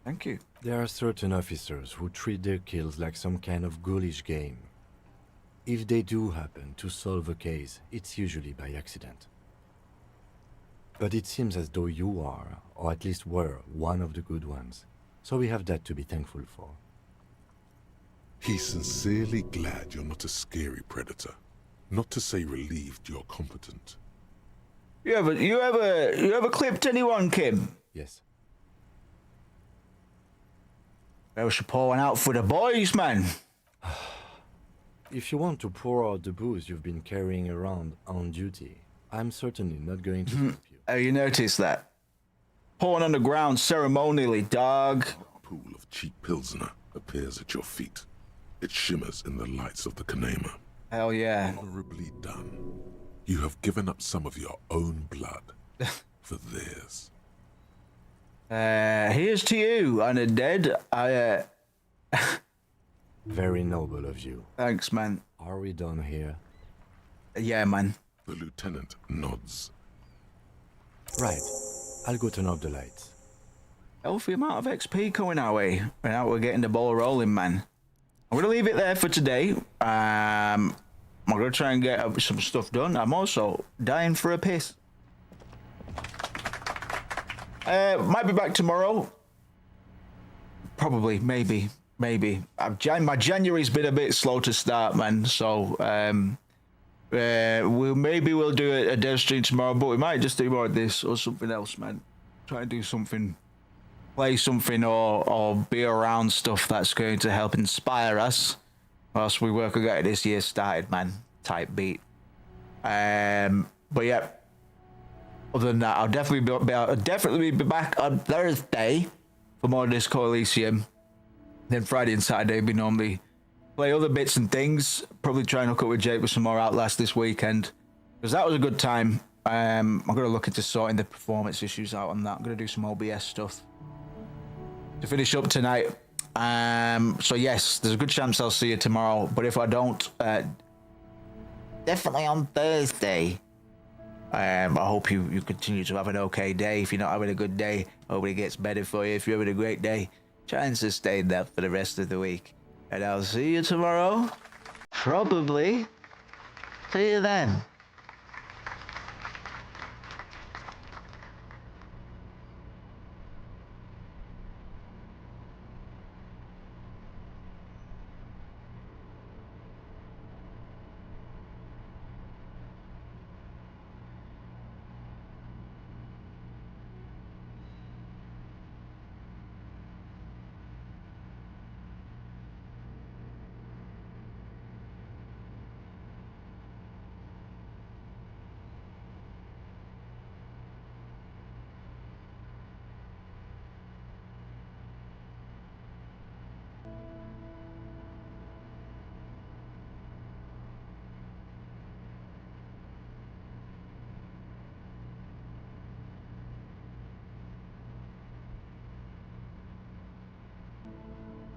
Thank you. There are certain officers who treat their kills like some kind of ghoulish game. If they do happen to solve a case, it's usually by accident. But it seems as though you are, or at least were, one of the good ones. So we have that to be thankful for. He's sincerely glad you're not a scary predator. Not to say relieved you're competent. You ever clipped anyone, Kim? Yes. We should pour one out for the boys, man. If you want to pour out the booze you've been carrying around on duty, I'm certainly not going to help you. Oh, you noticed that? Pouring on the ground ceremonially, dog. A pool of cheap Pilsner appears at your feet. It shimmers in the lights of the Kanema. Hell yeah. Honorably done. You have given up some of your own blood for theirs. Here's to you, undead. Very noble of you. Thanks, man. Are we done here? Yeah, man. The lieutenant nods. Right. I'll go turn off the lights. Healthy amount of XP coming our way. Now we're getting the ball rolling, man. I'm gonna leave it there for today. I'm gonna try and get some stuff done. I'm also dying for a piss. Might be back tomorrow. Probably, maybe. My January's been a bit slow to start, man. So we'll do a dev stream tomorrow, but we might just do more of this or something else, man. Try and do something, play something, or be around stuff that's going to help inspire us whilst we work on getting this year started, man. Type beat. But yeah. Other than that, I'll definitely be back on Thursday for more Disco Elysium. Then Friday and Saturday we normally play other bits and things. Probably try and hook up with Jake with some more Outlast this weekend, because that was a good time. I'm gonna look into sorting the performance issues out on that. I'm gonna do some OBS stuff to finish up tonight. So yes, there's a good chance I'll see you tomorrow. But if I don't, definitely on Thursday. I hope you continue to have an okay day. If you're not having a good day, hope it gets better for you. If you're having a great day, try and sustain that for the rest of the week. And I'll see you tomorrow. Probably. See you then.